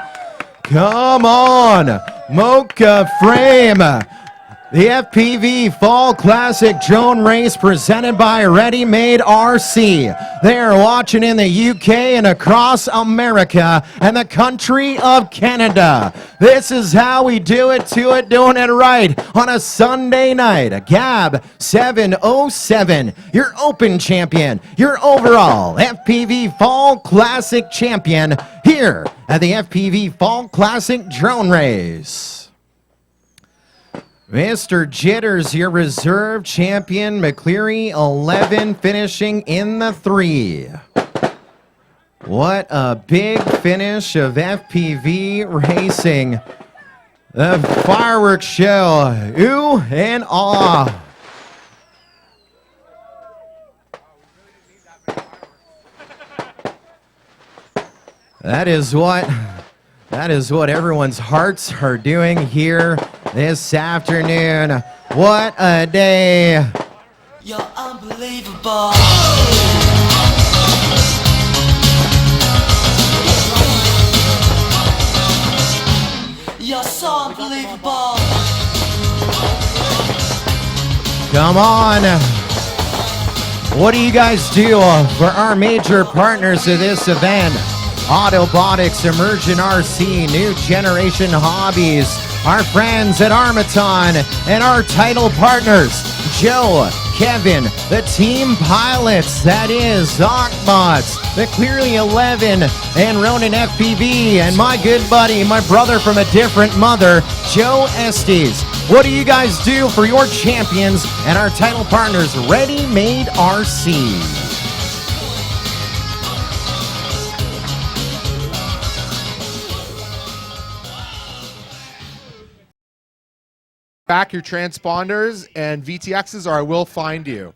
Come on, Mocha Frame. The FPV Fall Classic Drone Race presented by ReadyMadeRC. They're watching in the UK and across America and the country of Canada. This is how we do it, doing it right on a Sunday night. Gab 707, your Open champion, your overall FPV Fall Classic champion here at the FPV Fall Classic Drone Race. Mr. Jitters, your reserve champion, McCleary 11, finishing in the 3. What a big finish of FPV racing. The fireworks show, ooh and ah. That is what everyone's hearts are doing here this afternoon. What a day. You're unbelievable. You're so unbelievable. Come on. What do you guys do for our major partners of this event? Autobotics, Immersion RC, New Generation Hobbies, our friends at Armaton, and our title partners, Joe, Kevin, the team pilots, that is Zockbots, the Clearly 11, and Ronin FPV, and my good buddy, my brother from a different mother, Joe Estes. What do you guys do for your champions and our title partners, ReadyMadeRC? Back your transponders and VTXs or I will find you.